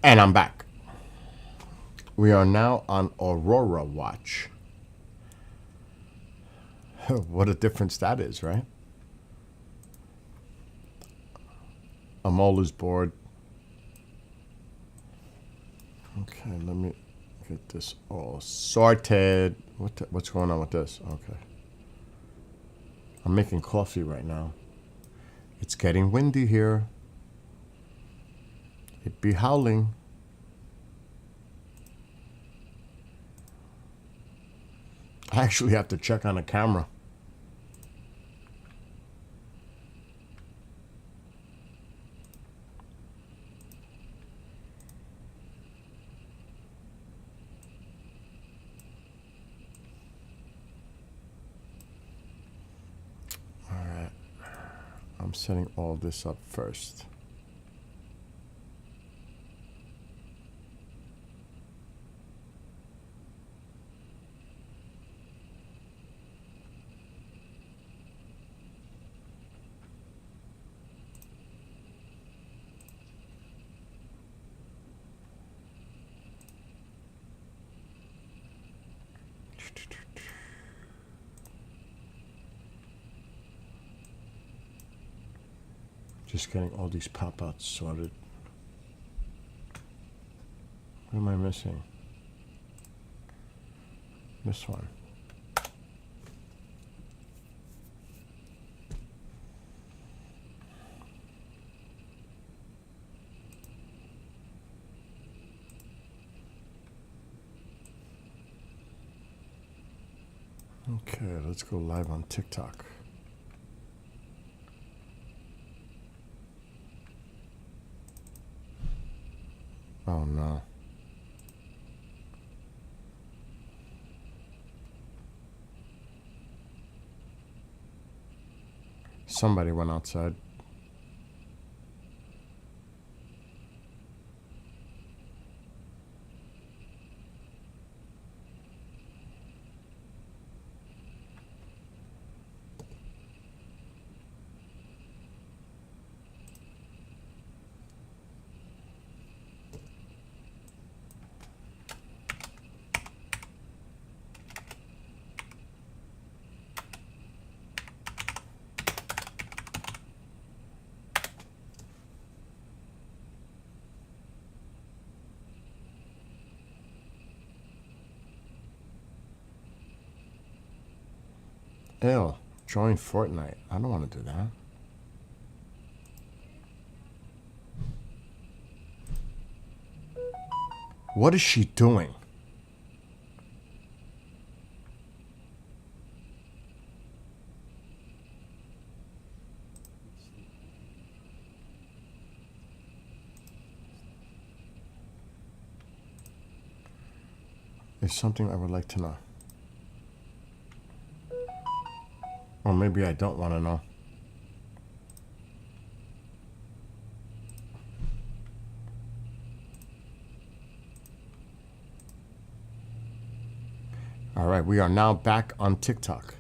And I'm back. We are now on Aurora Watch. What a difference that is, right? I'm always bored. Okay, let me get this all sorted. What's going on with this? Okay. I'm making coffee right now. It's getting windy here. It be howling. I actually have to check on the camera. All right. I'm setting all this up first. Just getting all these pop-outs sorted. What am I missing? This one. Okay, let's go live on TikTok. Oh no. Somebody went outside. Ew, join Fortnite. I don't want to do that. What is she doing? There's something I would like to know. Or maybe I don't want to know. All right, we are now back on TikTok.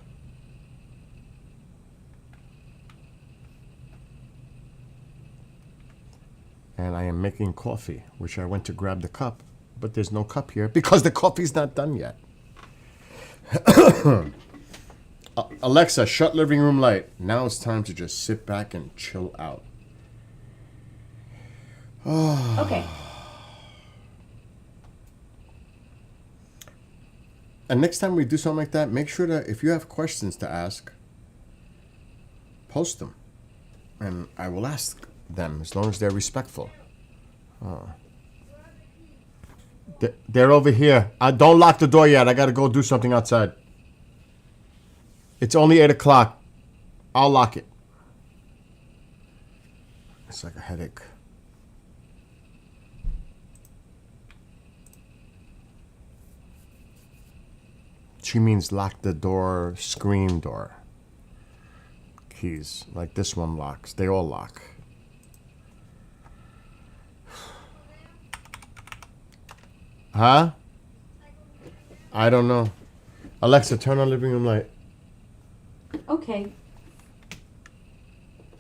And I am making coffee, which I went to grab the cup, but there's no cup here because the coffee's not done yet. Alexa, shut living room light. Now it's time to just sit back and chill out. Okay. And next time we do something like that, make sure that if you have questions to ask, post them. And I will ask them as long as they're respectful. They're over here. Don't lock the door yet. I got to go do something outside. It's only 8 o'clock. I'll lock it. It's like a headache. She means lock the door, screen door. Keys. Like this one locks. They all lock. Huh? I don't know. Alexa, turn on living room light. Okay.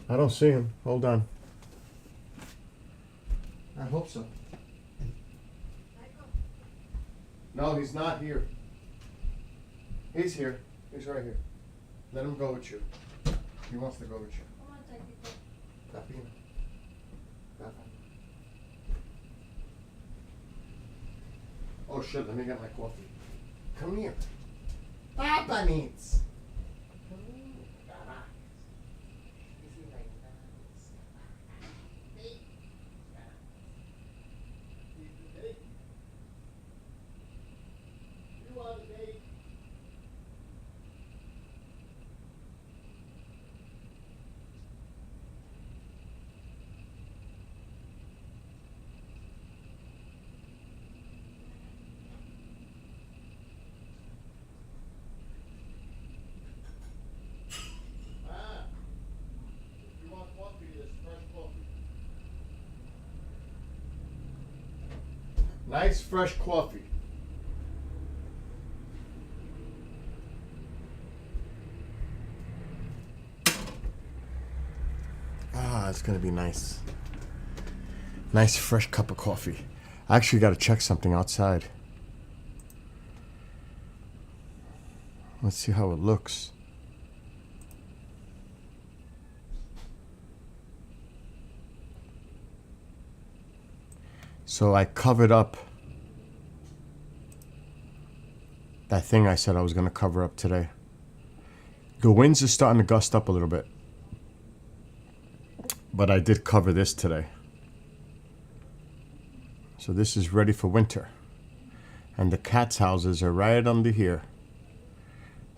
I don't see him. Hold on. I hope so. No, he's not here. He's here. He's right here. Let him go with you. He wants to go with you. Tapina. Oh shit, let me get my coffee. Come here. Papa needs. Nice fresh coffee. Ah, it's gonna be nice. Nice fresh cup of coffee. I actually gotta check something outside. Let's see how it looks. So I covered up that thing I said I was going to cover up today. The winds are starting to gust up a little bit. But I did cover this today. So this is ready for winter. And the cats' houses are right under here.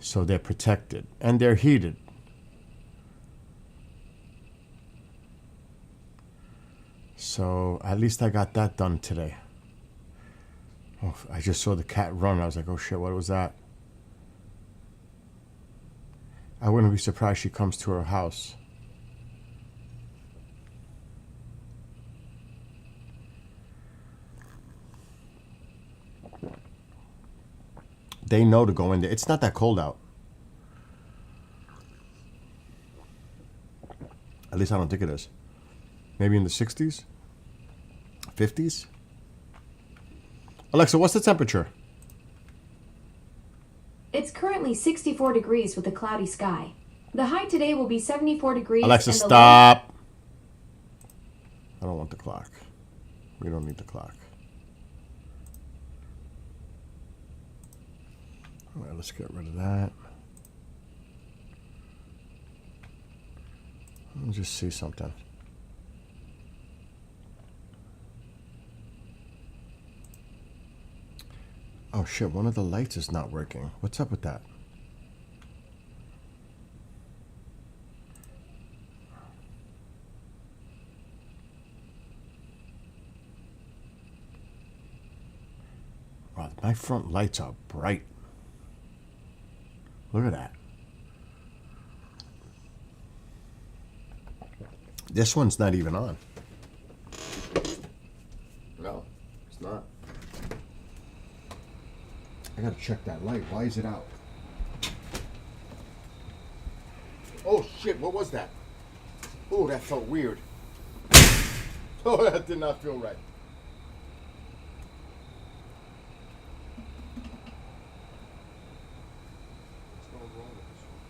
So they're protected. And they're heated. So at least I got that done today. Oh, I just saw the cat run. I was like, oh shit, what was that? I wouldn't be surprised she comes to her house. They know to go in there. It's not that cold out. At least I don't think it is. Maybe in the 60s? 50s? Alexa, what's the temperature? It's currently 64 degrees with a cloudy sky. The high today will be 74 degrees. Alexa, and the stop. I don't want the clock. We don't need the clock. All right, let's get rid of that. Let me just see something. Oh shit, one of the lights is not working. What's up with that? Wow, my front lights are bright. Look at that. This one's not even on. No, it's not. I gotta check that light. Why is it out? Oh shit, what was that? Oh, that felt weird. Oh, that did not feel right. What's going wrong with this one?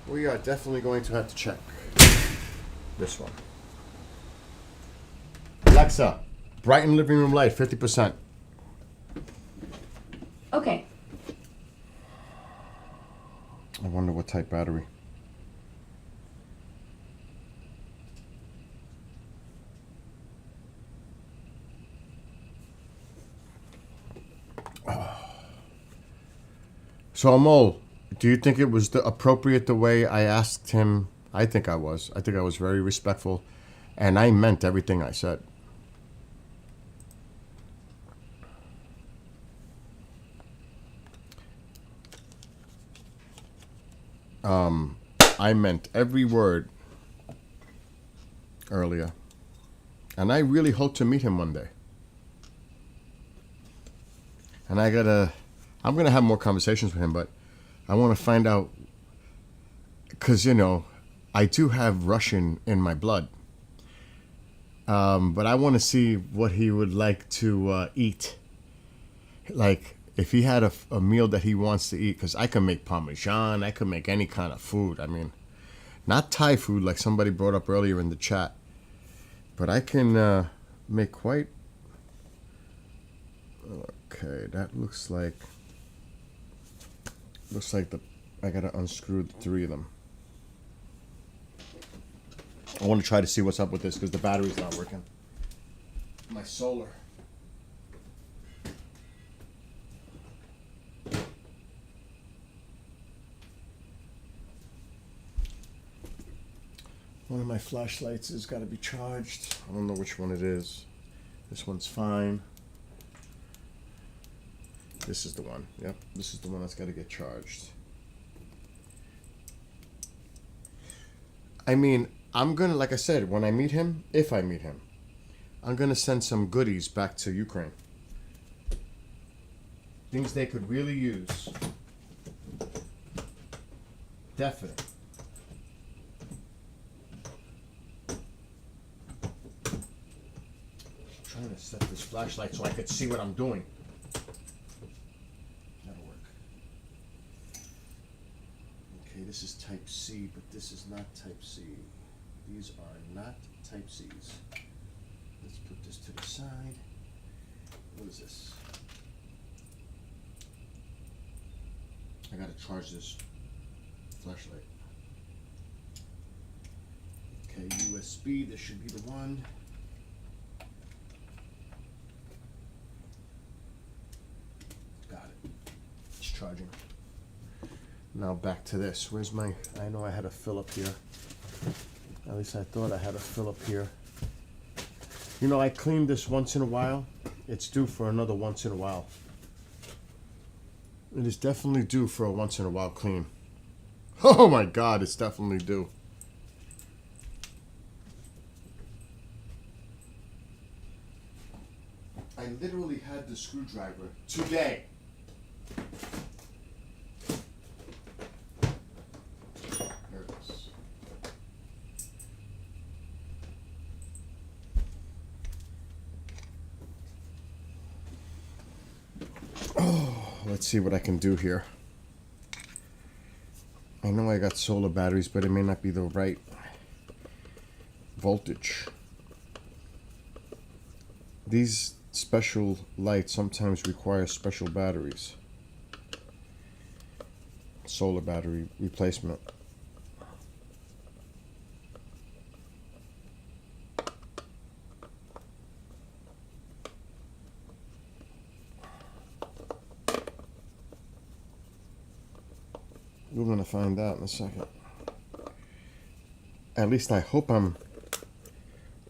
We are definitely going to have to check this one. Alexa, brighten living room light 50%. Okay. I wonder what type battery. So Amol, do you think it was appropriate the way I asked him? I think I was. I think I was very respectful, and I meant everything I said. I meant every word earlier, And I really hope to meet him one day. And I'm gonna have more conversations with him, but I want to find out, because, you know, I do have Russian in my blood. But I want to see what he would like to eat. Like, if he had a meal that he wants to eat, because I can make Parmesan, I can make any kind of food. I mean, not Thai food like somebody brought up earlier in the chat, but I can make quite... Okay, that looks like I gotta unscrew the 3 of them. I want to try to see what's up with this because the battery's not working. My solar. One of my flashlights has got to be charged. I don't know which one it is. This one's fine. This is the one. Yep, this is the one that's got to get charged. I mean, I'm gonna, like I said, when I meet him, if I meet him, I'm gonna send some goodies back to Ukraine. Things they could really use. Definitely. I'm trying to set this flashlight so I could see what I'm doing. That'll work. Okay, this is type C, but this is not type C. These are not type C's. Let's put this to the side. What is this? I gotta charge this flashlight. Okay, USB, this should be the one. Got it. It's charging. Now back to this. Where's my... I know I had a fill up here. At least I thought I had a fill up here. You know, I clean this once in a while. It's due for another once in a while. It is definitely due for a once in a while clean. Oh my God, it's definitely due. I literally had the screwdriver today. There it is. Oh, let's see what I can do here. I know I got solar batteries, but it may not be the right voltage. These special lights sometimes require special batteries. Solar battery replacement. We're gonna find out in a second. At least I hope I'm...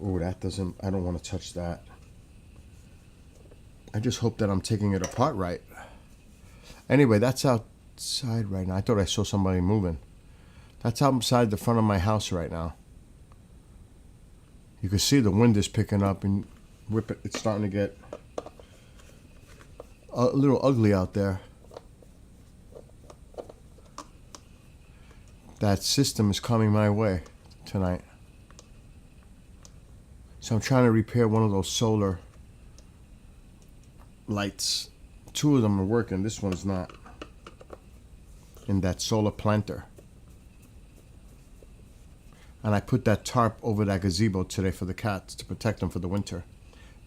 Oh, that doesn't... I don't want to touch that. I just hope that I'm taking it apart right. Anyway, that's outside right now. I thought I saw somebody moving. That's outside the front of my house right now. You can see the wind is picking up and whip it. It's starting to get a little ugly out there. That system is coming my way tonight. So I'm trying to repair one of those solar lights. 2 of them are working. This one's not. In that solar planter. And I put that tarp over that gazebo today for the cats to protect them for the winter.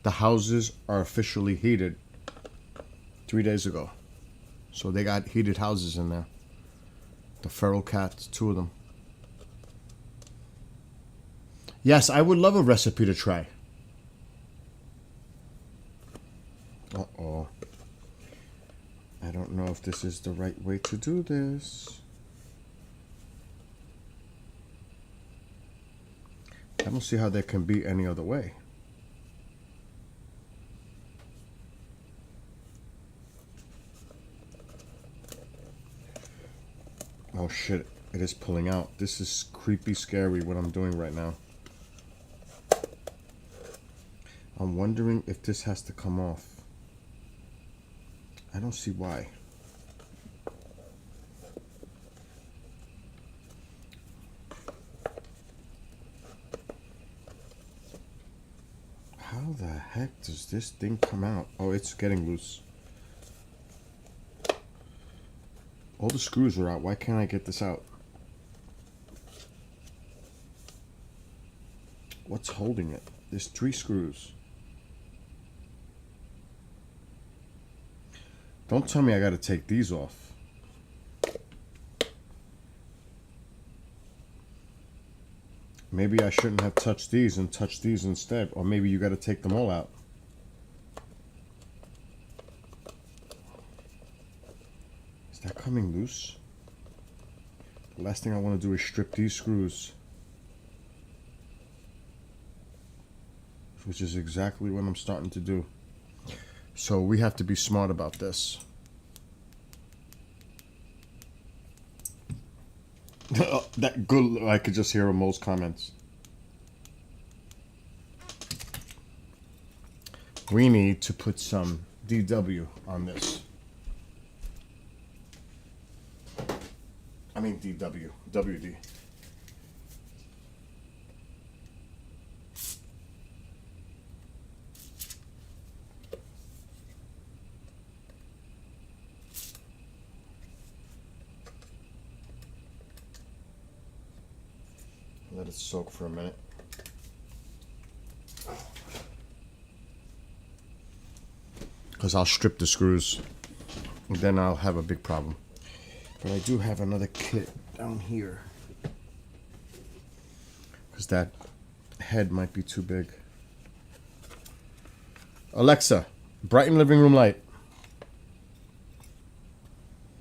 The houses are officially heated 3 days ago. So they got heated houses in there. The feral cats, 2 of them. Yes, I would love a recipe to try. Uh-oh. I don't know if this is the right way to do this. I don't see how there can be any other way. Oh shit, it is pulling out. This is creepy scary what I'm doing right now. I'm wondering if this has to come off. I don't see why. How the heck does this thing come out? Oh, it's getting loose. All the screws are out. Why can't I get this out? What's holding it? There's 3 screws. Don't tell me I gotta take these off. Maybe I shouldn't have touched these and touched these instead. Or maybe you gotta take them all out. Is that coming loose? The last thing I want to do is strip these screws. Which is exactly what I'm starting to do. So we have to be smart about this. That good, I could just hear Mo's comments. We need to put some DW on this. I mean DW, WD. Let it soak for a minute. Because I'll strip the screws. And then I'll have a big problem. But I do have another kit down here. Because that head might be too big. Alexa, brighten living room light.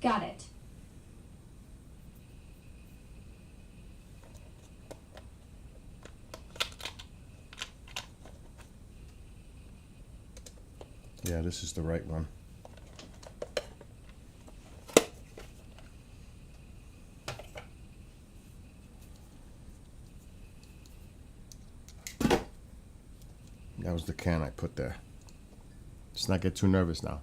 Got it. Yeah, this is the right one. That was the can I put there. Let's not get too nervous now.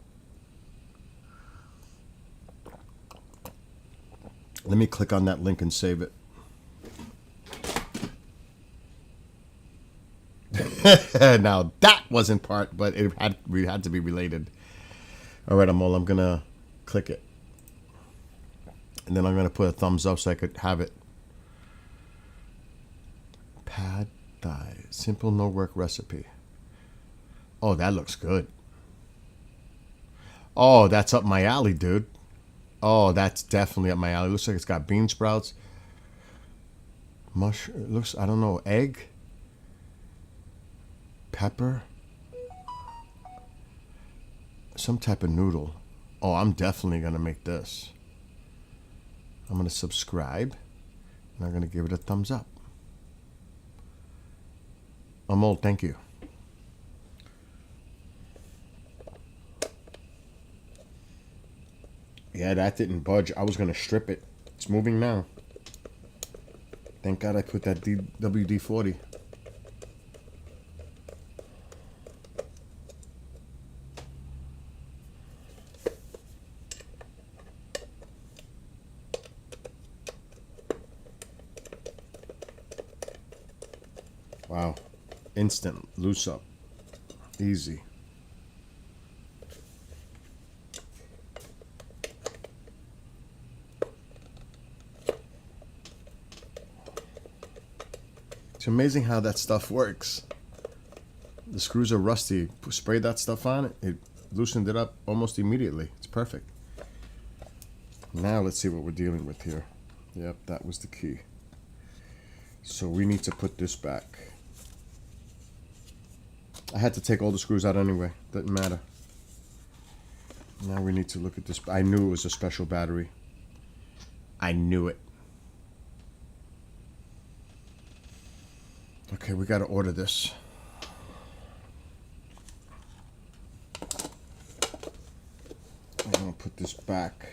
Let me click on that link and save it. Now that wasn't part, but we had to be related. All right, Amol, I'm gonna click it, and then I'm gonna put a thumbs up so I could have it. Pad Thai, simple no work recipe. Oh, that looks good. Oh, that's up my alley, dude. Oh, that's definitely up my alley. Looks like it's got bean sprouts, mushroom. Looks, I don't know, egg. Pepper, some type of noodle. Oh, I'm definitely gonna make this. I'm gonna subscribe and I'm gonna give it a thumbs up. Amol, thank you. Yeah, that didn't budge. I was gonna strip it. It's moving now. Thank God I put that WD-40. Wow. Instant. Loose up. Easy. It's amazing how that stuff works. The screws are rusty. Spray that stuff on it. It loosened it up almost immediately. It's perfect. Now let's see what we're dealing with here. Yep, that was the key. So we need to put this back. I had to take all the screws out anyway. Doesn't matter. Now we need to look at this. I knew it was a special battery. I knew it. Okay, we got to order this. I'm going to put this back.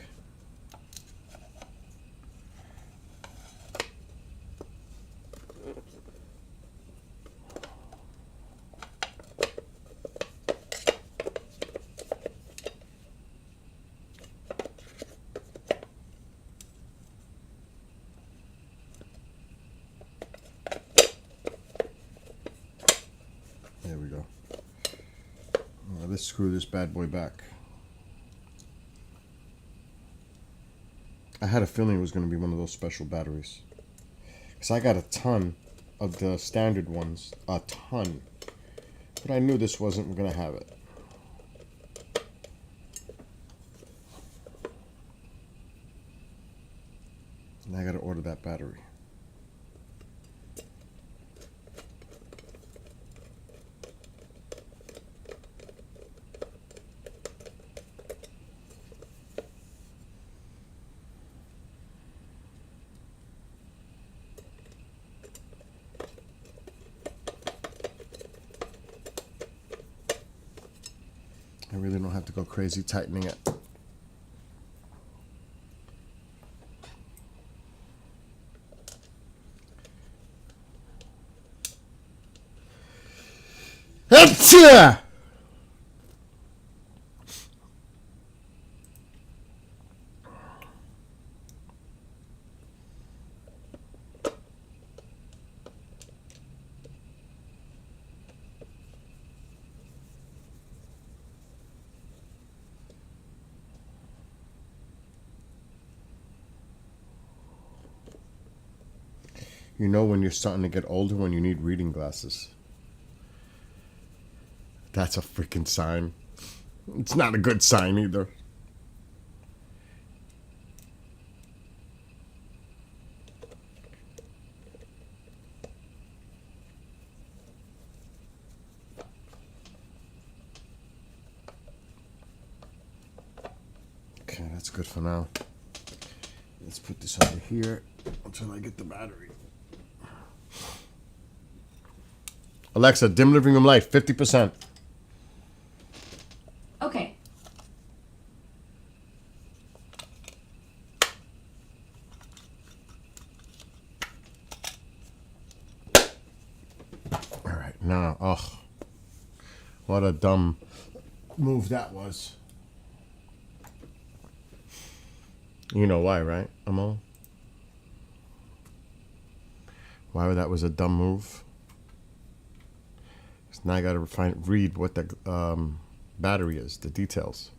let's screw this bad boy back. I had a feeling it was going to be one of those special batteries. Because I got a ton of the standard ones. A ton. But I knew this wasn't going to have it. And I got to order that battery. I really don't have to go crazy tightening it. Achoo! You know when you're starting to get older when you need reading glasses. That's a freaking sign. It's not a good sign either. Okay, that's good for now. Let's put this over here until I get the battery. Alexa, dim living room light, 50%. Okay. All right, now, oh, what a dumb move that was. You know why, right, Amo? Why that was a dumb move? Now I gotta read what the battery is, the details.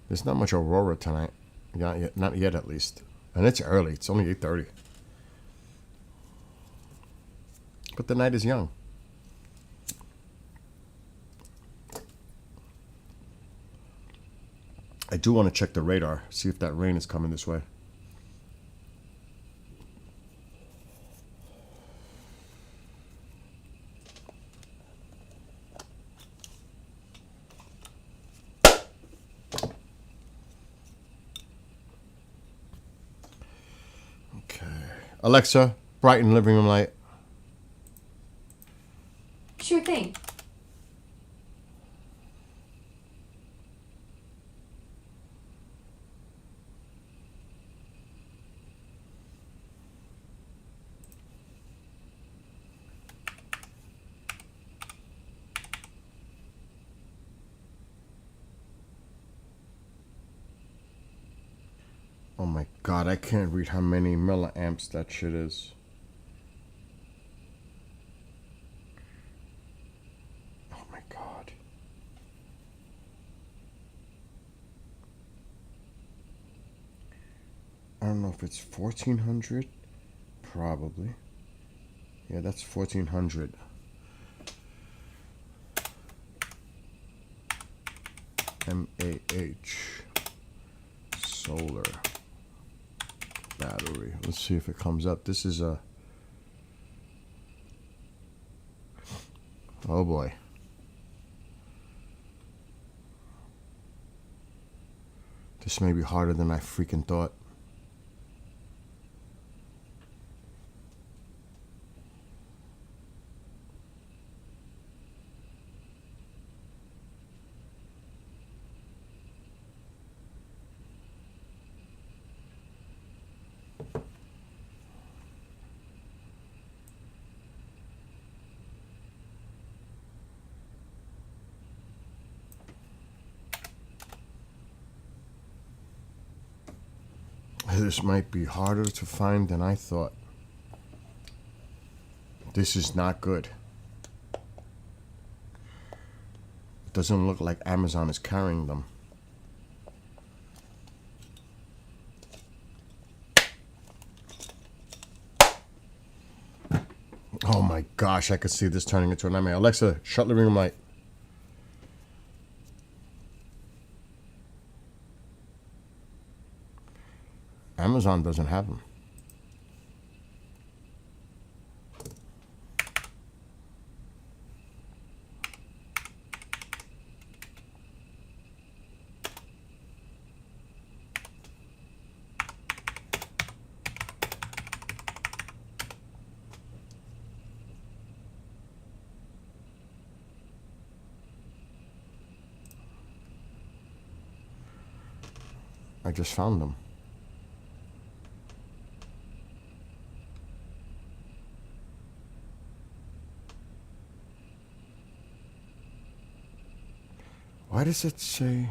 There's not much Aurora tonight, not yet at least, and it's early. It's only 8:30, but the night is young. I do want to check the radar, see if that rain is coming this way. Alexa, brighten living room light. Sure thing. Oh my god, I can't read how many milliamps that shit is. Oh my god. I don't know if it's 1400. Probably. Yeah, that's 1400. MAH. Solar. Battery. Let's see if it comes up. This is a... Oh boy. This may be harder than I freaking thought. This might be harder to find than I thought. This is not good. It doesn't look like Amazon is carrying them. Oh my gosh, I could see this turning into a nightmare. Alexa, shut living room light. Amazon doesn't have them. I just found them. Why does it say?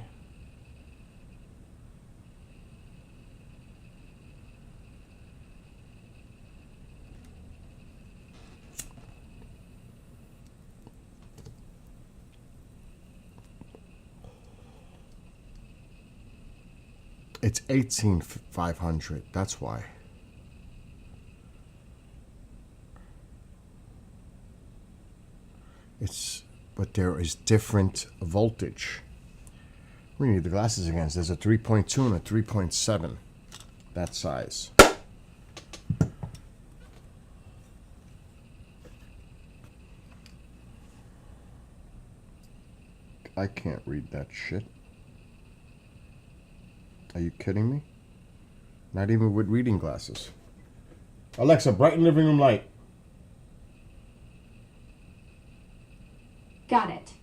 It's 18,500. That's why. But there is different voltage. We need the glasses again. There's a 3.2 and a 3.7. That size. I can't read that shit. Are you kidding me? Not even with reading glasses. Alexa, brighten living room light. Got it.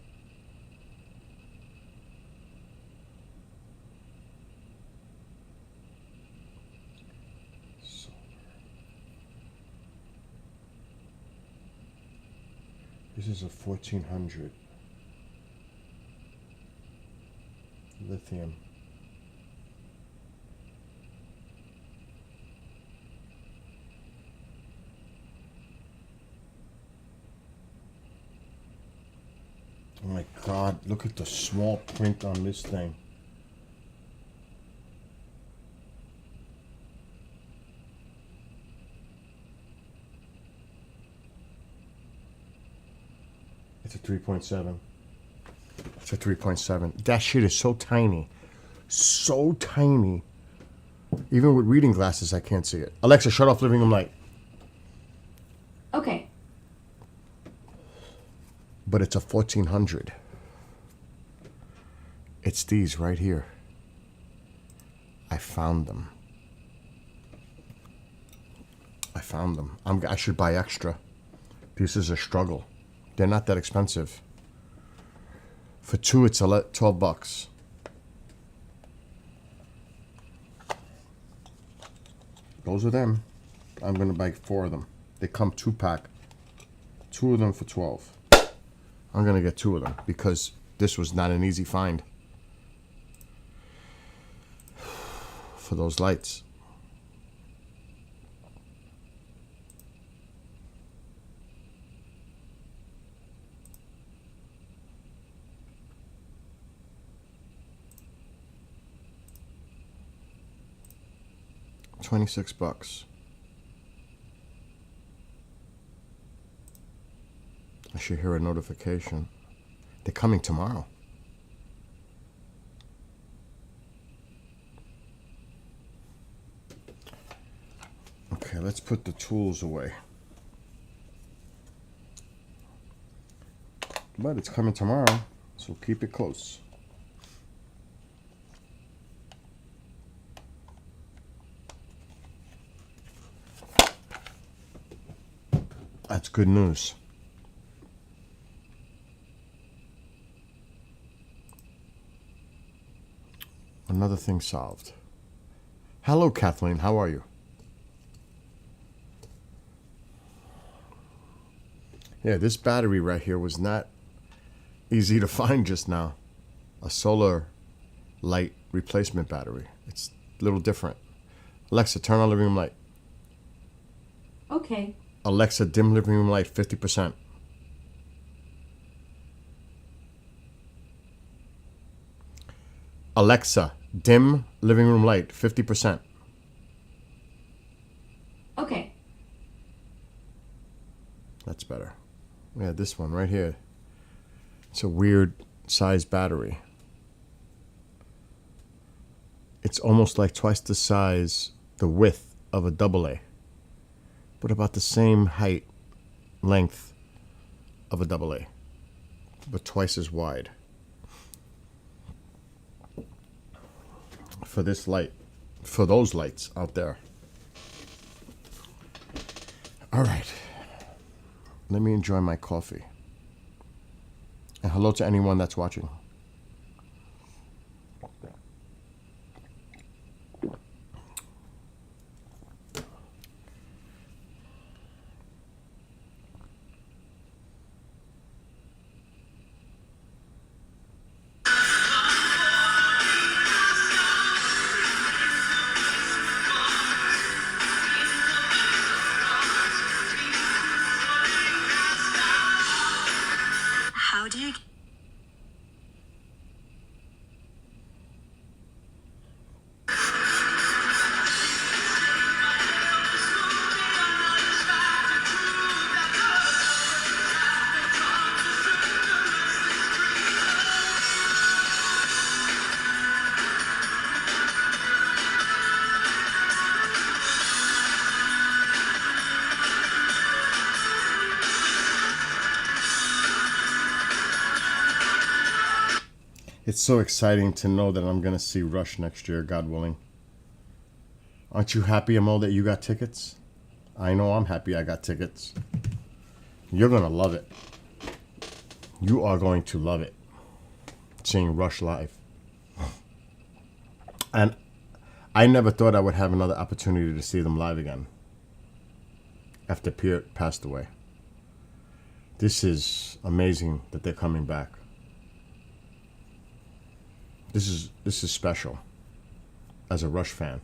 This is a 1400. Lithium. Oh my God, look at the small print on this thing. It's a 3.7. It's a 3.7. That shit is so tiny. So tiny. Even with reading glasses, I can't see it. Alexa, shut off living room light. Okay. But it's a 1400. It's these right here. I found them. I found them. I should buy extra. This is a struggle. They're not that expensive. For two, it's 12 bucks. Those are them. I'm going to buy 4 of them. They come 2-pack. 2 of them for 12. I'm going to get 2 of them because this was not an easy find for those lights. $26. I should hear a notification. They're coming tomorrow. Okay, let's put the tools away. But it's coming tomorrow, so keep it close. That's good news. Another thing solved. Hello, Kathleen. How are you? Yeah, this battery right here was not easy to find just now. A solar light replacement battery. It's a little different. Alexa, turn on living room light. Okay. Alexa, dim living room light 50%. Alexa, dim living room light 50%. Okay. That's better. Yeah, this one right here. It's a weird size battery. It's almost like twice the size, the width of a AA, but about the same height, length of a AA, but twice as wide. For this light, for those lights out there. All right. Let me enjoy my coffee. And hello to anyone that's watching. How do you... It's so exciting to know that I'm going to see Rush next year, God willing. Aren't you happy, Amo, that you got tickets? I know I'm happy I got tickets. You're going to love it. You are going to love it. Seeing Rush live. And I never thought I would have another opportunity to see them live again. After Pierre passed away. This is amazing that they're coming back. This is special as a Rush fan.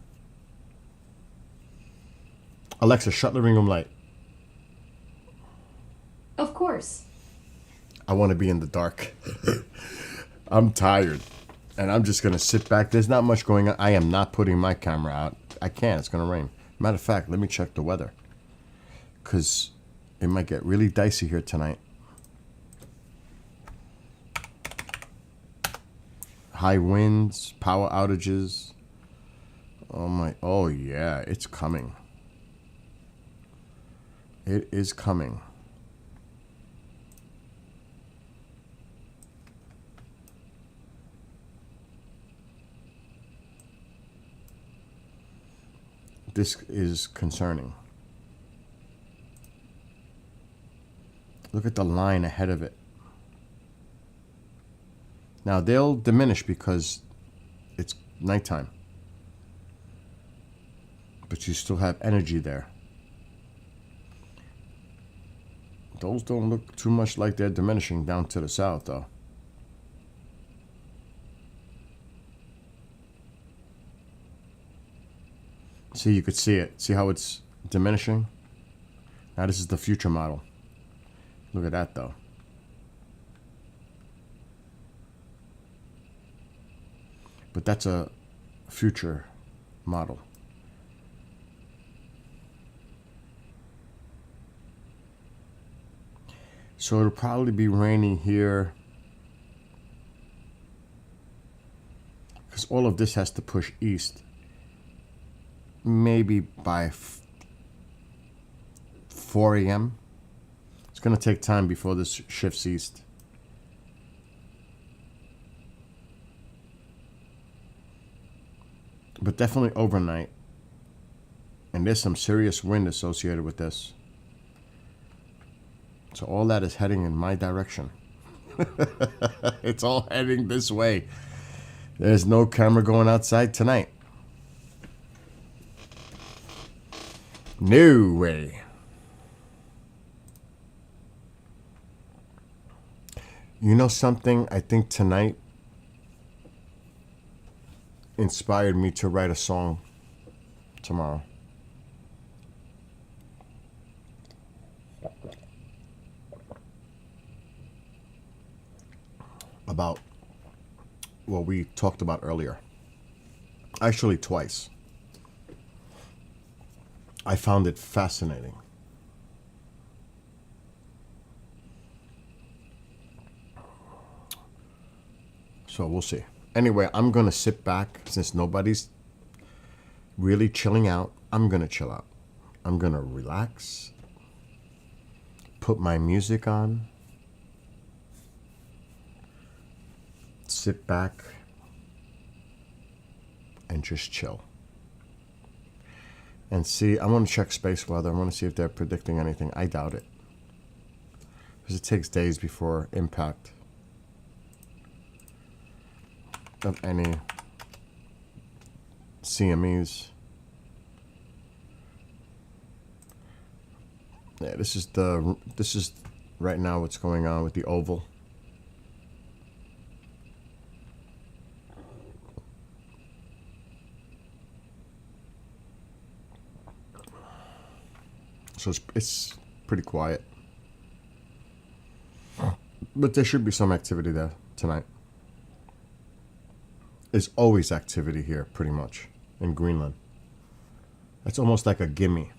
Alexa, shut the living room light. Of course. I want to be in the dark. I'm tired. And I'm just going to sit back. There's not much going on. I am not putting my camera out. I can't. It's going to rain. Matter of fact, let me check the weather. Because it might get really dicey here tonight. High winds, power outages. Oh yeah, it's coming. It is coming. This is concerning. Look at the line ahead of it. Now, they'll diminish because it's nighttime. But you still have energy there. Those don't look too much like they're diminishing down to the south, though. See, you could see it. See how it's diminishing? Now, this is the future model. Look at that, though. But that's a future model. So it'll probably be raining here. Because all of this has to push east. Maybe by 4 a.m. It's going to take time before this shifts east. But definitely overnight. And there's some serious wind associated with this. So all that is heading in my direction. It's all heading this way. There's no camera going outside tonight. No way. You know something? I think tonight inspired me to write a song tomorrow. about what we talked about earlier. Actually, twice. I found it fascinating. So we'll see. Anyway, I'm going to sit back since nobody's really chilling out. I'm going to chill out. I'm going to relax, put my music on, sit back, and just chill. And see, I want to check space weather. I want to see if they're predicting anything. I doubt it. Because it takes days before impact of any CMEs. Yeah, this is right now what's going on with the oval. So it's pretty quiet. But there should be some activity there tonight. There's always activity here, pretty much, in Greenland. It's almost like a gimme.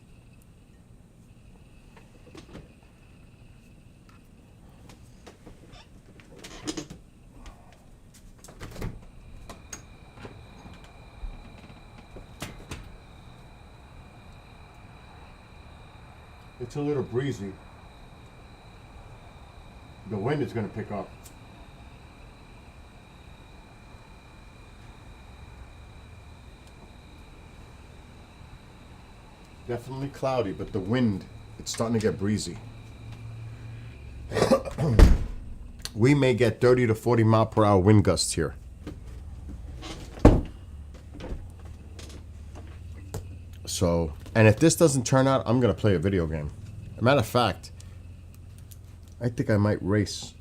It's a little breezy. The wind is going to pick up. Definitely cloudy, but the wind, it's starting to get breezy. We may get 30 to 40 mile per hour wind gusts here. So, and if this doesn't turn out, I'm going to play a video game. As a matter of fact, I think I might race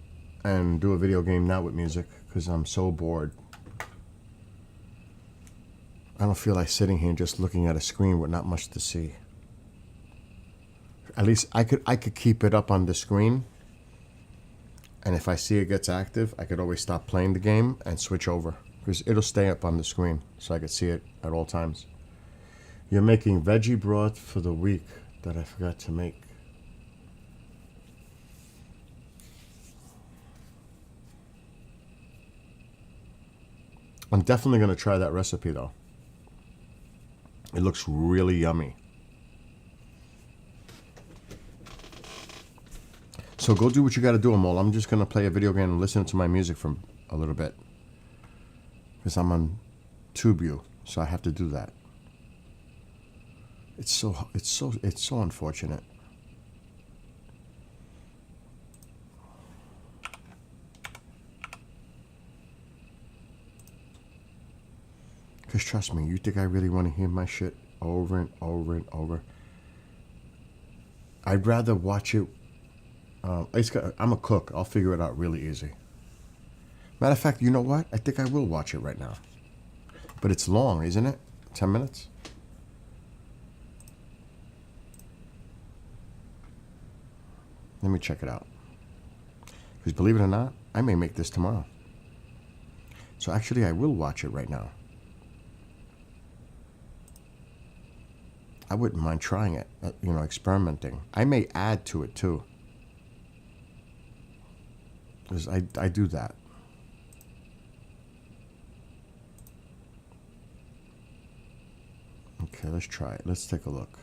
and do a video game now with music because I'm so bored. I don't feel like sitting here just looking at a screen with not much to see. At least I could keep it up on the screen, and if I see it gets active, I could always stop playing the game and switch over because it'll stay up on the screen so I could see it at all times. You're making veggie broth for the week that I forgot to make. I'm definitely going to try that recipe though. It looks really yummy. So go do what you got to do, Amol. I'm just going to play a video game and listen to my music for a little bit. Because I'm on TubeView, so I have to do that. It's so unfortunate. Because trust me, you think I really want to hear my shit over and over and over? I'd rather watch it. I'm a cook. I'll figure it out really easy. Matter of fact, you know what? I think I will watch it right now. But it's long, isn't it? 10 minutes? Let me check it out. Because believe it or not, I may make this tomorrow. So actually, I will watch it right now. I wouldn't mind trying it, experimenting. I may add to it too. Because I do that. Okay, let's try it. Let's take a look.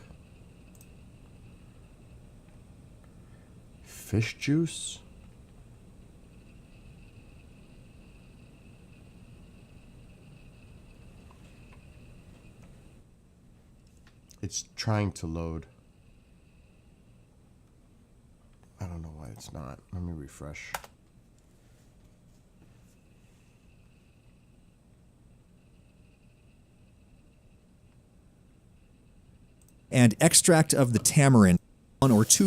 Fish juice? It's trying to load. I don't know why it's not. Let me refresh. And extract of the tamarind, 1 or 2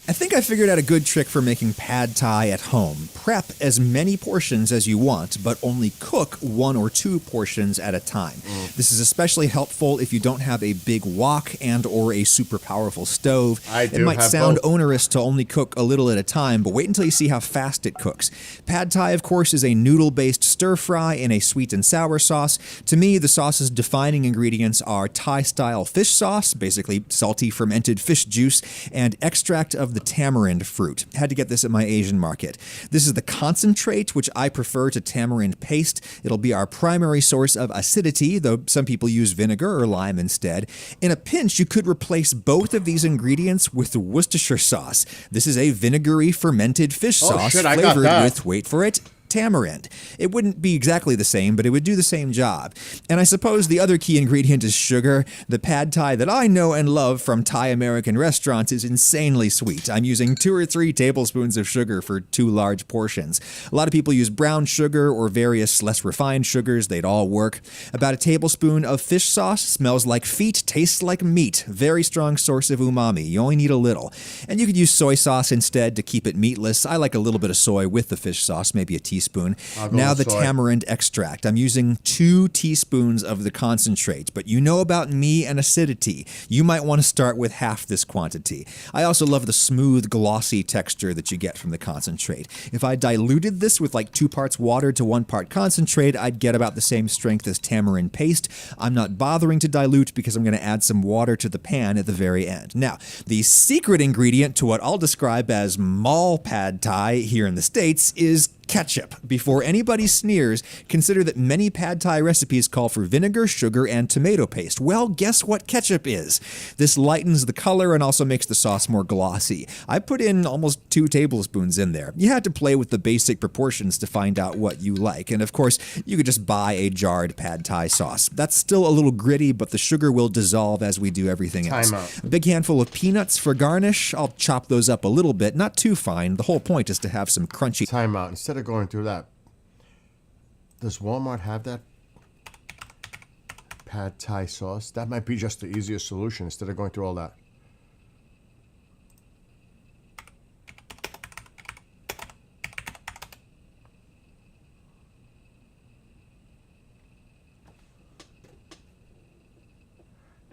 I think I figured out a good trick for making pad thai at home. Prep as many portions as you want, but only cook 1 or 2 portions at a time. This is especially helpful if you don't have a big wok and or a super powerful stove. It might sound onerous to only cook a little at a time, but wait until you see how fast it cooks. Pad thai, of course, is a noodle-based stir-fry in a sweet and sour sauce. To me, the sauce's defining ingredients are Thai-style fish sauce, basically salty fermented fish juice, and extract of the tamarind fruit. Had to get this at my Asian market. This is the concentrate, which I prefer to tamarind paste. It'll be our primary source of acidity, though some people use vinegar or lime instead. In a pinch, you could replace both of these ingredients with Worcestershire sauce. This is a vinegary fermented fish sauce flavored with, wait for it, tamarind. It wouldn't be exactly the same, but it would do the same job. And I suppose the other key ingredient is sugar. The pad thai that I know and love from Thai American restaurants is insanely sweet. I'm using 2 or 3 tablespoons of sugar for 2 large portions. A lot of people use brown sugar or various less refined sugars. They'd all work. About a tablespoon of fish sauce. Smells like feet, tastes like meat. Very strong source of umami. You only need a little. And you could use soy sauce instead to keep it meatless. I like a little bit of soy with the fish sauce, maybe a teaspoon. Now the tamarind extract. I'm using 2 teaspoons of the concentrate, but you know about me and acidity. You might want to start with half this quantity. I also love the smooth, glossy texture that you get from the concentrate. If I diluted this with like 2 parts water to 1 part concentrate, I'd get about the same strength as tamarind paste. I'm not bothering to dilute because I'm going to add some water to the pan at the very end. Now, the secret ingredient to what I'll describe as mall pad thai here in the States is ketchup. Before anybody sneers, consider that many pad thai recipes call for vinegar, sugar, and tomato paste. Well, guess what ketchup is? This lightens the color and also makes the sauce more glossy. I put in almost 2 tablespoons in there. You had to play with the basic proportions to find out what you like. And of course, you could just buy a jarred pad thai sauce. That's still a little gritty, but the sugar will dissolve as we do everything else. A big handful of peanuts for garnish. I'll chop those up a little bit, not too fine. The whole point is to have some crunchy. Time out. Instead of going through that, does Walmart have that pad thai sauce? That might be just the easiest solution instead of going through all that.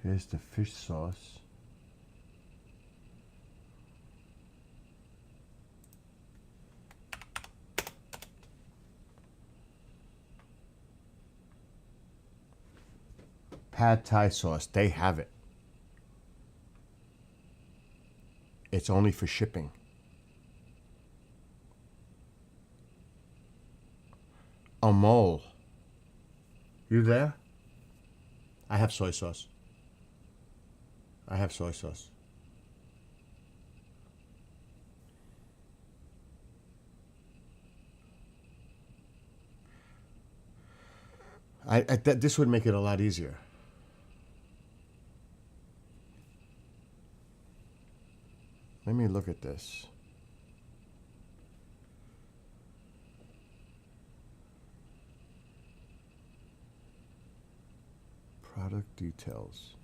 There's the fish sauce. Pad thai sauce, they have it. It's only for shipping. Amol, you there? I have soy sauce. I have soy sauce. This would make it a lot easier. Let me look at this. Product details.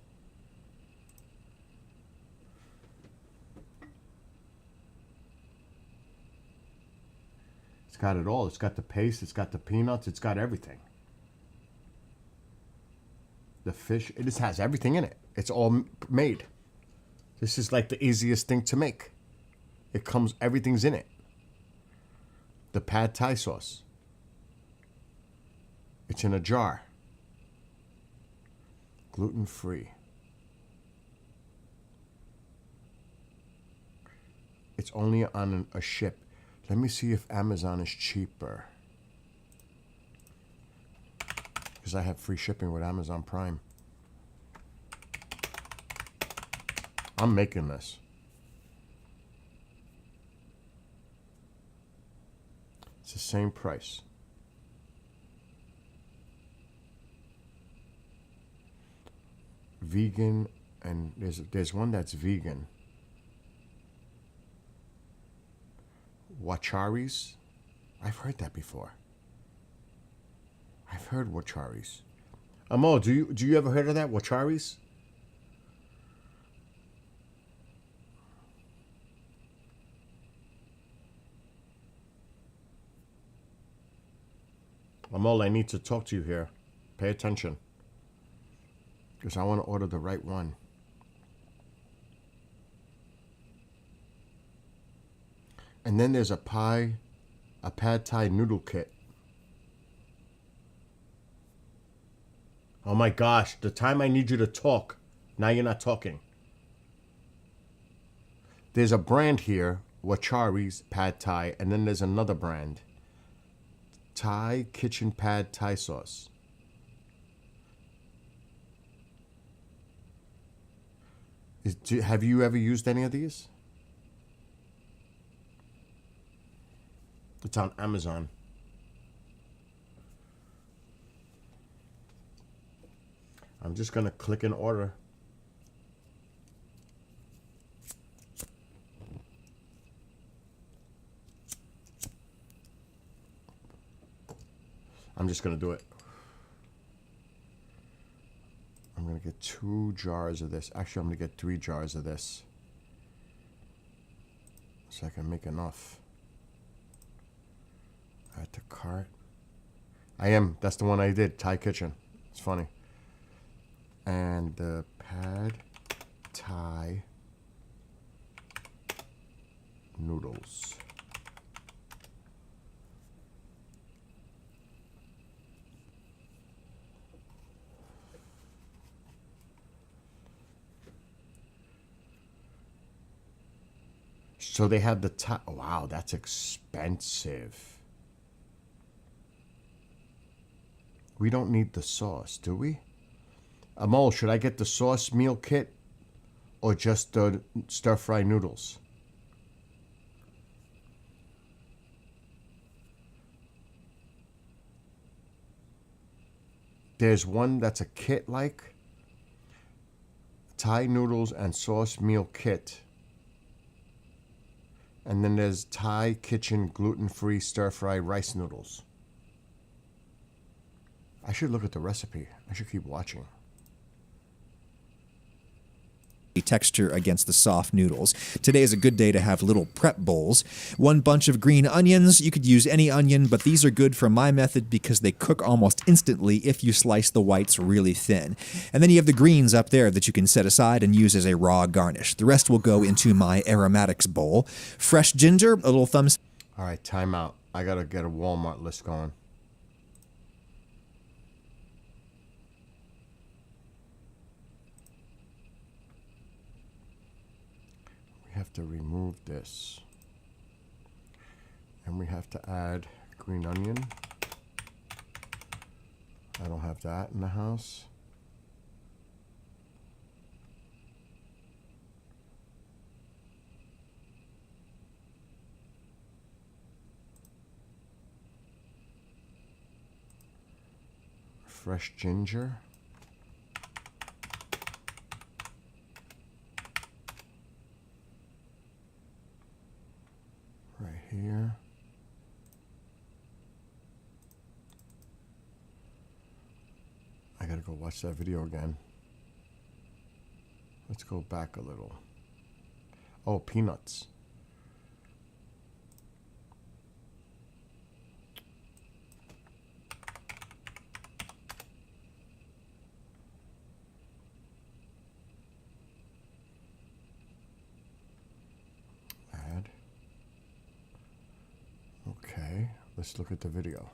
It's got it all. It's got the paste, it's got the peanuts, it's got everything. The fish, it just has everything in it. It's all made. This is like the easiest thing to make. It comes, everything's in it. The pad thai sauce. It's in a jar. Gluten-free. It's only on a ship. Let me see if Amazon is cheaper. Because I have free shipping with Amazon Prime. I'm making this. It's the same price. Vegan, and there's one that's vegan. Wacharis? I've heard that before. I've heard wacharis. Amo, do you ever heard of that? Wacharis? Amol, I need to talk to you here. Pay attention. Because I want to order the right one. And then there's a pad thai noodle kit. Oh my gosh, the time I need you to talk, now you're not talking. There's a brand here, Wachari's Pad Thai, and then there's another brand, Thai Kitchen Pad Thai Sauce. Have you ever used any of these? It's on Amazon. I'm just going to click an order. I'm just going to do it. I'm going to get 2 jars of this. Actually, I'm going to get 3 jars of this. So I can make enough. Add to cart. That's the one I did. Thai Kitchen. It's funny. And the Pad Thai noodles. So they have the Thai. Wow, that's expensive. We don't need the sauce, do we? Amol, should I get the sauce meal kit or just the stir-fry noodles? There's one that's a kit like Thai noodles and sauce meal kit. And then there's Thai Kitchen gluten-free stir-fry rice noodles. I should look at the recipe. I should keep watching. Texture against the soft noodles. Today is a good day to have little prep bowls. 1 bunch of green onions. You could use any onion, but these are good for my method because they cook almost instantly if you slice the whites really thin. And then you have the greens up there that you can set aside and use as a raw garnish. The rest will go into my aromatics bowl. Fresh ginger, a little thumbs. All right, time out. I got to get a Walmart list going. We have to remove this. And we have to add green onion. I don't have that in the house. Fresh ginger. Right here. I gotta go watch that video again. Let's go back a little. Oh, peanuts. Add. Okay, let's look at the video.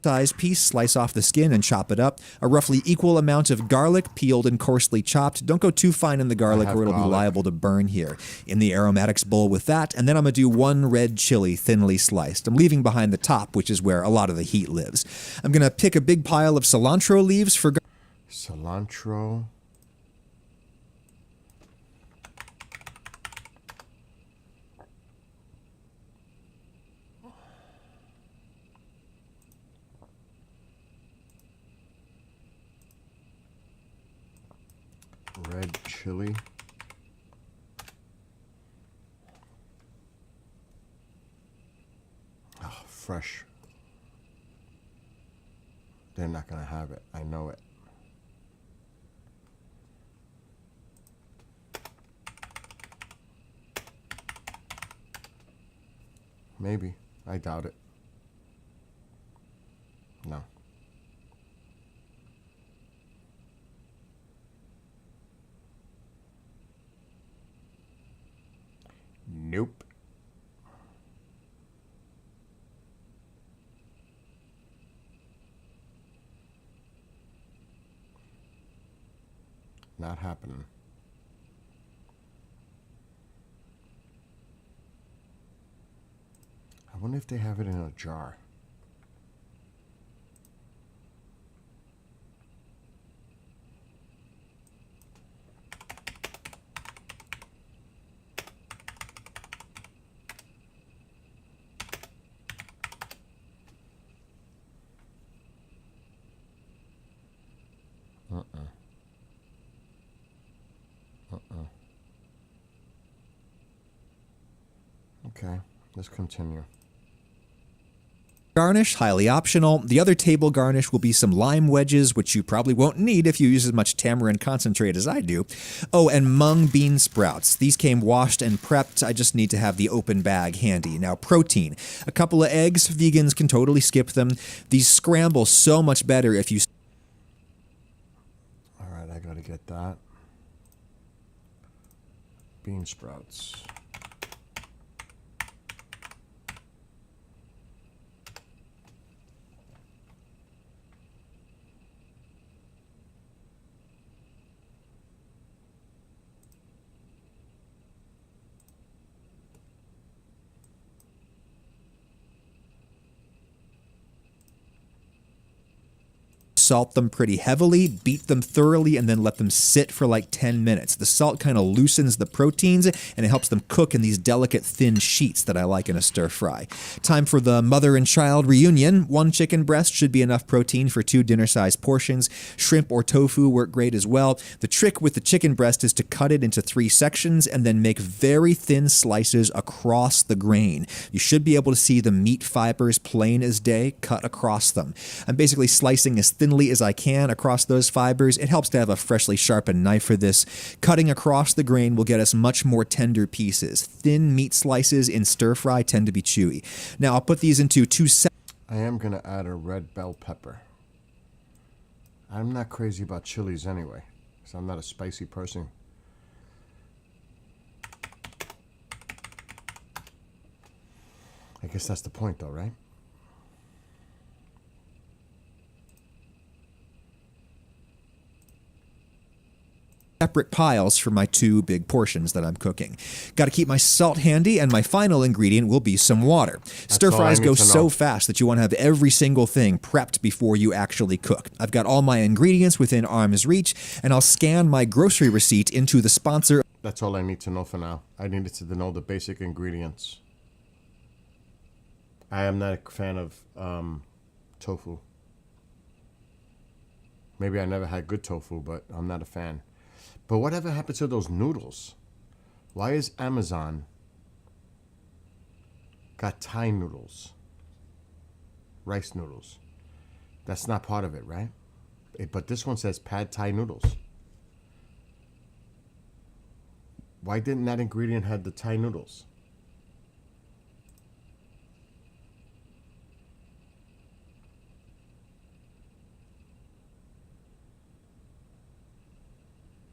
Size piece, slice off the skin and chop it up. A roughly equal amount of garlic, peeled and coarsely chopped. Don't go too fine in the garlic or it'll be liable to burn here. In the aromatics bowl with that, and then I'm going to do 1 red chili thinly sliced. I'm leaving behind the top, which is where a lot of the heat lives. I'm going to pick a big pile of cilantro leaves for cilantro. Red chili. Oh, fresh. They're not going to have it. I know it. Maybe. I doubt it. Nope. Not happening. I wonder if they have it in a jar. Okay, let's continue. Garnish, highly optional. The other table garnish will be some lime wedges, which you probably won't need if you use as much tamarind concentrate as I do. Oh, and mung bean sprouts. These came washed and prepped. I just need to have the open bag handy. Now, protein. A couple of eggs. Vegans can totally skip them. These scramble so much better if you... All right, I gotta get that. Bean sprouts. Salt them pretty heavily, beat them thoroughly, and then let them sit for like 10 minutes. The salt kind of loosens the proteins, and it helps them cook in these delicate thin sheets that I like in a stir fry. Time for the mother and child reunion. 1 chicken breast should be enough protein for 2 dinner-sized portions. Shrimp or tofu work great as well. The trick with the chicken breast is to cut it into 3 sections and then make very thin slices across the grain. You should be able to see the meat fibers plain as day cut across them. I'm basically slicing as thinly as I can across those fibers. It helps to have a freshly sharpened knife for this. Cutting across the grain will get us much more tender pieces. Thin meat slices in stir fry tend to be chewy. Now I'll put these into 2 I am gonna add a red bell pepper. I'm not crazy about chilies anyway, because I'm not a spicy person. I guess that's the point though, right? separate piles for my 2 big portions that I'm cooking. Got to keep my salt handy, and my final ingredient will be some water. Stir fries go so fast that you want to have every single thing prepped before you actually cook. I've got all my ingredients within arm's reach, and I'll scan my grocery receipt into the sponsor. That's all I need to know for now. I needed to know the basic ingredients. I am not a fan of tofu. Maybe I never had good tofu, but I'm not a fan. But whatever happened to those noodles? Why is Amazon got Thai noodles? Rice noodles. That's not part of it, right? But this one says pad Thai noodles. Why didn't that ingredient have the Thai noodles?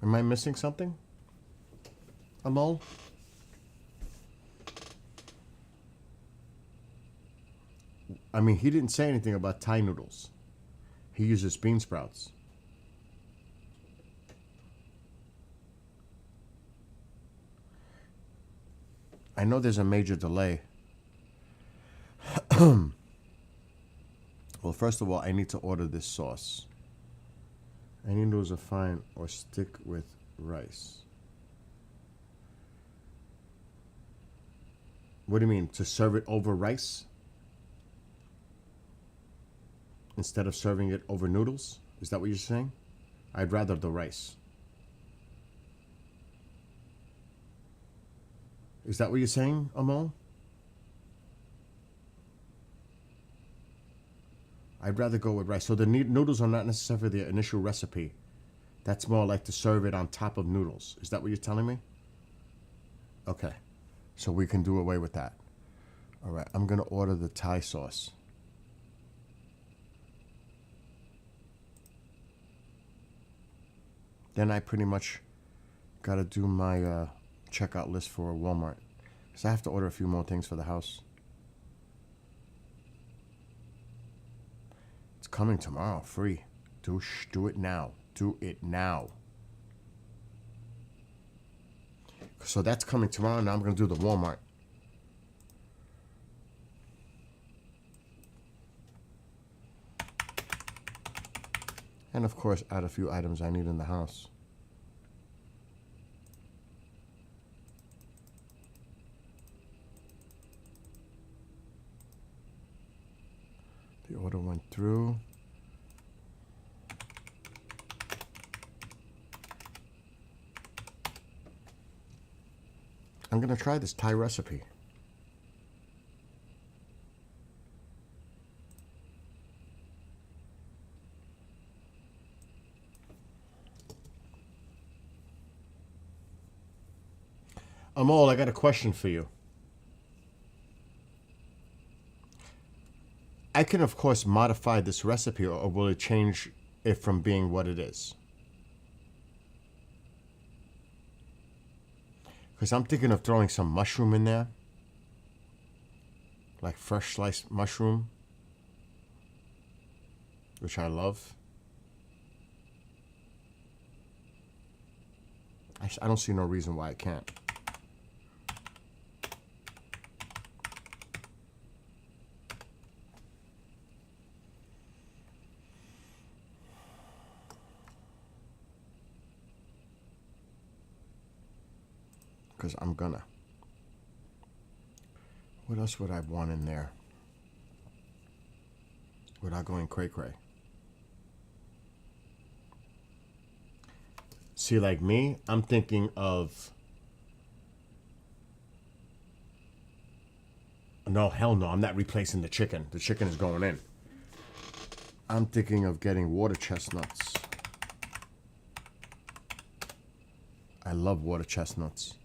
Am I missing something? Amol? I mean, he didn't say anything about Thai noodles. He uses bean sprouts. I know there's a major delay. Well, first of all, I need to order this sauce. Any noodles are fine or stick with rice. What do you mean? To serve it over rice? Instead of serving it over noodles? Is that what you're saying? I'd rather the rice. Is that what you're saying, Amol? I'd rather go with rice. So the noodles are not necessarily the initial recipe. That's more like to serve it on top of noodles. Is that what you're telling me? Okay. So we can do away with that. All right. I'm going to order the Thai sauce. Then I pretty much got to do my checkout list for Walmart. Because I have to order a few more things for the house. It's coming tomorrow, free. Do it now. Do it now. So that's coming tomorrow. Now I'm going to do the Walmart. And of course, add a few items I need in the house. The order went through. I'm going to try this Thai recipe. Amol, I got a question for you. I can, of course, modify this recipe, or will it change it from being what it is? Because I'm thinking of throwing some mushroom in there. Like fresh sliced mushroom. Which I love. I don't see no reason why I can't. Because I'm gonna. What else would I want in there without going cray-cray? See, like me, I'm thinking of... No, hell no, I'm not replacing the chicken. The chicken is going in. I'm thinking of getting water chestnuts. I love water chestnuts.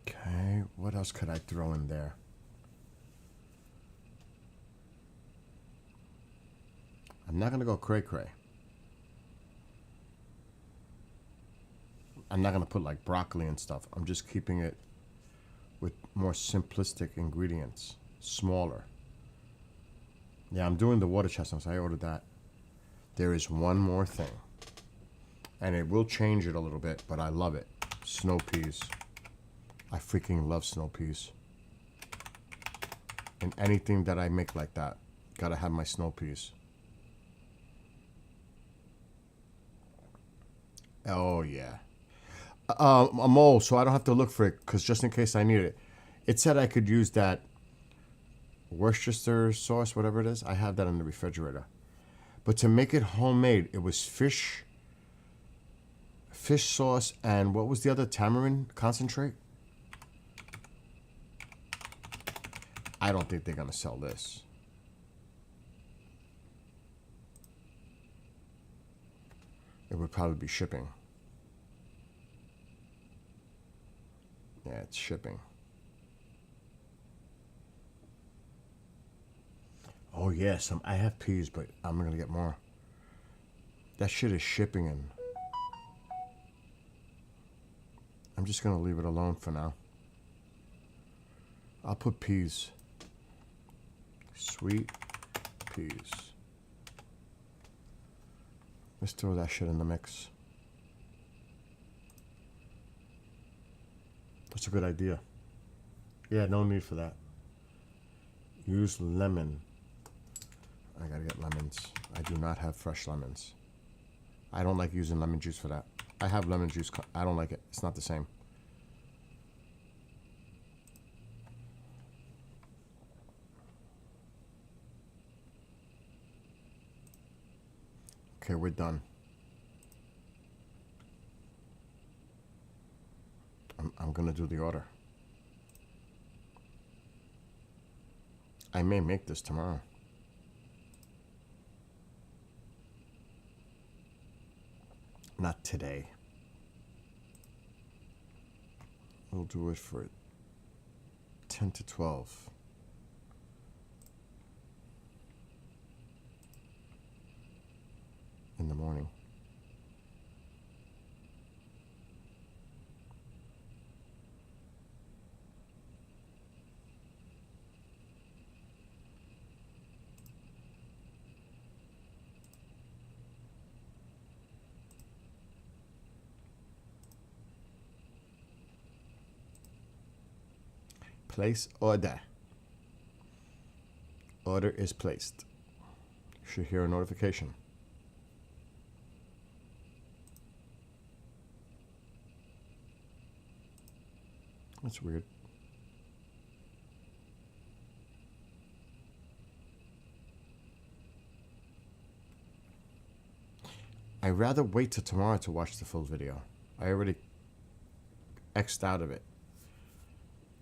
Okay, what else could I throw in there? I'm not going to go cray-cray. I'm not going to put like broccoli and stuff. I'm just keeping it with more simplistic ingredients. Smaller. Yeah, I'm doing the water chestnuts. I ordered that. There is one more thing. And it will change it a little bit, but I love it. Snow peas. I freaking love snow peas. And anything that I make like that, gotta have my snow peas. Oh, yeah. A mole, so I don't have to look for it, because just in case I need it. It said I could use that Worcestershire sauce, whatever it is. I have that in the refrigerator. But to make it homemade, it was fish sauce, and what was the other? Tamarind concentrate? I don't think they're going to sell this. It would probably be shipping. Yeah, it's shipping. Oh, yeah, I have peas, but I'm going to get more. That shit is shipping, and I'm just going to leave it alone for now. I'll put peas. Sweet peas. Let's throw that shit in the mix. That's a good idea. Yeah, no need for that. Use lemon. I gotta get lemons. I do not have fresh lemons. I don't like using lemon juice for that. I have lemon juice. I don't like it. It's not the same. Okay, we're done. I'm gonna do the order. I may make this tomorrow. Not today. We'll do it for 10 to 12. In the morning. Place order. Order is placed. You should hear a notification. That's weird. I'd rather wait till tomorrow to watch the full video. I already X'd out of it.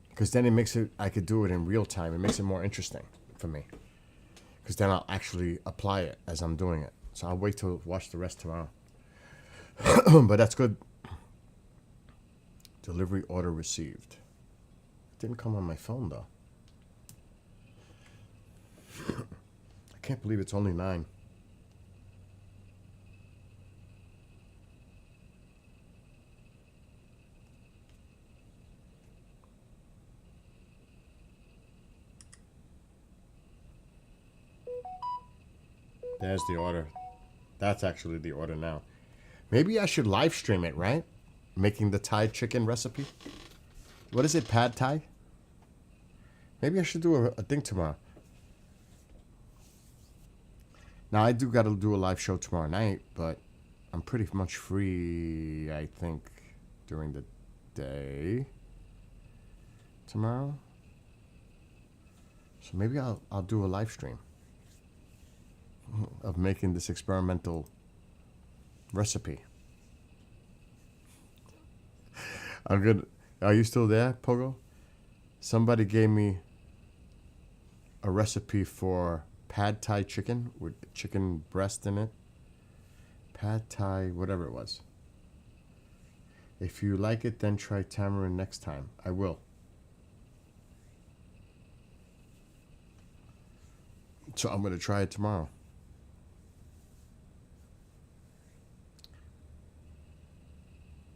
Because then it makes it, I could do it in real time. It makes it more interesting for me. Because then I'll actually apply it as I'm doing it. So I'll wait to watch the rest tomorrow. But that's good. Delivery order received. It didn't come on my phone though. I can't believe it's only 9. There's the order. That's actually the order now. Maybe I should live stream it, right? Making the Thai chicken recipe. What is it, pad Thai? Maybe I should do a thing tomorrow. Now, I do got to do a live show tomorrow night, but I'm pretty much free, I think, during the day tomorrow. So maybe I'll do a live stream of making this experimental recipe. I'm good. Are you still there, Pogo? Somebody gave me a recipe for pad Thai chicken with chicken breast in it. Pad Thai, whatever it was. If you like it, then try tamarind next time. I will. So I'm going to try it tomorrow.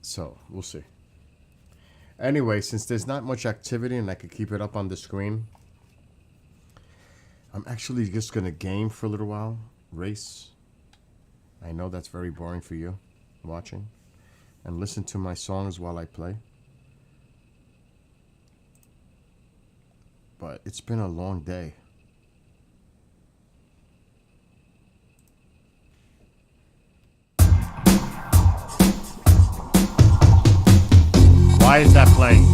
So, we'll see. Anyway, since there's not much activity and I could keep it up on the screen, I'm actually just going to game for a little while. Race. I know that's very boring for you, watching. And listen to my songs while I play. But it's been a long day. Why is that playing?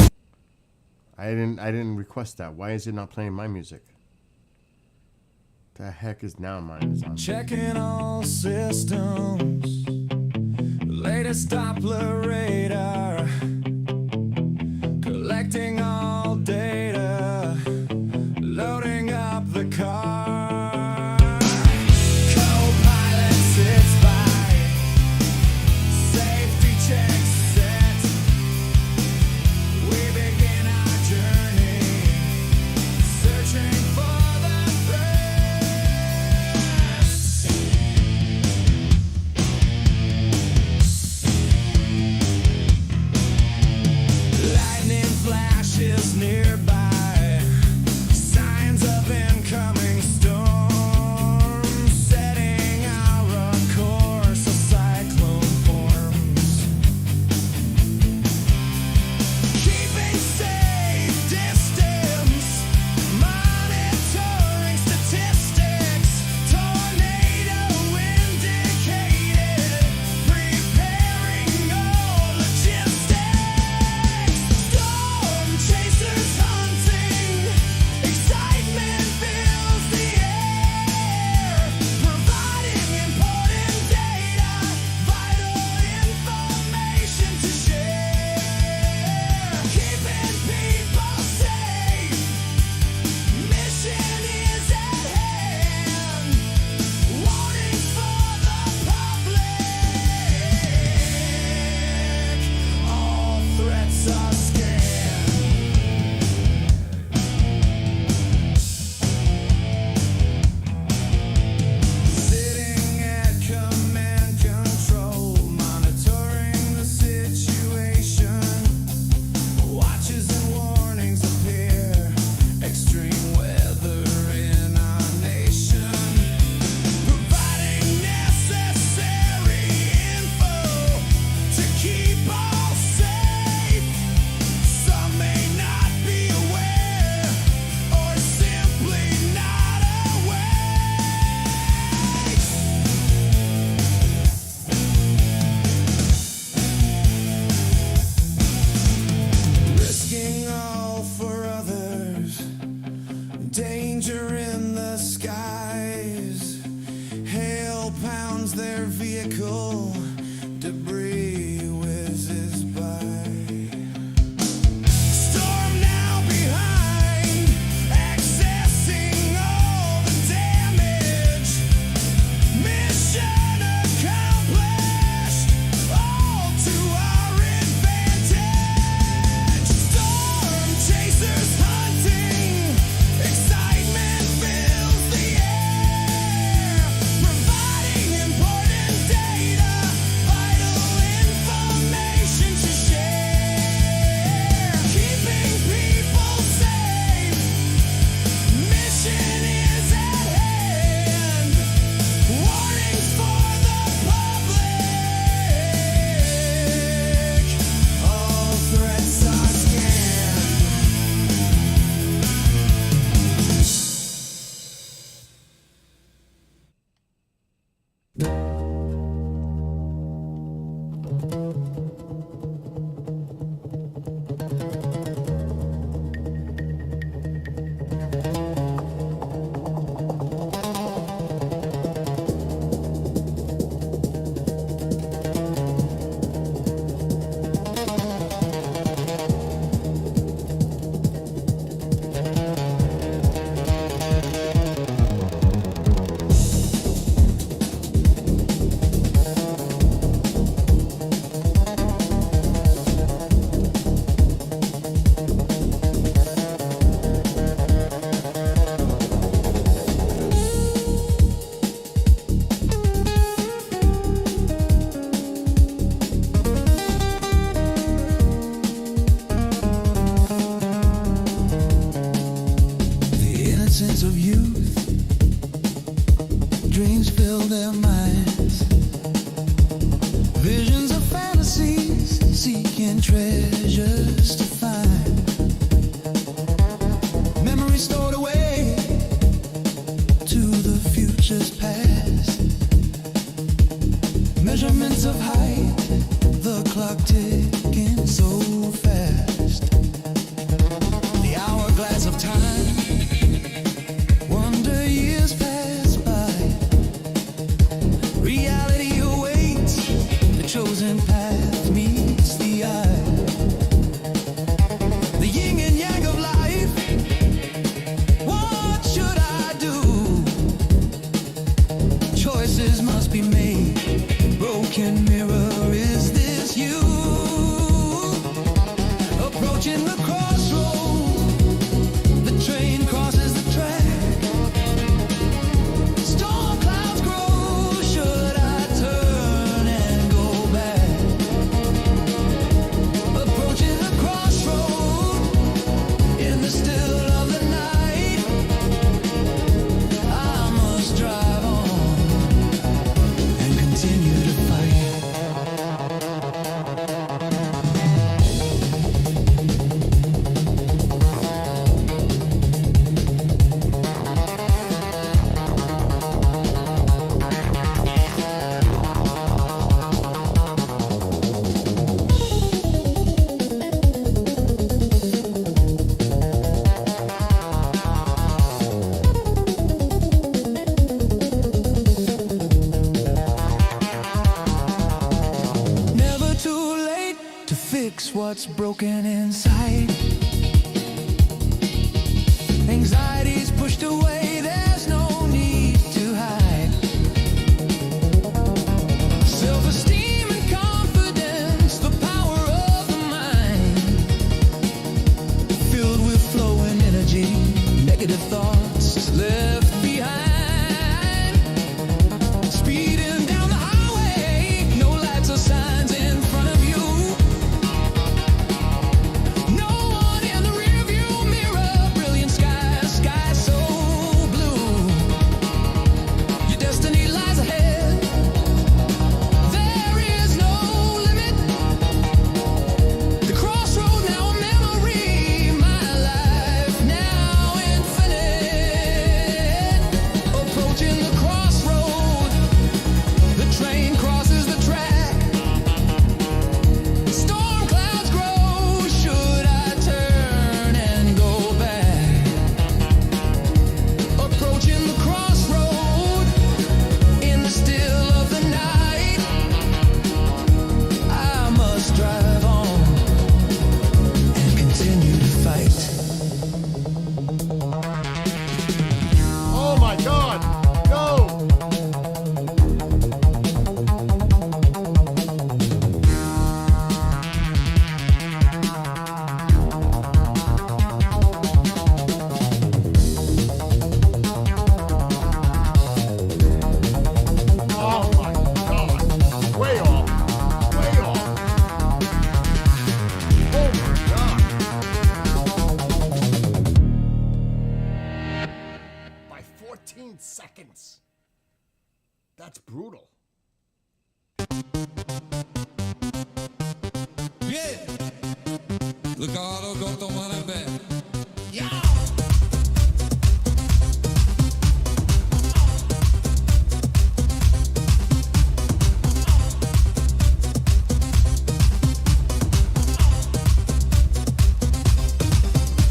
I didn't request that. Why is it not playing my music? The heck is now mine is on. Checking all systems. Latest Doppler radar. Collecting all data. Loading up the car. Co-pilot sits by. Safety checks set. We begin our journey. Searching for the threats. vehicle, debris whizzes by. Storm now behind, accessing all the damage. Mission accomplished, all to our advantage. Storm chasers hunting, excitement fills the air, providing important data, vital information to share. Keeping people safe, mission is at hand. Warnings for the public, all threats are scanned. The innocence of youth, dreams fill their minds. Visions of fantasies, seeking treasures to find. Memories stored away to the future's past. Measurements of height, the clock ticking so fast. The hourglass of time, wonder years pass by. Reality awaits, the chosen path meets the eye. The yin and yang of life, what should I do? Choices must be made. Broken mirror, is this you? Approaching the crossroad, the train crosses the track. Storm clouds grow, should I turn and go back? Approaching the crossroad, in the still of the night, I must drive on and continue to fight. Never too late to fix what's broken inside. Anxiety's pushed away, there's no need to hide. Self-esteem and confidence, the power of the mind. Filled with flowing energy, negative thoughts left behind. Speeding down the highway, no lights or signs in front of you. No one in the rearview mirror, brilliant sky so The caro go tomare bene.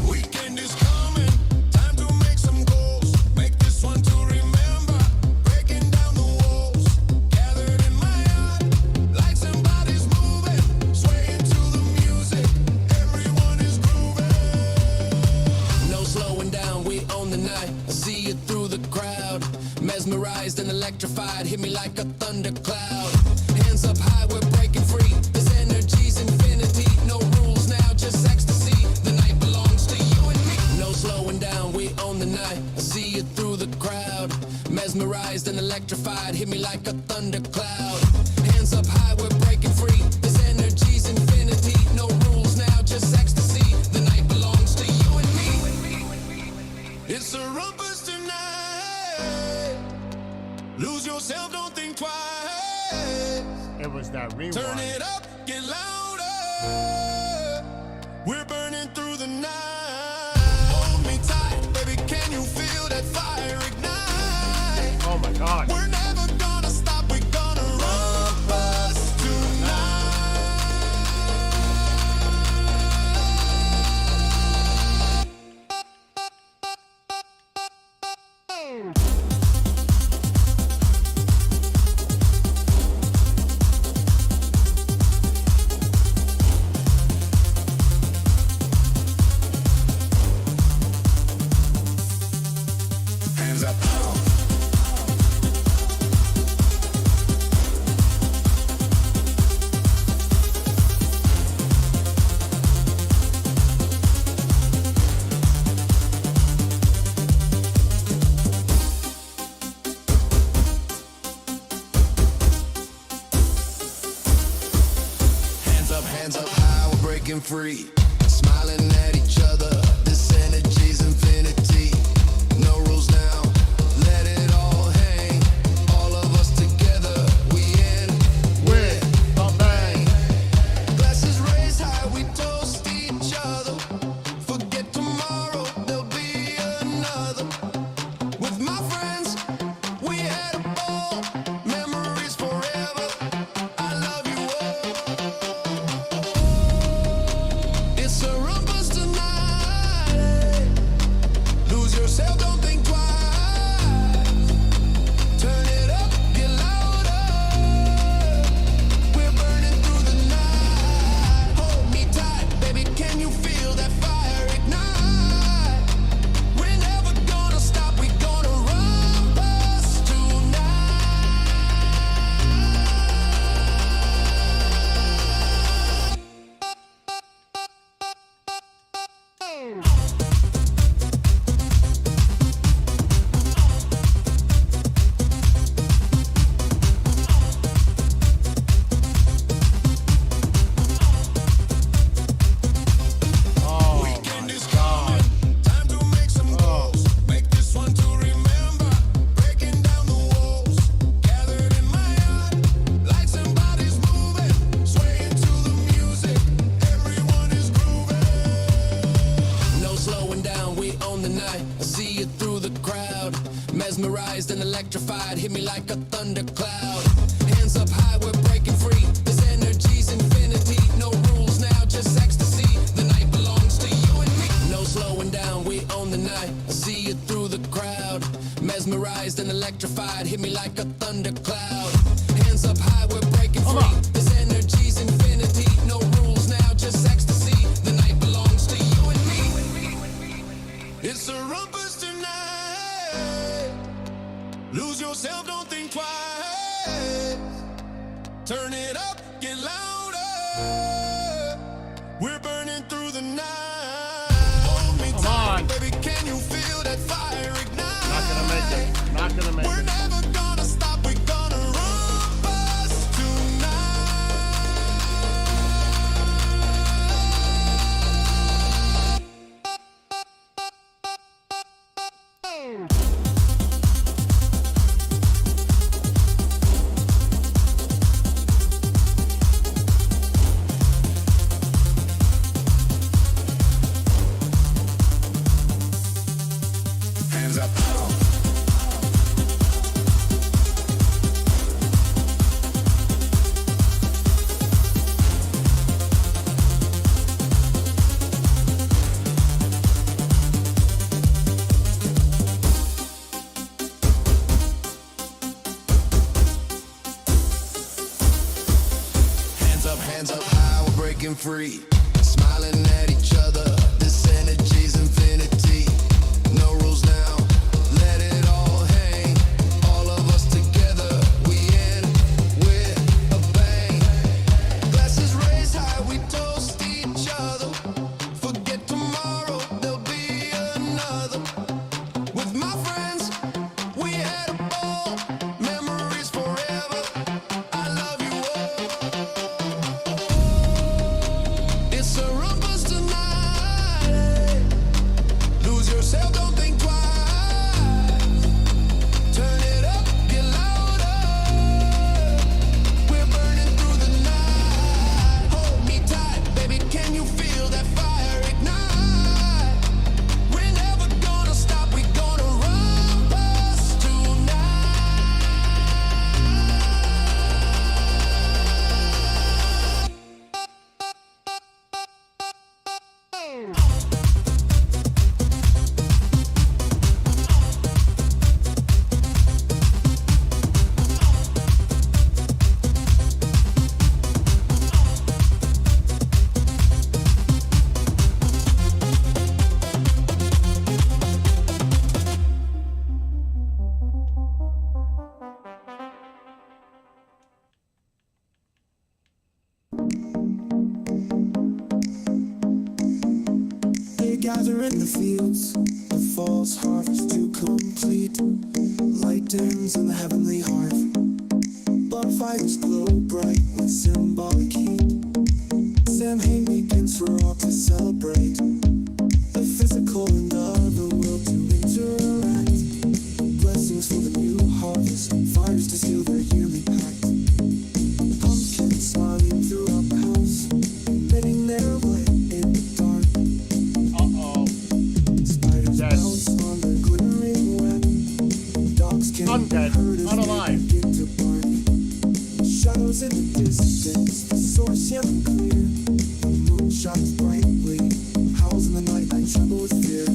Weekend is coming, time to make some goals. Make this one to remember, breaking down the walls. Gathered in my yard, like somebody's moving, swaying to the music. Everyone is grooving. No slowing down, we own the night. I see you through the crowd, mesmerized and electrified. Hit me like a thundercloud. Hands up high, we're breaking free. This energy's infinity. No rules now, just ecstasy. The night belongs to you and me. No slowing down, we own the night. I see you through the crowd, mesmerized and electrified. Hit me like a thundercloud. Hands up high, we're breaking free. This energy's infinity. No rules now, just ecstasy. The night belongs to you and me. It's a rumpus tonight. Lose yourself, don't think twice. It was that rewind. Turn it up, get louder. We're burning through the night. Hold me tight, baby, can you feel that fire ignite? Oh my God. We're never gonna stop, we're gonna rump us tonight. Hands up. Hands up high, we're breaking free. Smiling at each other, this energy's infinity. No rules now, let it all hang. All of us together, we in with a bang. Glasses raised high, we toast each other. Forget tomorrow, there'll be another. With my friends, we had a ball. Memories forever, I love you all. It's a rumpus tonight. Lose yourself, don't think twice. Turn it up, get louder. We're burning through the night. Hold me tight, baby, can you feel that fire ignite? We're never gonna stop, we're gonna rumpus tonight. Oh Weekend my is God. coming, time to make some goals. Make this one to remember, breaking down the walls. Gathered in my yard, like somebody's moving, swaying to the music. Everyone is grooving. No slowing down, we own the night. I see you through the crowd, mesmerized and electrified. Hit me like a thundercloud. Hands up high, we're breaking free. This energy's infinity. No rules now, just ecstasy. The night belongs to you and me. No slowing down, we own the night. I see you through the crowd, mesmerized and electrified. Hit me like a thundercloud. Hands up high, we're breaking free. This energy's infinity. No rules now, just ecstasy. The night belongs to you and me. It's a rumpus tonight. Lose yourself, don't think twice. Turn it up, get louder. We're burning through the night. Hold me tight, on. baby, can you feel that fire ignite? Not gonna make it. Not gonna make We're it. never gonna stop, we're gonna rumpus tonight. breaking free, smiling at each other. This energy's infinity. No rules now, let it all hang. All of us together, we end with a bang. Glasses raised high, we toast each other. Forget tomorrow, there'll be another. With my friends, we had a ball. Memories forever. I love you all. It's a rumpus tonight. Lose yourself, don't think twice. Turn it up, get louder. We're burning through the night. Hold me tight, baby, can you feel that fire ignite? We're never gonna stop, we're gonna rumpus tonight. They gather in the fields, the false harvest to complete. Light dims in the heavenly hearth. Bonfires glow bright with symbolic heat. Samhain begins for all to celebrate. The physical and other world to interact. Blessings for the new harvest, fires to seal their yearly pact. Pumpkins smiling throughout the house, emitting their light in the dark. Spiders Dead. bounce on the glittering web. Dogs can I'm dead. herd as they Unalive. begin to bark. Shadows in the distance, the source yet clear. The moon shines brightly, howls in the night, I tremble with fear.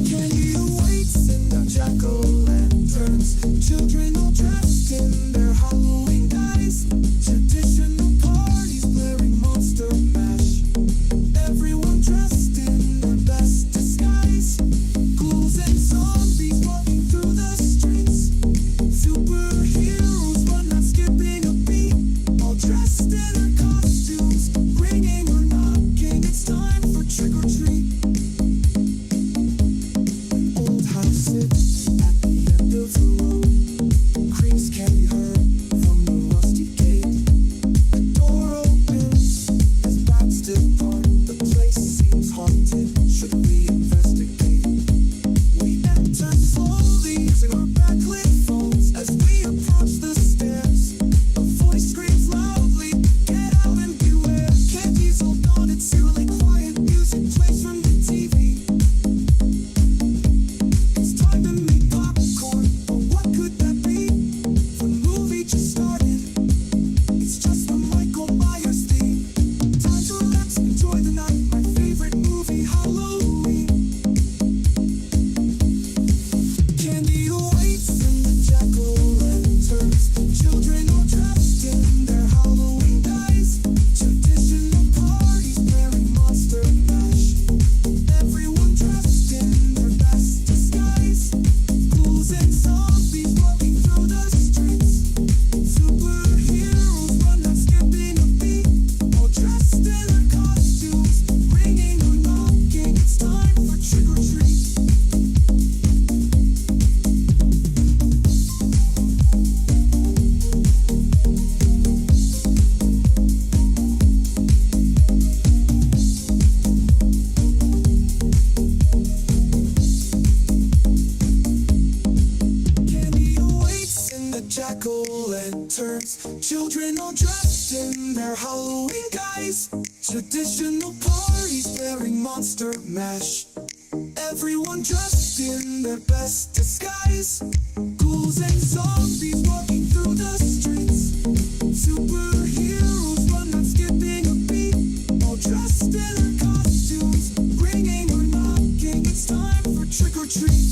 Candy awaits in the jack-o'-lanterns. Children all dressed in their Halloween guise. Traditional parties blaring Monster Mash. Everyone dressed in their best disguise. Ghouls and zombies walking through the streets. Superheroes but not skipping a beat. All dressed in their costumes, ringing or knocking. It's time for trick or treat. Old house sits at the end of the road. Creaks can be heard from the rusty gate. The door opens as bats depart. The place seems haunted. Should we investigate? We enter slowly using our backlit phones. As we approach the stairs, a voice screams loudly, "Get out and beware!" Candy's all gone, it's eerily quiet. Music plays from the TV. It's time to make popcorn, but what could that be? The movie just started. It's just the Michael Myers theme. Time to relax, enjoy the night. My favorite movie, Halloween. Candy awaits in the jack-o'-lanterns. Children all dressed in their Halloween guise. Traditional parties blaring Monster Mash. Everyone dressed in their best disguise. Ghouls and zombies walking through the streets. Superheroes but not skipping a beat. All dressed in their costumes, ringing or knocking. It's time for trick or treat. Candy awaits in the jack-o'-lanterns. Children all dressed in their Halloween guise. Traditional parties blaring Monster Mash. Everyone dressed in their best disguise. Ghouls and zombies walking through the streets. Superheroes but not skipping a beat. All dressed in their costumes, ringing or knocking. It's time for trick or treat.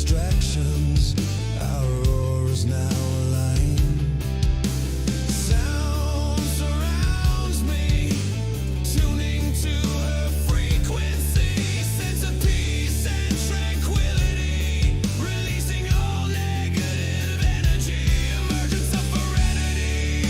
distractions. Our auras now align. Sound surrounds me, tuning to her frequency. Sense of peace and tranquility, releasing all negative energy. Emergence of serenity.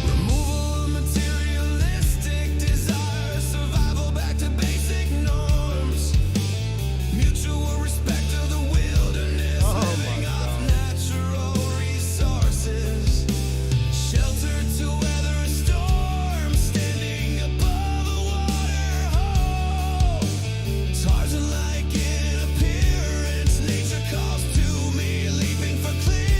Removal of materialistic desire, survival back to basic norms. Mutual respect of the wilderness, living off natural resources. Shelter to weather a storm, standing above the water hole. Tarzan-like in appearance, nature calls to me, leaping for clearance.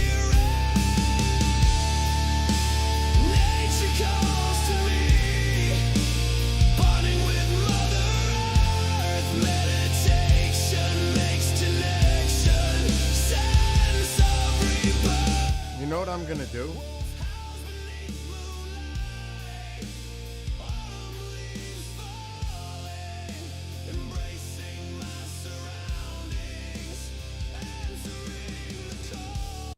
Nature calls to me, bonding with Mother Earth. Meditation makes connection, sense of rebirth. You know what I'm gonna do? House beneath moonlight, autumn leaves falling, embracing my surroundings, answering the call.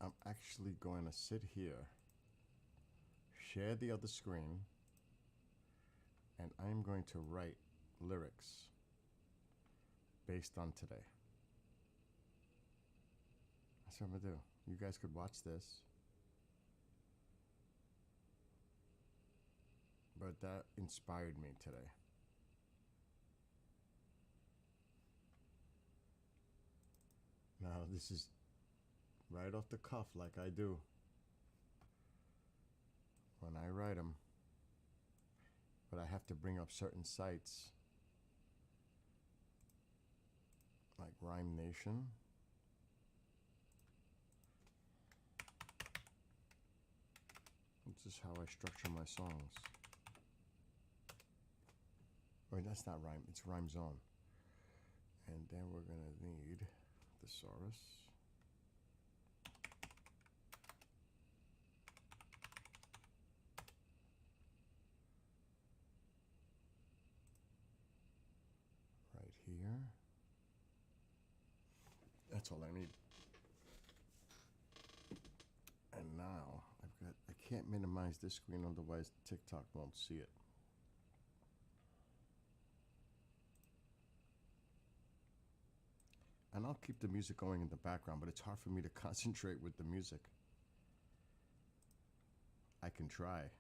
I'm actually going to sit here, share the other screen, and I'm going to write lyrics based on today. That's what I'm gonna do. You guys could watch this. But that inspired me today. Now, this is right off the cuff, like I do when I write them. But I have to bring up certain sites like Rhyme Nation. This is how I structure my songs. Wait, that's not Rhyme, it's Rhyme Zone. And then we're gonna need thesaurus. Right here. That's all I need. And now I can't minimize this screen, otherwise TikTok won't see it. And I'll keep the music going in the background, but it's hard for me to concentrate with the music. I can try.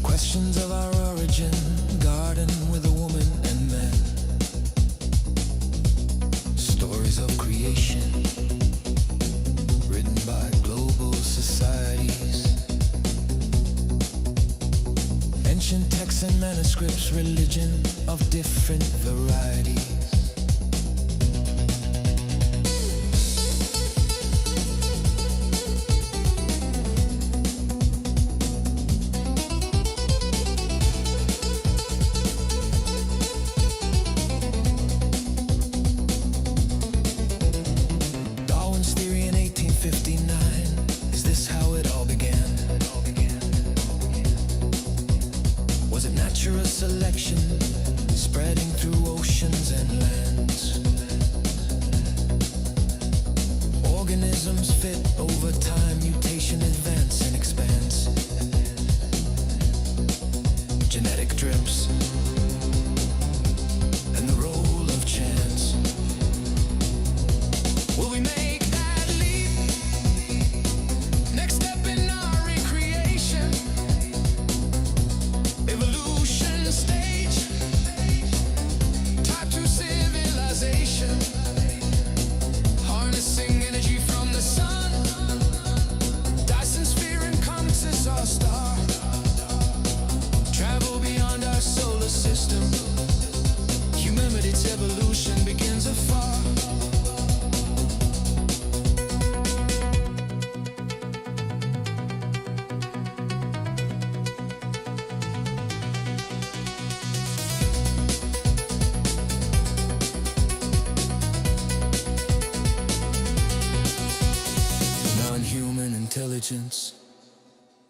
Questions of our origin, garden with a woman and man. Stories of creation, written by global societies. Ancient texts and manuscripts, religion of different varieties. Selection spreading through oceans and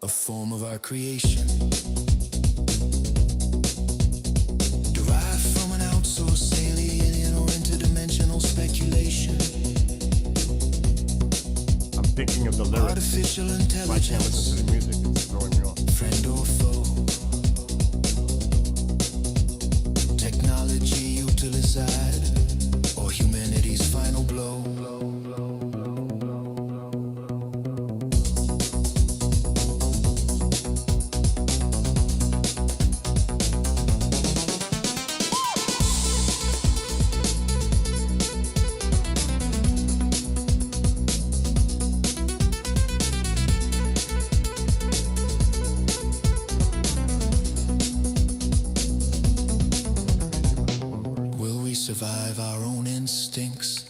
a form of our creation. Derived from an outsourced alien or interdimensional speculation. I'm thinking of the lyrics. Artificial If I can't intelligence, listen to the music, it's throwing me off. friend or foe. Technology utilized, or humanity's final blow. Will we survive our own instincts?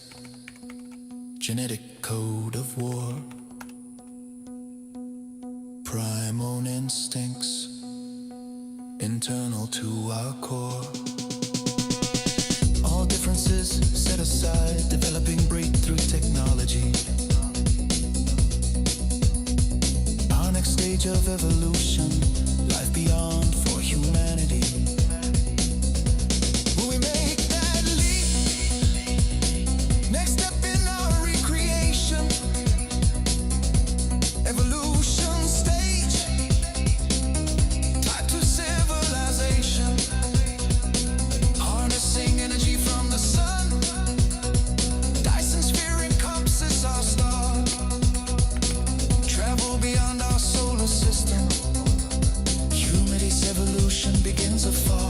Genetic code of war. Primal instincts, internal to our core. All differences set aside, developing breakthrough technology. Our next stage of evolution, life beyond for humanity. Will we make that leap? Next step in our recreation, evolution stage, tied to civilization, harnessing energy from the sun. Dyson sphere encompasses our star. Travel beyond our solar system. Humanity's evolution begins afar.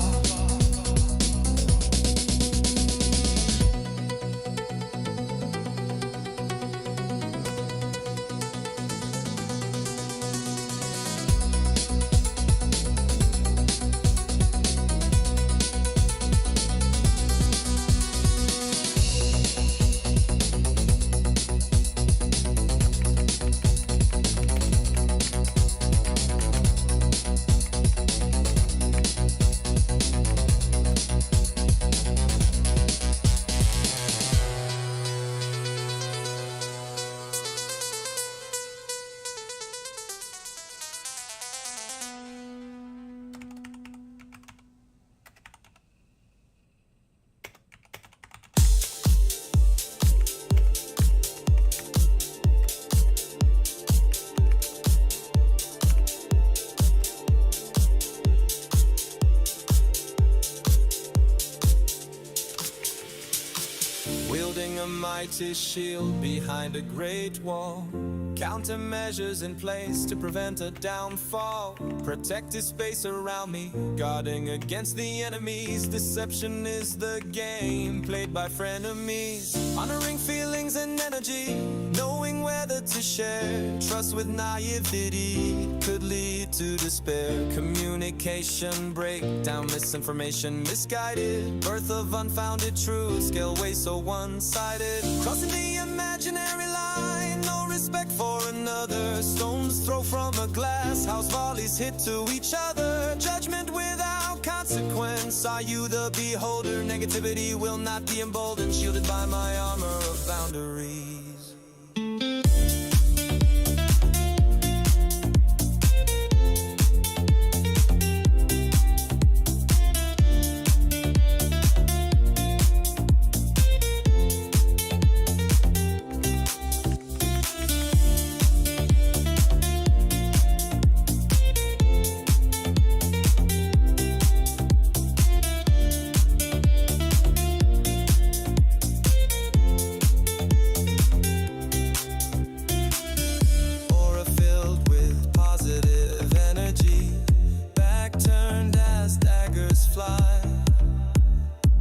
Wielding a mighty shield behind a great wall. Countermeasures in place to prevent a downfall. Protective space around me, guarding against the enemies. Deception is the game played by frenemies. Honoring feelings and energy, knowing whether to share. Trust with naivety could lead to despair. Communication breakdown, misinformation misguided. Birth of unfounded truth, scale way so one-sided. Crossing the imaginary line, no respect for another. Stones throw from a glass house, volleys hit to each other. Judgment without consequence, are you the beholder? Negativity will not be emboldened, shielded by my armor of boundaries.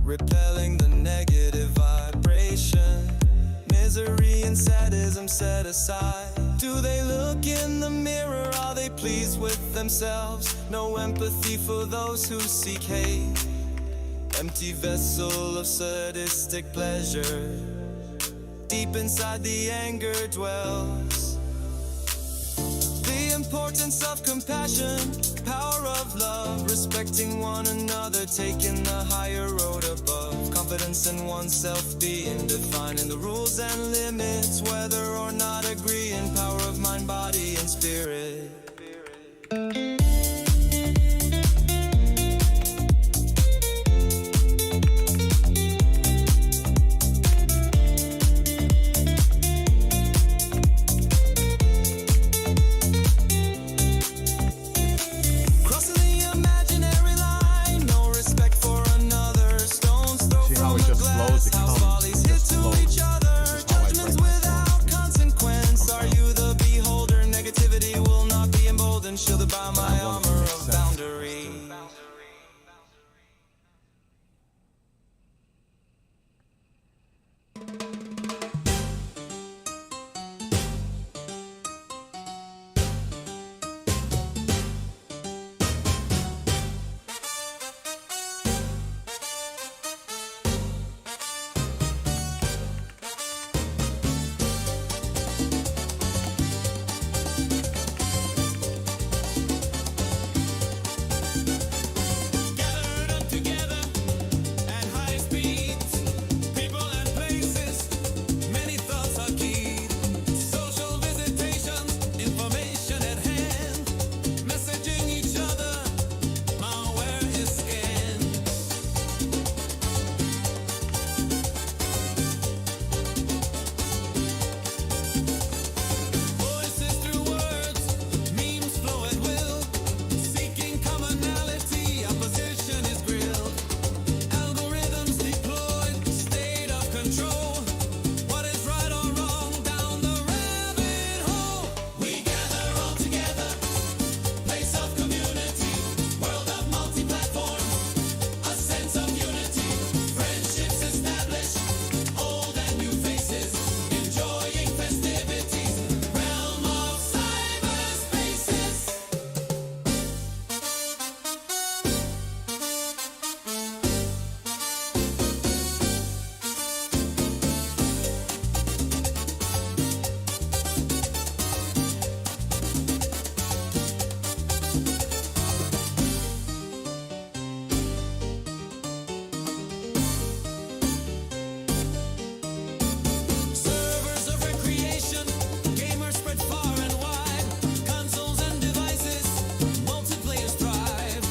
Repelling the negative vibration. Misery and sadism set aside. Do they look in the mirror? Are they pleased with themselves? No empathy for those who seek hate. Empty vessel of sadistic pleasure. Deep inside the anger dwells. The importance of compassion, power of love, respecting one another, taking the higher road above. Confidence in oneself, being defining the rules and limits, whether or not agreeing. Power of mind, body, and spirit. Crossing the imaginary line, no respect for another. Stones throw See how from it the just glass, flows? It how comes. follies It hit just to flows. each other. This is how I Judgments write my without consequence. Are you the beholder? Negativity will not be emboldened. Shielded by my I want it to armor make of sense. boundary. Gathered up together at high speeds, people and places, many thoughts are keyed. Social visitations, information at hand, messaging each other, malware is scanned. Voices through words, memes flow at will, seeking commonality, opposition is grilled. Algorithms deployed, state of control. What is right or wrong down the rabbit hole? We gather all together, place of community, world of multi-platform, a sense of unity, friendships established, old and new faces, enjoying festivities, realm of cyberspaces. Servers of recreation, gamers spread far and wide. Consoles and devices, multiplayers thrive.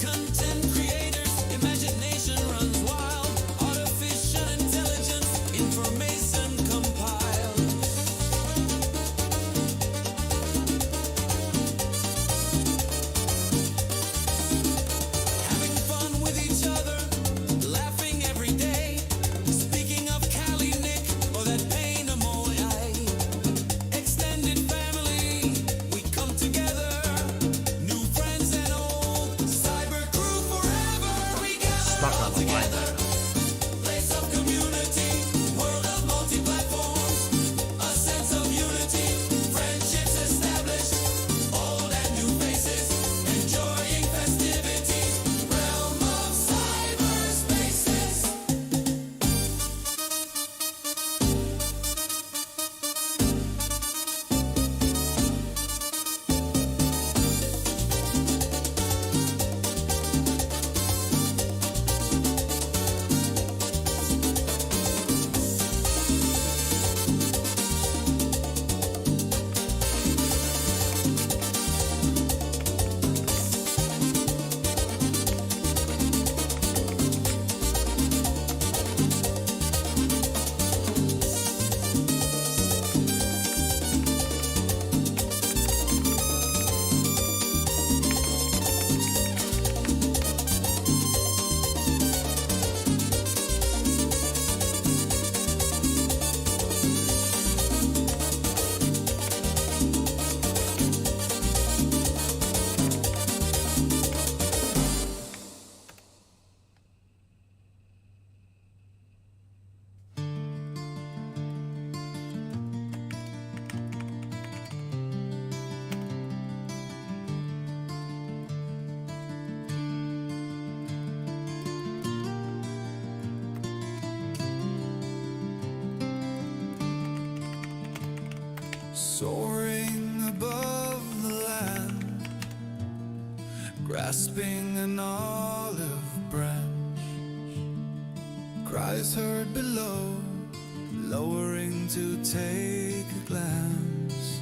Content creators, imagination runs wild. Artificial intelligence, information compiled. Having fun with each other, laughing every day. Speaking of Cali Nick or that pain Amoy, extended family, we come together. New friends and old, cyber crew forever. We gather Stuck all on the line. together. Place of community, world of multi-platforms, a sense of unity, friendships established, old and new faces, enjoying festivities, realm of cyberspaces. Soaring above the land, grasping an olive branch, cries heard below, lowering to take a glance.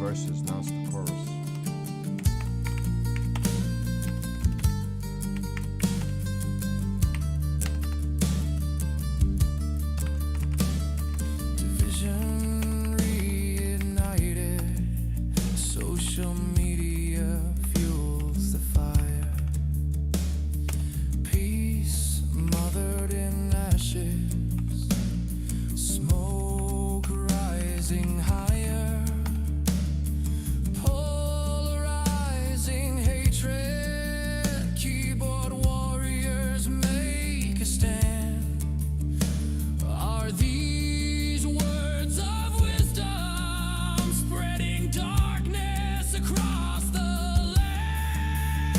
verses, now it's the chorus. Division reignited, social media fuels the fire. Peace mothered in ashes, smoke rising higher, polarizing hatred. Keyboard warriors make a stand. Are these words of wisdom spreading darkness across the land?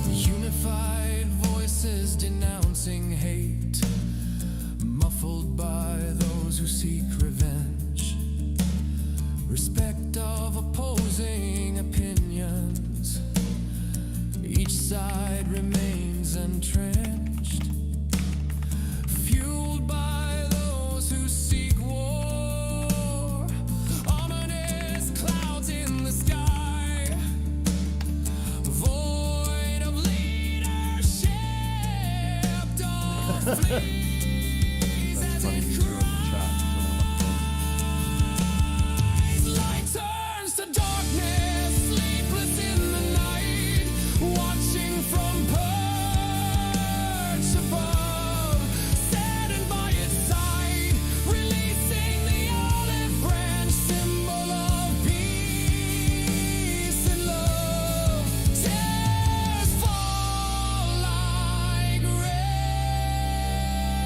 Unified voices denouncing hate, muffled by those who seek revenge. Respect of opposing opinions. Each side remains entrenched, fueled by those who seek war. Ominous clouds in the sky, void of leadership. Dark flees as Funny it you do in the chat. light turns to darkness, sleepless in the night, watching from perch above, saddened by its side, releasing the olive branch, symbol of peace and love. Tears fall like rain.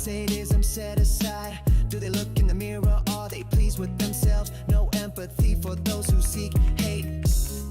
sadism set aside. Do they look in the mirror? Are they pleased with themselves? No empathy for those who seek hate.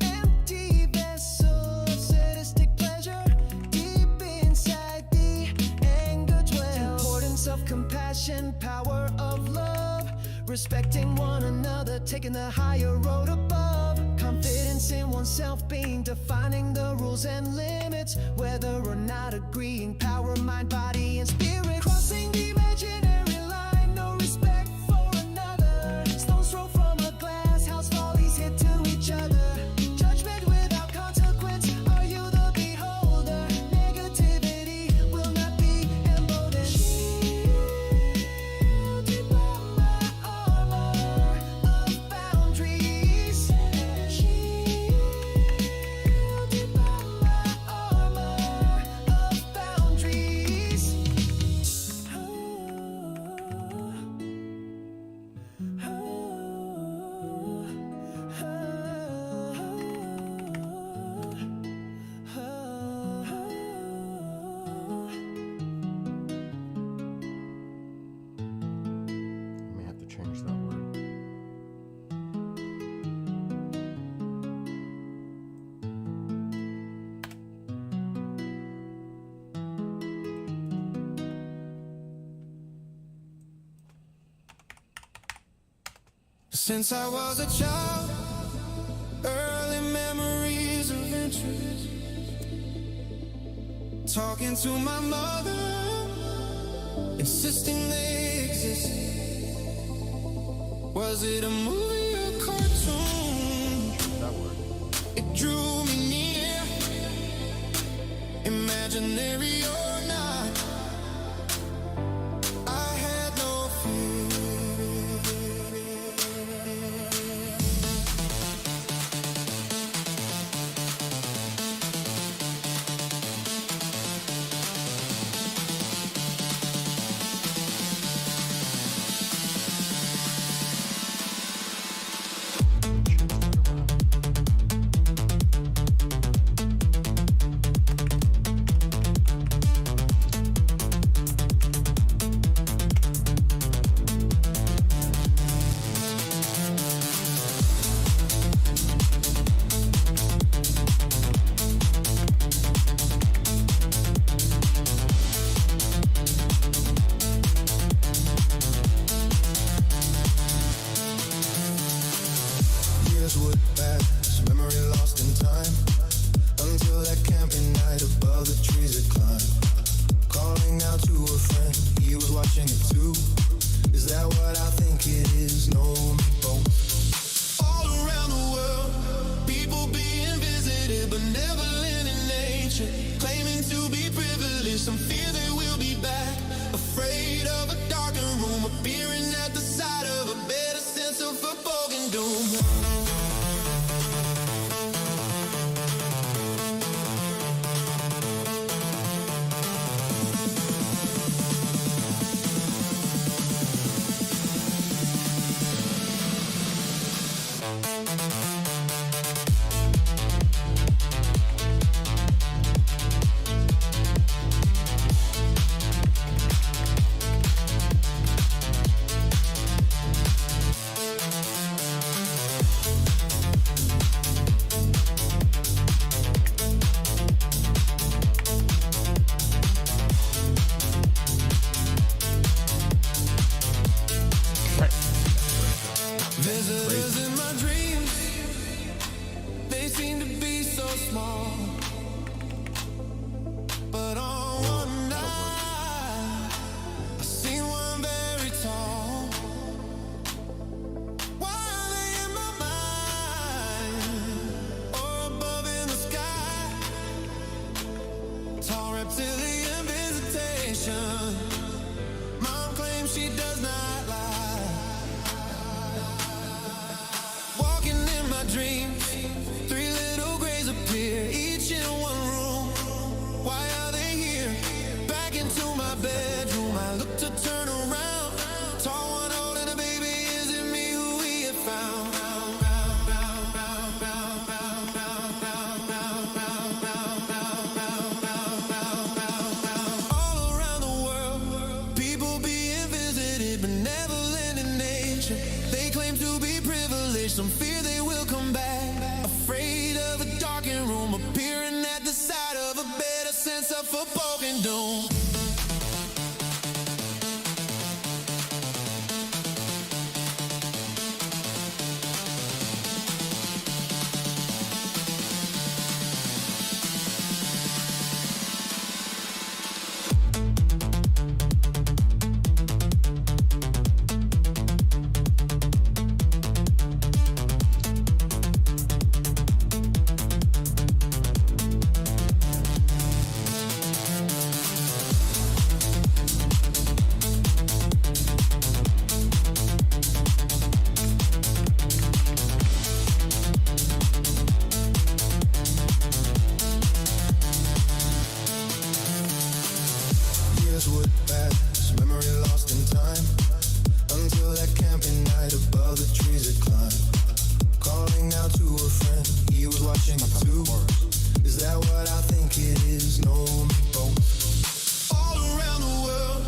Empty vessels, sadistic pleasure. Deep inside the anger dwells. Importance of compassion, power of love. Respecting one another, taking the higher road above. Confidence in oneself being defining the rules and limits. Whether or not agreeing, power, mind, body, and spirit. Crossing the imaginary line, no respect for another. Stones thrown from a glass house, follies hit to each other. Judgment without consequence, are you the beholder? Negativity will not be emboldened. Shielded by my armor of boundaries. Shielded by my armor of boundaries. I may have to change that word. Since I was a child, early memories of interest. Talking to my mother, insisting they exist. Was it a movie or cartoon? That word. It drew me near, imaginary or not. I had no fear. Years would pass, memory lost in time, until that camping night above the trees had climbed. Calling out to a friend, he was watching it too. Is that what I think it is? No, me both. All around the world, people being visited, but never in nature, claiming to be privileged. Some fear they will be back, afraid of a darkened room, appearing at the side of a better sense of foreboding doom. Visitors in my dreams, they seem to be so small. But on one night, I seen one very tall. Why are they in my mind, or above in the sky? Tall reptilian visitation. Mom claims she does not lie. Walking in my dreams, three little grays appear, each in one room. Why are they here? Back into my bedroom, I look to turn around. Tall one holding a baby, is it me who we have found? All around the world, people some fear they will come back. Afraid of a darkened room, appearing at the side of a bed, a sense of foreboding doom. Years would pass, memory lost in time, until that camping night above the trees had climbed. Calling out to a friend, he was watching it too. Is that what I think it is? No, me both. All around the world,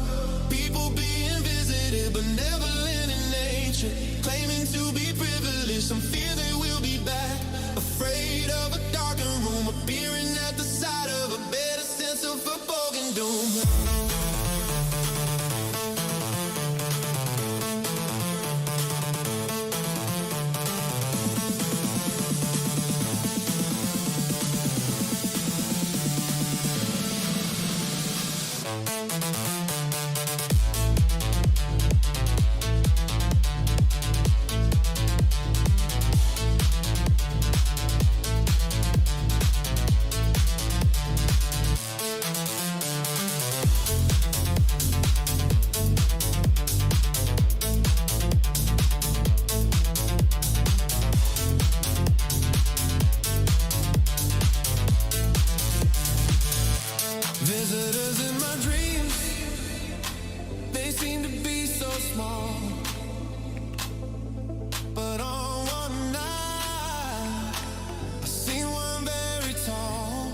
people being visited but never in nature, claiming to be privileged. Some fear they will be back. Afraid of a darkened room, appearing at the side of a bed, a sense of foreboding doom. Visitors in my dreams, they seem to be so small. But on one night, I seen one very tall.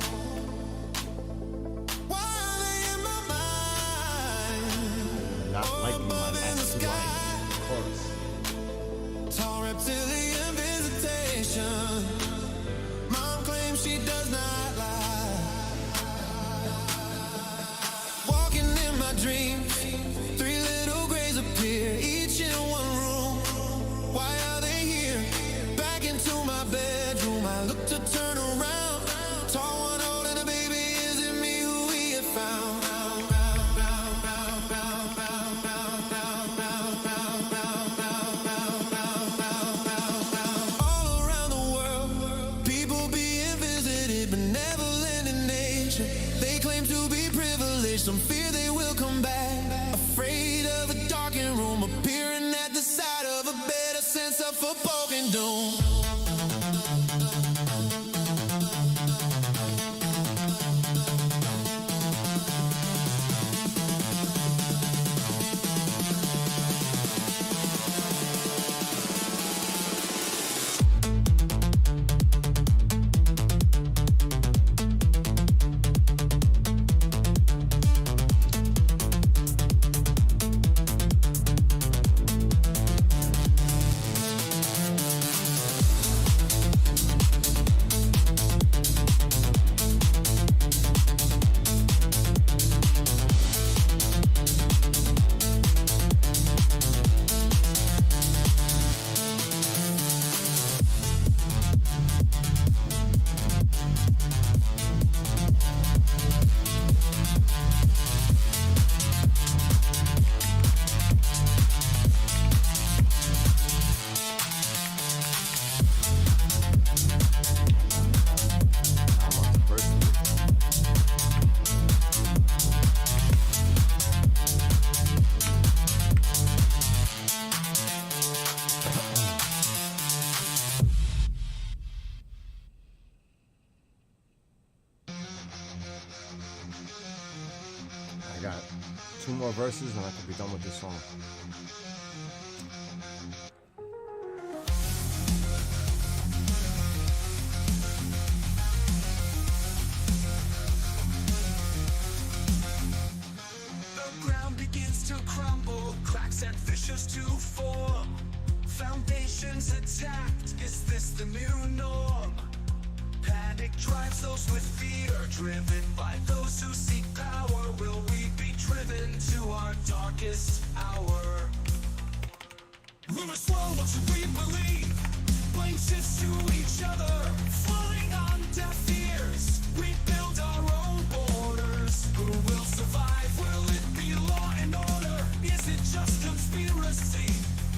Why are they in my mind? Not liking my Above in the that's sky. chorus. Tall reptilian visitation. Mom claims she does not lie. Walking in my dreams, three little grays appear, each in one room. Why are they here? Back into my bedroom, I look to turn around. Tall one holding a baby, is it me who we have found? All around the world, people being visited, benevolent in nature. They claim to be privileged, some fear they will come back. Afraid of a darkened room, appearing at the side of a bed, a sense of foreboding doom. I got 2 more verses and I could be done with this song. The ground begins to crumble, cracks and fissures to form. Foundations attacked, is this the new norm? Panic drives those with fear, driven by those who seek power. Will we be driven to our darkest hour? Rumors swirl, what should we believe? Blame shifts to each other, falling on deaf ears. We build our own borders. Who will survive? Will it be law and order? Is it just conspiracy?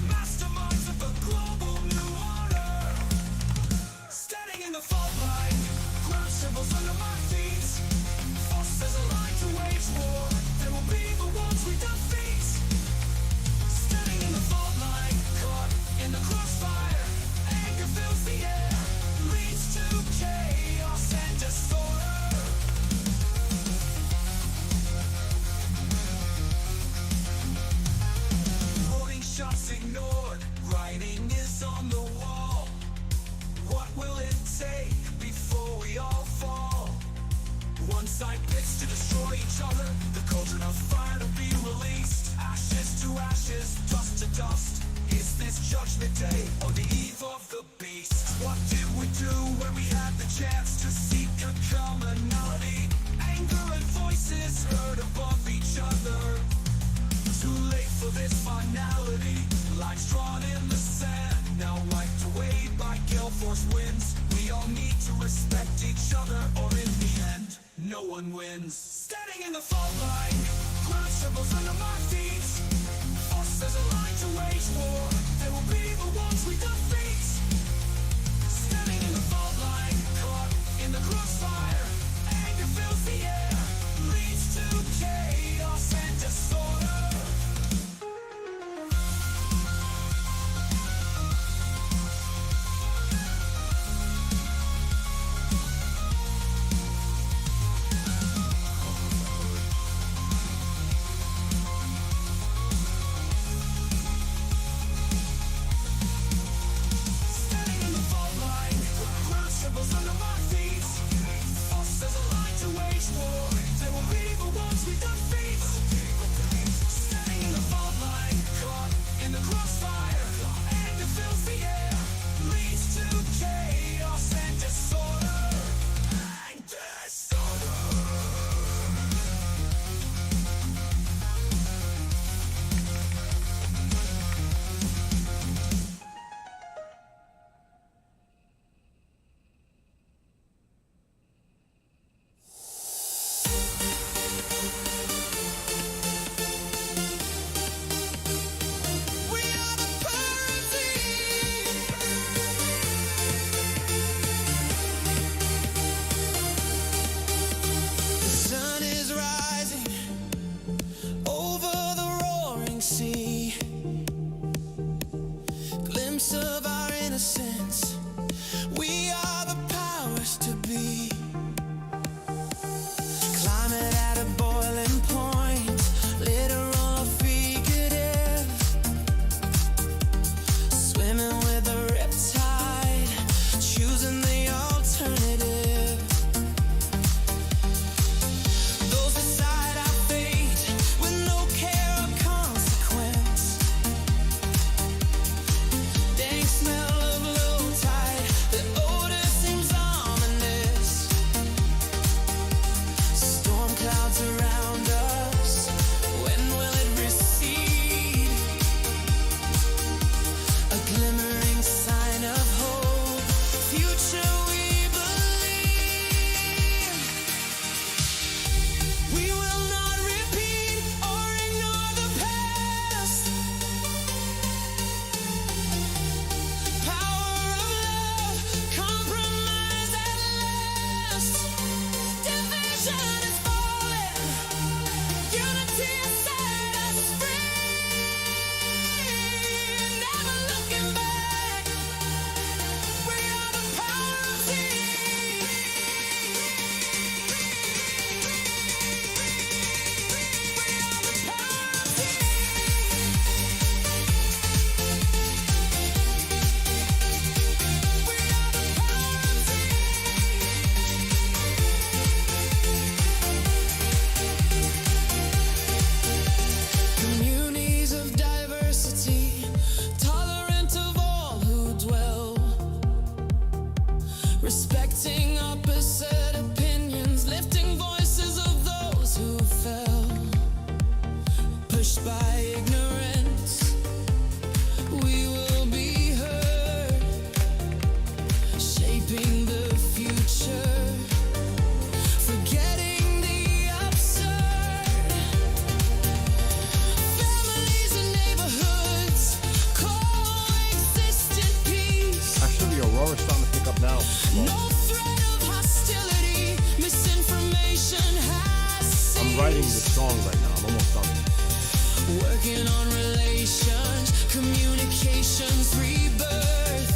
Masterminds of the global new order. Standing in the fault line, ground trembles under my feet. Forces aligned to wage war. They will be the ones we defeat. Standing in the fault line, caught in the crossfire. Anger fills the air, leads to chaos and disorder. Holding shots ignored, writing is on the wall. What will it take before we all fall? One side picks to destroy each other, the cauldron of fire to be released. Ashes to ashes, dust to dust. Is this judgment day or the eve of the beast? What did we do when we had the chance to seek a commonality? Anger and voices heard above each other. Too late for this finality. Lines drawn in the sand, now wiped away by gale force winds. We all need to respect each other, or in the end, no one wins. Standing in the fault line, ground trembles under my feet. Forces aligned to wage war. They will be the ones we defeat. Standing in the fault line, caught in the crossfire. Anger fills the air, leads to chaos and disorder. Standing in the fault line, ground trembles under my feet. Forces aligned to wage war. right now. I'm almost done. Working on relations, communications, rebirth.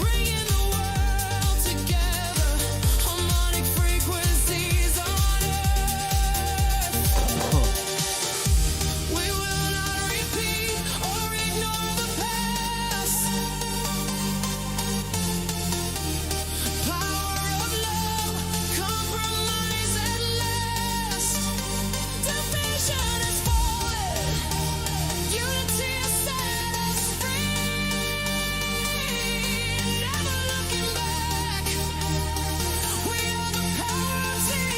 Bringing the world together, harmonic frequencies on earth. We will not repeat or ignore the past. Power of love, compromise at last. Division is falling, unity has set us free. Never looking back, we are the power of tea.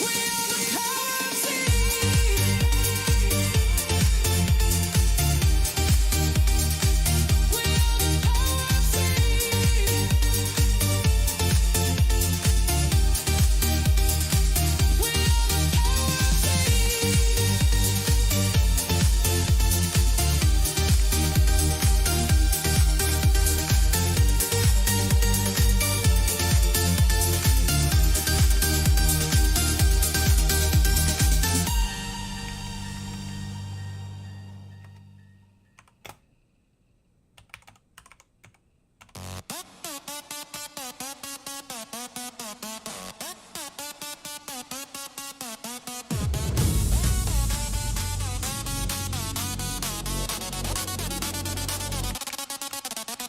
We are the power of tea. We are the power of tea.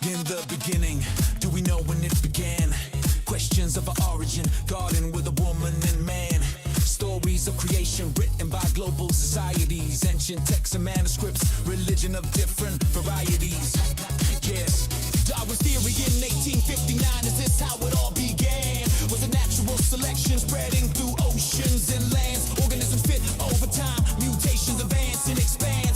In the beginning, do we know when it began? Questions of our origin, garden with a woman and man. Stories of creation written by global societies. Ancient texts and manuscripts, religion of different varieties. Yes, Darwin's theory in 1859, is this how it all began? Was a natural selection spreading through oceans and lands? Organisms fit over time, mutations advance and expand.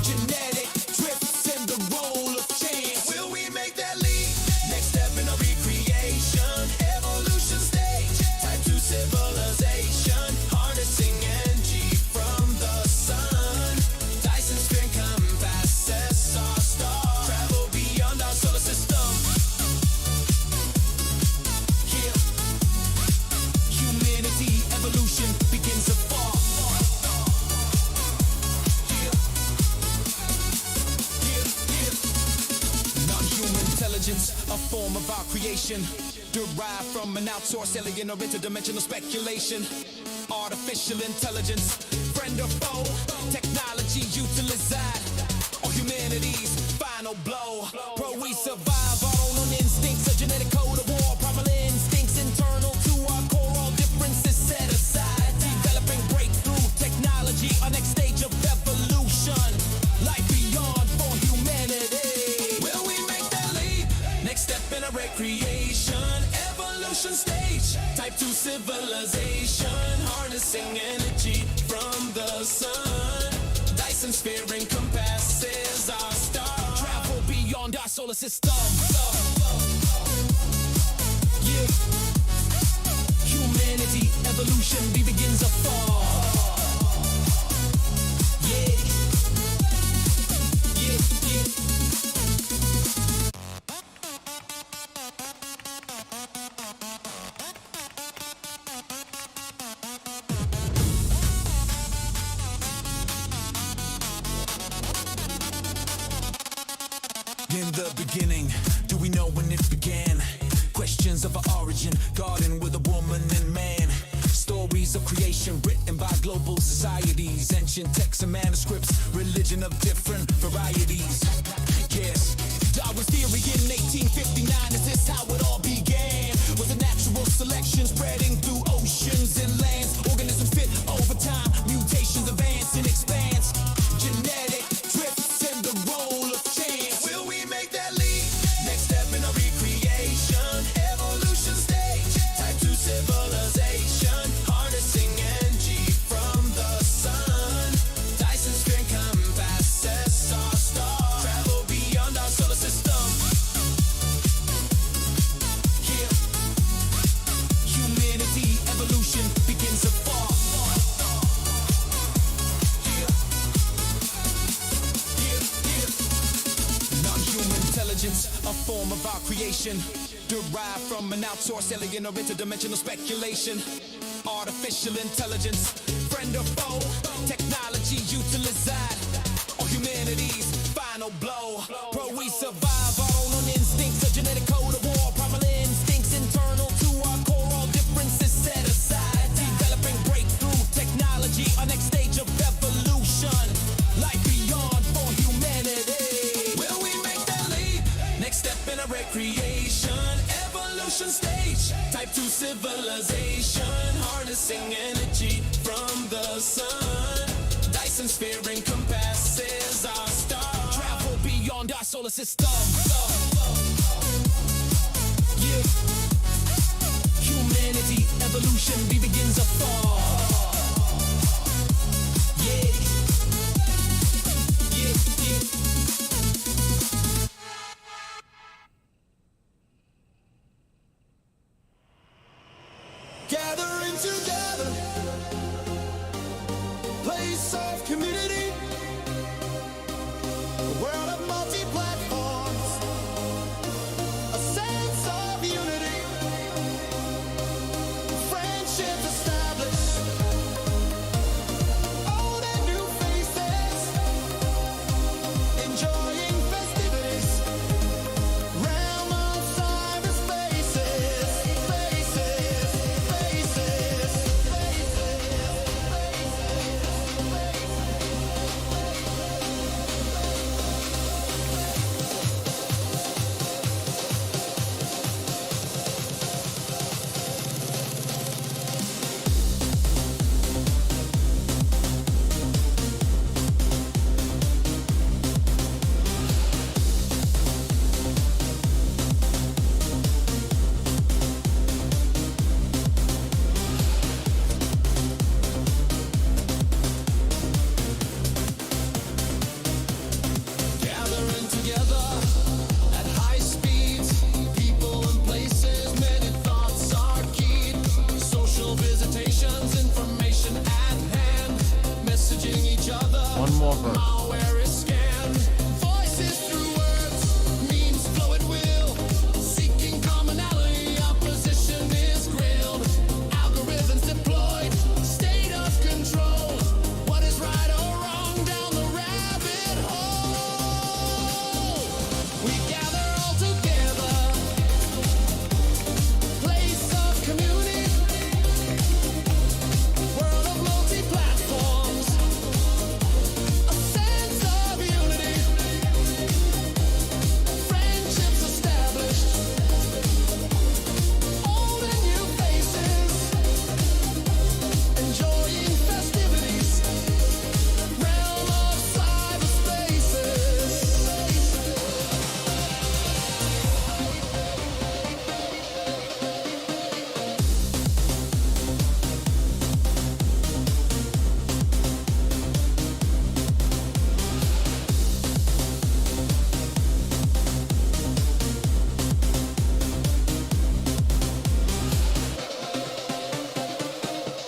Genetic drifts and the role of chance. Will we make that leap? Next step in a recreation, evolution stage, type 2 civilization, harnessing energy from the sun. Dyson sphere compasses our star, travel beyond our solar system. Yeah, humanity evolution begins afar. Non-human intelligence, a form of our creation, derived from an outsourced alien or interdimensional speculation. Artificial intelligence, friend or foe, technology utilized, or humanity's final blow. Pro, we survive our own instincts, a genetic code of war, primal instincts internal to our core, all differences set aside. Developing breakthrough technology, our next stage of evolution. Life beyond for humanity. Will we make that leap? Next step in a recreation, evolution stage, type 2 civilization, harnessing energy from the sun. Dyson sphere encompasses our star, travel beyond our solar system. Yeah, humanity evolution begins afar. Yeah, yeah, yeah. In the beginning, do we know when it began? Questions of our origin, garden with a woman and man. Stories of creation written by global societies. Ancient texts and manuscripts, religion of different varieties. Yes, Darwin's theory in 1859, is this how it all began? Was a natural selection spreading through oceans and lands? Organisms fit over time, mutations advance and expand. Genetic drifts and the role of chance. Will we make that leap? Next step in a recreation, evolution stage, type 2 civilization, harnessing energy from the sun. Dyson sphere compasses our star, travel beyond our solar system. Yeah, humanity evolution begins afar. Yeah, yeah, yeah. Non-human intelligence, a form of our creation, derived from an outsourced alien or interdimensional speculation. Artificial intelligence, friend or foe, technology utilized, or humanity's final blow. Pro we survive, our own instincts, a genetic code of war, primal instincts internal to our core, all differences set aside. Developing breakthrough technology, our next stage of evolution, life beyond for humanity. Will we make that leap? Next step in a recreation, evolution stage, type 2 civilization, harnessing energy from the sun. Dyson sphere encompasses our star, travel beyond our solar system. Yeah, humanity, evolution begins afar. Yeah, yeah, yeah. Gathering together, place of community, a world of multi-platforms, a sense of unity, friendships established, old and new faces, enjoying festivities, realm of cyberspaces, faces, faces, gathering together at high speeds, people and places, many thoughts are keyed, social visitations, information at hand, messaging each other, One more verse. malware is scanned, voices through words, memes flow at will, seeking commonality, opposition is grilled, algorithms deployed, state of control, what is right or wrong down the rabbit hole. We gather all together, place of community, world of multi-platforms, a sense of unity, friendships established, old and new faces, enjoying festivities, realm of cyberspaces.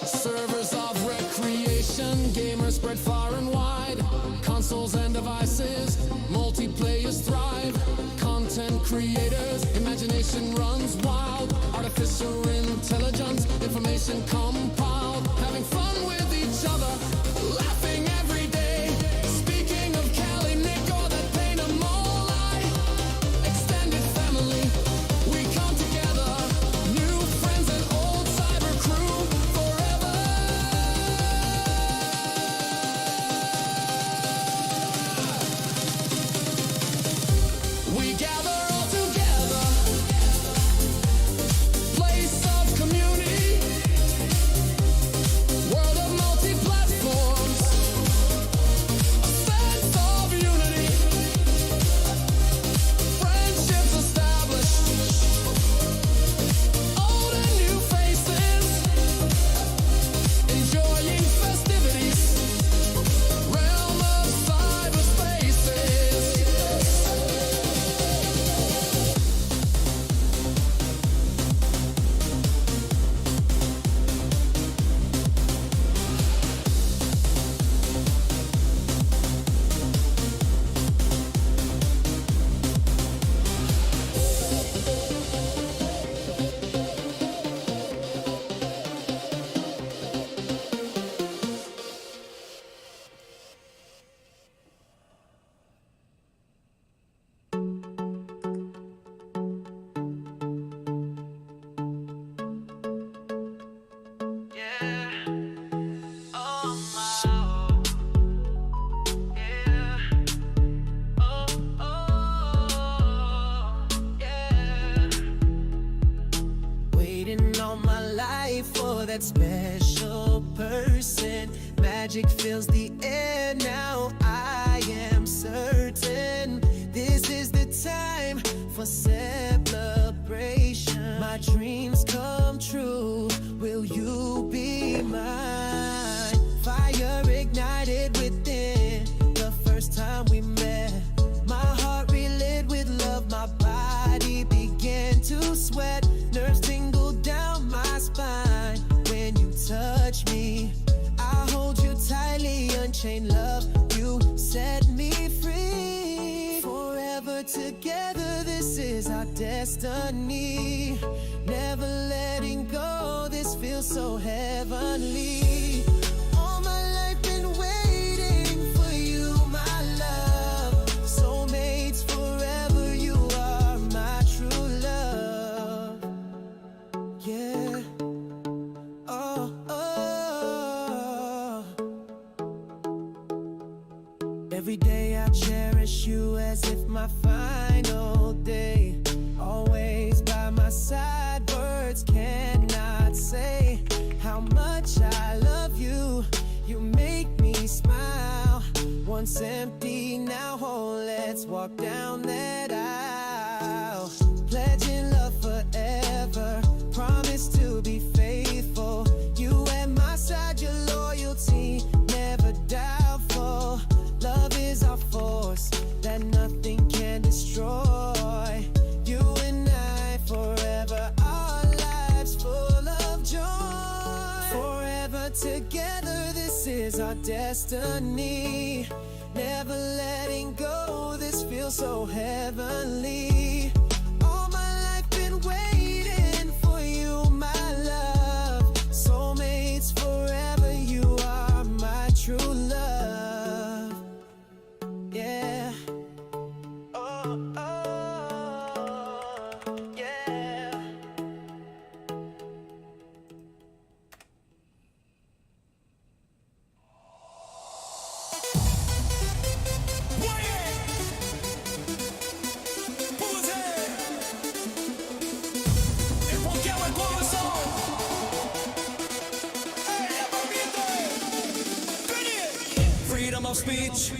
Servers of recreation, gamers spread far and wide, consoles and devices, multiplayers thrive, content creators, imagination runs wild, artificial intelligence, information compiled, having fun with each other, laughing every day, speaking of Cali, Nick, or that pain of Molai, extended family, we come together, new friends and old cyber crew, forever. We gather all together, place of community, waiting all my life for that special person. Magic fills the air now, I am certain. This is the time for celebration. My dreams come true, will you be mine? Fire ignited within the first time we met. My heart relit with love, my body began to sweat. Nerves tingled down my spine when you touch me. I hold you tightly, unchained love, you set me free. Forever together, this is our destiny. Never letting go, this feels so heavenly. All my life been waiting for you, my love. Soulmates forever, you are my true love. Yeah. Oh, oh. Every day I cherish you as if my final day. Always by my side, words cannot say how much I love you. You make me smile. Once empty, now whole. Let's walk down that aisle. Pledging love forever. Promise to be faithful. You at my side, your loyalty never doubtful. Love is our force that nothing can destroy. You and I forever, our lives full of joy. Forever together, this is our destiny. Never letting go, this feels so heavenly. All my life been waiting for you, my love. Soulmates forever, you are my true love. Yeah. Oh, oh, yeah. Freedom of speech,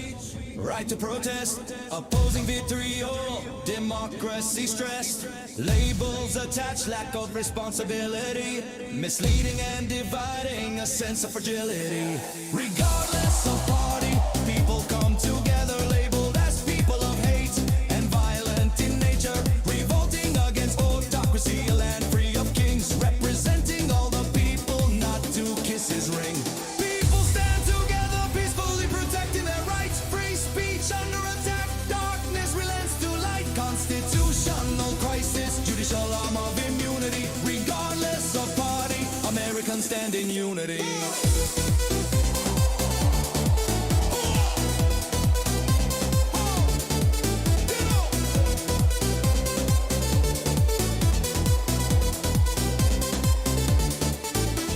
right to protest, opposing vitriol, democracy stressed, labels attached, lack of responsibility, misleading and dividing, a sense of fragility. Regardless of party, people come together, labeled as people of hate and violent in nature, revolting against autocracy, a land free of kings, representing all the people, not to kiss his ring. People stand together, peacefully protecting their rights, free speech under attack, darkness relents to light, constitutional crisis, judicial arm of immunity, regardless of party, Americans stand in unity.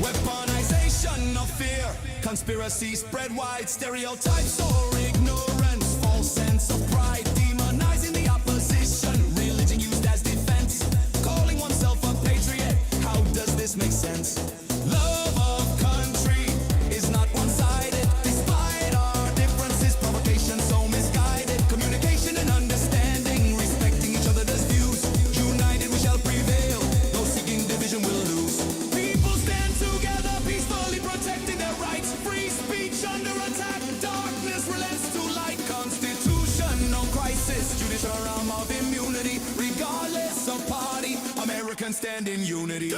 Weaponization of fear, conspiracy spread wide, stereotypes or ignorance, false sense of pride, demonizing the opposition, religion used as defense, calling oneself a patriot. How does this make sense? Love of country is not one-sided, despite our differences, provocation so misguided, communication and understanding, respecting each other's views, united we shall prevail, those seeking division will lose. People stand together, peacefully protecting their rights, free speech under attack, darkness relents to light, constitutional crisis, judicial realm of immunity, regardless of party, Americans stand in unity.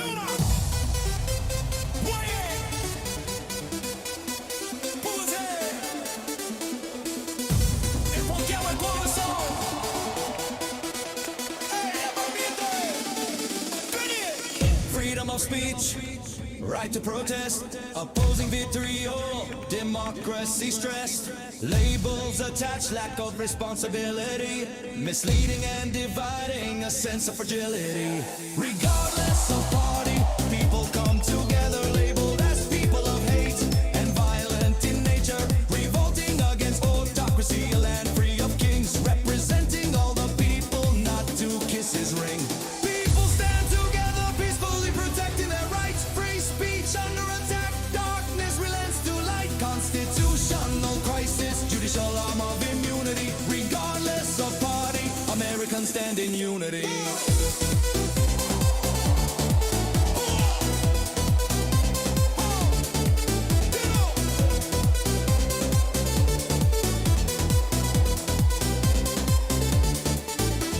Freedom of speech, right to protest, opposing vitriol, democracy stressed, labels attached, lack of responsibility, misleading and dividing, a sense of fragility. Regardless of party, people come together, labeled as people of hate and violent in nature, revolting against autocracy, a land free of kings, representing all the people, not to kiss his ring. People stand together, peacefully protect unity.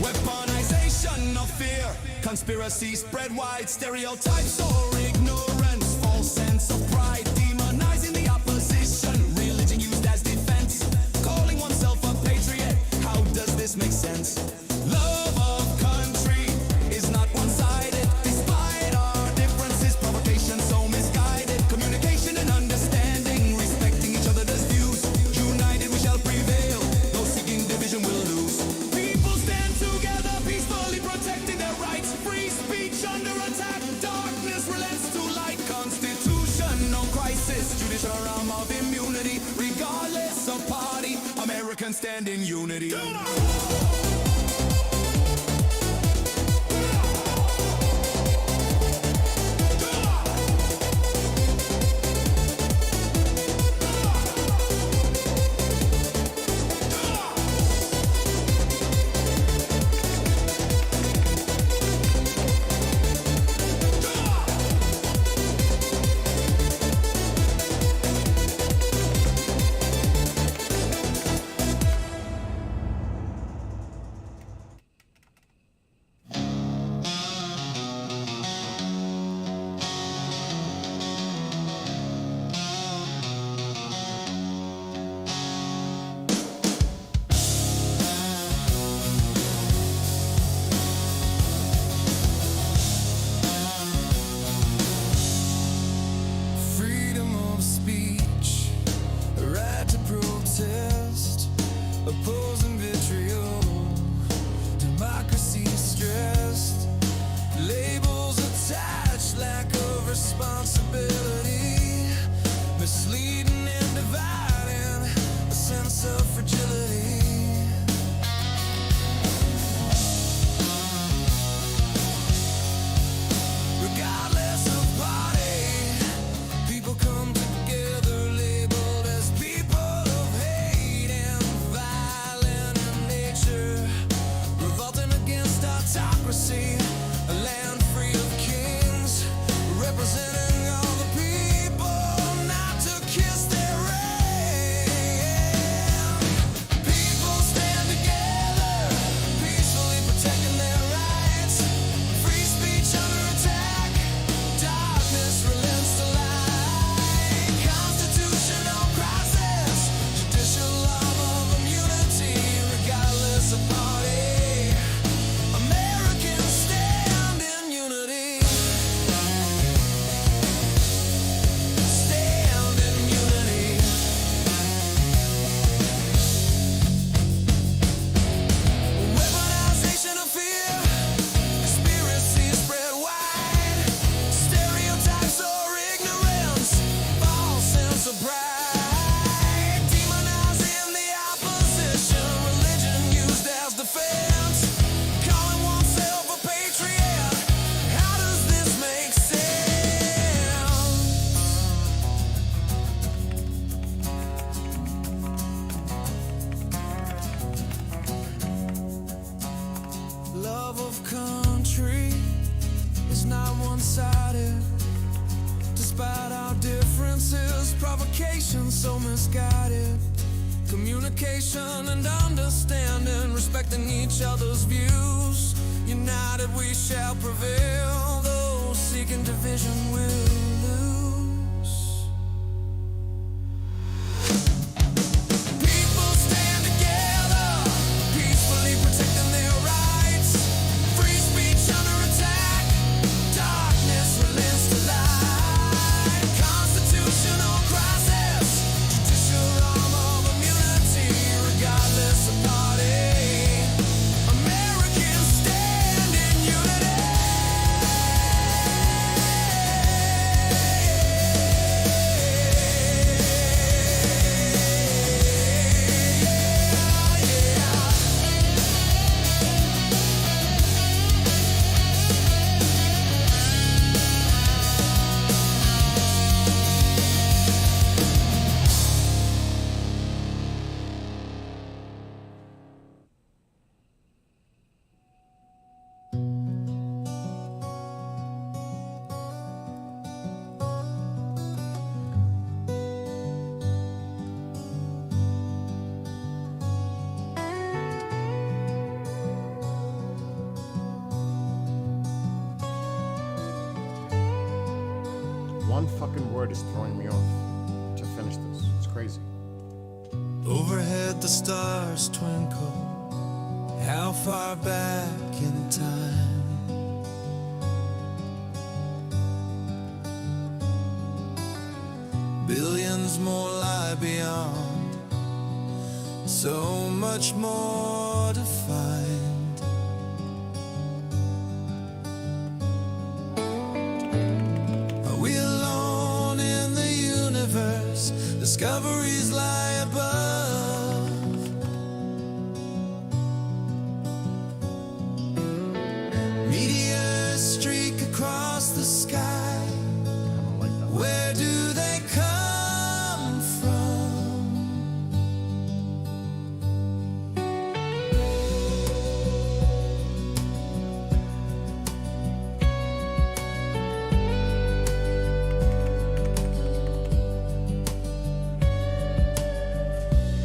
Weaponization of fear, conspiracy spread wide, stereotypes or ignorance, false sense of pride, demonizing the opposition, religion used as defense, calling oneself a patriot. How does this make sense? Love of country is not one-sided, despite our differences, provocation so misguided, communication and understanding, respecting each other's views, united we shall prevail, those seeking division will lose. People stand together, peacefully protecting their rights, free speech under attack, darkness relents to light, constitution, no crisis, judicial realm of immunity, regardless of party, Americans stand in unity. Freedom of speech, a right to protest, opposing vitriol, democracy stressed, labels attached, lack of responsibility, misleading and dividing, a sense of fragility. Regardless of party, people come together labeled as people of hate and violent in nature, revolting against autocracy, a land free of kings, representing all the people, not to kiss their reign. People stand together, peacefully protecting their rights, free speech under attack, darkness relents to light, constitutional crisis, judicial law of immunity, regardless of party, Americans stand in unity. Stand in unity. Weaponization of fear, conspiracy spread wide, stereotypes or ignorance, false sense of pride, demonizing the opposition, religion used as defense, calling oneself a patriot. How does this make sense? Love of country is not one-sided, despite our differences, provocation so misguided, communication and understanding, respecting each other's views, united we shall prevail, those seeking division will lose. People stand together, peacefully protecting their rights, free speech under attack, darkness relents to light, constitutional crisis, judicial arm of immunity, regardless of party, Americans stand in unity. One fucking word is throwing me off to finish this. It's crazy. Overhead the stars twinkle. How far back in time? Billions more lie beyond. So much more to find. Are we alone in the universe? Discoveries lie above. Meteors streak across the sky. I don't like that. Where do they come from?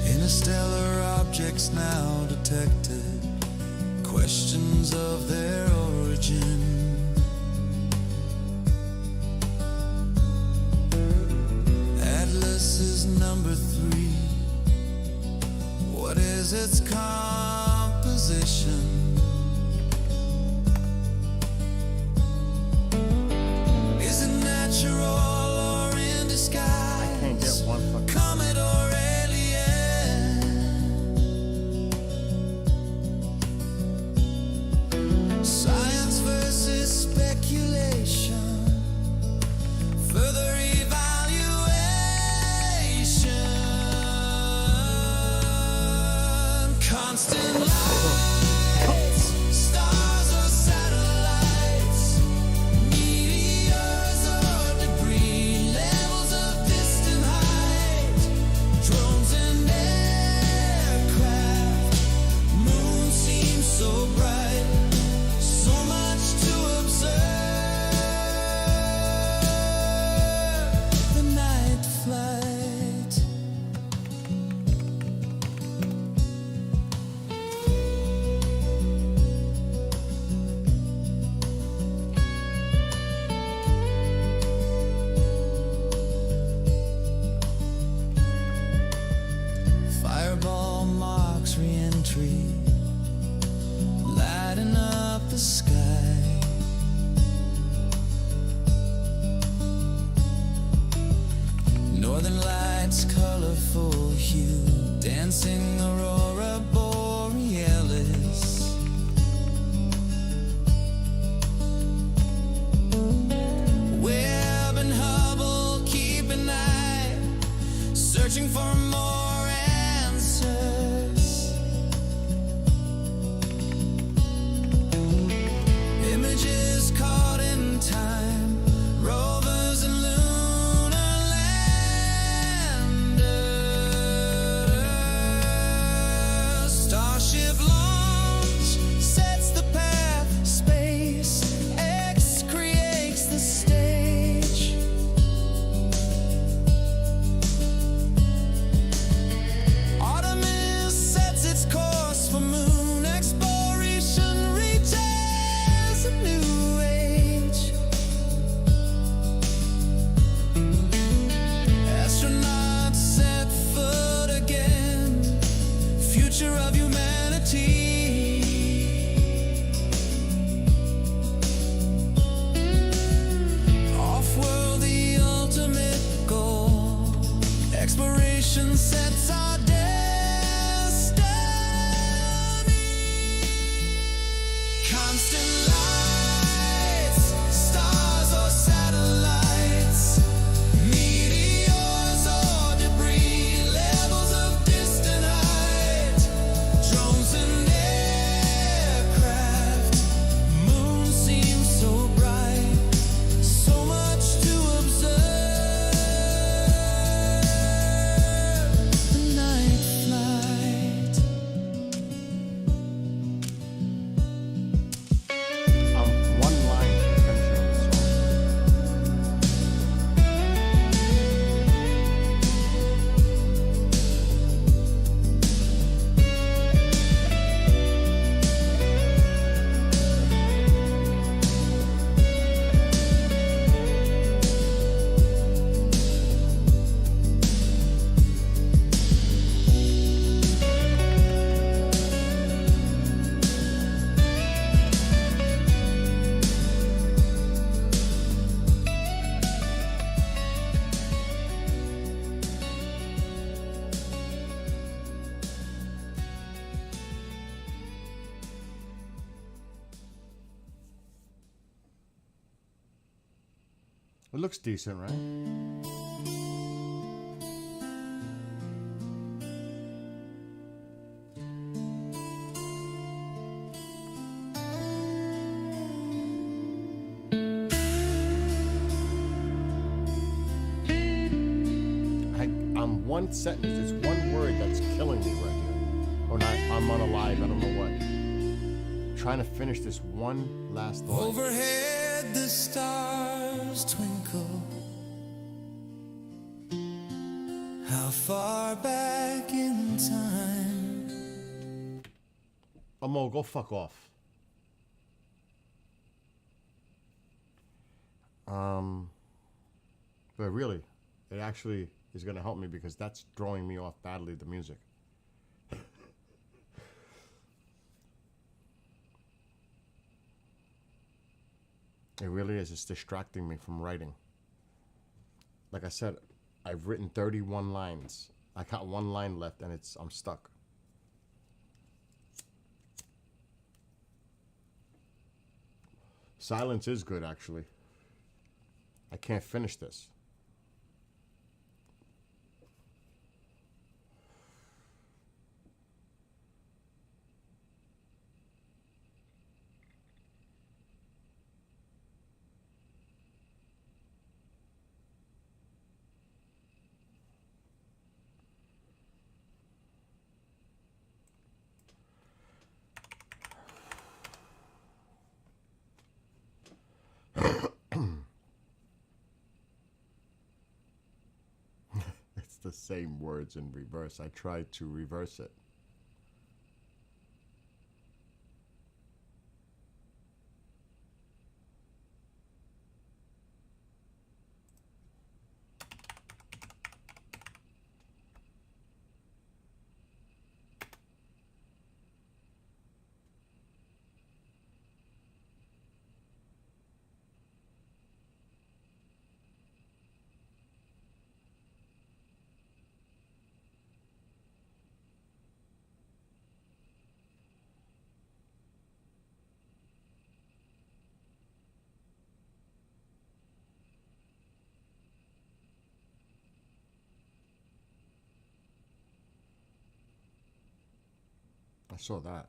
Interstellar objects now detected. Questions of their origin. Atlas is number 3. What is its composition? Is it natural or in disguise? Can't get one fucking. Comet or alien? Science versus speculation. Further evaluation. Constant lights. Stars or satellites. Meteors or debris. Levels of distant height. Drones and aircraft. Moon seems so bright. So much to observe. The night flight. Fireball marks re-entry, lighting up the sky. Northern lights, colorful hue, dancing aurora borealis. Webb and Hubble keep an eye, searching for more answers. Images caught in time, rovers and lunar landers. It looks decent, right? I'm one sentence, it's one word that's killing me right here. Or not, I'm on a live, I don't know what. Trying to finish this one last line. Overhead the stars twinkle. How far back in time? Amo, go fuck off. But really, it actually is going to help me because that's throwing me off badly, the music. It really is. It's distracting me from writing. Like I said, I've written 31 lines. I got one line left and I'm stuck. Silence is good, actually. I can't finish this. It's the same words in reverse. I tried to reverse it. I saw that.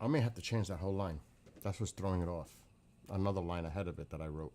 I may have to change that whole line. That's what's throwing it off. Another line ahead of it that I wrote.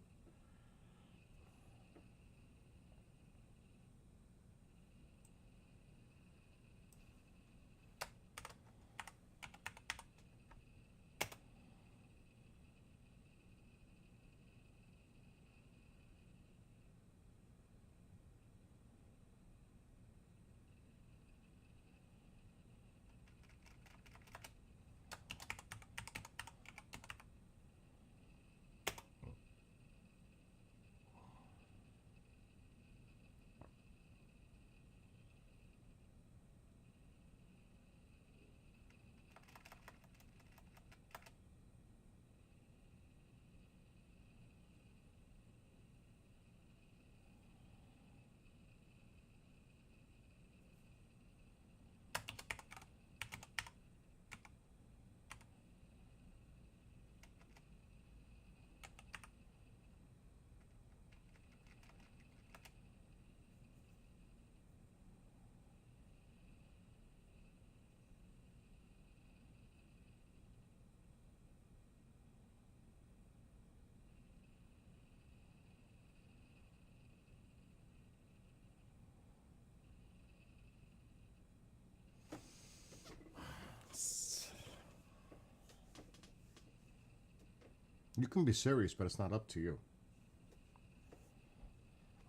You can be serious, but it's not up to you.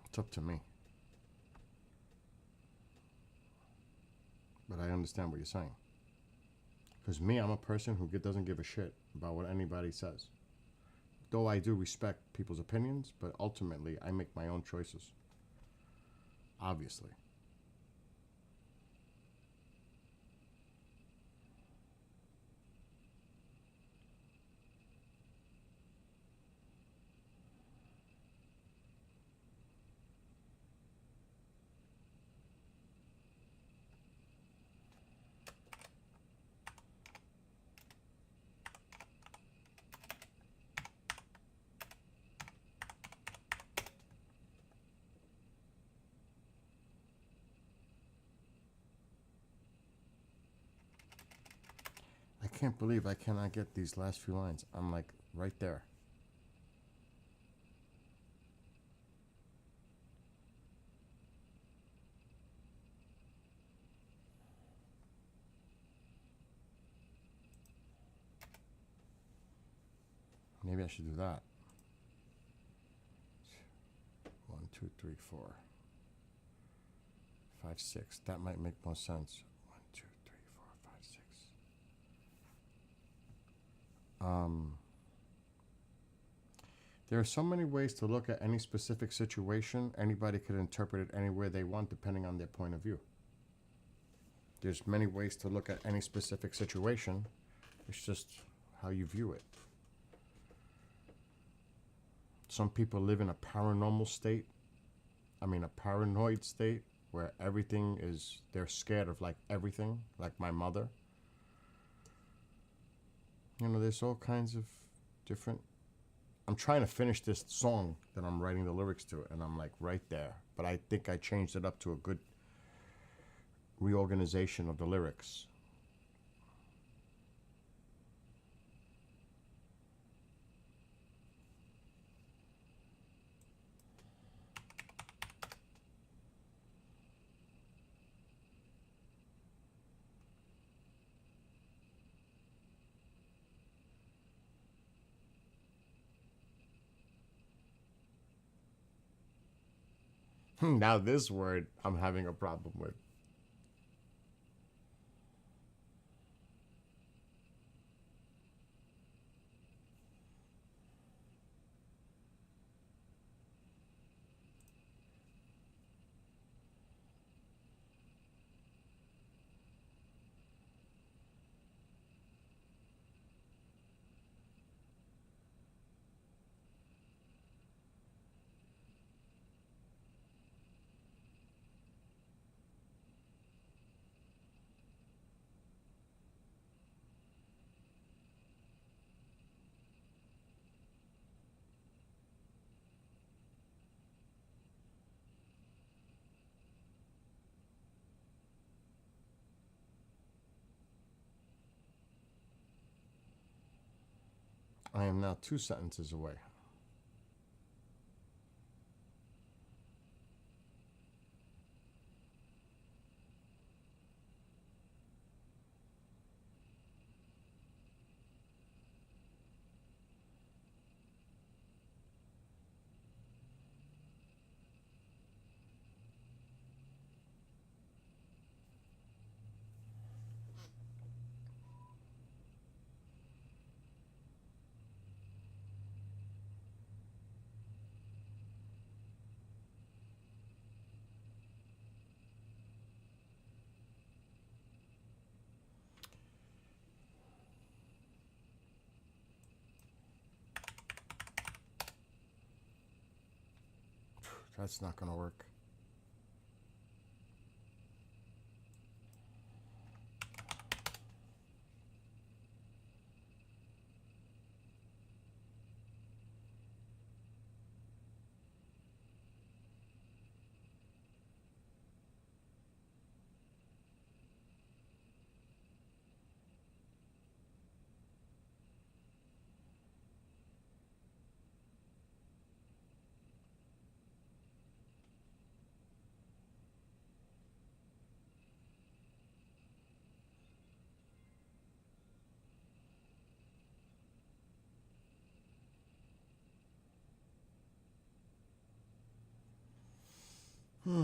It's up to me. But I understand what you're saying. Because me, I'm a person who doesn't give a shit about what anybody says. though I do respect people's opinions, but ultimately I make my own choices. Obviously. I can't believe I cannot get these last few lines. I'm like right there. Maybe I should do that. 1, 2, 3, 4, 5, 6. That might make more sense. 1, 2, 3, 4, 5, 6. There are so many ways to look at any specific situation. Anybody could interpret it any way they want, depending on their point of view. There's many ways to look at any specific situation. It's just how you view it. Some people live in a paranormal state. A paranoid state where everything is, they're scared of like everything, like my mother. There's all kinds of different. I'm trying to finish this song that I'm writing the lyrics to, and I'm like right there. But I think I changed it up to a good reorganization of the lyrics. Now this word I'm having a problem with. I am now 2 sentences away. That's not going to work. Okay.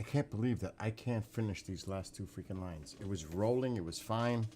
I can't believe that I can't finish these last two freaking lines. It was rolling, it was fine.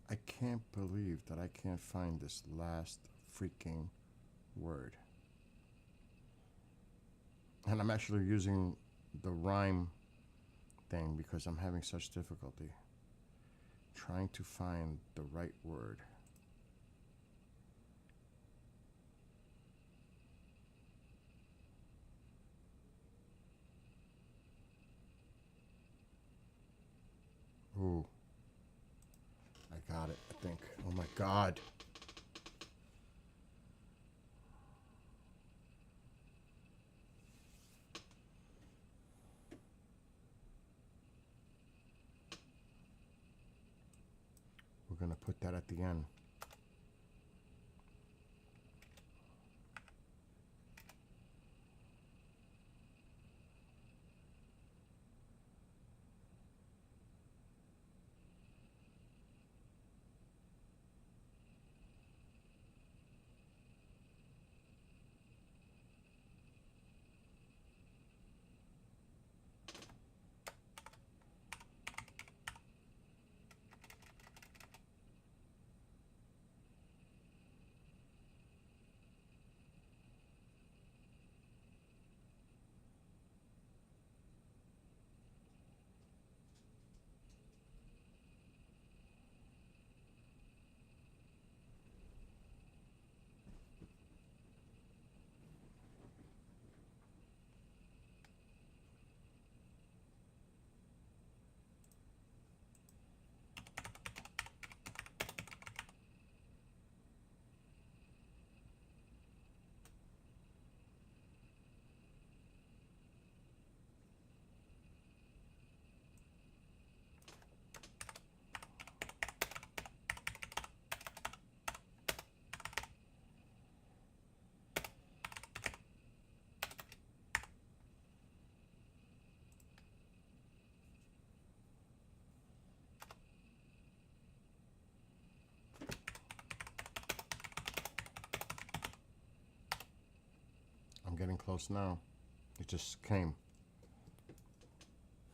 I can't believe that I can't find this last freaking word. And I'm actually using the rhyme thing because I'm having such difficulty trying to find the right word. Ooh. I got it, I think. Oh my God. We're going to put that at the end. I'm getting close now. It just came.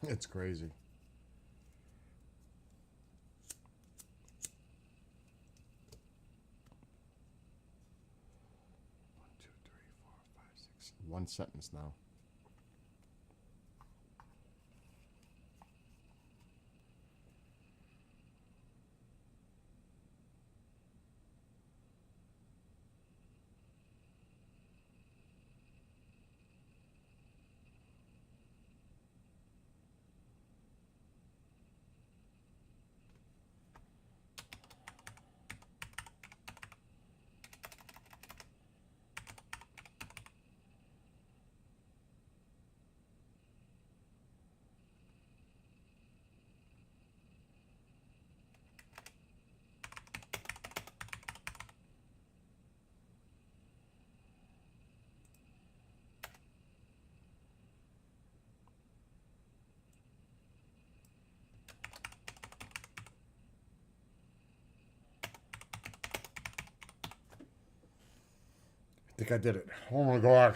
It's crazy. One, two, three, four, five, six. One sentence now. I think I did it. Oh my god.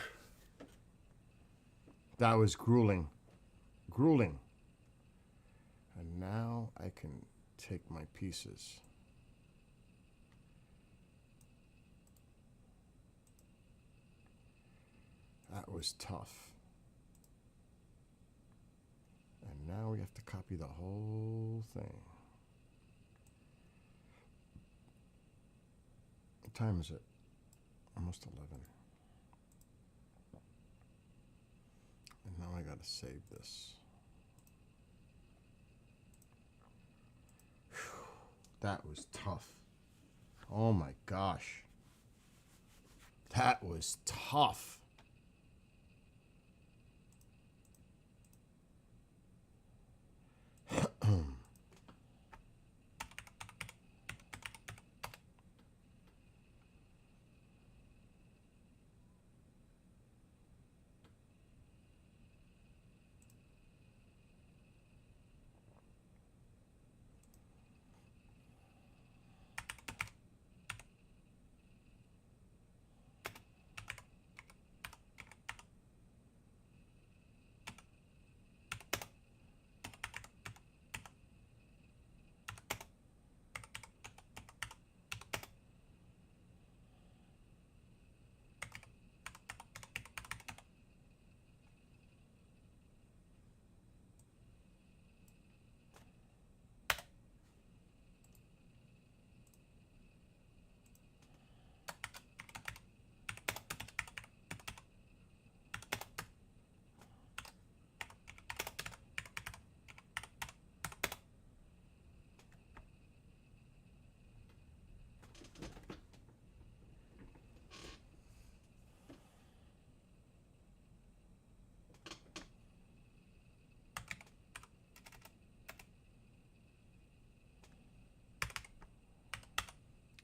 That was grueling. Grueling. And now I can take my pieces. That was tough. And now we have to copy the whole thing. What time is it? Almost 11. And now I gotta save this. Whew. That was tough. Oh my gosh. That was tough.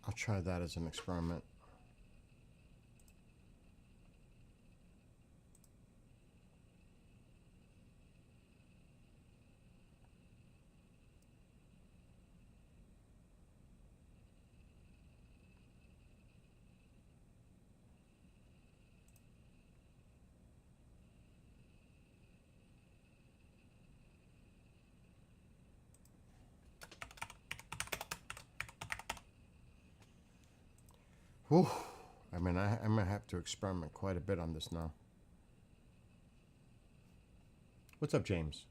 I'll try that as an experiment. Whew. I mean, I'm gonna have to experiment quite a bit on this now. What's up, James?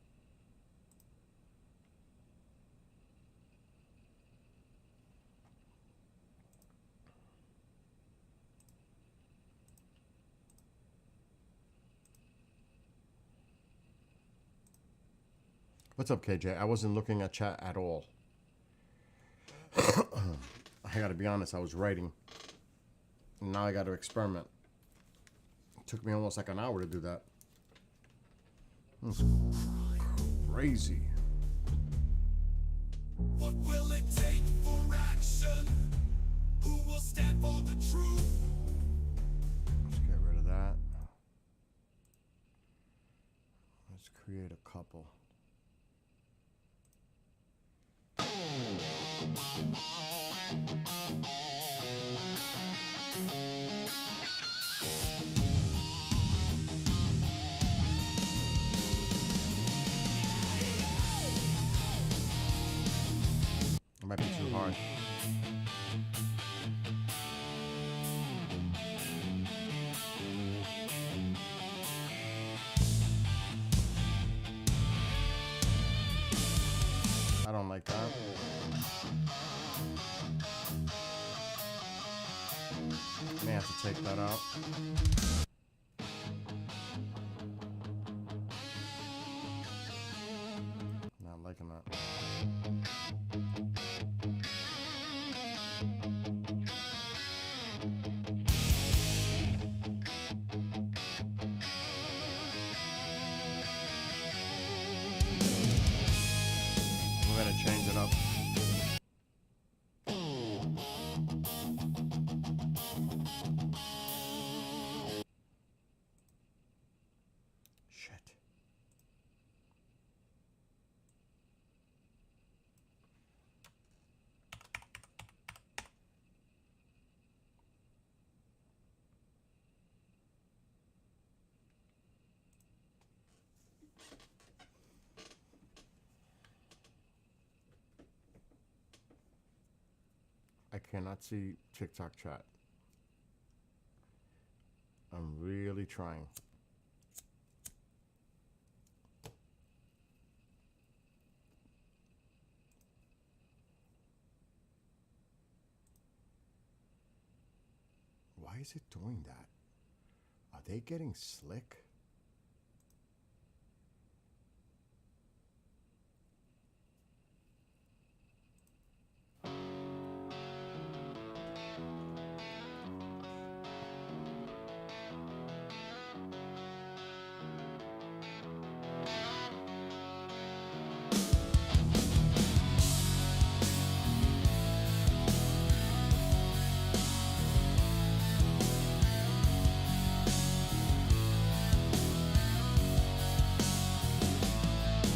What's up, KJ? I wasn't looking at chat at all. I gotta be honest, I was writing. And now I gotta experiment. It took me almost like an hour to do that. That's crazy. What will it take for action? Who will stand for the truth? Let's get rid of that. Let's create a couple. It might be too hard. I don't like that. May have to take that out. Not liking that. We're gonna change it up. cannot see TikTok chat. I'm really trying. Why is it doing that? Are they getting slick?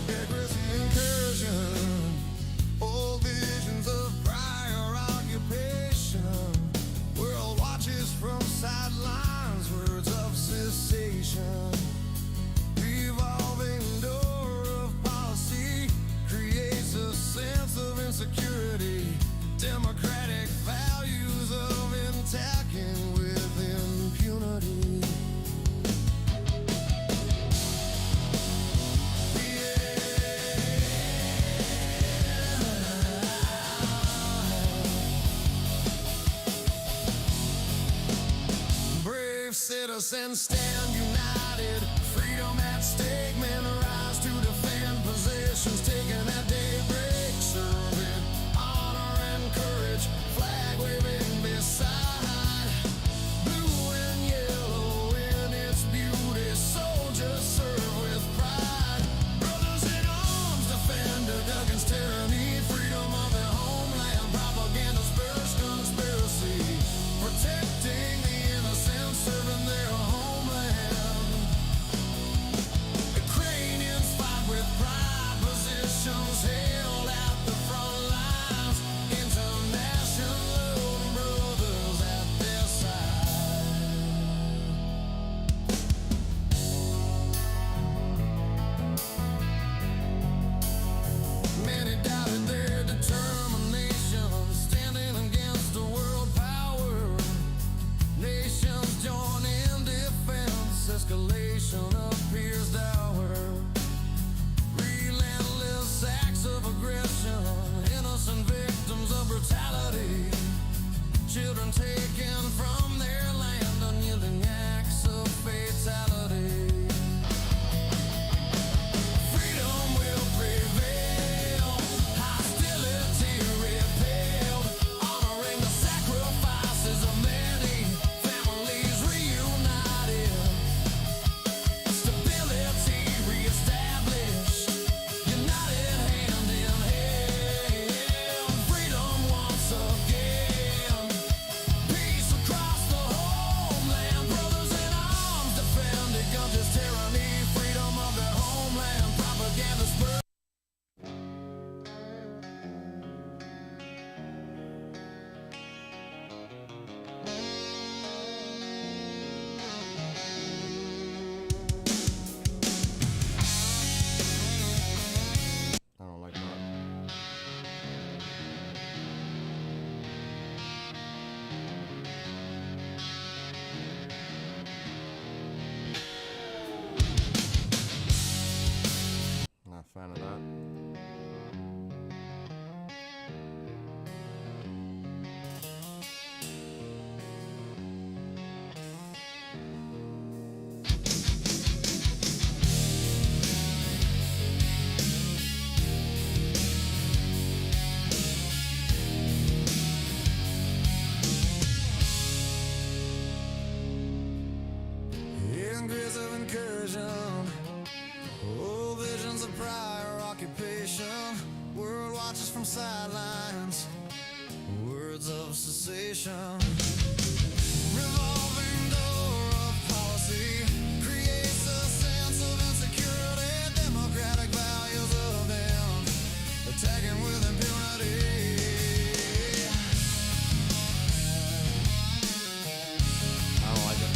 Aggressive incursion, old visions of prior occupation, world watches from sidelines, words of cessation, revolving door of policy creates a sense of insecurity, democratic values of attacking with impunity. Citizens stand united, freedom at stake, men rise to defend positions taken at daybreak, serving honor and courage, flag waving beside, blue and yellow in its beauty, soldiers serve with pride, brothers in arms defended against tyranny, freedom of their homeland, propaganda's first conspiracy, protecting the innocent, serving their homeland. Ukrainians fight with pride, positions held at the front lines, international brothers at their side. Many doubted their determination, standing against a world power. Nations join in defense, escalation appears dour. Relentless acts of aggression, innocent victims of brutality. Children taken from their land, unyielding acts of fatality. Freedom will prevail, hostility repelled, honoring the sacrifices of many, families reunited, stability reestablished, united hand in hand, freedom once again, peace across the homeland, brothers in arms defend against tyranny, freedom of their homeland, propaganda spur. I don't like that. Not a fan of that. Aggressive incursion, old visions of prior occupation, world watches from sidelines, words of cessation, revolving door of policy creates a sense of insecurity, democratic values of them, attacking with impunity. I don't like it.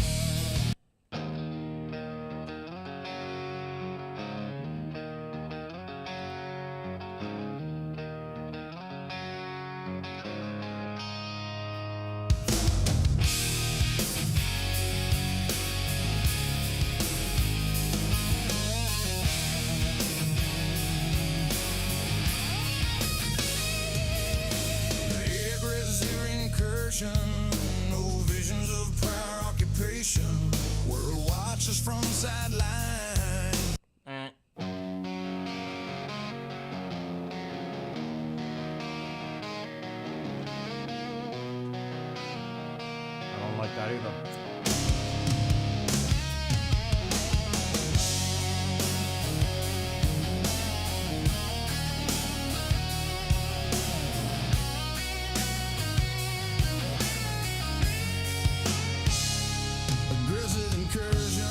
desperation. No visions of prior occupation. World watches from sideline. I don't like that either. Aggressive incursion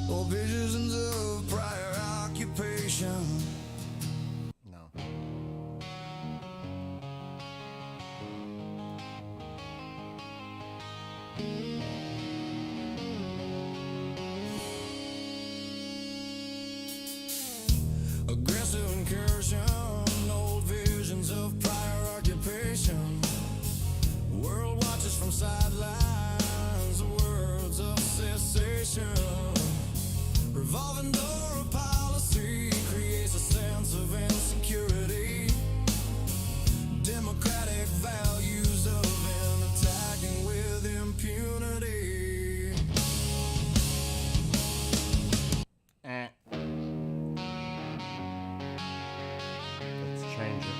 or visions of prior occupation. No. Aggressive incursion, old visions of prior occupation. World watches from sidelines, words of cessation. Revolving door of policy creates a sense of insecurity. Democratic values of an attacking with impunity. Let's change it.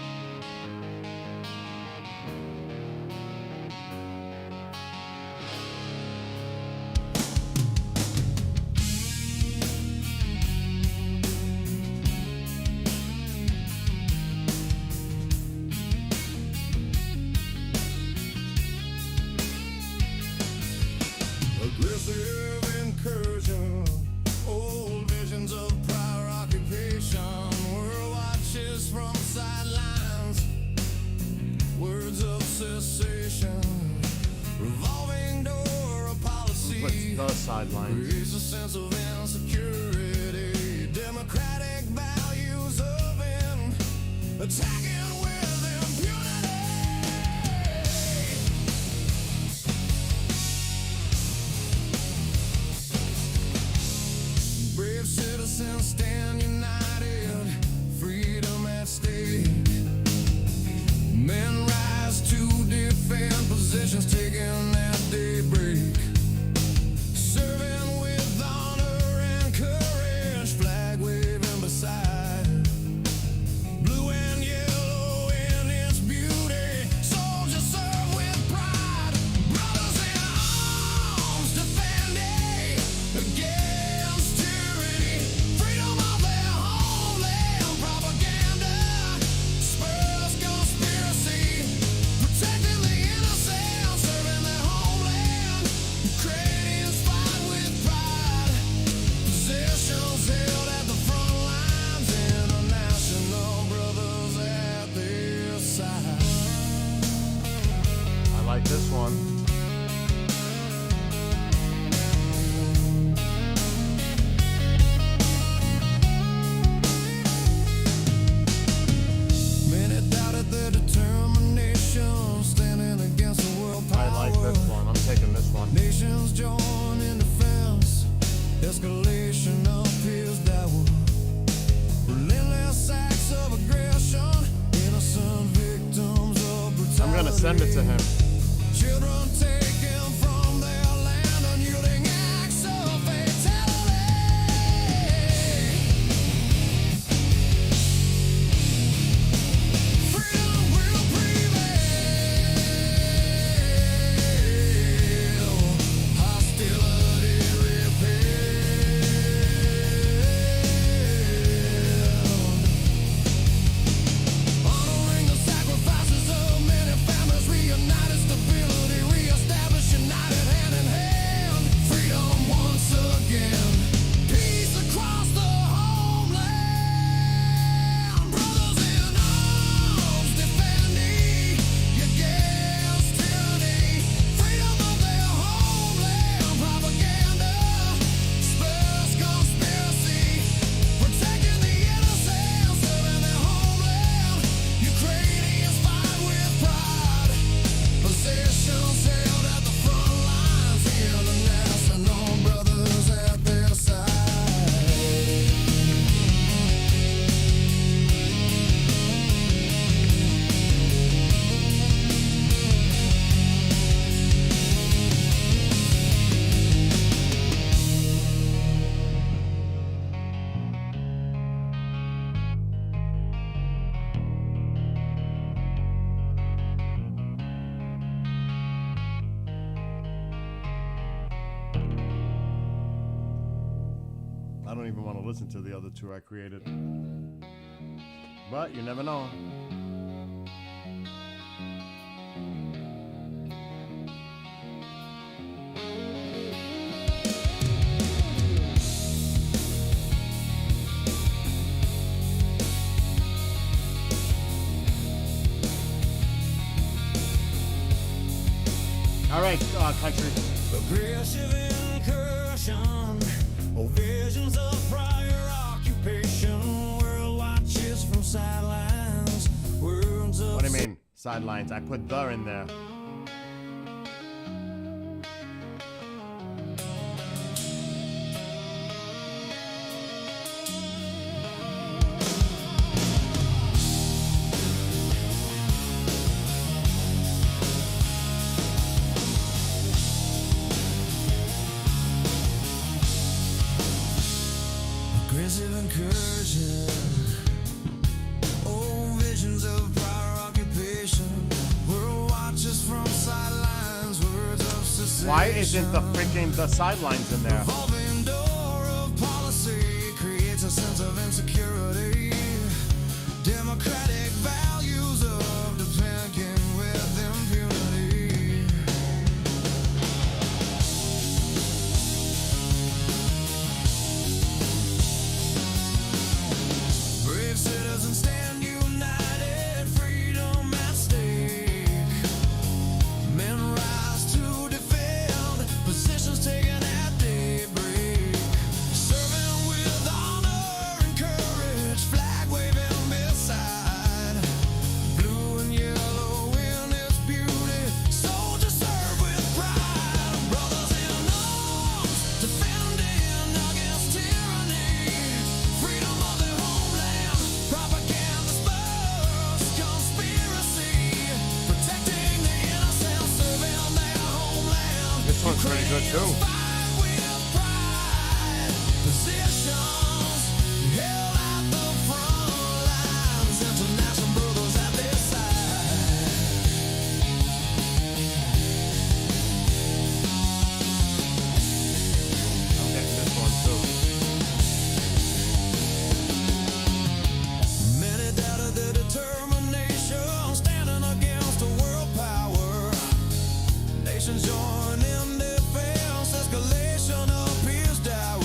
Aggressive incursion, old visions of prior occupation. World watches from sidelines, words of cessation. Revolving door of policy What's the sideline? creates a sense of insecurity. Democratic values of attacking with impunity. Brave citizens stand united, freedom at stake. Men rise to defend positions taken at daybreak. Serving with honor and courage, flag waving beside. Blue and yellow in its beauty, soldiers serve with pride. Brothers in arms defending against tyranny. Freedom of their homeland, propaganda spurs conspiracy. Protecting the innocent, serving their homeland. Ukrainians fight with pride. Positions held at the front lines, international brothers at their side. I like this one. Many doubted their determination, standing against the world power. I like this one. I'm taking this one. Nations join in defense. Escalation appears downward. Relentless acts of aggression. Innocent victims of brutality. I'm gonna send it to him. Children taken from their land, unyielding acts of fatality. Freedom will prevail. Hostility repelled. Honoring the sacrifices of many families reunited. I don't even want to listen to the other two I created. But you never know. All right, country. Aggressive incursion, or visions of prior occupation. World watches from sidelines. Words of What do you mean, sidelines? I put the in there. aggressive incursion. Oh, visions of prior occupation. World watches from sidelines. Words of cessation. Why isn't the freaking the sidelines in there? Revolving door of policy creates a sense of insecurity. Democratic values of depending with impunity. Brave citizens stand united, freedom at stake. Men rise to defend positions taken at daybreak. Serving with honor and courage, flag waving beside. Blue and yellow in its beauty, soldiers serve with pride. Brothers in arms, defending against tyranny. Freedom of their homeland, propaganda spurs conspiracy. Protecting the innocent, serving their homeland. This one's pretty good too. Fight with pride. Positions held at the front lines. International brothers at their side. I'm getting this one too. Many doubted their determination, standing against a world power. Nations join in defense, escalation appears dour.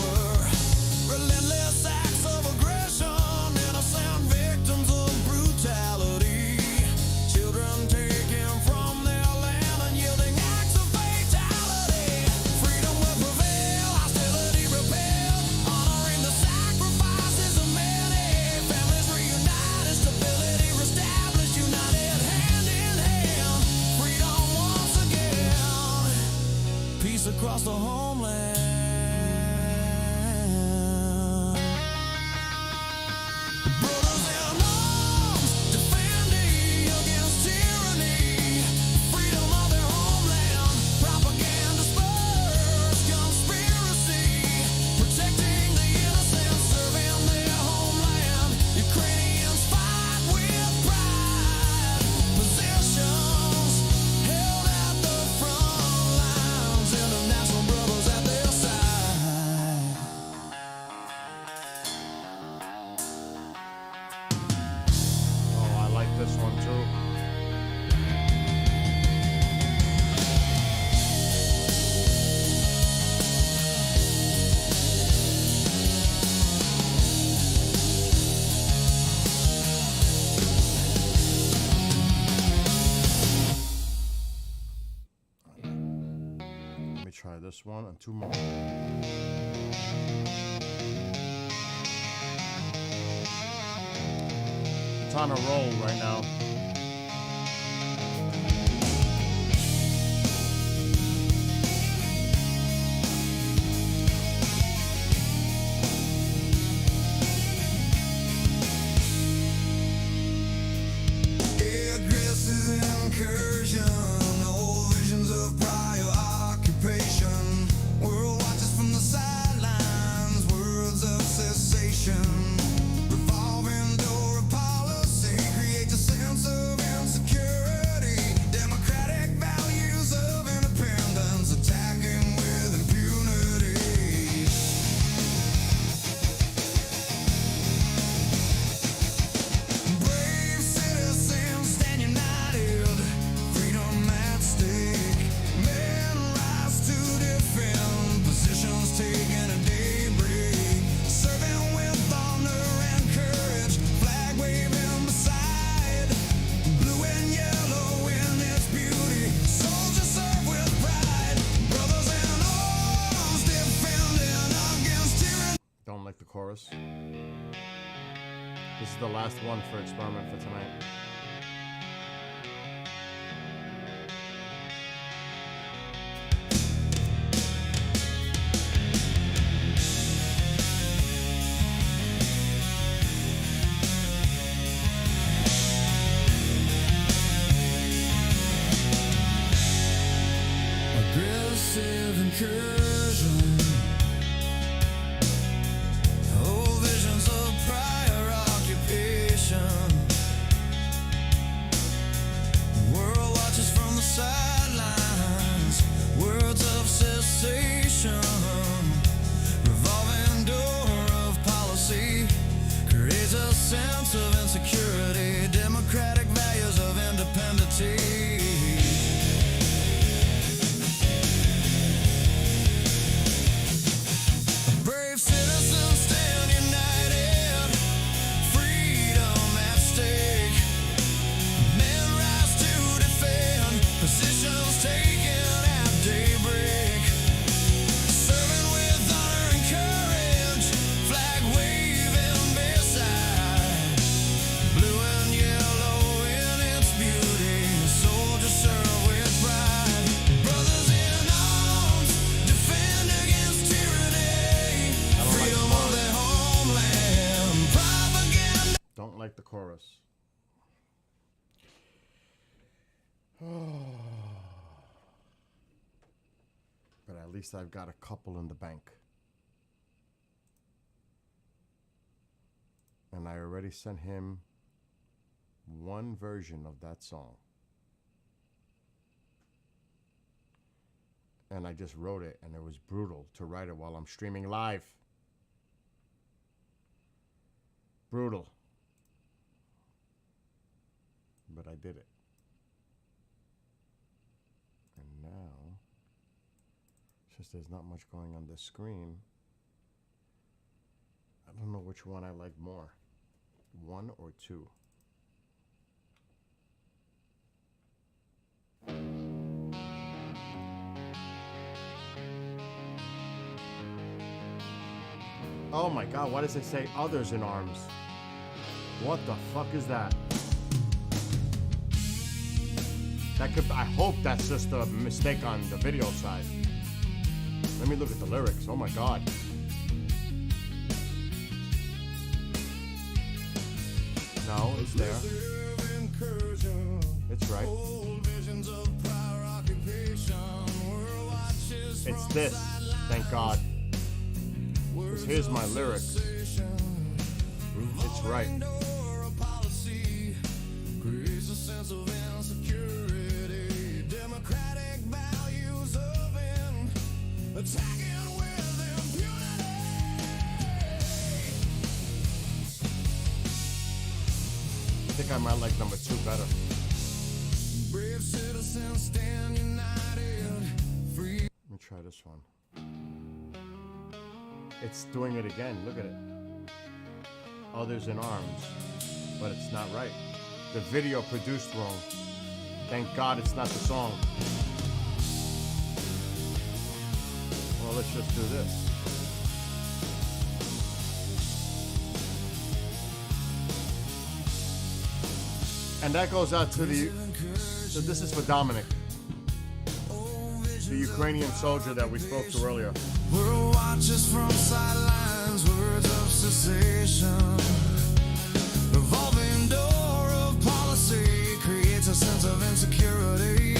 Relentless acts of aggression, innocent victims of brutality. Children taken from their land and yielding acts of fatality. Freedom will prevail, hostility repel, honoring the sacrifices of many. Families reunited, stability reestablished, united hand in hand. Freedom once again, peace across the homeland. Brothers in arms, defending against tyranny. Freedom of their homeland, propaganda spurs conspiracy. Protecting the innocent, serving their homeland. Ukrainians fight with pride. Positions held at the front lines. International brothers at their side. Oh, I like this one too. Let me try this one and two more. It's on a roll right now. Aggressive incursion, old visions of prior occupation. World watches from the sidelines, words of cessation. Revolving door of policy creates a sense of like the chorus. This is the last one for experiment for tonight. Aggressive incursion. Old visions of prior occupation. World watches from the sidelines. Words of cessation. Revolving door of policy creates a sense of insecurity. Democratic values of independence. Brave citizens stand united, freedom at stake. Men rise to defend positions taken at daybreak. Serving with honor and courage, flag waving beside. Blue and yellow in its beauty, soldiers serve with pride. Brothers in arms, defend against tyranny. Freedom of their homeland, propaganda. Don't like the chorus. But at least I've got a couple in the bank. And I already sent him one version of that song. And I just wrote it, and it was brutal to write it while I'm streaming live. Brutal. But I did it. And now, since there's not much going on this screen, I don't know which one I like more. 1 or 2. Oh my god, why does it say others in arms? What the fuck is that? That could, I hope that's just a mistake on the video side. Let me look at the lyrics. Oh my god. No, it's there. It's right. It's this. Thank God. Because here's my lyrics. It's right. Creates a sense of insecurity. Democratic values of attacking with impunity. I think I might like number 2 better. Brave citizens stand united. Free. Let me try this one. It's doing it again. Look at it. Others in arms. But it's not right. The video produced wrong. Thank God it's not the song. Well, let's just do this. And that goes out to the... So this is for Dominic. The Ukrainian soldier that we spoke to earlier. World watches from sidelines, words of cessation. Revolving door of policy creates a sense of insecurity.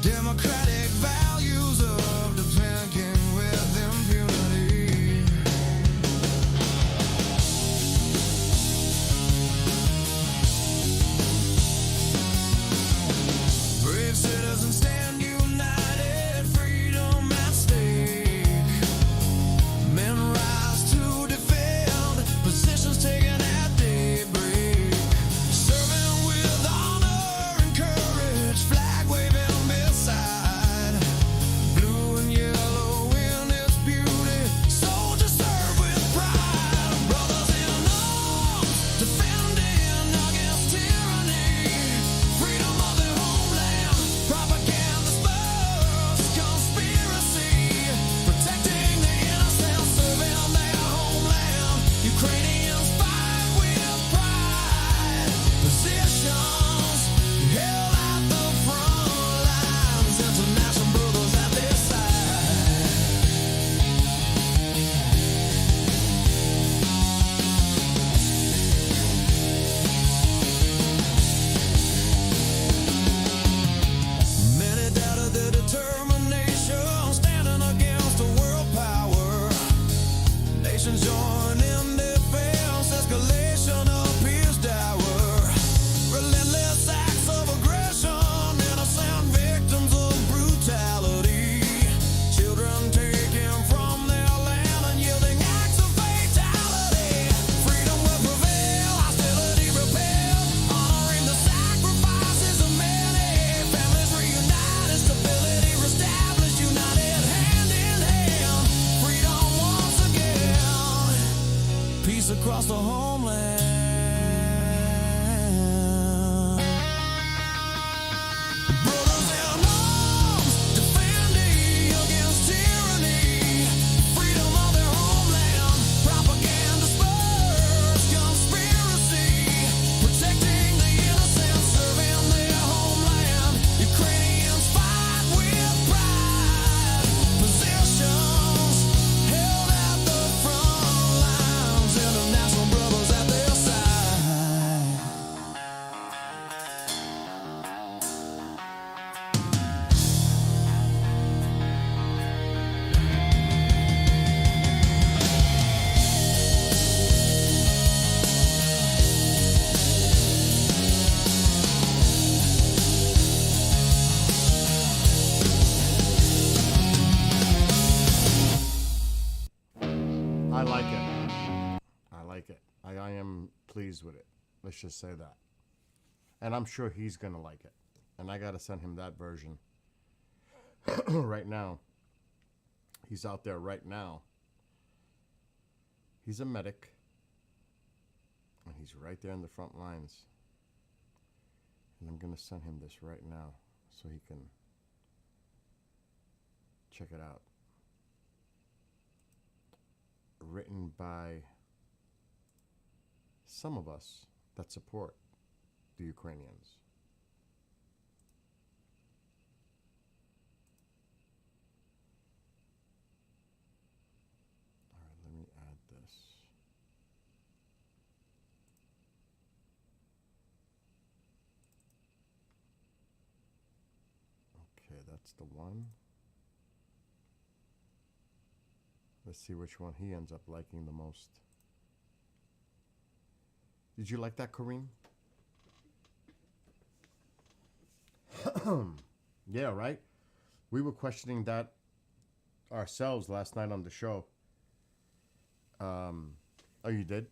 Democratic values of defending with impunity. Brave citizens stand united, freedom at stake. us across the homeland. Brothers in arms, defending against tyranny, freedom of their homeland, propaganda spurs, conspiracy, protecting the innocent, serving their homeland. Ukrainians fight with pride, positions held at the front lines, international brothers at their side. I like it. I like it. I am pleased with it. Let's just say that. And I'm sure he's going to like it. And I got to send him that version right now. He's out there right now. He's a medic. And he's right there in the front lines. And I'm going to send him this right now so he can check it out. Written by some of us that support the Ukrainians. All right, let me add this. Okay, that's the one. Let's see which one he ends up liking the most. Did you like that, Kareem? Yeah, right? We were questioning that ourselves last night on the show. Oh, you did?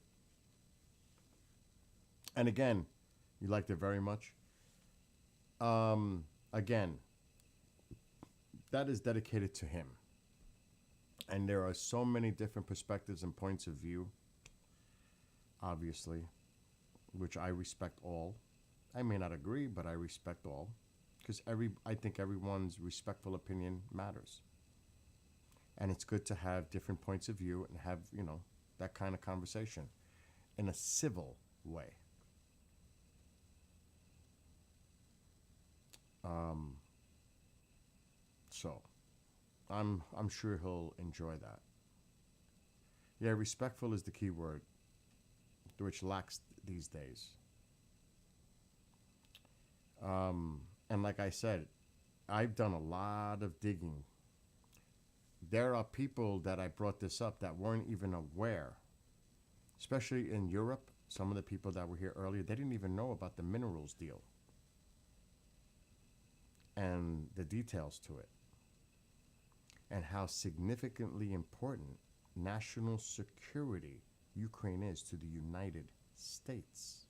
And again, you liked it very much. Again, that is dedicated to him. And there are so many different perspectives and points of view, obviously, which I respect all. I may not agree, but I respect all. Because I think everyone's respectful opinion matters. And it's good to have different points of view and have, that kind of conversation in a civil way. So I'm sure he'll enjoy that. Yeah, respectful is the key word, which lacks these days. And like I said, I've done a lot of digging. There are people that I brought this up that weren't even aware, especially in Europe. Some of the people that were here earlier, they didn't even know about the minerals deal and the details to it, and how significantly important national security Ukraine is to the United States.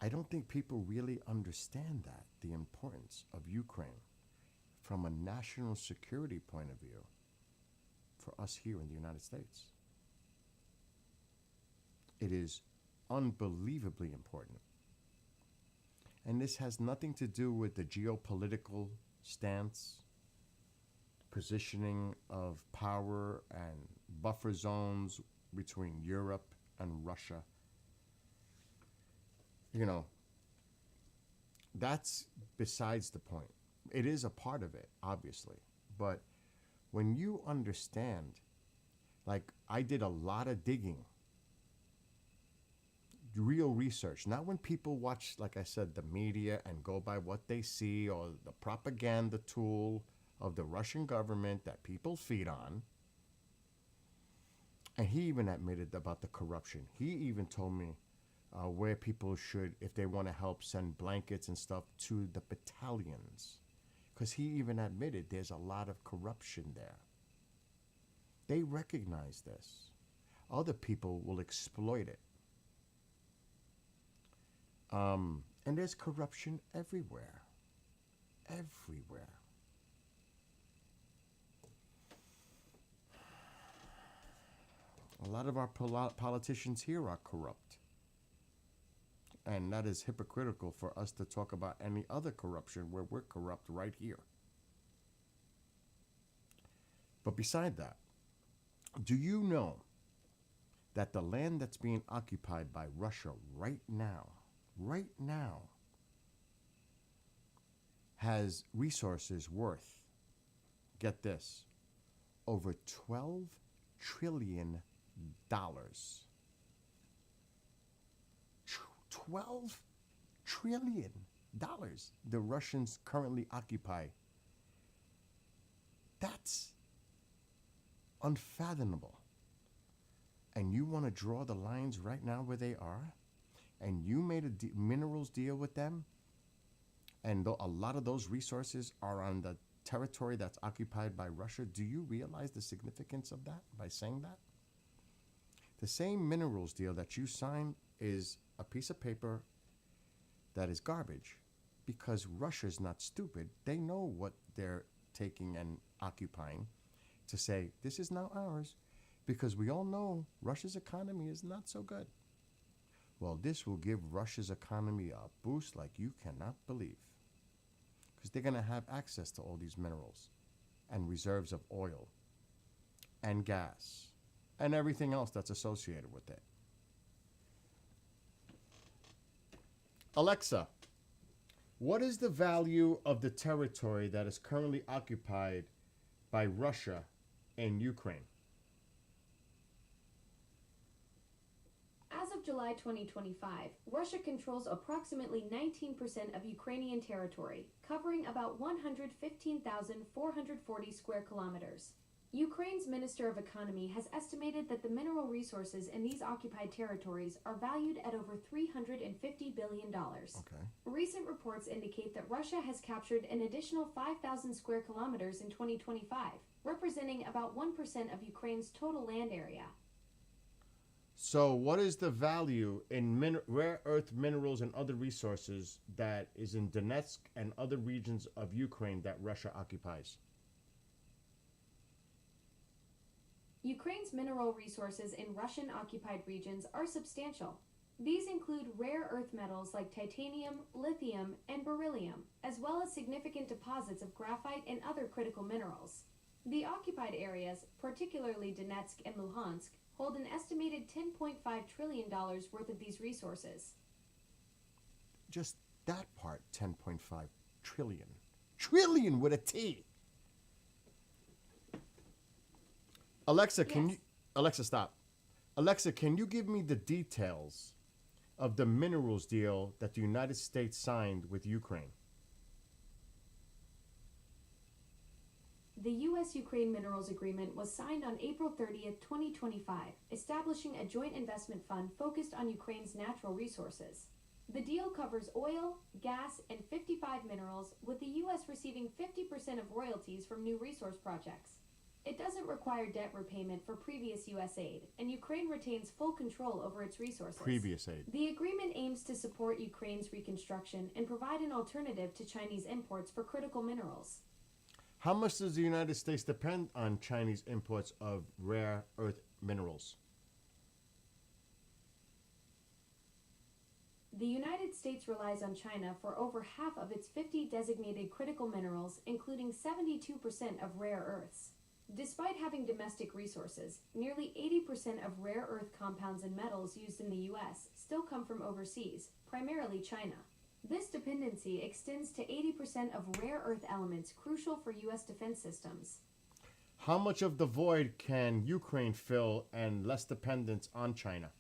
I don't think people really understand that, the importance of Ukraine from a national security point of view for us here in the United States. It is unbelievably important. And this has nothing to do with the geopolitical stance, positioning of power and buffer zones between Europe and Russia. That's besides the point. It is a part of it, obviously. But when you understand, like I did a lot of digging, real research, not when people watch, like I said, the media and go by what they see or the propaganda tool of the Russian government that people feed on. And he even admitted about the corruption. He even told me where people should, if they want to help, send blankets and stuff to the battalions. Because he even admitted there's a lot of corruption there. They recognize this. Other people will exploit it. And there's corruption everywhere. Everywhere. lot of our politicians here are corrupt. And that is hypocritical for us to talk about any other corruption where we're corrupt right here. But beside that, do you know that the land that's being occupied by Russia right now, has resources worth, get this, over $12 trillion. $12 trillion the Russians currently occupy. That's unfathomable. And you want to draw the lines right now where they are? And you made a minerals deal with them? And a lot of those resources are on the territory that's occupied by Russia. Do you realize the significance of that by saying that? The same minerals deal that you signed is a piece of paper that is garbage, because Russia's not stupid. They know what they're taking and occupying to say, this is now ours, because we all know Russia's economy is not so good. Well, this will give Russia's economy a boost like you cannot believe, because they're going to have access to all these minerals and reserves of oil and gas and everything else that's associated with it. Alexa, what is the value of the territory that is currently occupied by Russia in Ukraine? As of July 2025, Russia controls approximately 19% of Ukrainian territory, covering about 115,440 square kilometers. Ukraine's Minister of Economy has estimated that the mineral resources in these occupied territories are valued at over $350 billion. Okay. Recent reports indicate that Russia has captured an additional 5,000 square kilometers in 2025, representing about 1% of Ukraine's total land area. So what is the value in rare earth minerals and other resources that is in Donetsk and other regions of Ukraine that Russia occupies? Ukraine's mineral resources in Russian-occupied regions are substantial. These include rare earth metals like titanium, lithium, and beryllium, as well as significant deposits of graphite and other critical minerals. The occupied areas, particularly Donetsk and Luhansk, hold an estimated $10.5 trillion worth of these resources. Just that part, 10.5 trillion. Trillion with a T. Alexa, can Yes. you... Alexa, stop. Alexa, can you give me the details of the minerals deal that the United States signed with Ukraine? The U.S.-Ukraine Minerals Agreement was signed on April 30th, 2025, establishing a joint investment fund focused on Ukraine's natural resources. The deal covers oil, gas, and 55 minerals, with the U.S. receiving 50% of royalties from new resource projects. It doesn't require debt repayment for previous U.S. aid, and Ukraine retains full control over its resources. Previous aid. The agreement aims to support Ukraine's reconstruction and provide an alternative to Chinese imports for critical minerals. How much does the United States depend on Chinese imports of rare earth minerals? The United States relies on China for over half of its 50 designated critical minerals, including 72% of rare earths. Despite having domestic resources, nearly 80% of rare earth compounds and metals used in the U.S. still come from overseas, primarily China. This dependency extends to 80% of rare earth elements crucial for U.S. defense systems. How much of the void can Ukraine fill and less dependence on China?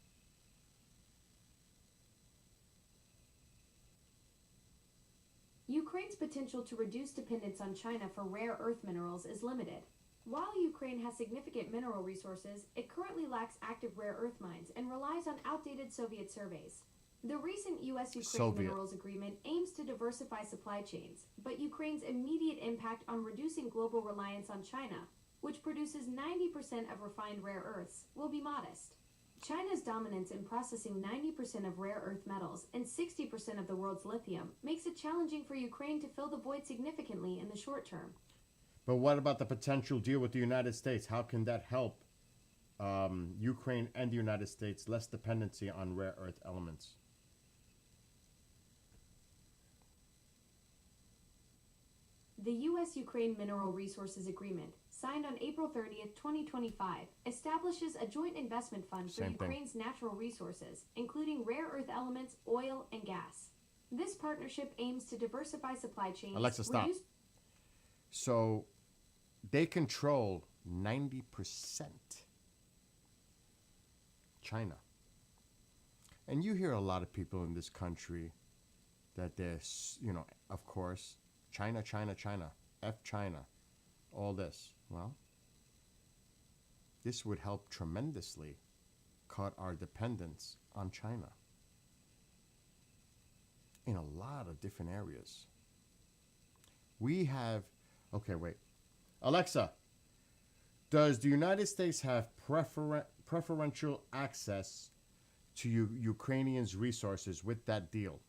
Ukraine's potential to reduce dependence on China for rare earth minerals is limited. While Ukraine has significant mineral resources, it currently lacks active rare earth mines and relies on outdated Soviet surveys. The recent U.S.-Ukraine Minerals Agreement aims to diversify supply chains, but Ukraine's immediate impact on reducing global reliance on China, which produces 90% of refined rare earths, will be modest. China's dominance in processing 90% of rare earth metals and 60% of the world's lithium makes it challenging for Ukraine to fill the void significantly in the short term. But what about the potential deal with the United States? How can that help Ukraine and the United States less dependency on rare earth elements. The U.S.-Ukraine Mineral Resources Agreement, signed on April 30th, 2025, establishes a joint investment fund for Same thing. Ukraine's natural resources, including rare earth elements, oil, and gas. This partnership aims to diversify supply chains, Alexa, stop. So they control 90%. China. And you hear a lot of people in this country that there's, of course, China, F China, all this. Well, this would help tremendously cut our dependence on China in a lot of different areas. We have, okay, wait. Alexa, does the United States have preferential access to Ukrainians' resources with that deal?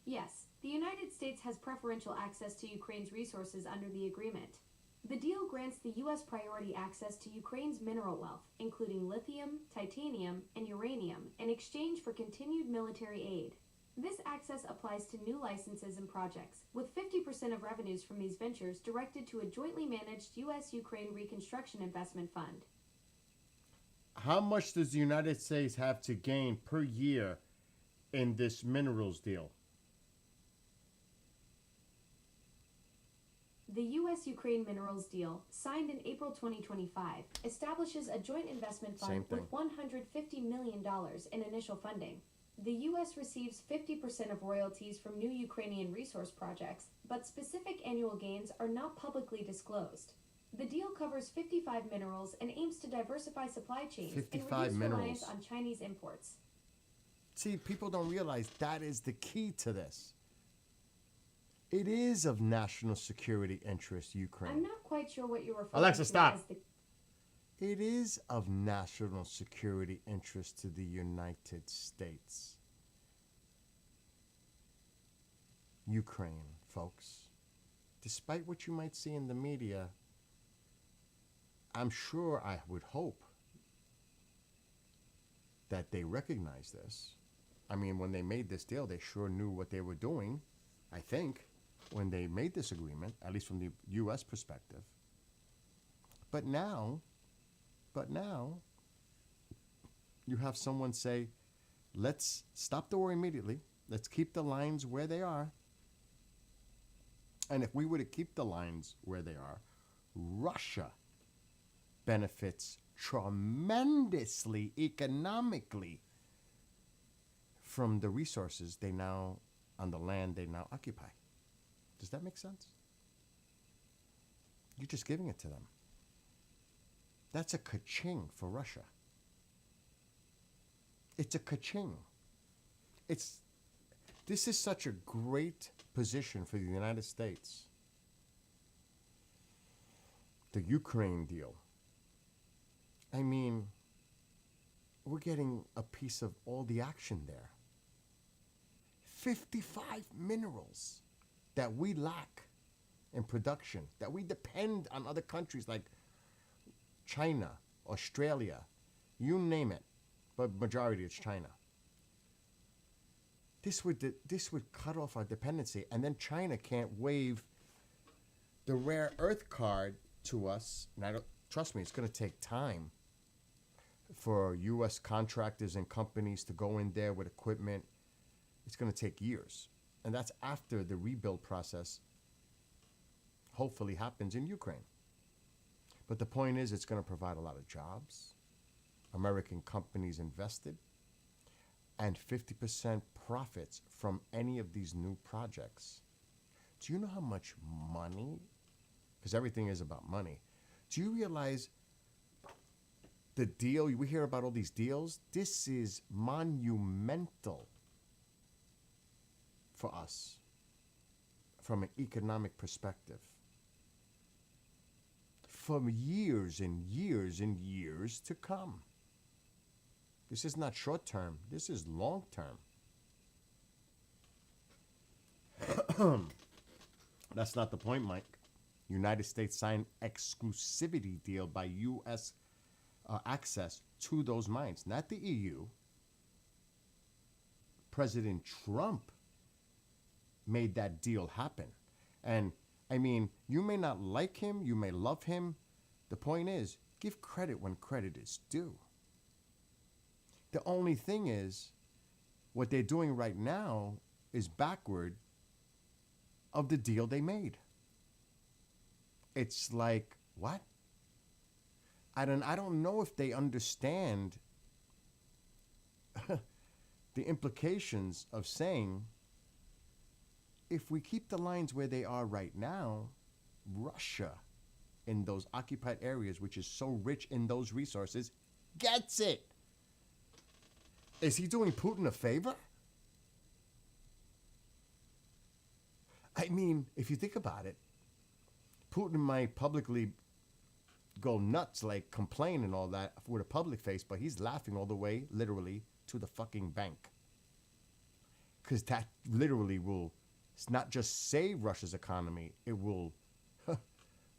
Yes, the United States has preferential access to Ukraine's resources under the agreement. The deal grants the U.S. priority access to Ukraine's mineral wealth, including lithium, titanium, and uranium, in exchange for continued military aid. This access applies to new licenses and projects, with 50% of revenues from these ventures directed to a jointly managed U.S.-Ukraine Reconstruction Investment Fund. How much does the United States have to gain per year in this minerals deal? The U.S.-Ukraine Minerals Deal, signed in April 2025, establishes a joint investment Same fund thing. with $150 million in initial funding. The U.S. receives 50% of royalties from new Ukrainian resource projects, but specific annual gains are not publicly disclosed. The deal covers 55 minerals and aims to diversify supply chains and 55 reduce reliance minerals. on Chinese imports. See, people don't realize that is the key to this. It is of national security interest, Ukraine. I'm not quite sure what you're referring Alexa, to stop. as the It is of national security interest to the United States. Ukraine, folks. Despite what you might see in the media, I'm sure, I would hope, that they recognize this. I mean, when they made this deal, they sure knew what they were doing, I think, when they made this agreement, at least from the U.S. perspective. But now, you have someone say, let's stop the war immediately. Let's keep the lines where they are. And if we were to keep the lines where they are, Russia benefits tremendously economically from the resources they now, on the land they now occupy. Does that make sense? You're just giving it to them. That's a ka-ching for Russia. It's a ka-ching. This is such a great position for the United States. The Ukraine deal. I mean, we're getting a piece of all the action there. 55 minerals that we lack in production, that we depend on other countries like China, Australia, you name it, but majority it's China. This would cut off our dependency, and then China can't waive the rare earth card to us. And trust me, it's going to take time for U.S. contractors and companies to go in there with equipment. It's going to take years, and that's after the rebuild process hopefully happens in Ukraine. But the point is, it's going to provide a lot of jobs, American companies invested, and 50% profits from any of these new projects. Do you know how much money? Because everything is about money. Do you realize the deal? We hear about all these deals. This is monumental for us from an economic perspective. For years and years and years to come. This is not short term. This is long term. That's not the point, Mike. United States signed exclusivity deal by U.S. Access to those mines, not the EU. President Trump made that deal happen. And I mean, you may not like him, you may love him. The point is, give credit when credit is due. The only thing is, what they're doing right now is backward of the deal they made. It's like, what? I don't know if they understand the implications of saying, if we keep the lines where they are right now, Russia in those occupied areas, which is so rich in those resources, gets it. Is he doing Putin a favor? I mean, if you think about it, Putin might publicly go nuts, like complain and all that with a public face, but he's laughing all the way, literally, to the fucking bank. Because that literally will not just save Russia's economy, it will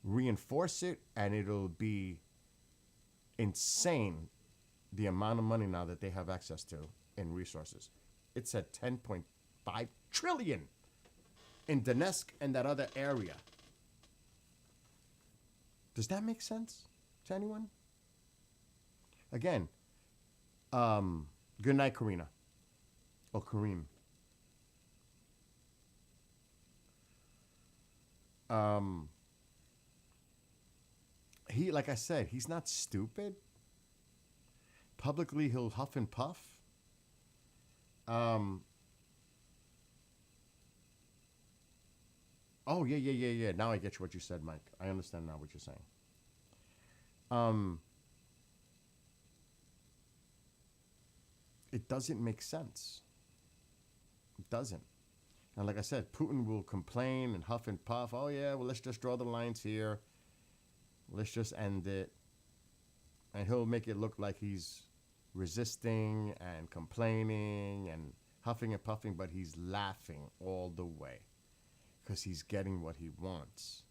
reinforce it, and it'll be insane the amount of money now that they have access to in resources. It's at 10.5 trillion in Donetsk and that other area. Does that make sense to anyone? Again, good night, Karina. Or Kareem. He, like I said, he's not stupid. Publicly, he'll huff and puff. Oh, yeah. Now I get what you said, Mike. I understand now what you're saying. It doesn't make sense. It doesn't. And like I said, Putin will complain and huff and puff. Oh, yeah, well, let's just draw the lines here. Let's just end it. And he'll make it look like he's resisting and complaining and huffing and puffing, but he's laughing all the way because he's getting what he wants.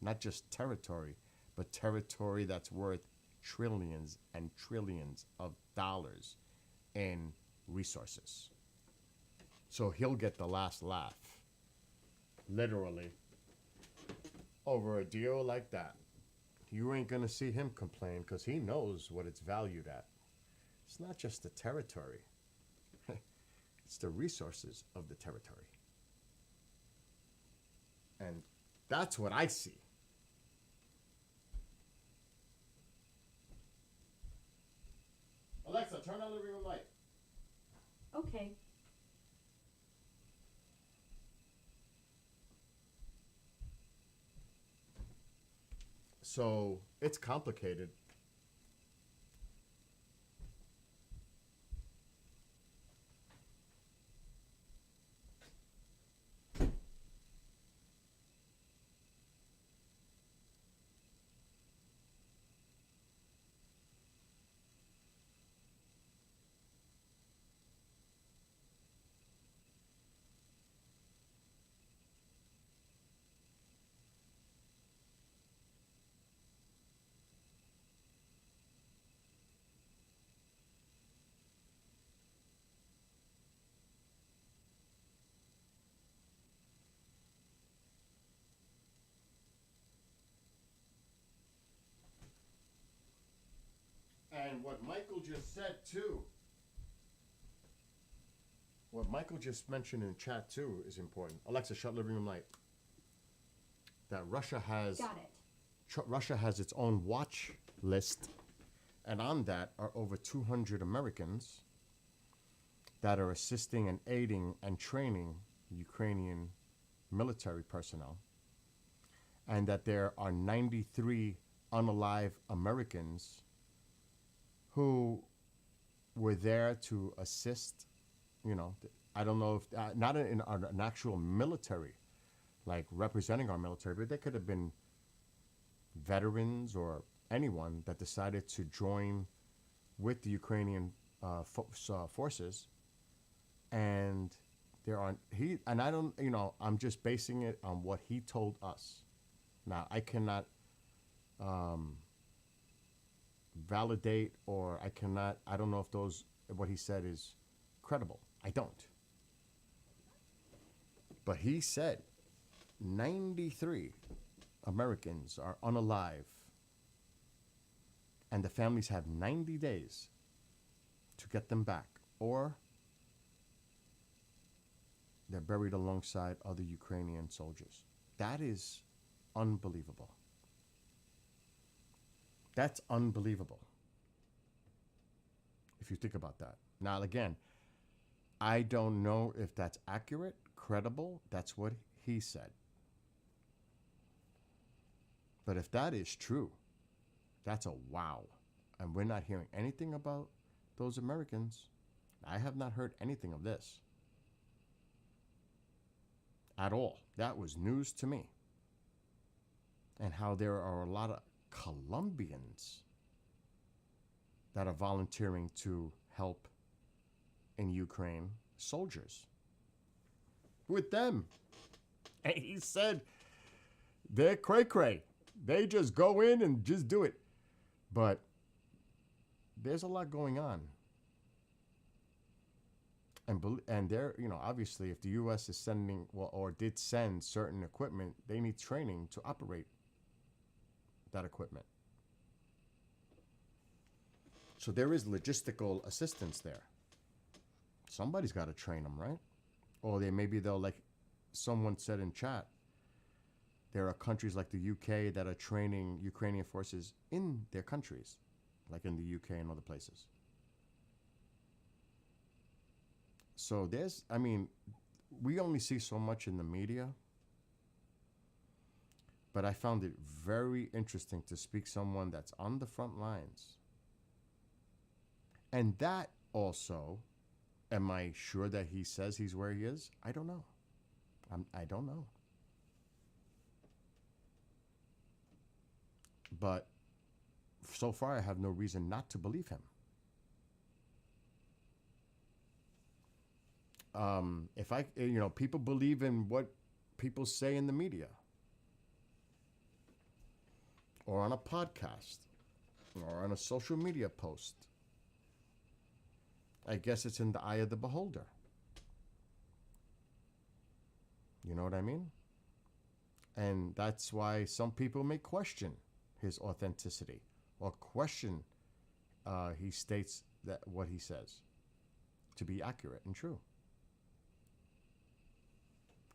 Not just territory, but territory that's worth trillions and trillions of dollars in resources. So he'll get the last laugh, literally, over a deal like that. You ain't going to see him complain because he knows what it's valued at. It's not just the territory. It's the resources of the territory. And that's what I see. Alexa, turn on the living room light. Okay. So it's complicated. And what Michael just said too, what Michael just mentioned in chat too is important. Alexa, shut living room light. That Russia has Got it. Russia has its own watch list, and on that are over 200 Americans that are assisting and aiding and training Ukrainian military personnel, and that there are 93 unalive Americans who were there to assist, you know, I don't know if, not in an actual military, like representing our military, but they could have been veterans or anyone that decided to join with the Ukrainian forces. And there are, I'm just basing it on what he told us. Now, I cannot validate, or I don't know if what he said is credible. I don't. But he said 93 Americans are unalive, and the families have 90 days to get them back, or they're buried alongside other Ukrainian soldiers. That is unbelievable. That's unbelievable, if you think about that. Now, again, I don't know if that's accurate, credible. That's what he said. But if that is true, that's a wow. And we're not hearing anything about those Americans. I have not heard anything of this at all. That was news to me. And how there are a lot of Colombians that are volunteering to help in Ukraine soldiers with them. And he said they're cray-cray. They just go in and just do it. But there's a lot going on. And they're, obviously, if the U.S. is sending, or did send certain equipment, they need training to operate that equipment. So there is logistical assistance there. Somebody's got to train them, right? Or they'll, like someone said in chat, there are countries like the UK that are training Ukrainian forces in their countries, like in the UK and other places. So we only see so much in the media, but I found it very interesting to speak to someone that's on the front lines. And that also, am I sure that he says he's where he is? I don't know. I don't know. But so far, I have no reason not to believe him. People believe in what people say in the media, or on a podcast, or on a social media post. I guess it's in the eye of the beholder. You know what I mean? And that's why some people may question his authenticity, or question he states that what he says to be accurate and true.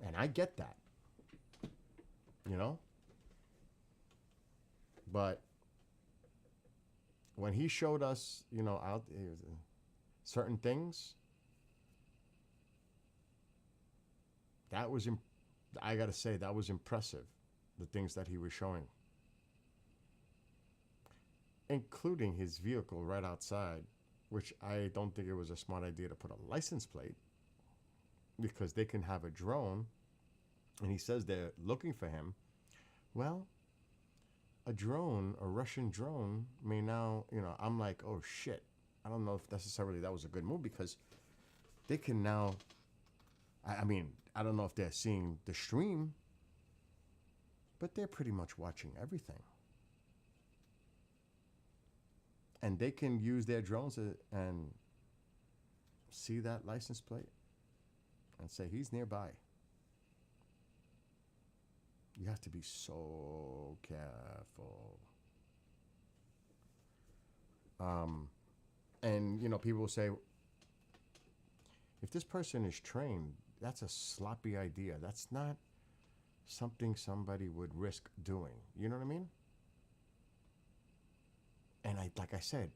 And I get that, But when he showed us, out certain things, I got to say, that was impressive, the things that he was showing. Including his vehicle right outside, which I don't think it was a smart idea to put a license plate, because they can have a drone, and he says they're looking for him. Well, a Russian drone may now, I'm like, oh shit. I don't know if necessarily that was a good move, because they can now, I don't know if they're seeing the stream, but they're pretty much watching everything. And they can use their drones and see that license plate and say he's nearby. You have to be so careful. And, people will say, if this person is trained, that's a sloppy idea. That's not something somebody would risk doing. You know what I mean? And like I said,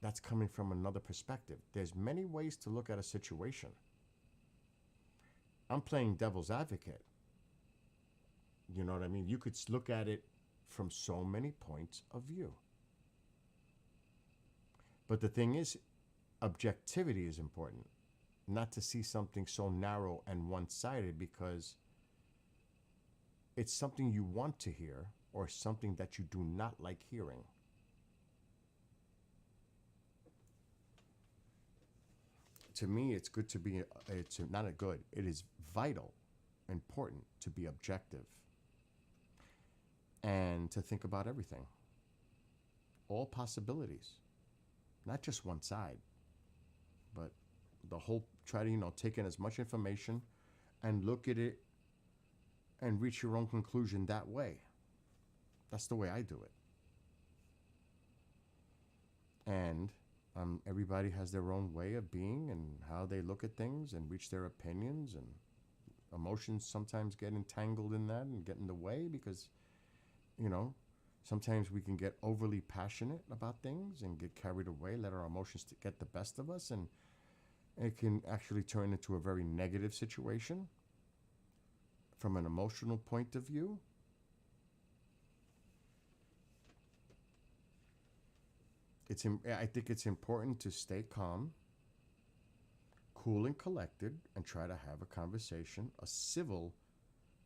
that's coming from another perspective. There's many ways to look at a situation. I'm playing devil's advocate. You know what I mean? You could look at it from so many points of view. But the thing is, objectivity is important. Not to see something so narrow and one-sided because it's something you want to hear or something that you do not like hearing. To me, it's good to be, it's not a good, it is vital, important to be objective. and to think about everything, all possibilities, not just one side, but the whole, try to, take in as much information and look at it and reach your own conclusion that way. That's the way I do it. And everybody has their own way of being and how they look at things and reach their opinions, and emotions sometimes get entangled in that and get in the way because, sometimes we can get overly passionate about things and get carried away, let our emotions get the best of us, and it can actually turn into a very negative situation from an emotional point of view. I think it's important to stay calm, cool and collected, and try to have a conversation, a civil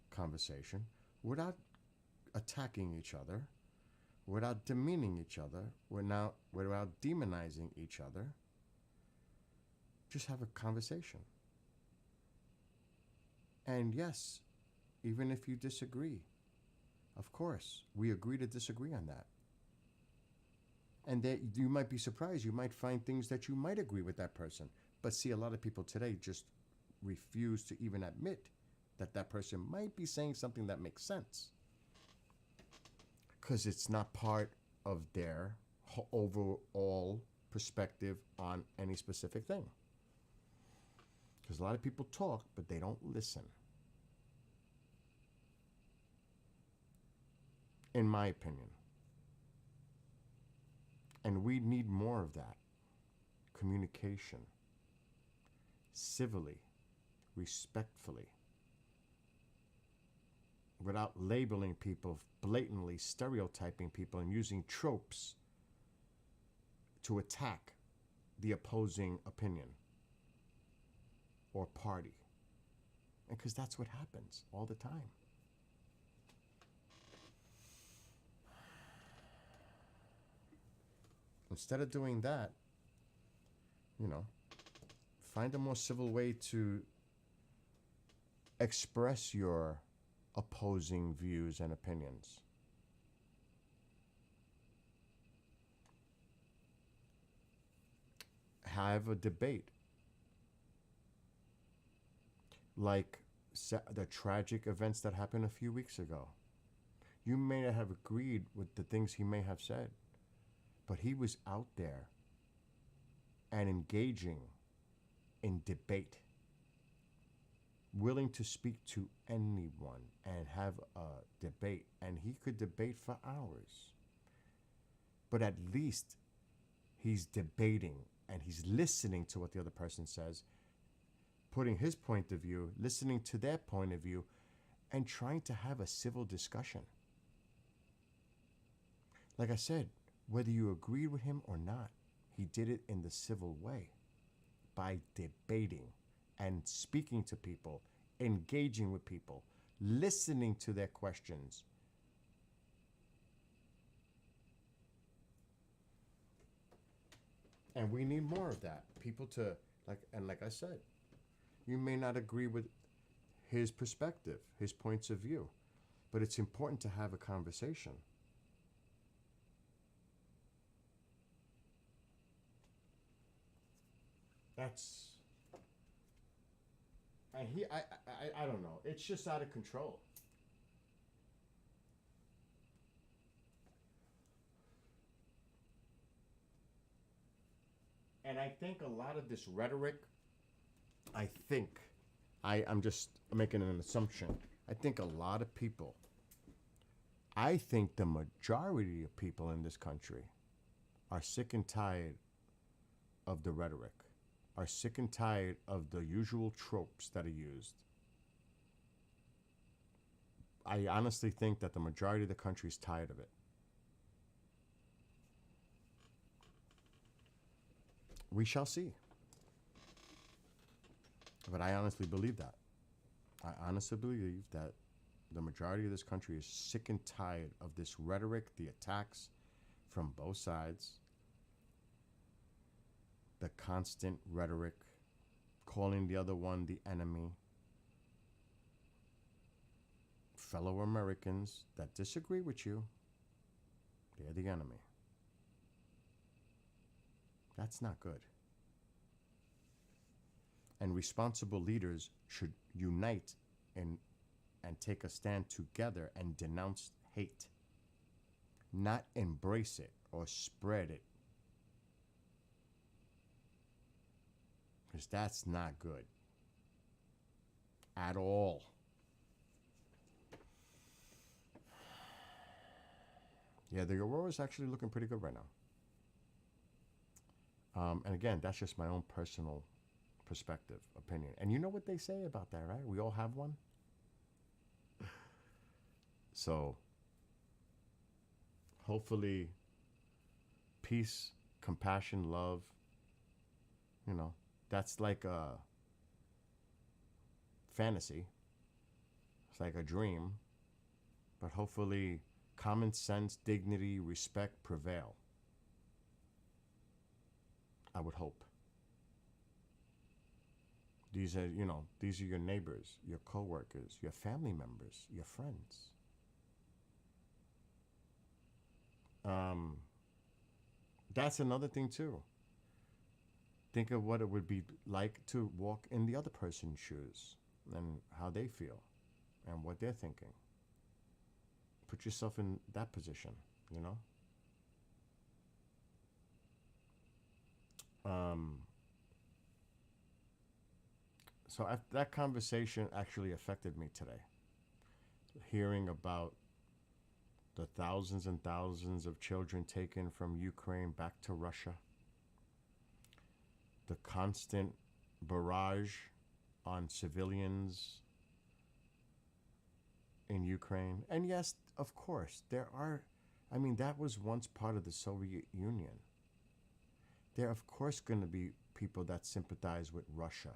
conversation, without attacking each other, without demeaning each other, without demonizing each other. Just have a conversation. And yes, even if you disagree, of course, we agree to disagree on that. And that you might be surprised. You might find things that you might agree with that person. But see, a lot of people today just refuse to even admit that that person might be saying something that makes sense, because it's not part of their overall perspective on any specific thing. Because a lot of people talk, but they don't listen. In my opinion. And we need more of that. Communication. Civilly. Respectfully. Without labeling people, blatantly stereotyping people, and using tropes to attack the opposing opinion or party. And because that's what happens all the time. Instead of doing that, find a more civil way to express your opposing views and opinions. Have a debate. Like the tragic events that happened a few weeks ago. You may not have agreed with the things he may have said, but he was out there and engaging in debate, willing to speak to anyone and have a debate. And he could debate for hours. But at least he's debating and he's listening to what the other person says, putting his point of view, listening to their point of view, and trying to have a civil discussion. Like I said, whether you agreed with him or not, he did it in the civil way, by debating and speaking to people, engaging with people, listening to their questions. And we need more of that. People to, like I said, you may not agree with his perspective, his points of view, but it's important to have a conversation. That's, and I don't know. It's just out of control. And I think a lot of this rhetoric, I'm just making an assumption. I think a lot of people, I think the majority of people in this country are sick and tired of the rhetoric, are sick and tired of the usual tropes that are used. I honestly think that the majority of the country is tired of it. We shall see. But I honestly believe that. I honestly believe that the majority of this country is sick and tired of this rhetoric, the attacks from both sides, the constant rhetoric, calling the other one the enemy, fellow Americans that disagree with you, they're the enemy. That's not good. And responsible leaders should unite and take a stand together and denounce hate, not embrace it or spread it. Because that's not good at all. Yeah, the Aurora is actually looking pretty good right now. And again, that's just my own personal perspective, opinion. And you know what they say about that, right? We all have one. So, hopefully, peace, compassion, love, that's like a fantasy. It's like a dream. But hopefully, common sense, dignity, respect prevail. I would hope. These are your neighbors, your coworkers, your family members, your friends. That's another thing too. Think of what it would be like to walk in the other person's shoes and how they feel and what they're thinking. Put yourself in that position, So that conversation actually affected me today. Hearing about the thousands and thousands of children taken from Ukraine back to Russia. The constant barrage on civilians in Ukraine. And yes, of course, that was once part of the Soviet Union. There are, of course, going to be people that sympathize with Russia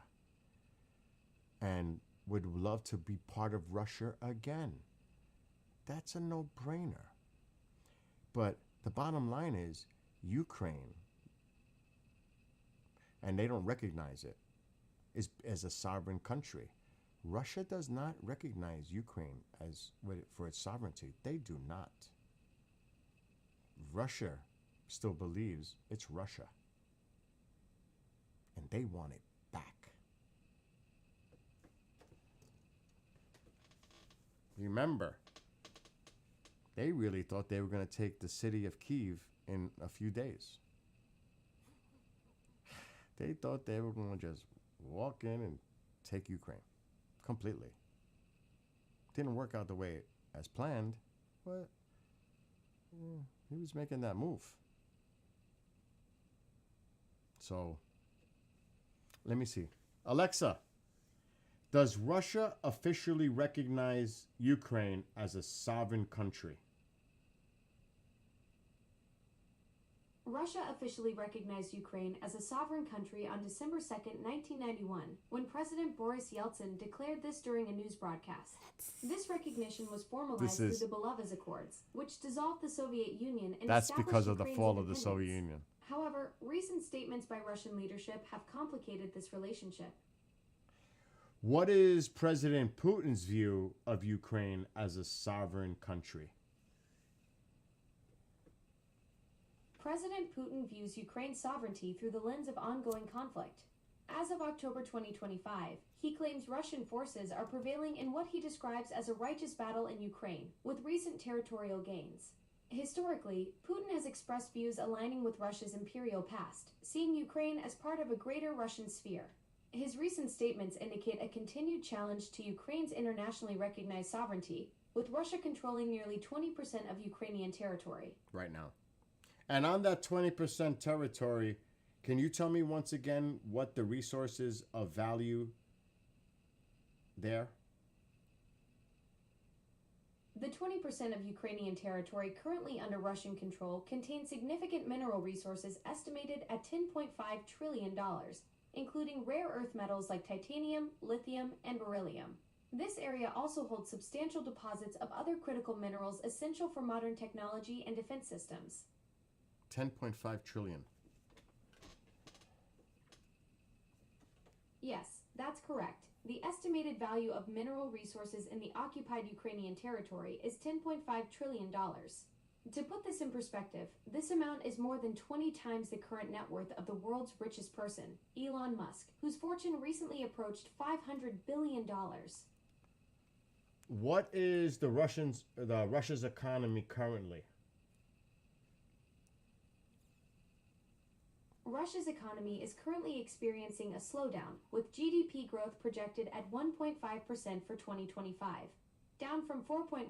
and would love to be part of Russia again. That's a no-brainer. But the bottom line is Ukraine, and they don't recognize it, is as a sovereign country. Russia does not recognize Ukraine for its sovereignty. They do not. Russia still believes it's Russia. And they want it back. Remember, they really thought they were going to take the city of Kyiv in a few days. They thought they were going to just walk in and take Ukraine completely. Didn't work out the way as planned, but he was making that move. So, let me see. Alexa, does Russia officially recognize Ukraine as a sovereign country? Russia officially recognized Ukraine as a sovereign country on December 2nd, 1991, when President Boris Yeltsin declared this during a news broadcast. This recognition was formalized through the Belovezh Accords, which dissolved the Soviet Union and That's established because of the Ukraine's fall of the independence. Soviet Union. However, recent statements by Russian leadership have complicated this relationship. What is President Putin's view of Ukraine as a sovereign country? President Putin views Ukraine's sovereignty through the lens of ongoing conflict. As of October 2025, he claims Russian forces are prevailing in what he describes as a righteous battle in Ukraine, with recent territorial gains. Historically, Putin has expressed views aligning with Russia's imperial past, seeing Ukraine as part of a greater Russian sphere. His recent statements indicate a continued challenge to Ukraine's internationally recognized sovereignty, with Russia controlling nearly 20% of Ukrainian territory. Right now. And on that 20% territory, can you tell me once again what the resources of value there? The 20% of Ukrainian territory currently under Russian control contains significant mineral resources estimated at $10.5 trillion, including rare earth metals like titanium, lithium, and beryllium. This area also holds substantial deposits of other critical minerals essential for modern technology and defense systems. 10.5 trillion. Yes, that's correct. The estimated value of mineral resources in the occupied Ukrainian territory is $10.5 trillion. To put this in perspective, this amount is more than 20 times the current net worth of the world's richest person, Elon Musk, whose fortune recently approached $500 billion. What is the Russia's economy currently? Russia's economy is currently experiencing a slowdown, with GDP growth projected at 1.5% for 2025, down from 4.1%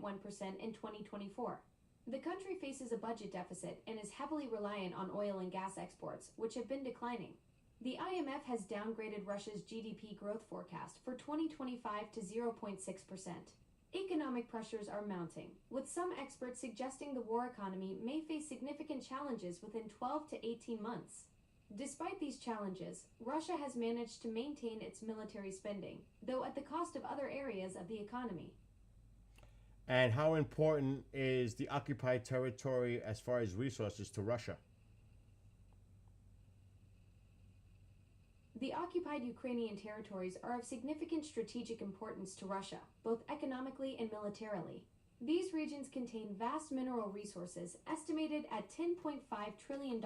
in 2024. The country faces a budget deficit and is heavily reliant on oil and gas exports, which have been declining. The IMF has downgraded Russia's GDP growth forecast for 2025 to 0.6%. Economic pressures are mounting, with some experts suggesting the war economy may face significant challenges within 12 to 18 months. Despite these challenges, Russia has managed to maintain its military spending, though at the cost of other areas of the economy. And how important is the occupied territory as far as resources to Russia? The occupied Ukrainian territories are of significant strategic importance to Russia, both economically and militarily. These regions contain vast mineral resources estimated at $10.5 trillion,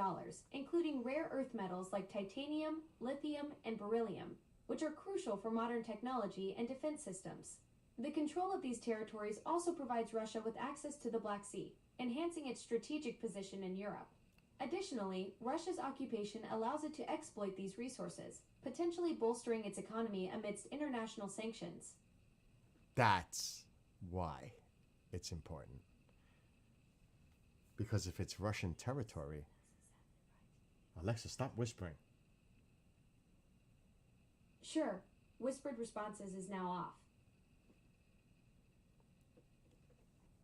including rare earth metals like titanium, lithium, and beryllium, which are crucial for modern technology and defense systems. The control of these territories also provides Russia with access to the Black Sea, enhancing its strategic position in Europe. Additionally, Russia's occupation allows it to exploit these resources, potentially bolstering its economy amidst international sanctions. That's why it's important. Because if it's Russian territory, Alexa, stop whispering. Sure, whispered responses is now off.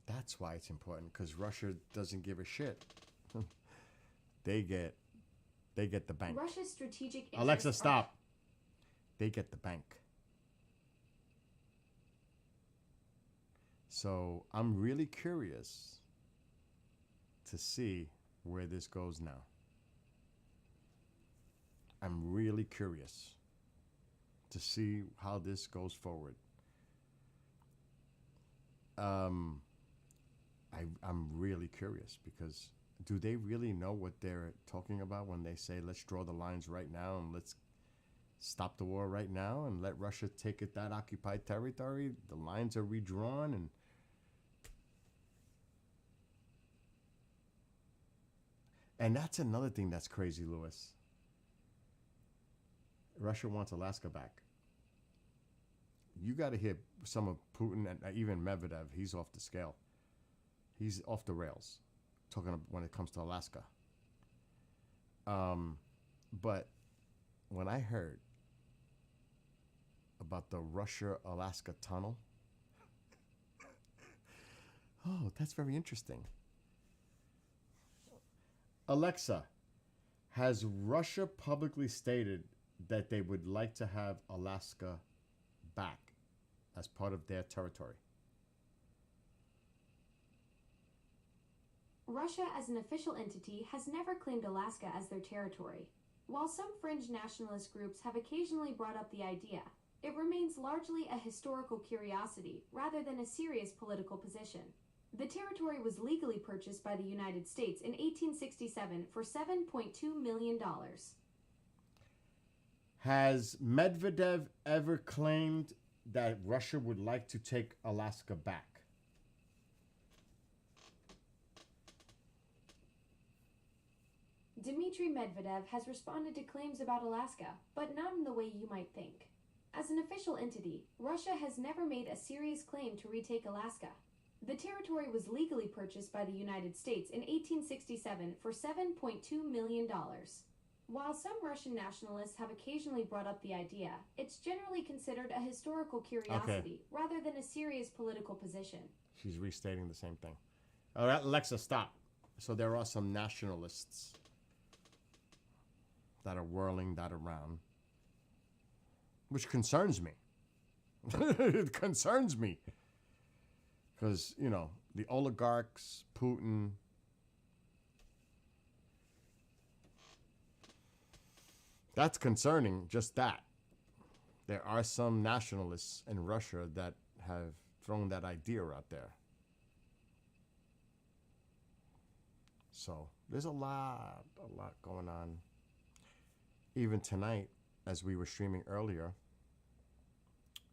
That's why it's important, because Russia doesn't give a shit. They get the bank. Russia's strategic interests Alexa, stop. They get the bank. So I'm really curious to see where this goes now. I'm really curious to see how this goes forward. I'm really curious because do they really know what they're talking about when they say let's draw the lines right now and let's stop the war right now and let Russia take it that occupied territory? The lines are redrawn and that's another thing that's crazy, Louis. Russia wants Alaska back. You got to hear some of Putin and even Medvedev. He's off the scale. He's off the rails, talking about when it comes to Alaska. But when I heard about the Russia-Alaska tunnel, oh, that's very interesting. Alexa, has Russia publicly stated that they would like to have Alaska back as part of their territory? Russia, as an official entity, has never claimed Alaska as their territory. While some fringe nationalist groups have occasionally brought up the idea, it remains largely a historical curiosity rather than a serious political position. The territory was legally purchased by the United States in 1867 for $7.2 million. Has Medvedev ever claimed that Russia would like to take Alaska back? Dmitry Medvedev has responded to claims about Alaska, but not in the way you might think. As an official entity, Russia has never made a serious claim to retake Alaska. The territory was legally purchased by the United States in 1867 for $7.2 million. While some Russian nationalists have occasionally brought up the idea, it's generally considered a historical curiosity rather than a serious political position. She's restating the same thing. All right, Alexa, stop. So there are some nationalists that are whirling that around, which concerns me. It concerns me. Because, you know, the oligarchs, Putin, that's concerning, just that. there are some nationalists in Russia that have thrown that idea out there. So there's a lot going on. Even tonight, as we were streaming earlier,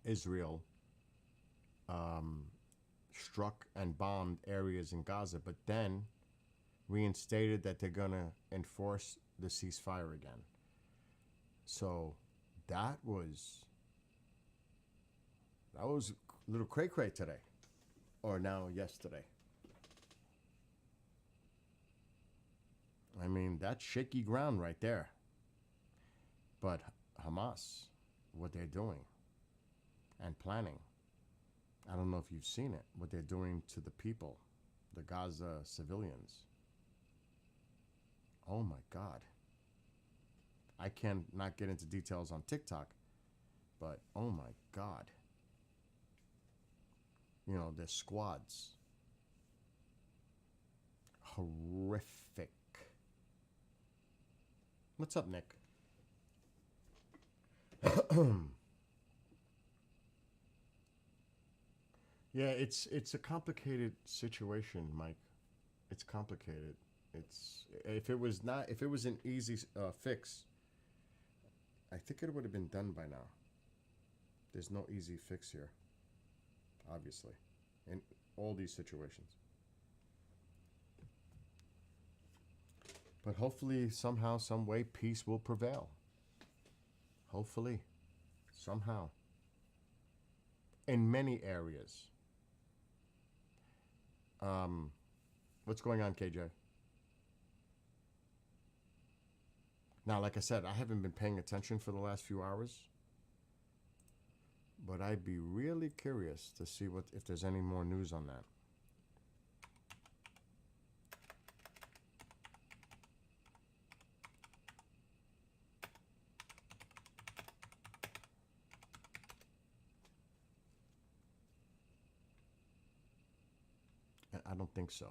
Israel struck and bombed areas in Gaza, but then reinstated that they're going to enforce the ceasefire again. So that was a little cray-cray today, or now yesterday. I mean, that's shaky ground right there. But Hamas, what they're doing and planning, I don't know if you've seen it, what they're doing to the people, the Gaza civilians. Oh my God. I can't not get into details on TikTok, but oh my God. You know, there's squads. Horrific. What's up, Nick? Yeah, it's a complicated situation, Mike. It's complicated. If it was an easy fix, I think it would have been done by now. There's no easy fix here, obviously, in all these situations. But hopefully, somehow, some way, peace will prevail. Hopefully, somehow. In many areas. What's going on, KJ? Now, like I said, I haven't been paying attention for the last few hours. But I'd be really curious to see if there's any more news on that. I don't think so.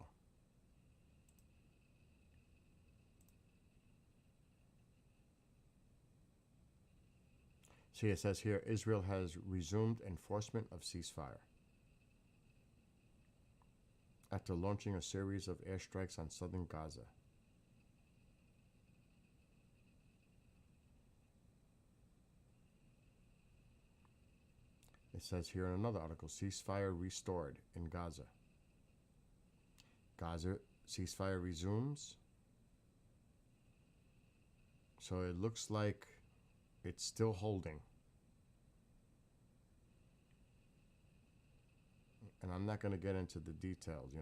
See, it says here, Israel has resumed enforcement of ceasefire after launching a series of airstrikes on southern Gaza. It says here in another article, ceasefire restored in Gaza. Gaza ceasefire resumes. So it looks like it's still holding. And I'm not going to get into the details,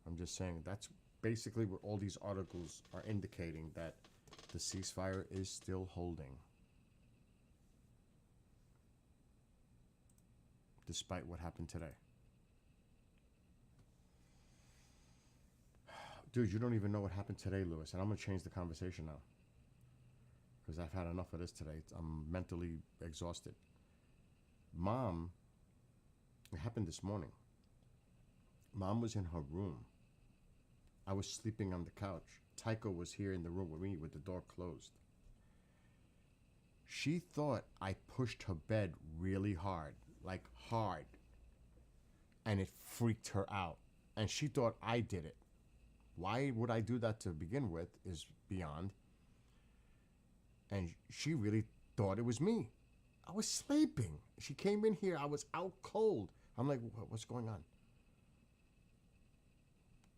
I'm just saying that's basically what all these articles are indicating, that the ceasefire is still holding. Despite what happened today. Dude, you don't even know what happened today, Lewis. And I'm going to change the conversation now. Because I've had enough of this today. I'm mentally exhausted. Mom, it happened this morning. Mom was in her room. I was sleeping on the couch. Tycho was here in the room with me with the door closed. She thought I pushed her bed really hard. Like hard. And it freaked her out. And she thought I did it. Why would I do that to begin with is beyond. And she really thought it was me. I was sleeping. She came in here. I was out cold. I'm like, what's going on?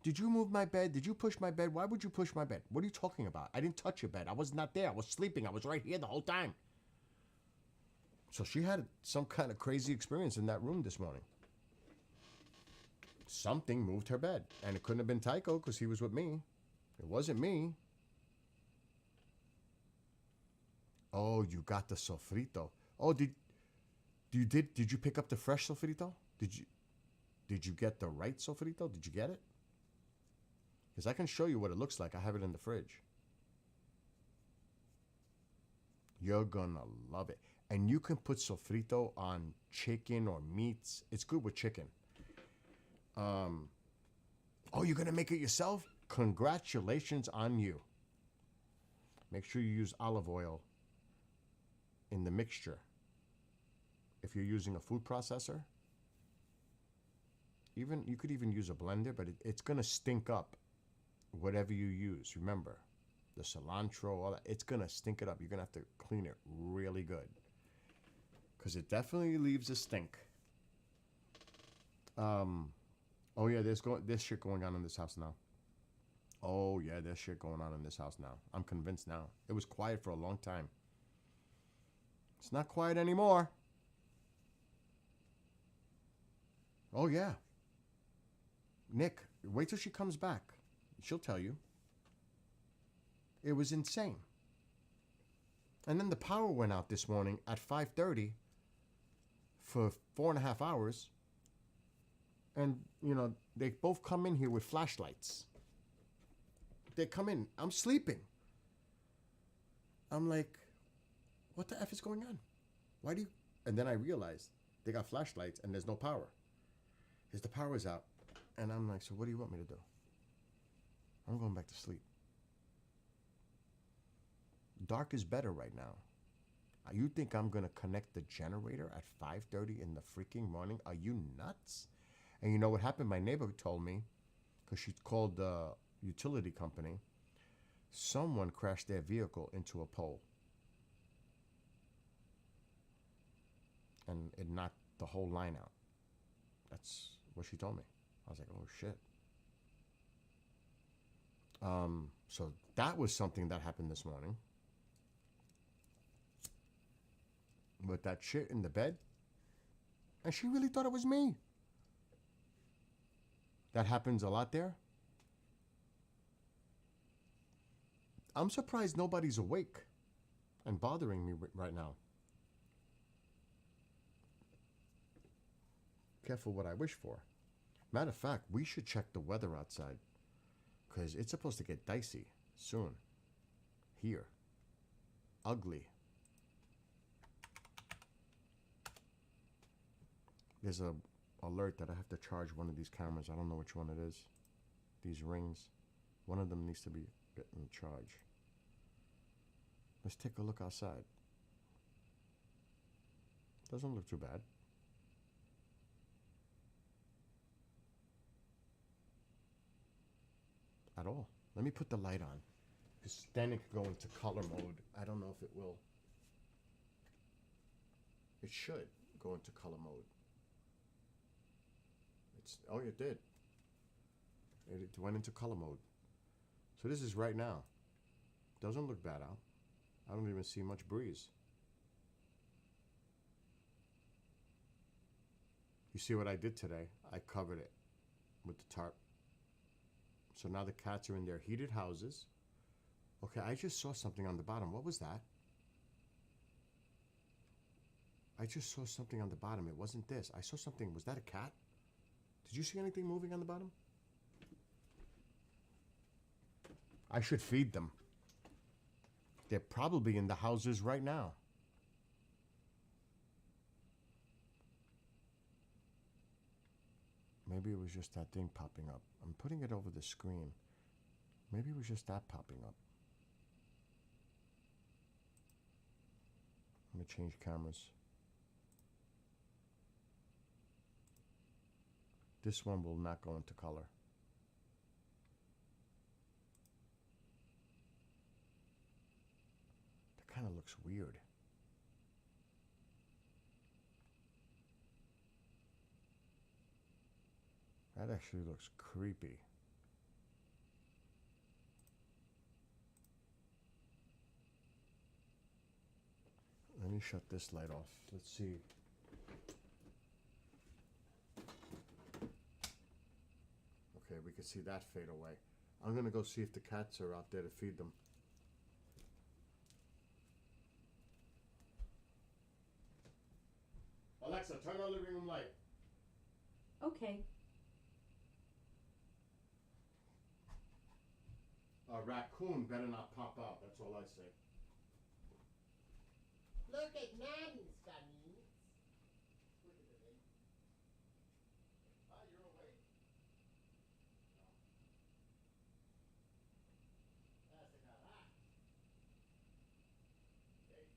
Did you move my bed? Did you push my bed? Why would you push my bed? What are you talking about? I didn't touch your bed. I was not there. I was sleeping. I was right here the whole time. So she had some kind of crazy experience in that room this morning. Something moved her bed. And it couldn't have been Tycho because he was with me. It wasn't me. Oh, you got the sofrito. Oh, did you pick up the fresh sofrito? Did you get the right sofrito? Did you get it? Because I can show you what it looks like. I have it in the fridge. You're gonna love it. And you can put sofrito on chicken or meats. It's good with chicken. Oh, you're gonna make it yourself? Congratulations on you. Make sure you use olive oil in the mixture. if you're using a food processor, even you could even use a blender, but it's gonna stink up whatever you use. Remember, the cilantro, all that, it's gonna stink it up. You're gonna have to clean it really good because it definitely leaves a stink. Oh yeah, there's shit going on in this house now. Oh yeah, there's shit going on in this house now. I'm convinced now. It was quiet for a long time. It's not quiet anymore. Oh yeah. Nick, wait till she comes back. She'll tell you. It was insane. And then the power went out this morning at 5:30 for 4.5 hours. And, you know, they both come in here with flashlights. They come in. I'm sleeping. I'm like, what the F is going on? Why do you... And then I realized they got flashlights and there's no power. Because the power is out. And I'm like, so what do you want me to do? I'm going back to sleep. Dark is better right now. You think I'm going to connect the generator at 5:30 in the freaking morning? Are you nuts? And you know what happened? My neighbor told me, because she called the utility company, someone crashed their vehicle into a pole. And it knocked the whole line out. That's what she told me. I was like, oh shit. So that was something that happened this morning. With that shit in the bed. And she really thought it was me. That happens a lot there. I'm surprised nobody's awake and bothering me right now. Careful what I wish for. Matter of fact, we should check the weather outside. Because it's supposed to get dicey soon. Here. Ugly. There's a alert that I have to charge one of these cameras. I don't know which one it is. These rings. One of them needs to be getting charged. Let's take a look outside. Doesn't look too bad. At all. Let me put the light on. Because then it could go into color mode. I don't know if it will. It should go into color mode. Oh, it did. It went into color mode. So this is right now. Doesn't look bad out. I don't even see much breeze. You see what I did today? I covered it with the tarp. So now the cats are in their heated houses. Okay, I just saw something on the bottom. What was that? I just saw something on the bottom. It wasn't this. I saw something. Was that a cat? Did you see anything moving on the bottom? I should feed them. They're probably in the houses right now. Maybe it was just that thing popping up. I'm putting it over the screen. Maybe it was just that popping up. Let me change cameras. This one will not go into color. That kind of looks weird. That actually looks creepy. Let me shut this light off. Let's see. Okay, we can see that fade away. I'm gonna go see if the cats are out there to feed them. Alexa, turn on the living room light. Okay. A raccoon better not pop out. That's all I say. Look at Madden, Sonny. Look at it, eh? Ah, you're awake. No. That's the guy. Ah. Okay.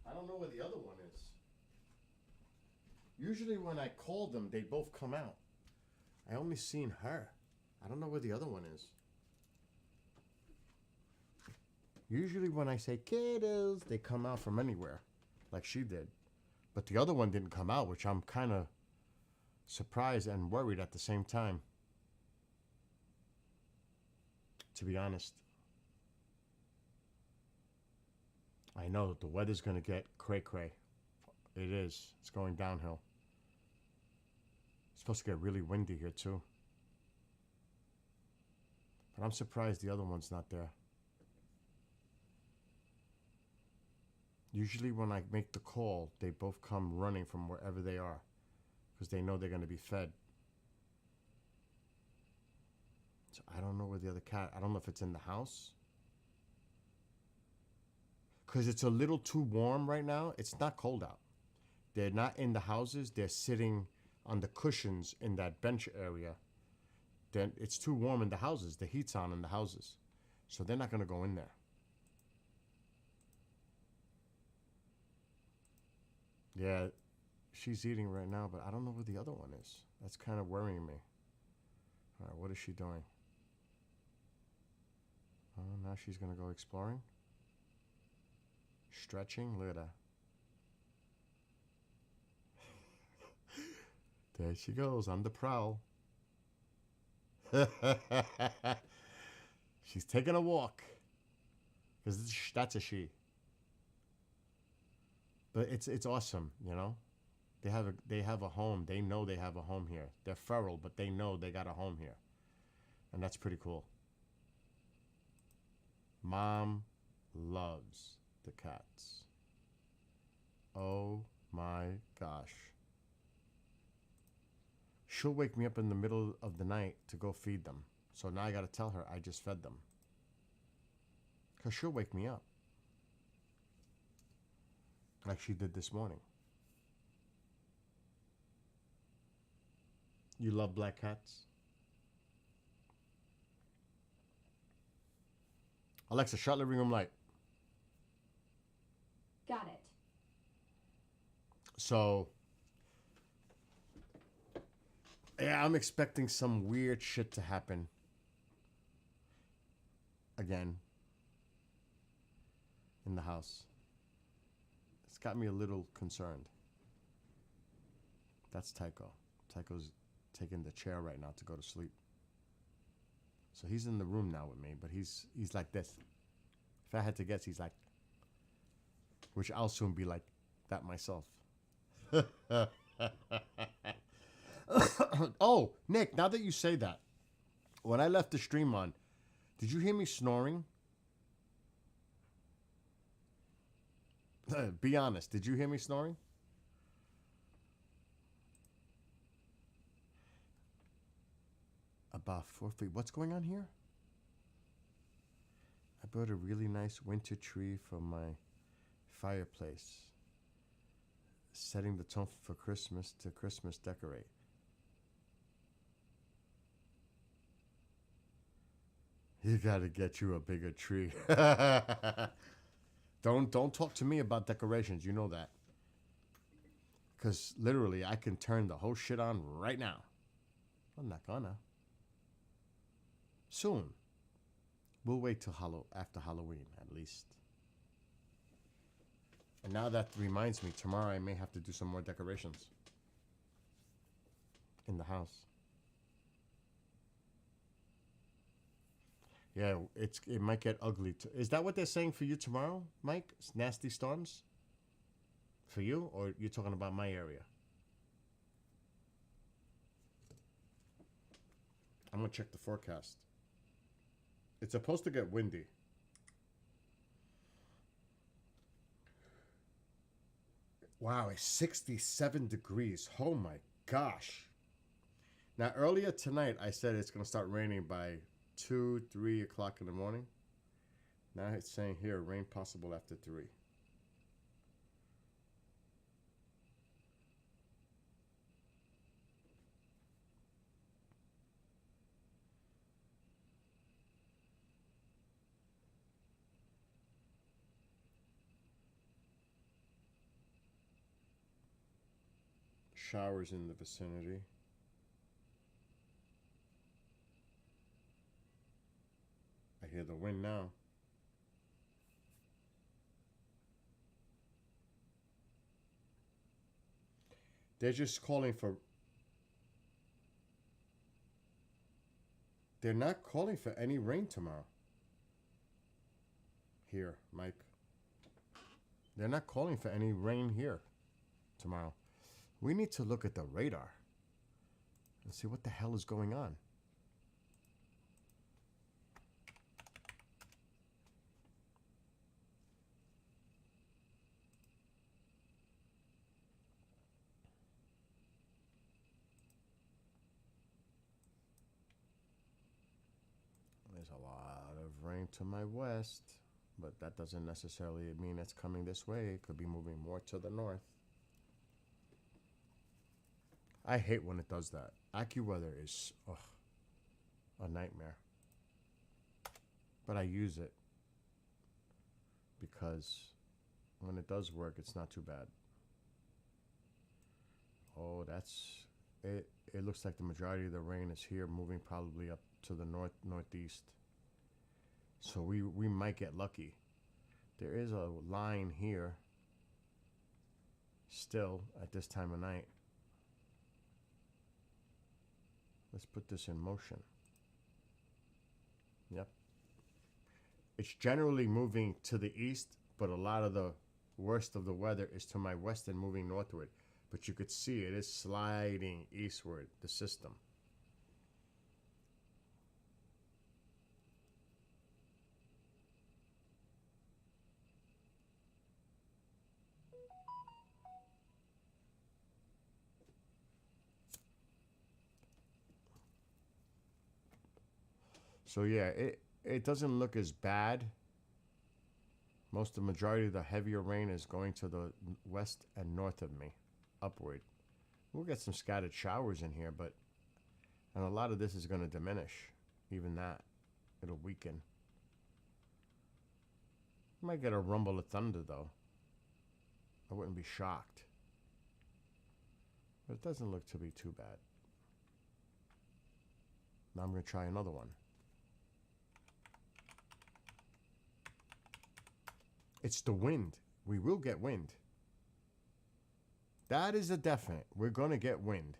I don't know where the other one is. Usually when I call them, they both come out. I only seen her. I don't know where the other one is. Usually when I say kiddos, they come out from anywhere, like she did. But the other one didn't come out, which I'm kind of surprised and worried at the same time. To be honest. I know the weather's going to get cray-cray. It is. It's going downhill. It's supposed to get really windy here too. But I'm surprised the other one's not there. Usually when I make the call, they both come running from wherever they are because they know they're going to be fed. So I don't know where the other cat, I don't know if it's in the house. Because it's a little too warm right now. It's not cold out. They're not in the houses. They're sitting on the cushions in that bench area. Then it's too warm in the houses. The heat's on in the houses. So they're not going to go in there. Yeah, she's eating right now, but I don't know where the other one is. That's kind of worrying me. All right, what is she doing? Oh, now she's going to go exploring. Stretching, look at that. There she goes on the prowl. She's taking a walk. Because that's a she. But it's awesome, you know? They have a home. They know they have a home here. They're feral, but they know they got a home here. And that's pretty cool. Mom loves the cats. Oh my gosh. She'll wake me up in the middle of the night to go feed them. So now I got to tell her I just fed them. Because she'll wake me up. Like she did this morning. You love black cats? Alexa, shut living room light. Got it. So, yeah, I'm expecting some weird shit to happen. Again. In the house. It's got me a little concerned. That's Tycho. Tycho's taking the chair right now to go to sleep. So he's in the room now with me, but he's like this. If I had to guess, he's like, which I'll soon be like that myself. Oh, Nick, now that you say that, when I left the stream on, did you hear me snoring? Be honest, did you hear me snoring? About 4 feet. What's going on here? I bought a really nice winter tree for my fireplace. Setting the tone for Christmas to Christmas decorate. You gotta get you a bigger tree. Don't talk to me about decorations. You know that. Because literally, I can turn the whole shit on right now. I'm not gonna. Soon. We'll wait till after Halloween, at least. And now that reminds me, tomorrow I may have to do some more decorations. In the house. Yeah, it might get ugly. Is that what they're saying for you tomorrow, Mike? Nasty storms? For you? Or you're talking about my area? I'm going to check the forecast. It's supposed to get windy. Wow, it's 67 degrees. Oh my gosh. Now, earlier tonight, I said it's going to start raining by 2, 3 o'clock in the morning. Now it's saying here, rain possible after 3. showers in the vicinity. I hear the wind now. They're just calling for... They're not calling for any rain tomorrow. Here, Mike. They're not calling for any rain here tomorrow. We need to look at the radar and see what the hell is going on. There's a lot of rain to my west, but that doesn't necessarily mean it's coming this way. It could be moving more to the north. I hate when it does that. AccuWeather is a nightmare. But I use it because when it does work, it's not too bad. Oh, that's it. It looks like the majority of the rain is here, moving probably up to the northeast. So we might get lucky. There is a line here still at this time of night. Let's put this in motion. Yep. It's generally moving to the east, but a lot of the worst of the weather is to my west and moving northward. But you could see it is sliding eastward, the system. So yeah, it doesn't look as bad. Most of the majority of the heavier rain is going to the west and north of me, upward. We'll get some scattered showers in here, but and a lot of this is going to diminish. Even that, it'll weaken. Might get a rumble of thunder though. I wouldn't be shocked. But it doesn't look to be too bad. Now I'm going to try another one. It's the wind. We will get wind. That is a definite. We're going to get wind.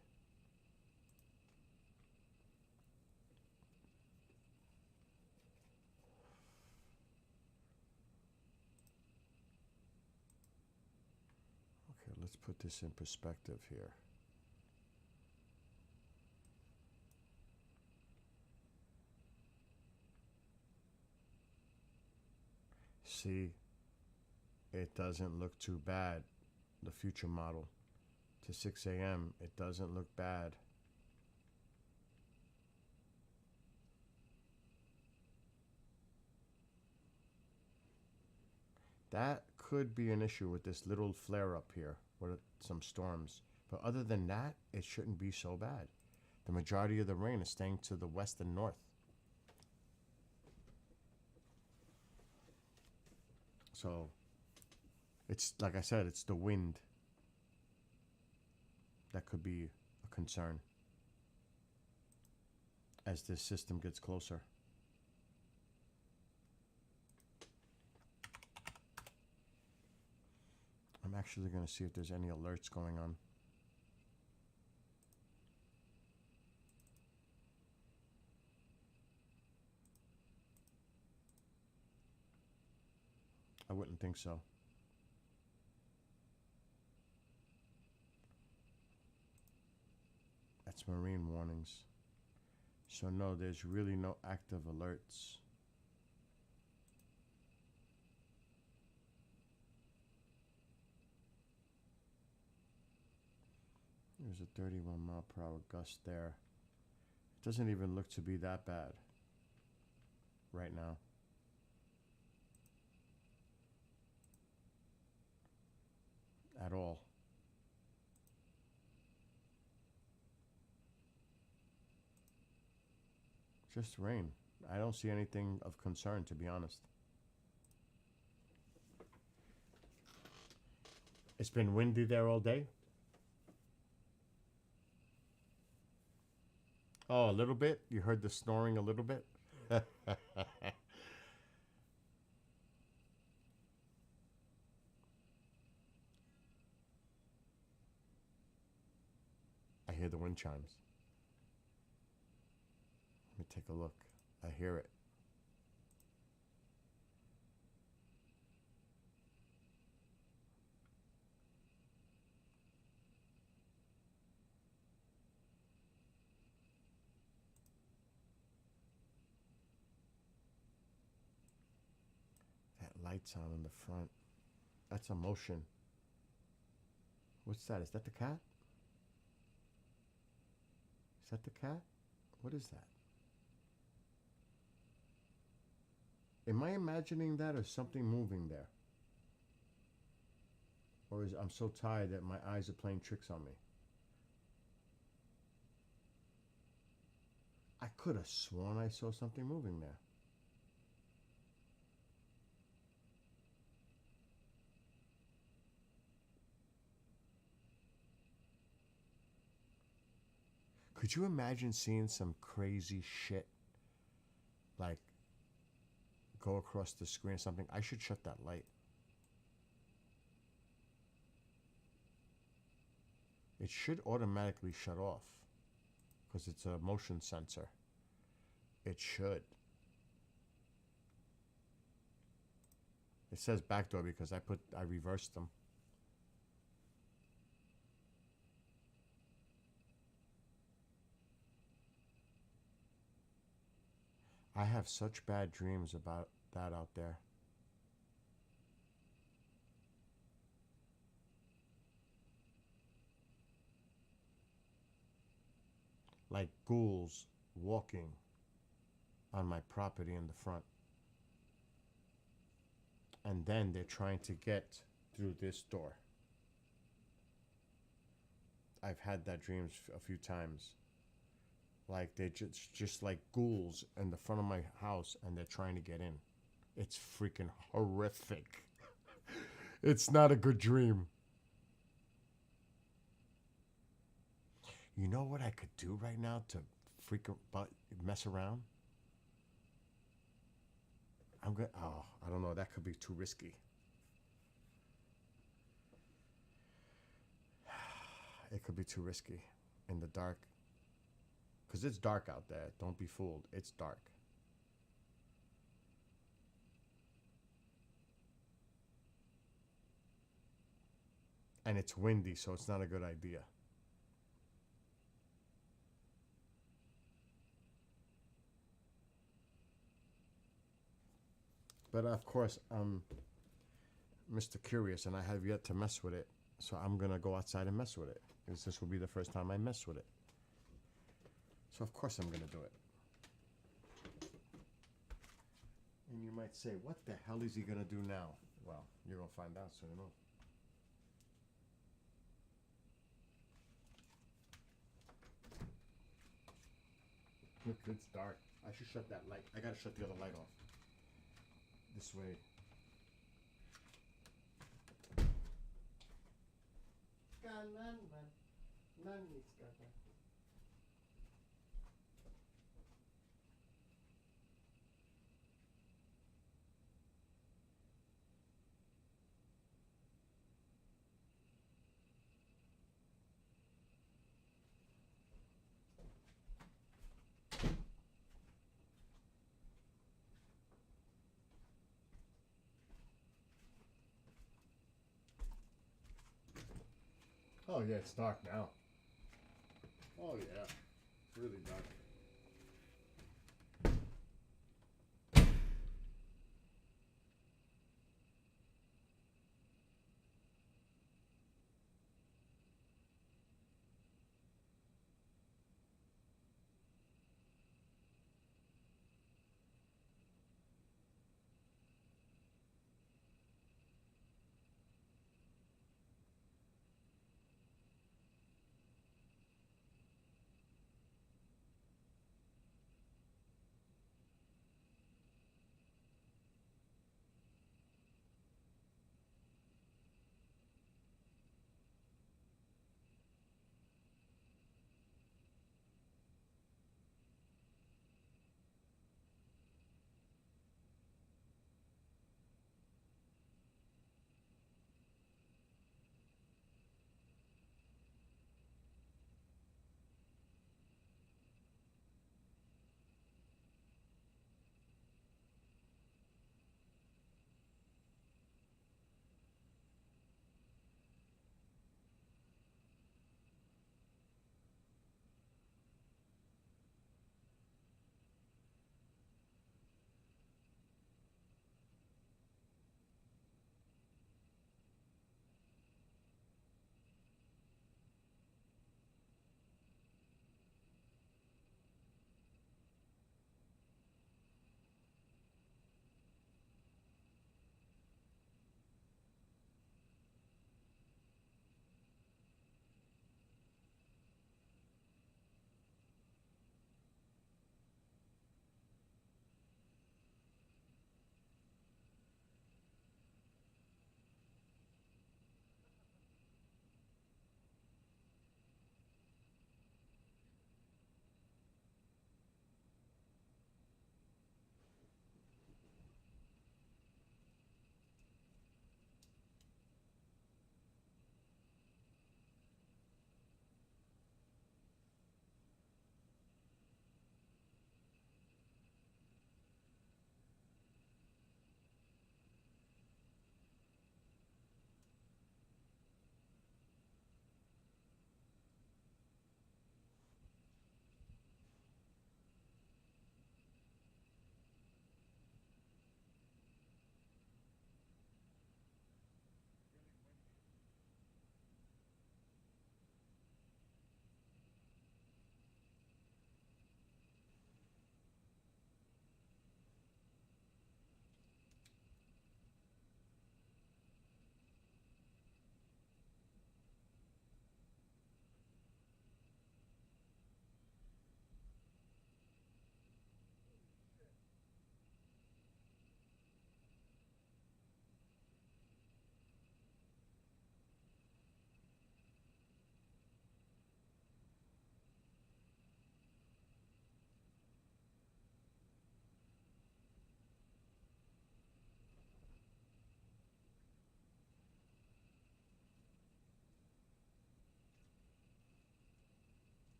Okay, let's put this in perspective here. See, it doesn't look too bad. The future model to 6 a.m. It doesn't look bad. That could be an issue with this little flare up here with some storms. But other than that, it shouldn't be so bad. The majority of the rain is staying to the west and north. So, it's like I said, it's the wind that could be a concern as this system gets closer. I'm actually going to see if there's any alerts going on. I wouldn't think so. That's marine warnings. So no, there's really no active alerts. There's a 31 mile per hour gust there. It doesn't even look to be that bad right now. At all. Just rain. I don't see anything of concern, to be honest. It's been windy there all day. Oh, a little bit? You heard the snoring a little bit? I hear the wind chimes. Let me take a look. I hear it. That light's on in the front. That's a motion. What's that? Is that the cat? Is that the cat? What is that? Am I imagining that or something moving there? Or is I'm so tired that my eyes are playing tricks on me? I could have sworn I saw something moving there. Could you imagine seeing some crazy shit like go across the screen or something? I should shut that light. It should automatically shut off because it's a motion sensor. It should. It says backdoor because I reversed them. I have such bad dreams about that out there. Like ghouls walking on my property in the front. And then they're trying to get through this door. I've had that dreams a few times. Like they're just like ghouls in the front of my house and they're trying to get in. It's freaking horrific. It's not a good dream. You know what I could do right now to freaking mess around? I don't know. That could be too risky. It could be too risky in the dark. Because it's dark out there. Don't be fooled. It's dark. And it's windy, so it's not a good idea. But of course, I'm Mr. Curious, and I have yet to mess with it. So I'm going to go outside and mess with it. Because this will be the first time I mess with it. So of course I'm going to do it. And you might say, what the hell is he going to do now? Well, you're going to find out soon enough. Look, it's dark. I should shut that light. I got to shut the other light off. This way. Kanan man. Nangis ka ba? Oh yeah, it's dark now. Oh yeah, it's really dark.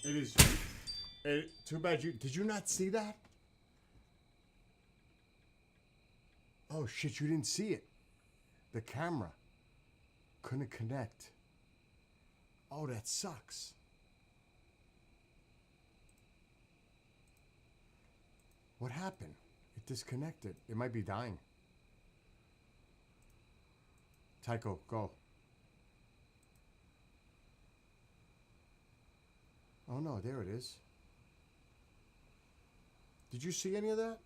It is. Too bad you. Did you not see that? Oh shit! You didn't see it. The camera couldn't connect. Oh, that sucks. What happened? It disconnected. It might be dying. Tycho, go. Oh no, there it is. Did you see any of that?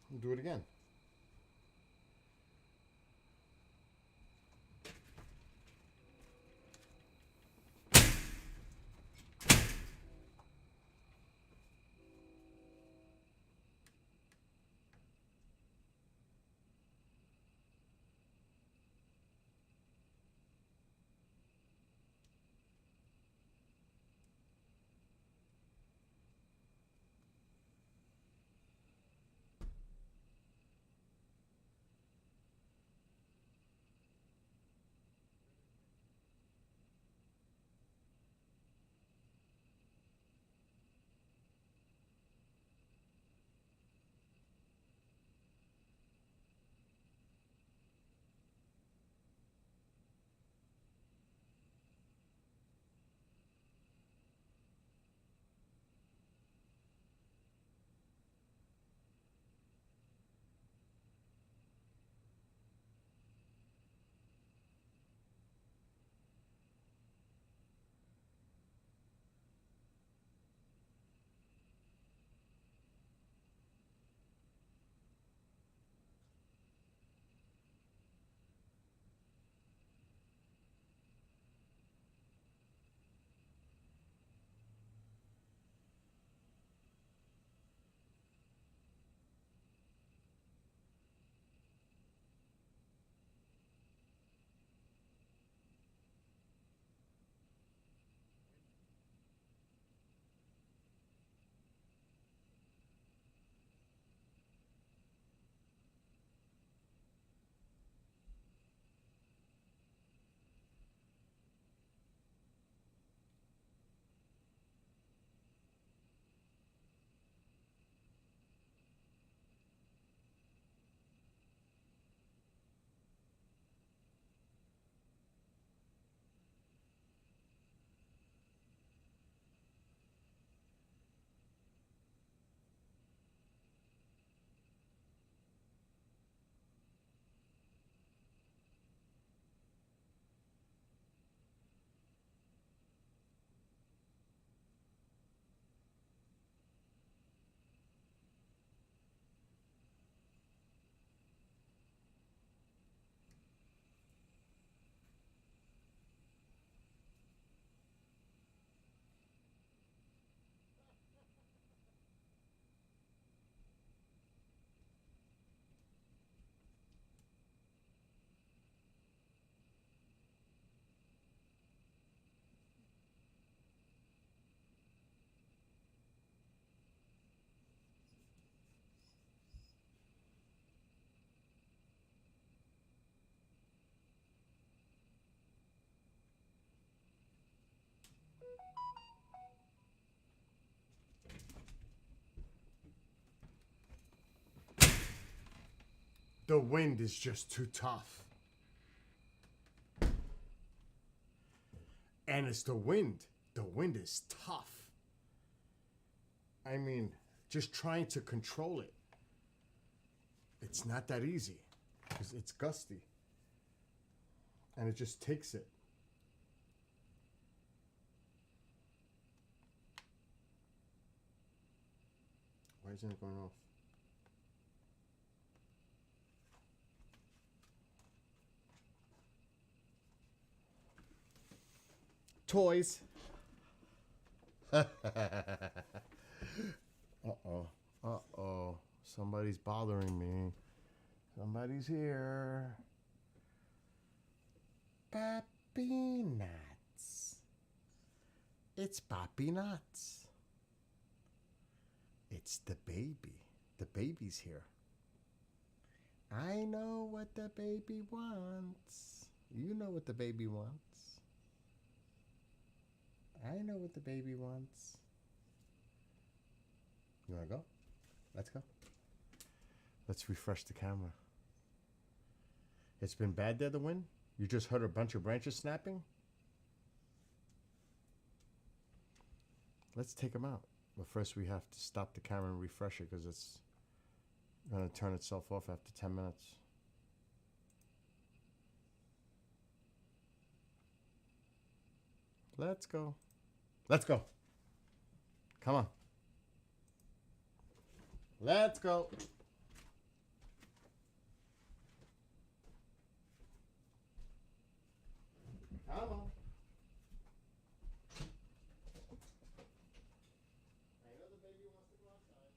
We'll do it again. The wind is just too tough. And it's the wind. The wind is tough. I mean, just trying to control it. It's not that easy. Because it's gusty. And it just takes it. Why isn't it going off? Toys. Uh-oh. Uh-oh. Somebody's bothering me. Somebody's here. Pappy Nuts. It's Pappy Nuts. It's the baby. The baby's here. I know what the baby wants. You know what the baby wants. I know what the baby wants. You want to go? Let's go. Let's refresh the camera. It's been bad there, the wind? You just heard a bunch of branches snapping? Let's take them out. But first we have to stop the camera and refresh it because it's going to turn itself off after 10 minutes. Let's go. Let's go. Come on. Let's go. Come on. I know the baby wants to go outside.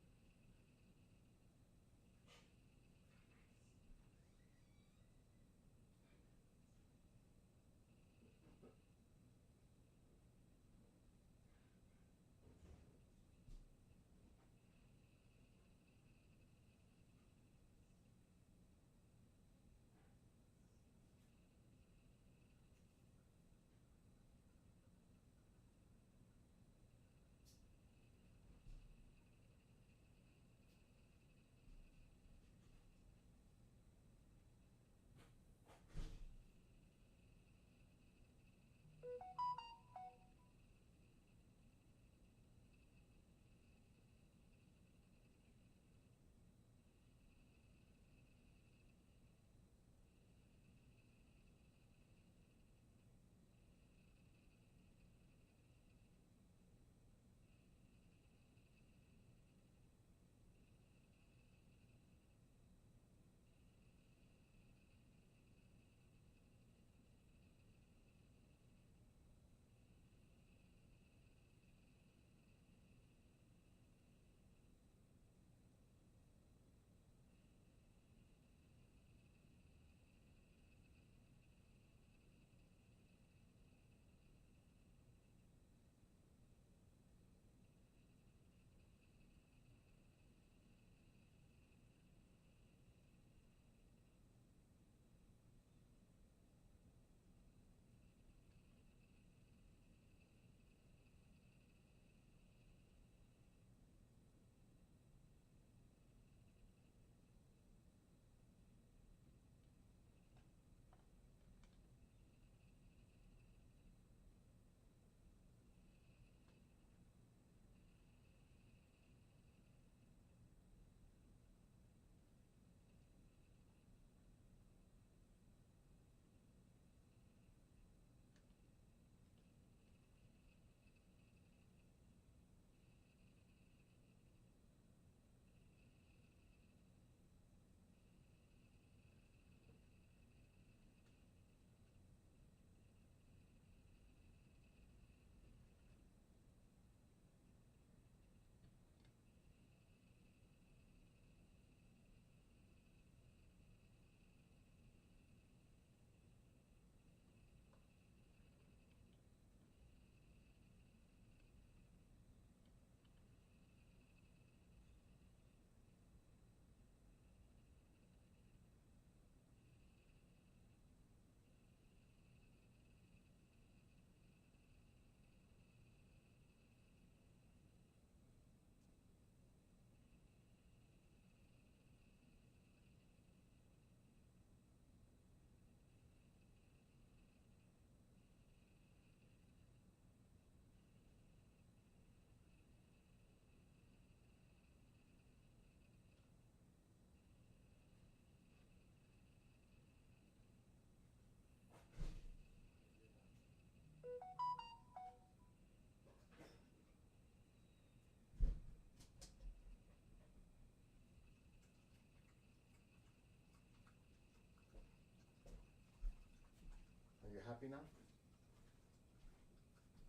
Are you happy now?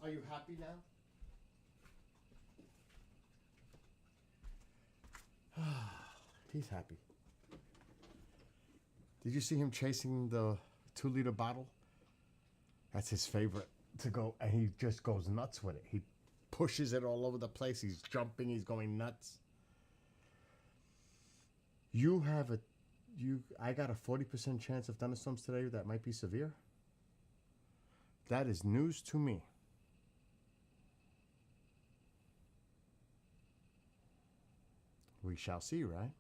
Are you happy now? He's happy. Did you see him chasing the 2-liter bottle? That's his favorite to go, and he just goes nuts with it. He pushes it all over the place. He's jumping. He's going nuts. I got a 40% chance of thunderstorms today that might be severe. That is news to me. We shall see, right?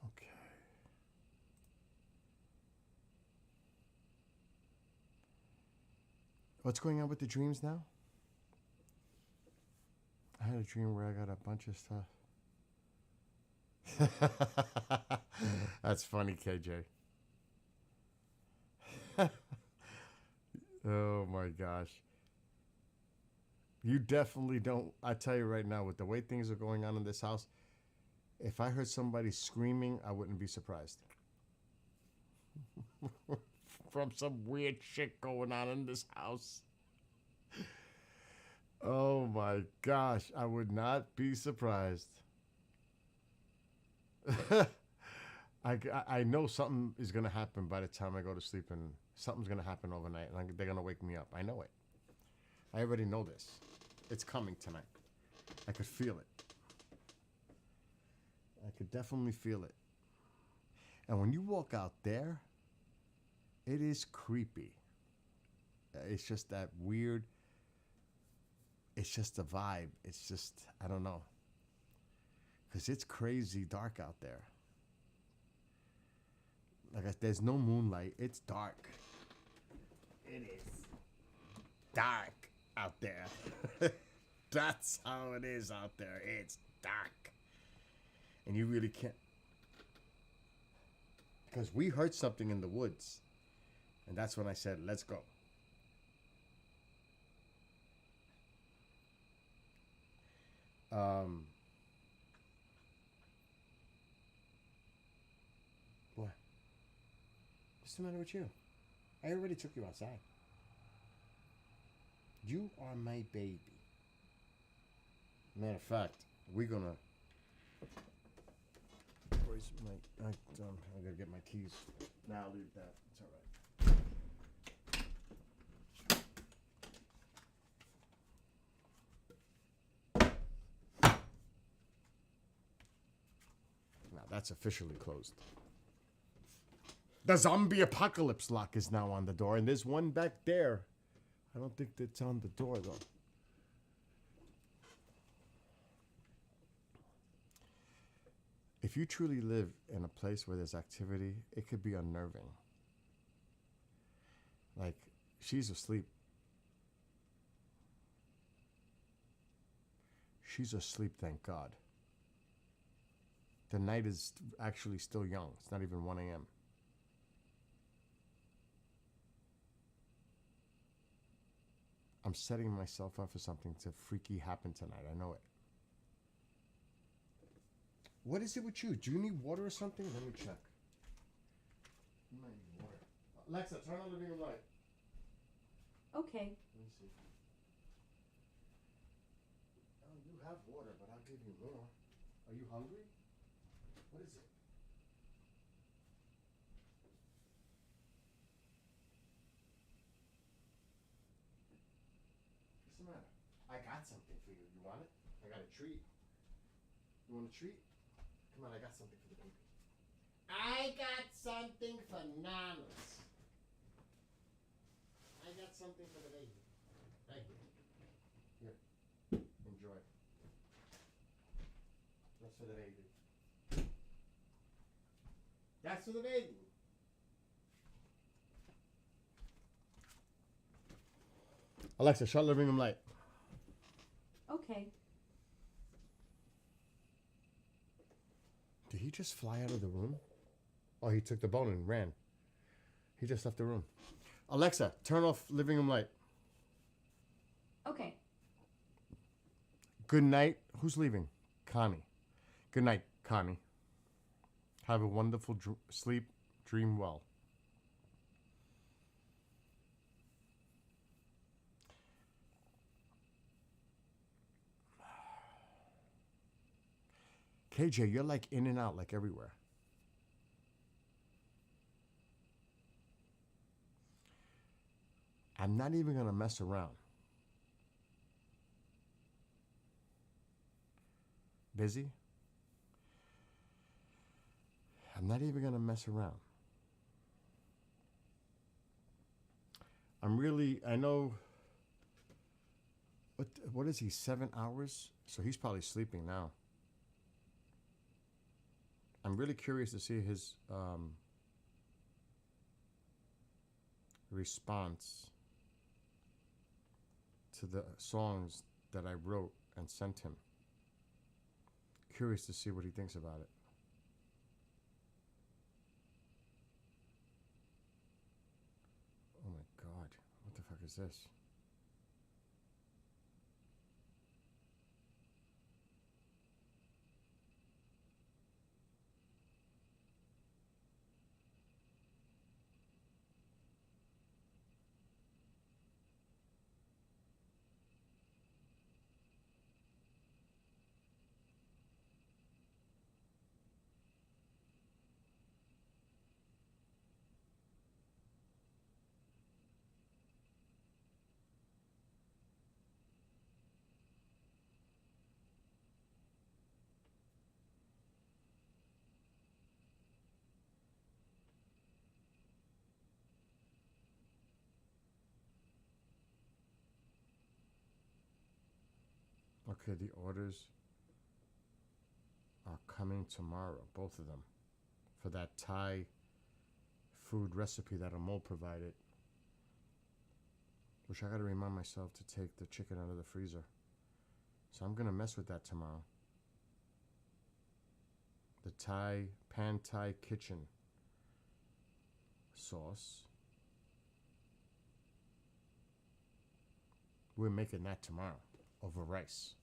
Okay. What's going on with the dreams now? I had a dream where I got a bunch of stuff. That's funny, KJ. Oh my gosh. You definitely don't. I tell you right now, with the way things are going on in this house, if I heard somebody screaming, I wouldn't be surprised. From some weird shit going on in this house. Oh my gosh, I would not be surprised. I know something is going to happen by the time I go to sleep, and something's going to happen overnight, and they're going to wake me up. I know it. I already know this. It's coming tonight. I could feel it. I could definitely feel it. And when you walk out there, it is creepy. It's just that weird. It's just a vibe. It's just, I don't know. Because it's crazy dark out there. Like, there's no moonlight. It's dark. It is dark out there. That's how it is out there. It's dark. And you really can't. Because we heard something in the woods. And that's when I said, let's go. What? What's the matter with you? I already took you outside. You are my baby. Matter of fact, we're gonna. Where's my? I gotta get my keys. Nah, I'll leave that. It's all right. Now that's officially closed. The zombie apocalypse lock is now on the door, and there's one back there. I don't think that's on the door, though. If you truly live in a place where there's activity, it could be unnerving. Like, she's asleep. She's asleep, thank God. The night is actually still young. It's not even 1 a.m. I'm setting myself up for something to freaky happen tonight. I know it. What is it with you? Do you need water or something? Let me check. You might need water. Alexa, turn on the living room light. Okay. Let me see. Oh, you have water, but I'll give you more. Are you hungry? What is it? What's the matter? I got something for you. You want it? I got a treat. You want a treat? Come on, I got something for the baby. I got something for Nanas. I got something for the baby. Thank you. Here, enjoy. That's for the baby. That's for the baby. Alexa, shut the living room light. Okay. Did he just fly out of the room? Oh, he took the bone and ran. He just left the room. Alexa, turn off living room light. Okay. Good night. Who's leaving? Connie. Good night, Connie. Have a wonderful sleep. Dream well. KJ, you're like in and out, like everywhere. I'm not even going to mess around. Busy? I'm not even going to mess around. I know, what is he, 7 hours? So he's probably sleeping now. I'm really curious to see his response to the songs that I wrote and sent him. Curious to see what he thinks about it. Oh my God, what the fuck is this? Okay, the orders are coming tomorrow, both of them, for that Thai food recipe that Amol provided, which I gotta remind myself to take the chicken out of the freezer. So I'm gonna mess with that tomorrow. The pan Thai kitchen sauce. We're making that tomorrow over rice.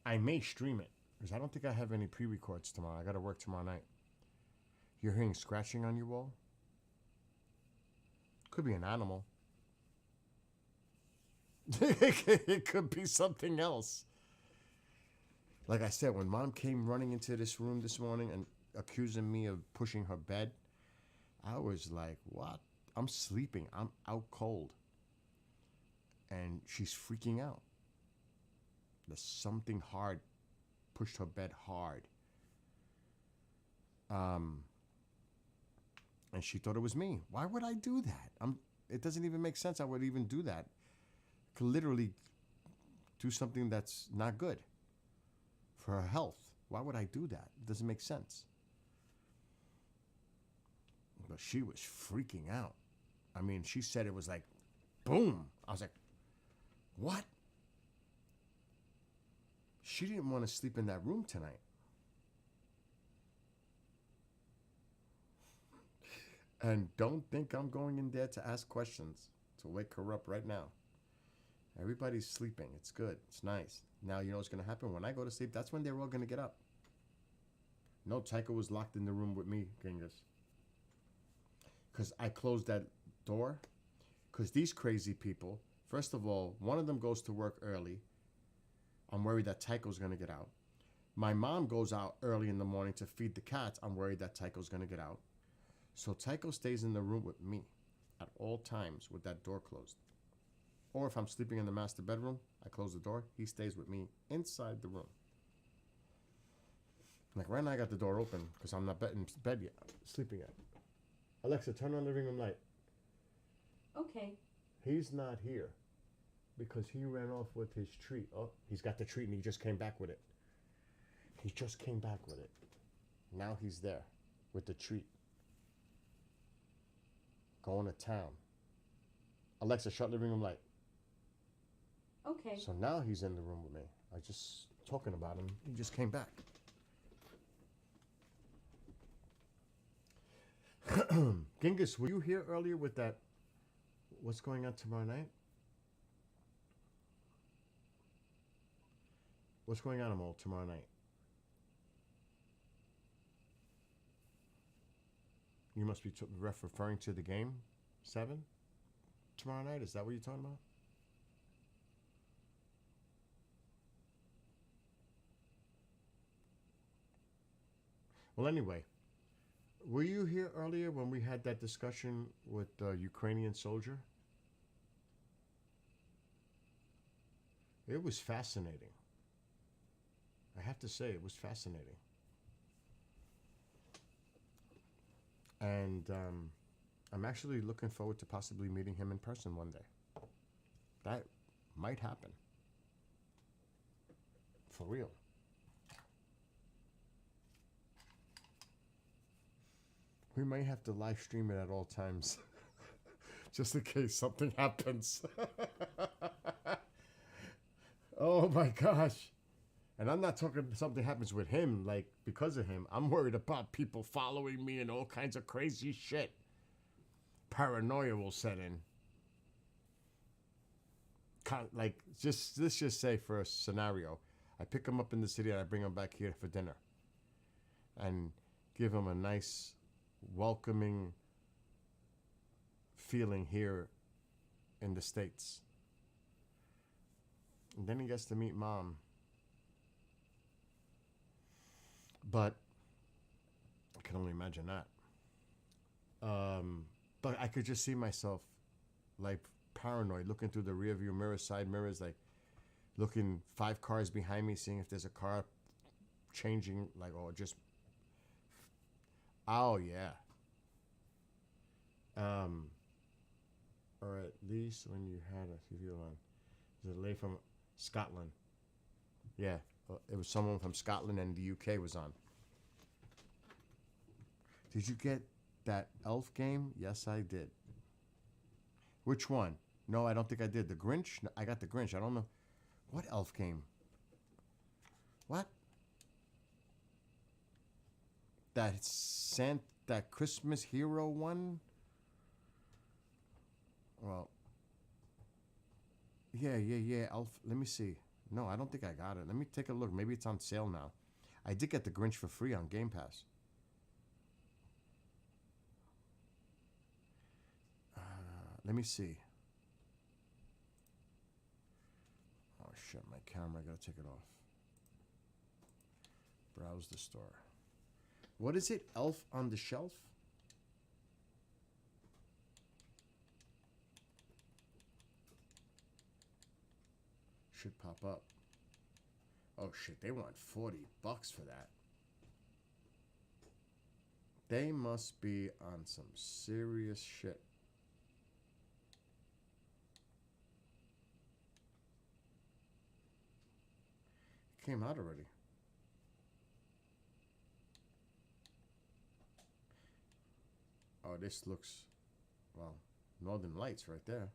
I may stream it because I don't think I have any pre-records tomorrow. I gotta work tomorrow night. You're hearing scratching on your wall? Could be an animal. It could be something else. Like I said, when Mom came running into this room this morning and accusing me of pushing her bed, I was like, what? I'm sleeping. I'm out cold. And she's freaking out. There's something hard pushed her bed hard. And she thought it was me. Why would I do that? It doesn't even make sense I would even do that. Could literally do something that's not good for her health. Why would I do that? It doesn't make sense. But she was freaking out. I mean, she said it was like, boom. I was like, what? She didn't want to sleep in that room tonight. And don't think I'm going in there to ask questions, to wake her up right now. Everybody's sleeping. It's good. It's nice. Now you know what's going to happen? When I go to sleep, that's when they're all going to get up. No, Tycho was locked in the room with me, Genghis. Because I closed that door. Because these crazy people, first of all, one of them goes to work early. I'm worried that Tycho's going to get out. My mom goes out early in the morning to feed the cats. I'm worried that Tycho's going to get out. So Tycho stays in the room with me at all times with that door closed. Or if I'm sleeping in the master bedroom, I close the door. He stays with me inside the room. Like right now I got the door open because I'm not in bed yet, sleeping yet. Alexa, turn on the living room light. Okay. He's not here because he ran off with his treat. Oh, he's got the treat and he just came back with it. He just came back with it. Now he's there with the treat. Going to town. Alexa, shut living room light. Okay. So now he's in the room with me. I just talking about him. He just came back. Genghis, were you here earlier with that? What's going on tomorrow night? What's going on, Amol, tomorrow night? You must be referring to the game 7 tomorrow night. Is that what you're talking about? Well, anyway, were you here earlier when we had that discussion with the Ukrainian soldier? It was fascinating. I have to say, it was fascinating. And I'm actually looking forward to possibly meeting him in person one day. That might happen. For real. We might have to live stream it at all times. Just in case something happens. Oh my gosh. And I'm not talking something happens with him, like because of him. I'm worried about people following me and all kinds of crazy shit. Paranoia will set in. Like, let's just say for a scenario, I pick him up in the city and I bring him back here for dinner. And give him a nice, welcoming feeling here in the States. And then he gets to meet Mom. But I can only imagine that. But I could just see myself like paranoid, looking through the rearview mirror, side mirrors, like looking 5 cars behind me, seeing if there's a car changing, like, or just, oh yeah. Or at least when you had a TV on, there's a lady from Scotland. Yeah, it was someone from Scotland and the UK was on. Did you get that Elf game? Yes, I did. Which one? No, I don't think I did. The Grinch? No, I got the Grinch. I don't know. What Elf game? What? That Christmas Hero one? Well, yeah. Elf. Let me see. No, I don't think I got it. Let me take a look. Maybe it's on sale now. I did get the Grinch for free on Game Pass. Let me see. Oh shit, my camera, I gotta take it off. Browse the store. What is it? Elf on the Shelf? Should pop up. Oh shit, they want $40 for that. They must be on some serious shit. Came out already. Oh, this looks, well, Northern Lights right there.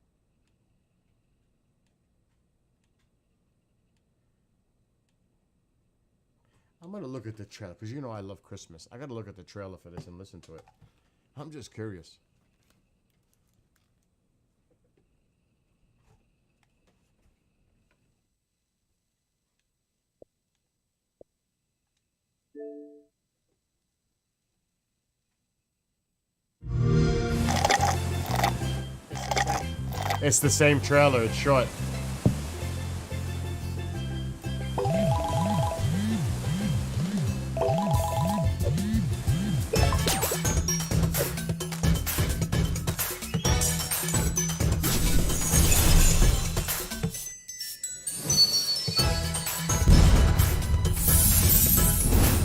I'm gonna look at the trailer because you know I love Christmas. I gotta look at the trailer for this and listen to it. I'm just curious. It's the same trailer. It's short.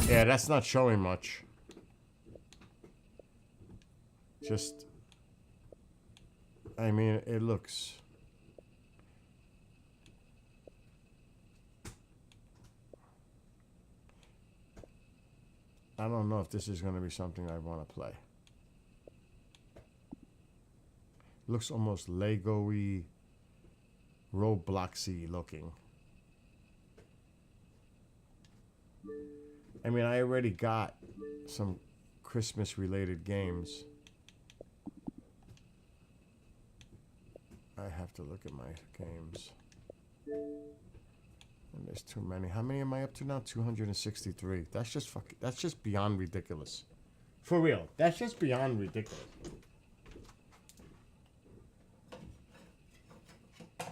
Yeah, that's not showing much. Just, I mean, it looks. I don't know if this is going to be something I want to play. Looks almost Lego-y, Roblox-y looking. I mean, I already got some Christmas-related games. I have to look at my games. And there's too many. How many am I up to now? 263. That's just that's just beyond ridiculous. For real. That's just beyond ridiculous. I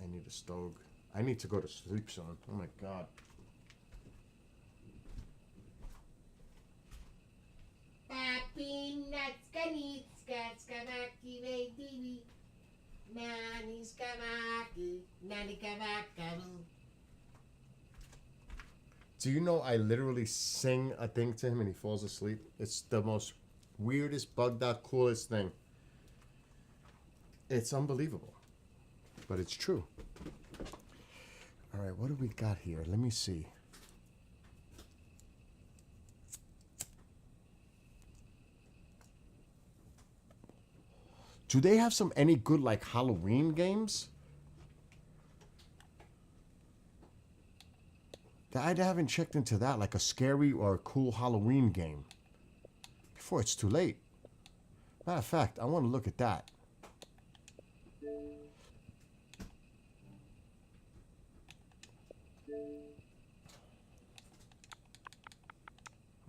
need a stove. I need to go to sleep soon. Oh my god. Papi Natska Nitska Skamaki Baby Naniska Maki Do you know I literally sing a thing to him and he falls asleep? It's the most weirdest, bugged out, coolest thing. It's unbelievable. But it's true. All right, what do we got here? Let me see. Do they have any good like Halloween games? I haven't checked into that, like a scary or a cool Halloween game. Before it's too late. Matter of fact, I want to look at that.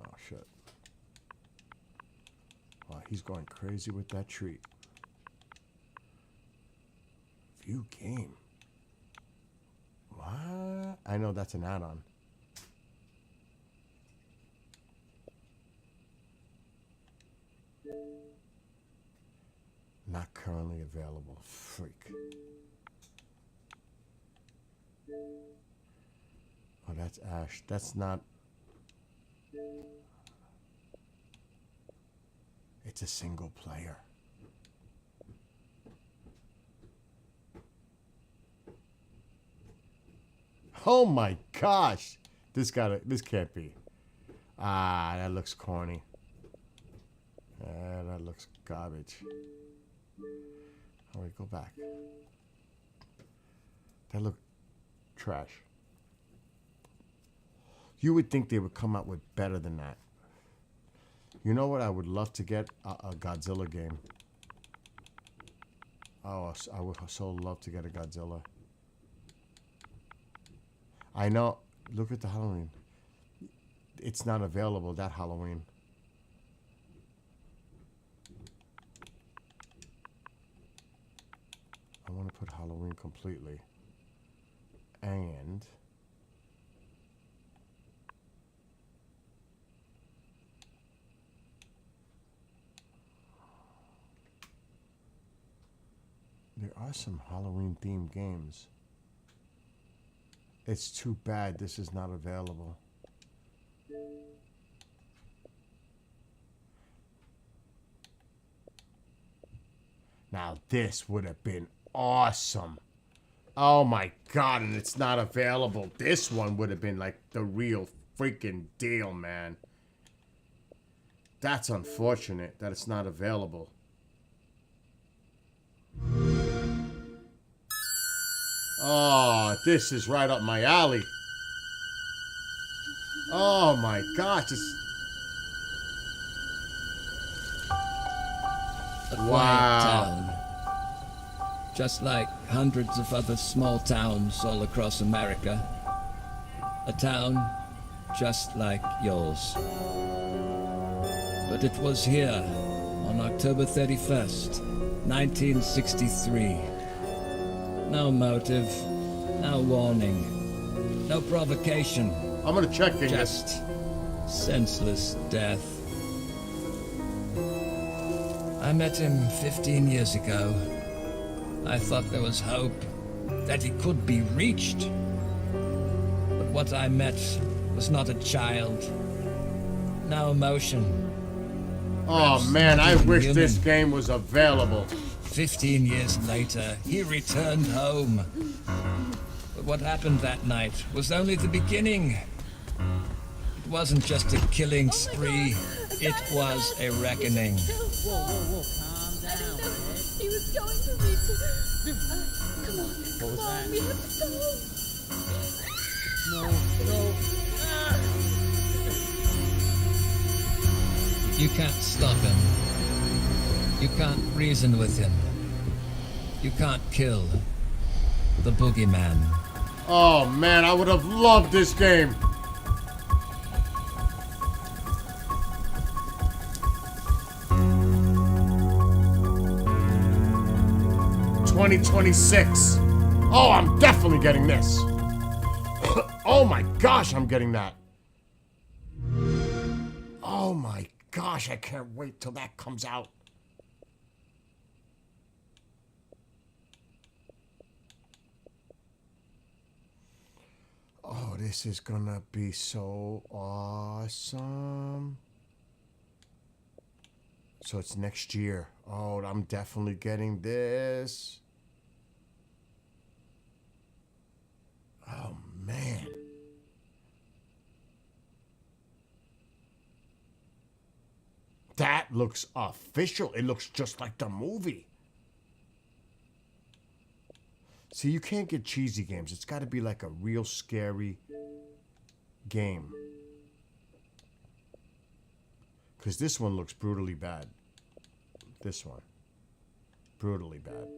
Oh, shit. Oh, he's going crazy with that treat. View game. What? I know that's an add-on. Not currently available. Freak. Oh, that's Ash. That's not... It's a single player. Oh my gosh. This can't be. Ah, that looks corny. That looks garbage. All right, go back. That looked trash. You would think they would come out with better than that. You know what? I would love to get a Godzilla game. Oh, I would so love to get a Godzilla. I know. Look at the Halloween. It's not available, that Halloween. I want to put Halloween completely. And... there are some Halloween themed games. It's too bad this is not available. Now this would have been awesome. Oh my god, and it's not available. This one would have been like the real freaking deal, man. That's unfortunate that it's not available. Oh, this is right up my alley. Oh my gosh, it's... A quiet Wow. town. Just like hundreds of other small towns all across America. A town just like yours. But it was here on October 31st, 1963. No motive, no warning, no provocation. I'm gonna check in this. Just senseless death. I met him 15 years ago. I thought there was hope, that he could be reached. But what I met was not a child. No emotion. Oh man, I Even wish human. this game was available. 15 years later, he returned home. But what happened that night was only the beginning. It wasn't just a killing spree, it was a reckoning. Whoa, calm down. He was going to reach it. Come on, come on, we have to go. No. You can't stop him. You can't reason with him. You can't kill the boogeyman. Oh man, I would have loved this game. $2026. Oh, I'm definitely getting this. Oh my gosh, I'm getting that. Oh my gosh, I can't wait till that comes out. Oh, this is gonna be so awesome. So it's next year. Oh, I'm definitely getting this. Oh, man. That looks official. It looks just like the movie. See, you can't get cheesy games. It's got to be like a real scary game. Because this one looks brutally bad. This one. Brutally bad.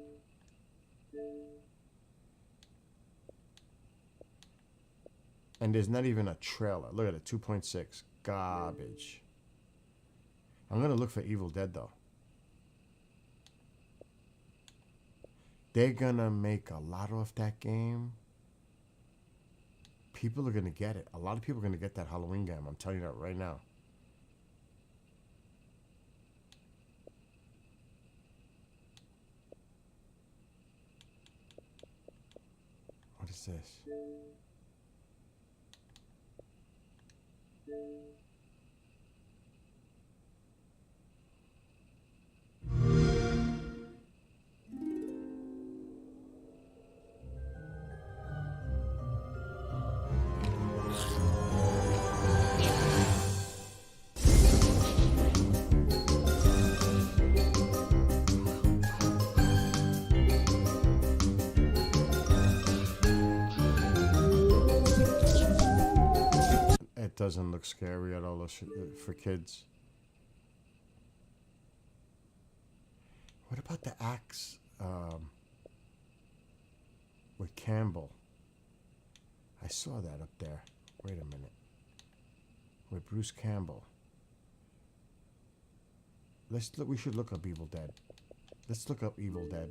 And there's not even a trailer. Look at it, 2.6. Garbage. I'm going to look for Evil Dead, though. They're going to make a lot off that game. People are going to get it. A lot of people are going to get that Halloween game. I'm telling you that right now. What is this? It doesn't look scary at all for kids. What about the axe with Campbell? I saw that up there. Wait a minute. With Bruce Campbell. Let's look. We should look up Evil Dead. Let's look up Evil Dead.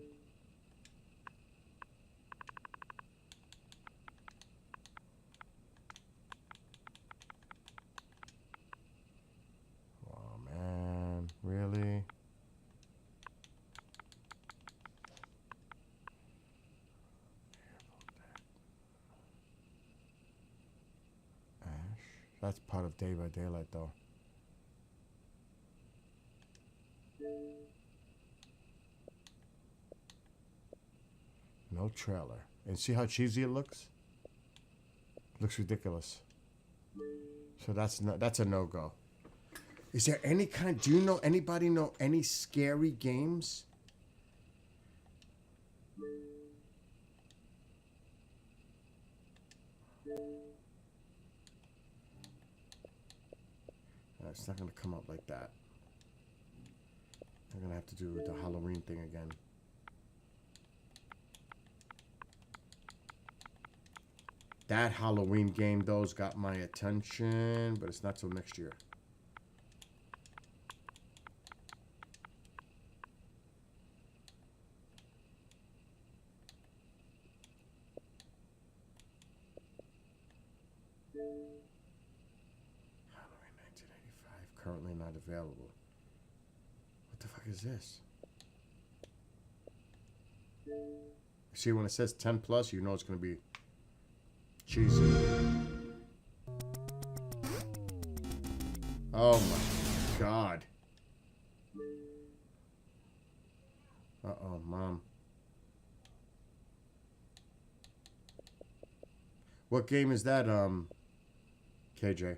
Oh man, really? Ash. That's part of Day by Daylight, though. No trailer. And see how cheesy it looks? Looks ridiculous. So that's a no-go. Is there any kind? Do you know anybody know any scary games? It's not gonna come up like that. I'm gonna have to do the Halloween thing again. That Halloween game, though's got my attention, but it's not till next year. Halloween 1985, currently not available. What the fuck is this? See, when it says 10 plus, you know it's gonna be cheesy. Oh my god. Uh-oh, Mom. What game is that, KJ?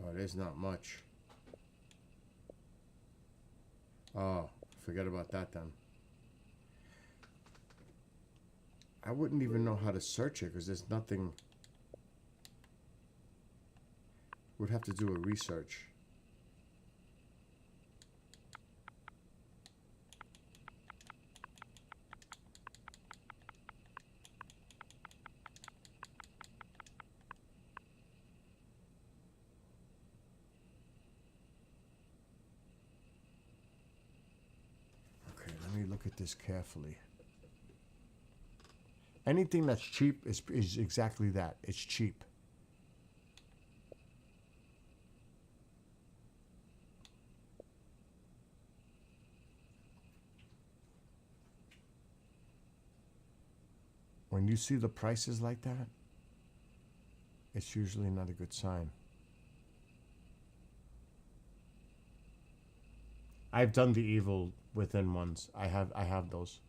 Oh, there's not much. Oh, forget about that then. I wouldn't even know how to search it because there's nothing. Would have to do a research. Okay, let me look at this carefully. Anything that's cheap is exactly that. It's cheap. When you see the prices like that, it's usually not a good sign. I've done the Evil Within ones. I have those.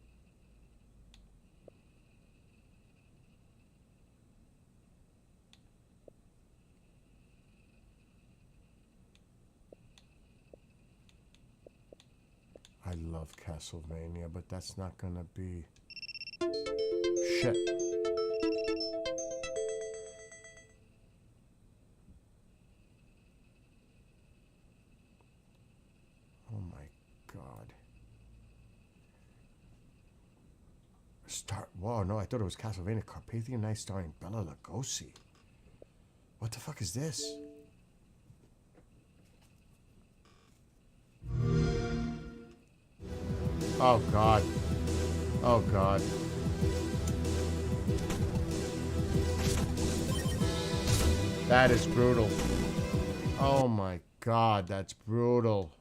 I love Castlevania, but that's not gonna be shit. Oh my god. Whoa, no, I thought it was Castlevania Carpathian Night starring Bela Lugosi. What the fuck is this? Oh god. Oh god. That is brutal. Oh my god, that's brutal.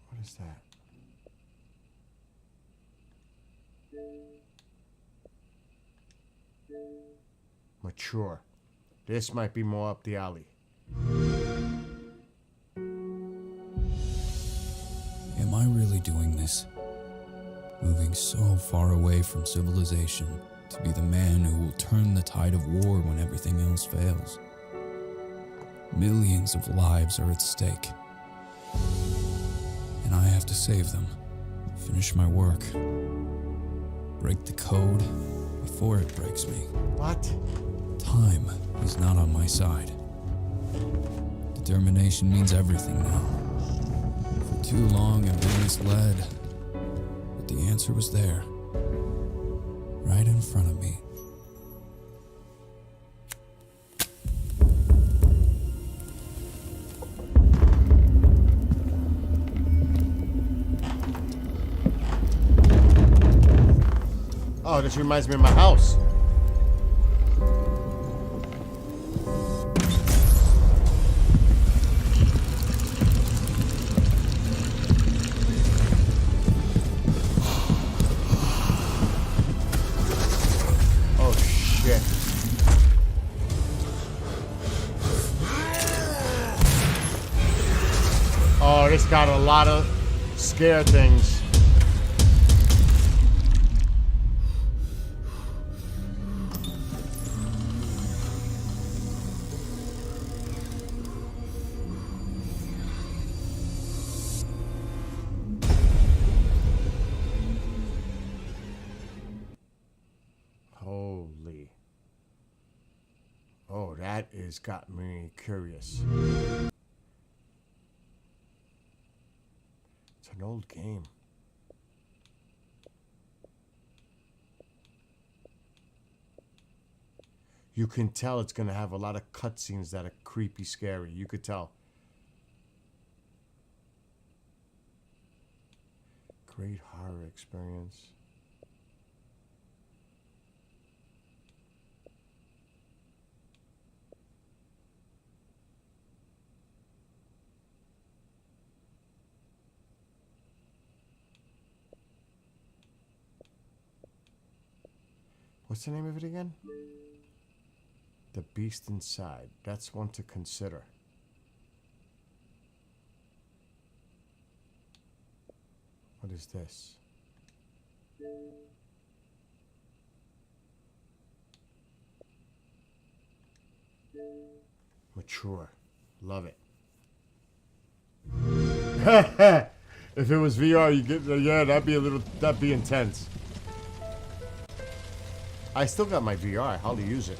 What is that? Mature. This might be more up the alley. Am I really doing this? Moving so far away from civilization to be the man who will turn the tide of war when everything else fails. Millions of lives are at stake. And I have to save them. Finish my work. Break the code before it breaks me. What? Time is not on my side. Determination means everything now. For too long I've been misled, but the answer was there, right in front of me. Oh, this reminds me of my house. Oh, shit. Oh, this got a lot of scare things. Holy. Oh, that has got me curious. It's an old game. You can tell it's going to have a lot of cutscenes that are creepy, scary. You could tell. Great horror experience. What's the name of it again? The Beast Inside. That's one to consider. What is this? Mature. Love it. If it was VR, you get yeah, that'd be intense. I still got my VR. I hardly use it.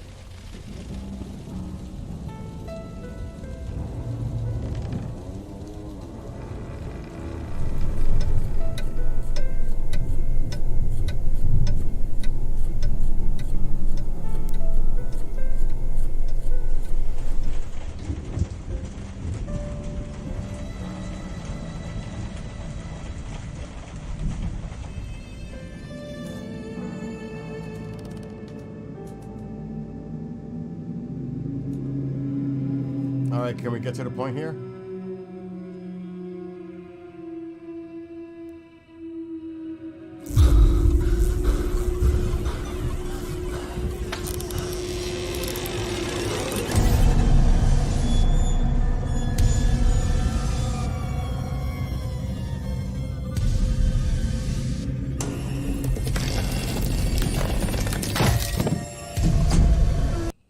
All right, can we get to the point here?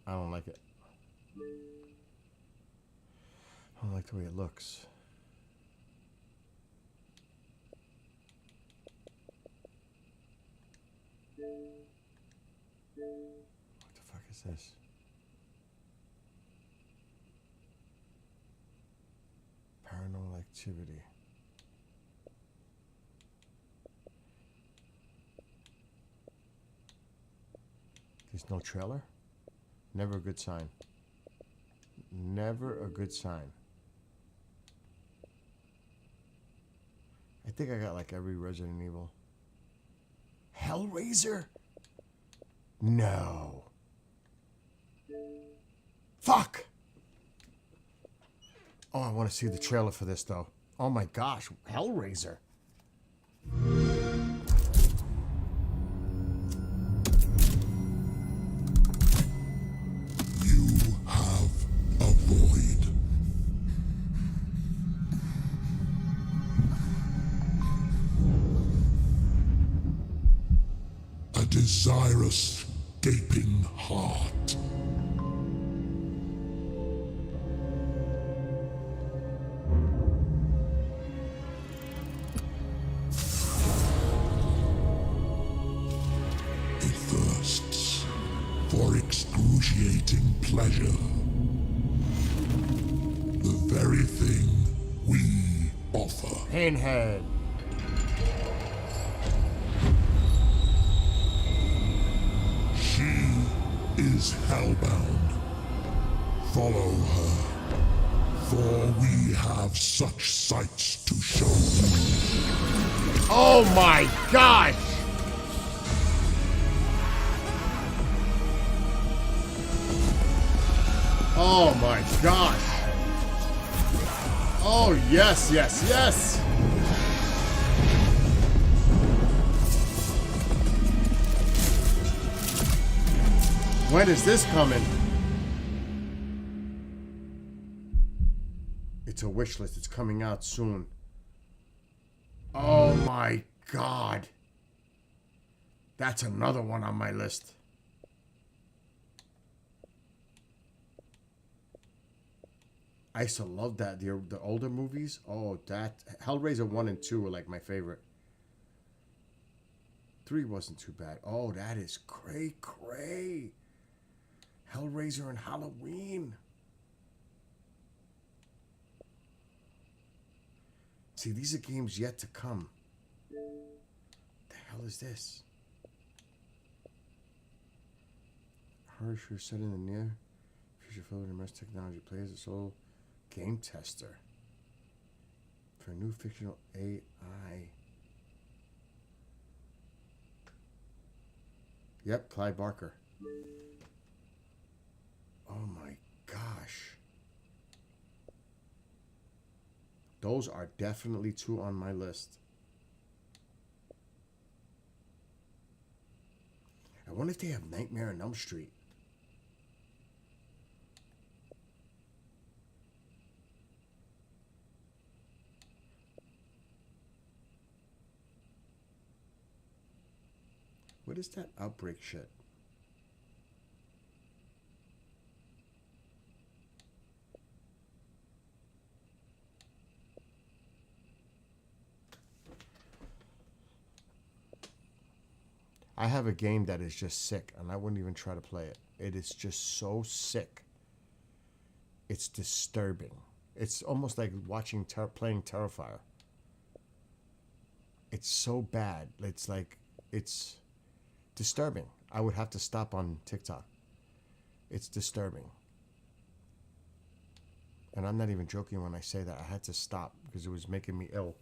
I don't like it. I don't like the way it looks. What the fuck is this? Paranormal activity. There's no trailer? Never a good sign. Never a good sign. I think I got like every Resident Evil. Hellraiser? No. Fuck! Oh, I want to see the trailer for this though. Oh my gosh, Hellraiser. You have a void. A desirous, gaping heart. It thirsts for excruciating pleasure. The very thing we offer. Pinhead. She is hellbound. Follow her, for we have such sights to show you. Oh my gosh! Oh my gosh! Oh yes, yes, yes! When is this coming? It's a wish list. It's coming out soon. Oh my god. That's another one on my list. I used to love that. The older movies. Oh, that. Hellraiser 1 and 2 were like my favorite. 3 wasn't too bad. Oh, that is cray. Hellraiser and Halloween. See, these are games yet to come. The hell is this? Harsh, set in the near future filled with immersive technology, plays a sole game tester for a new fictional AI. Yep, Clyde Barker. Oh my gosh. Those are definitely 2 on my list. I wonder if they have Nightmare on Elm Street. What is that Outbreak shit? I have a game that is just sick, and I wouldn't even try to play it. It is just so sick. It's disturbing. It's almost like watching playing Terrifier. It's so bad. It's like, it's disturbing. I would have to stop on TikTok. It's disturbing. And I'm not even joking when I say that. I had to stop because it was making me ill.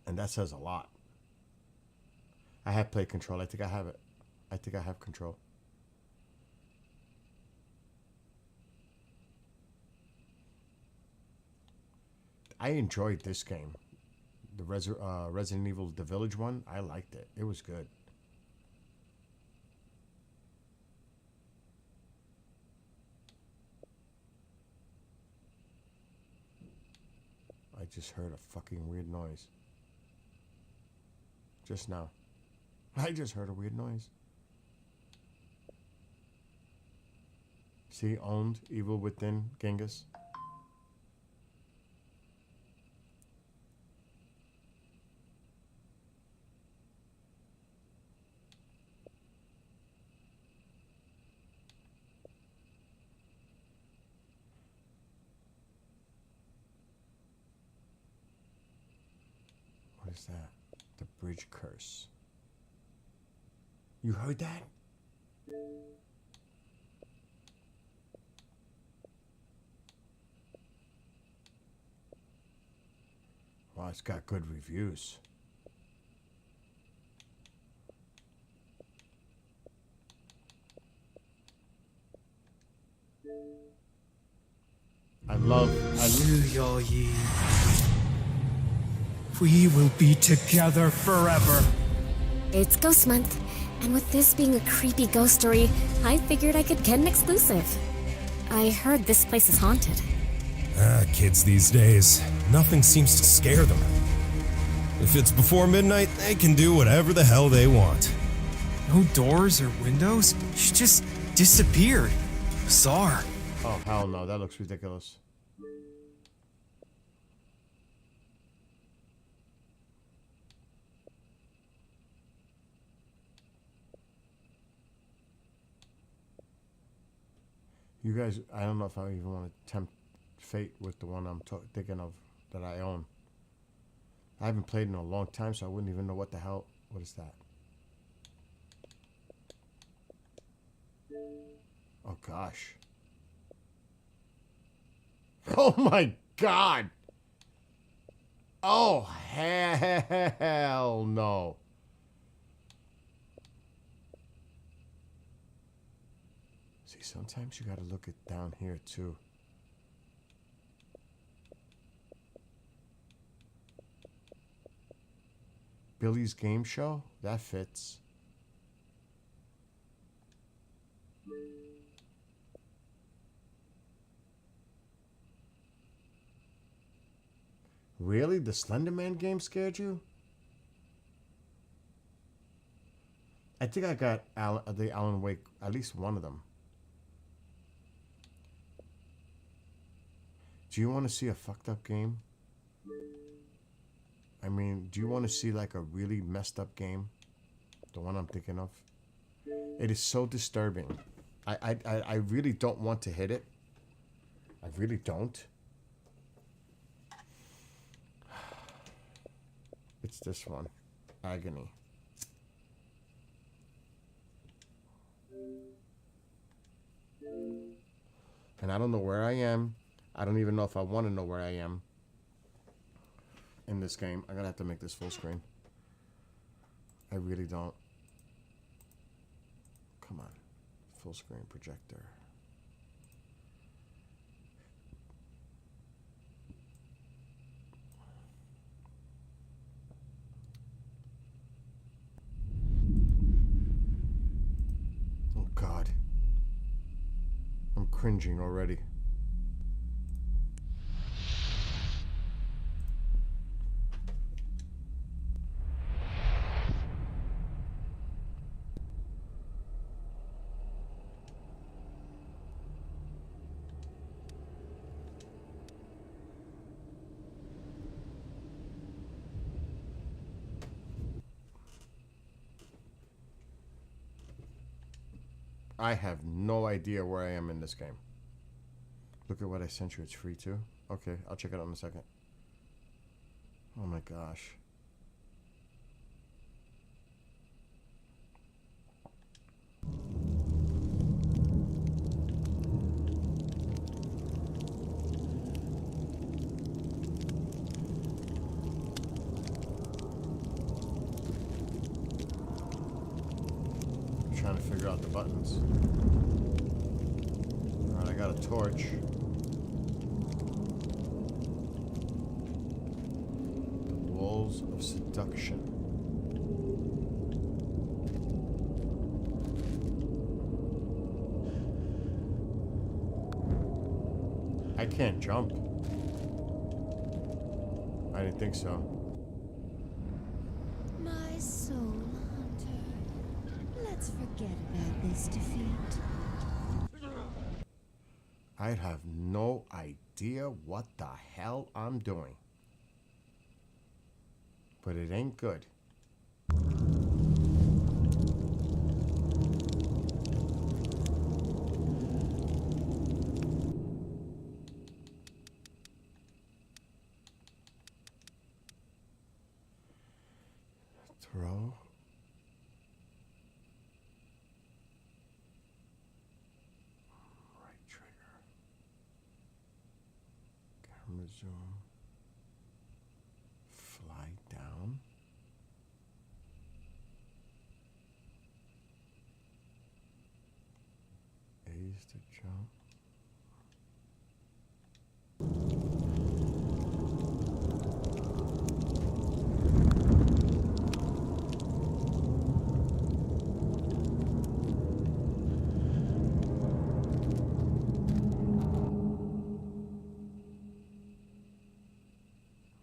And that says a lot. I have played Control. I think I have it. I think I have Control. I enjoyed this game. The Resident Evil The Village one, I liked it. It was good. I just heard a fucking weird noise. Just now. I just heard a weird noise. See, owned, Evil Within, Genghis. What is that? The bridge curse. You heard that? Wow, it's got good reviews. Yo Yi. We will be together forever. It's Ghost Month, and with this being a creepy ghost story, I figured I could get an exclusive. I heard this place is haunted. Kids these days, nothing seems to scare them. If it's before midnight, they can do whatever the hell they want. No doors or windows? She just disappeared. Bizarre. Oh, hell no, that looks ridiculous. You guys, I don't know if I even want to tempt fate with the one I'm thinking of that I own. I haven't played in a long time, so I wouldn't even know what the hell. What is that? Oh, gosh. Oh, my God. Oh, hell no. See, sometimes you got to look it down here, too. Billy's Game Show? That fits. Really? The Slender Man game scared you? I think I got the Alan Wake, at least one of them. Do you want to see a fucked up game? I mean, do you want to see like a really messed up game? The one I'm thinking of? It is so disturbing. I really don't want to hit it. I really don't. It's this one. Agony. And I don't know where I am. I don't even know if I want to know where I am in this game. I'm gonna have to make this full screen. I really don't. Come on. Full screen projector. Oh God. I'm cringing already. I have no idea where I am in this game. Look at what I sent you. It's free too. Okay, I'll check it out in a second. Oh my gosh. Trying to figure out the buttons. Alright, I got a torch. Tools of seduction. I can't jump. I didn't think so. My soul hunter. Let's forget about this defeat. I have no idea what the hell I'm doing. But it ain't good. Throw. Right trigger. Camera zoom. Fly down. A's to jump.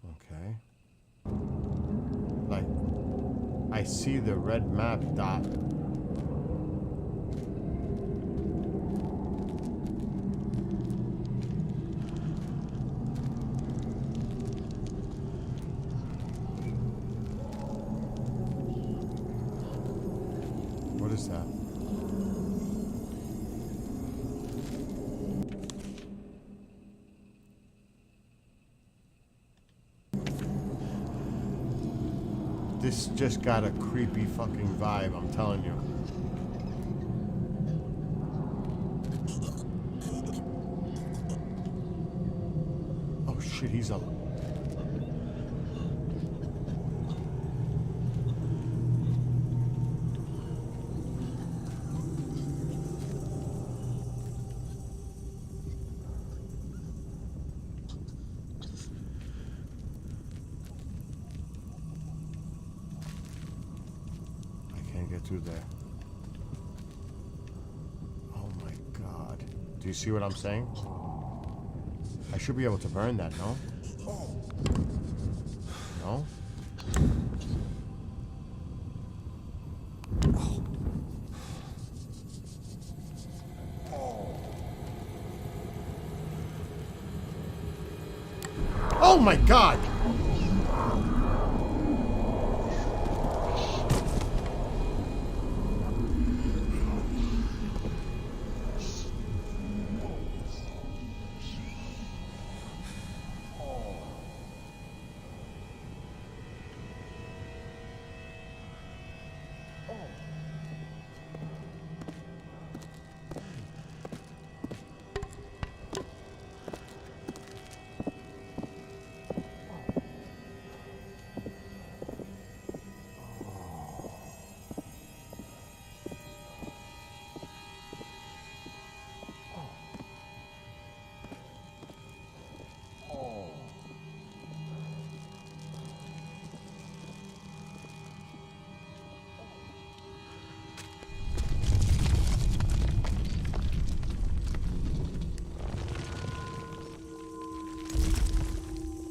Okay. Like, I see the red map dot. What is that? This just got a creepy fucking vibe, I'm telling you. Oh shit, he's up. Get through there. Oh my god. Do you see what I'm saying? I should be able to burn that, no? No? Oh my god!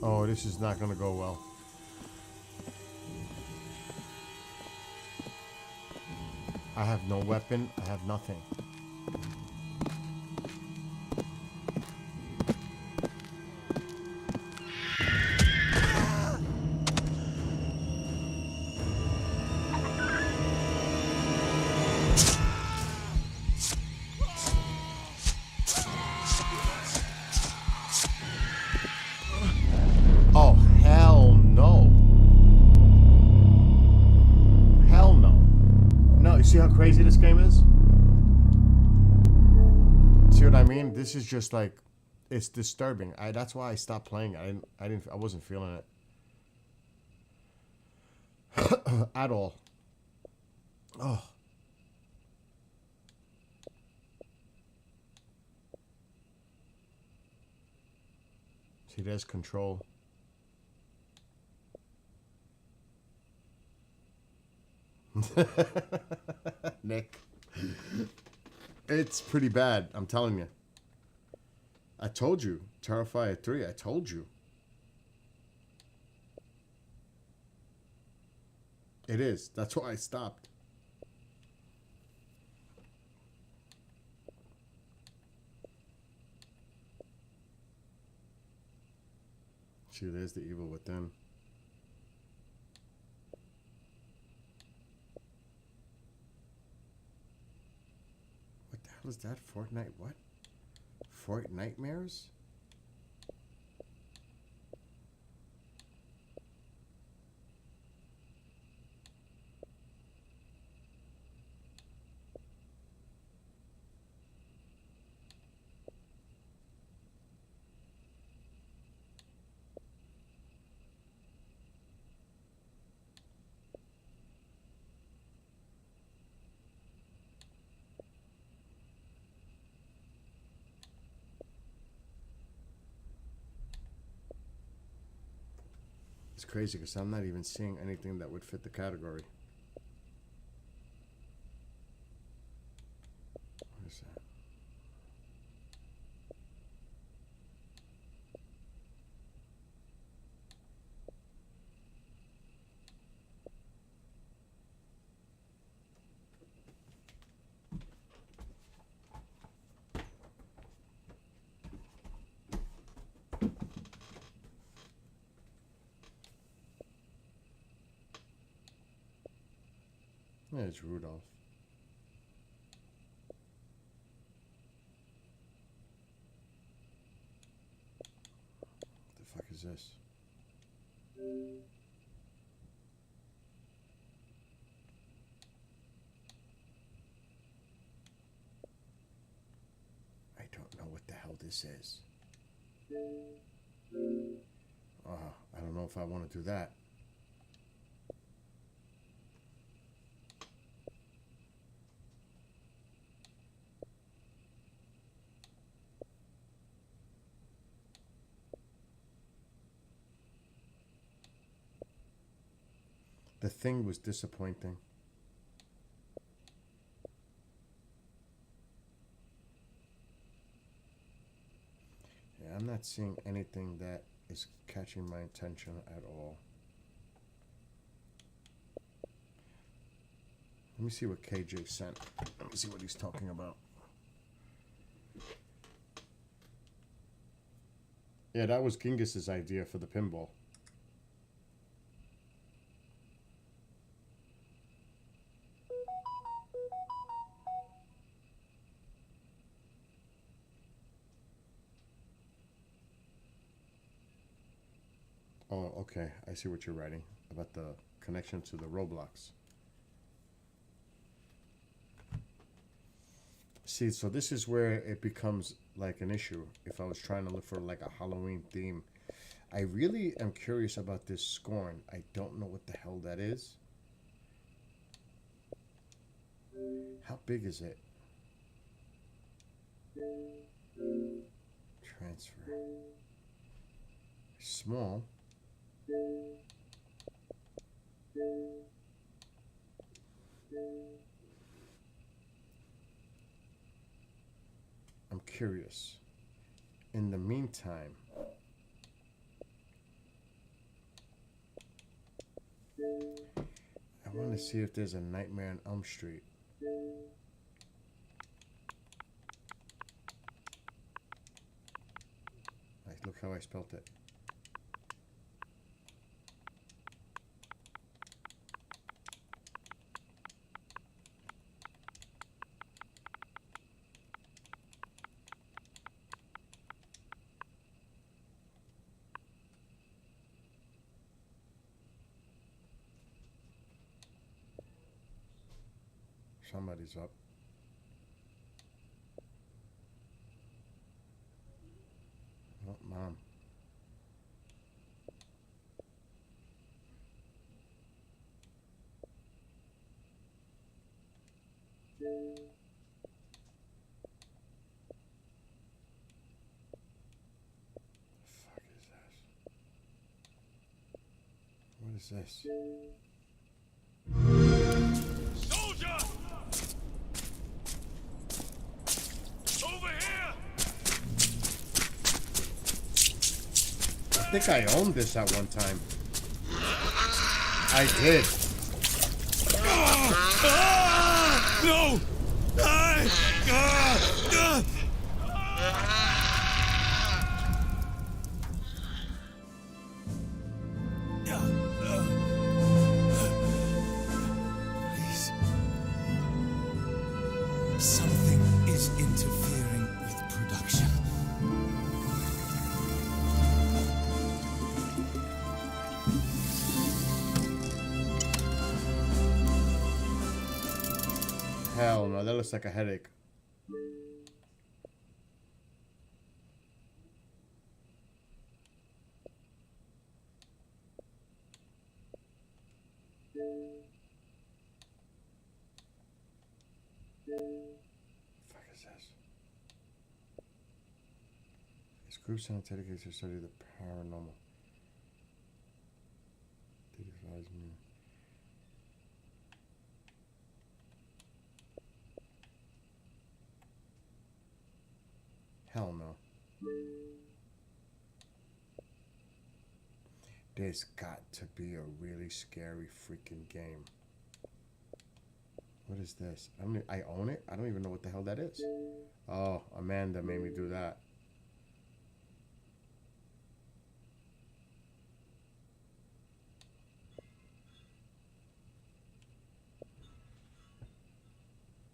Oh, this is not gonna go well. I have no weapon. I have nothing. Oh, hell no. Hell no. No, you see how crazy this game is? See what I mean? This is just like, it's disturbing. That's why I stopped playing. I wasn't feeling it. At all. Oh. See, there's control. Nick. It's pretty bad, I'm telling you. I told you. Terrifier 3, I told you. It is. That's why I stopped. See, there's the evil within. What the hell is that? Fortnite what? Fort Nightmares? It's crazy because I'm not even seeing anything that would fit the category. What is that? Yeah, it's Rudolph. What the fuck is this? I don't know what the hell this is. I don't know if I want to do that. The Thing was disappointing. Yeah, I'm not seeing anything that is catching my attention at all. Let me see what KJ sent. Let me see what he's talking about. Yeah, that was Gingus's idea for the pinball. Oh, okay. I see what you're writing about the connection to the Roblox. See, so this is where it becomes like an issue. If I was trying to look for like a Halloween theme, I really am curious about this Scorn. I don't know what the hell that is. How big is it? Transfer. Small. I'm curious. In the meantime, I want to see if there's a Nightmare on Elm Street. Like, look how I spelt it. Somebody's up. Oh, Mom. The fuck is this? What is this? think I owned this at one time. I did. No! Please. Something is interfering with production. Hell no, that looks like a headache. Fuck is this? This group sound dedicated to study the paranormal. Dignifies me. Hell no. There's got to be a really scary freaking game. What is this? I own it? I don't even know what the hell that is. Oh, Amanda made me do that.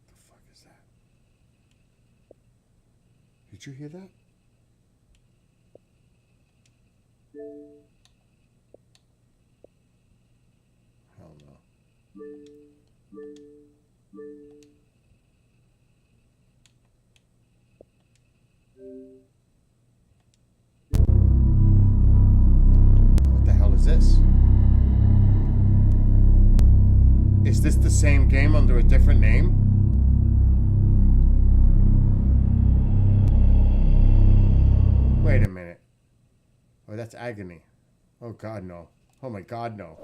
The fuck is that? Did you hear that? Hell no. What the hell is this? Is this the same game under a different name? Wait a minute. Oh, that's Agony. Oh god, no. Oh my god, no.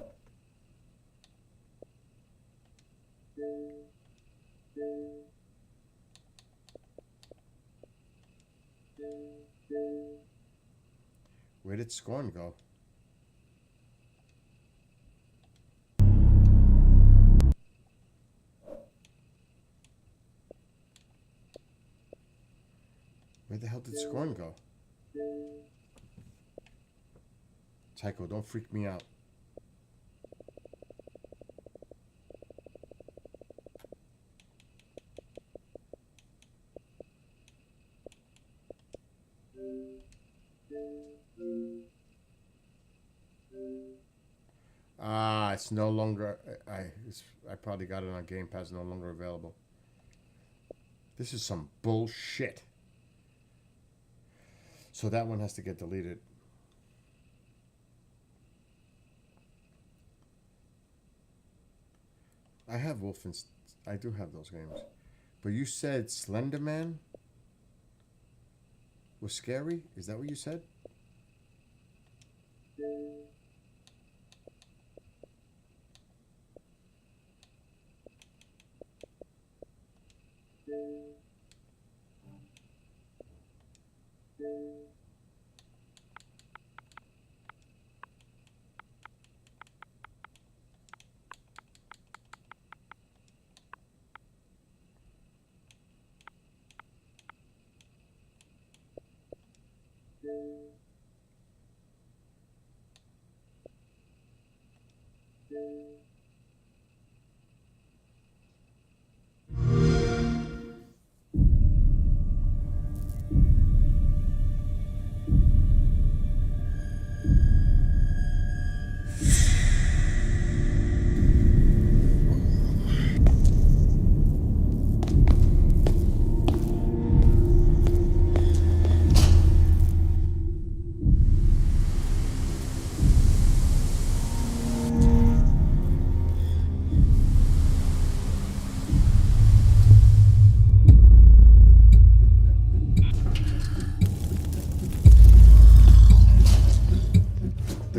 Where did Scorn go? Where the hell did Scorn go? Tycho, don't freak me out. Ah, it's no longer. I probably got it on Game Pass. No longer available. This is some bullshit. So that one has to get deleted. I have Wolfenstein. I do have those games. But you said Slender Man was scary? Is that what you said?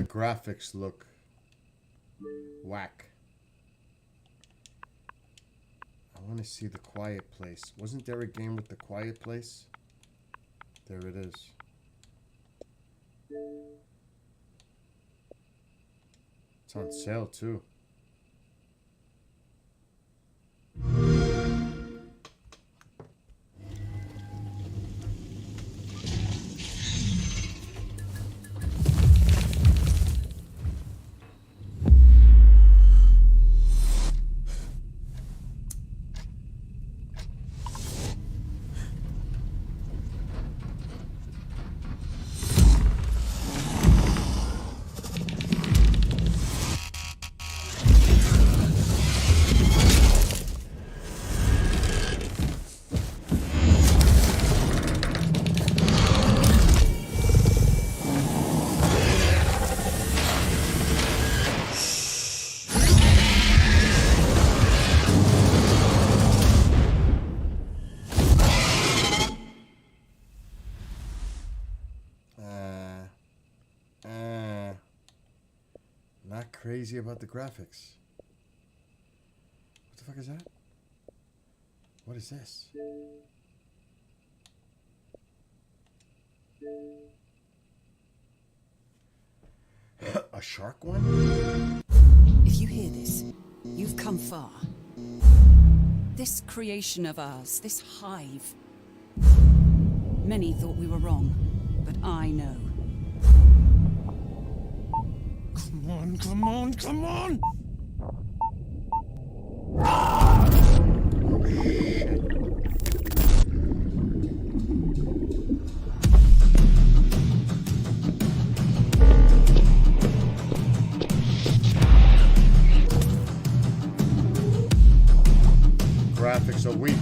Graphics look whack. I want to see The Quiet Place. Wasn't there a game with The Quiet Place? There it is. It's on sale too. Not crazy about the graphics. What the fuck is that? What is this? A shark one? If you hear this, you've come far. This creation of ours, this hive. Many thought we were wrong, but I know. Come on, come on, come on! Graphics are weak.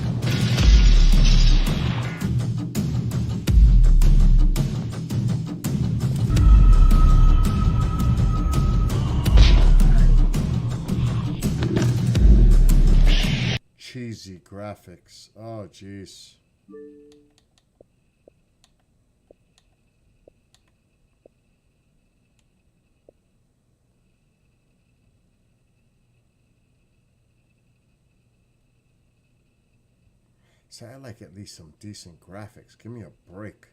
Cheesy graphics. Oh, jeez. So I like at least some decent graphics. Give me a break.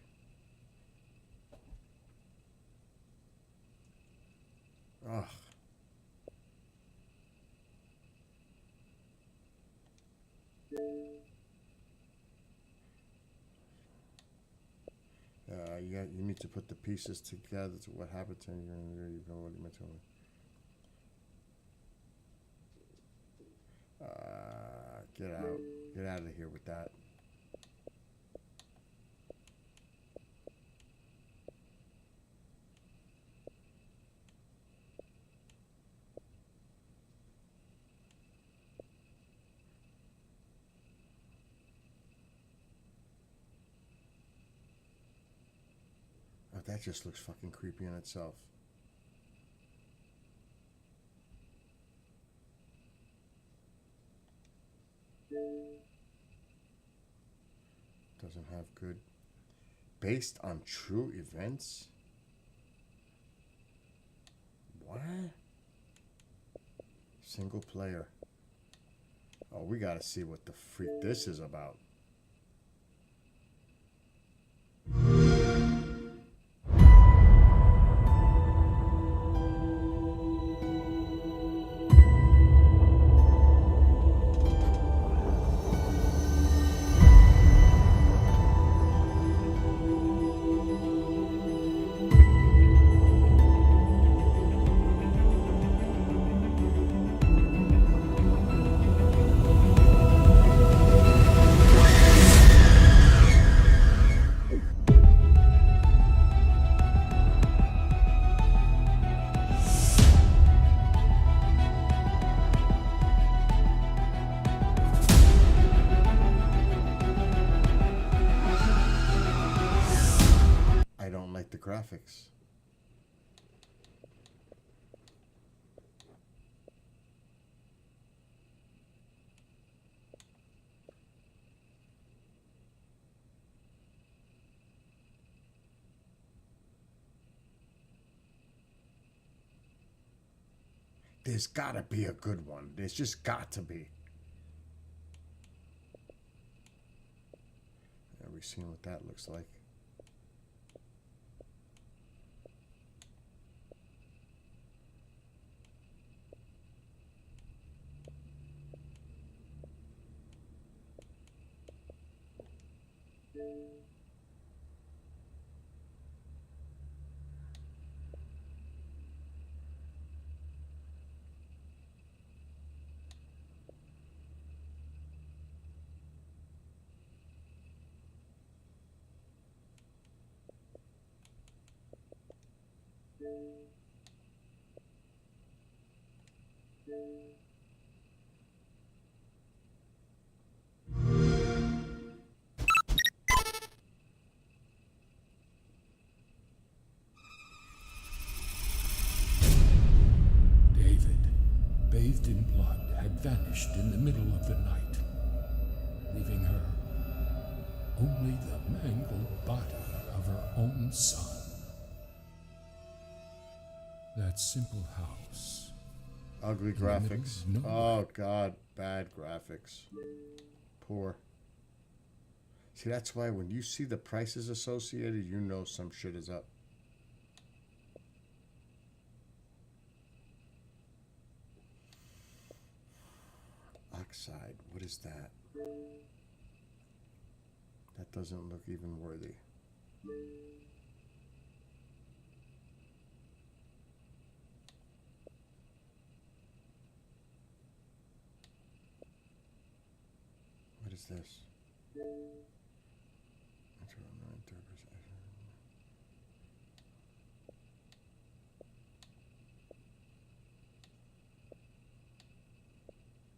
Ugh. You need to put the pieces together to what happened to you. You know what you meant to me. Get out. Get out of here with that. Oh, that just looks fucking creepy in itself. Doesn't have good. Based on true events? What? Single player. Oh, we gotta see what the freak this is about. The graphics. There's gotta be a good one. There's just got to be. Have we seen what that looks like? David, bathed in blood, had vanished in the middle of the night, leaving her only the mangled body of her own son. That simple house. Ugly in the middle graphics. of nowhere. Oh god, bad graphics. Poor. See, that's why when you see the prices associated, you know some shit is up. Oxide, what is that? That doesn't look even worthy. What is this?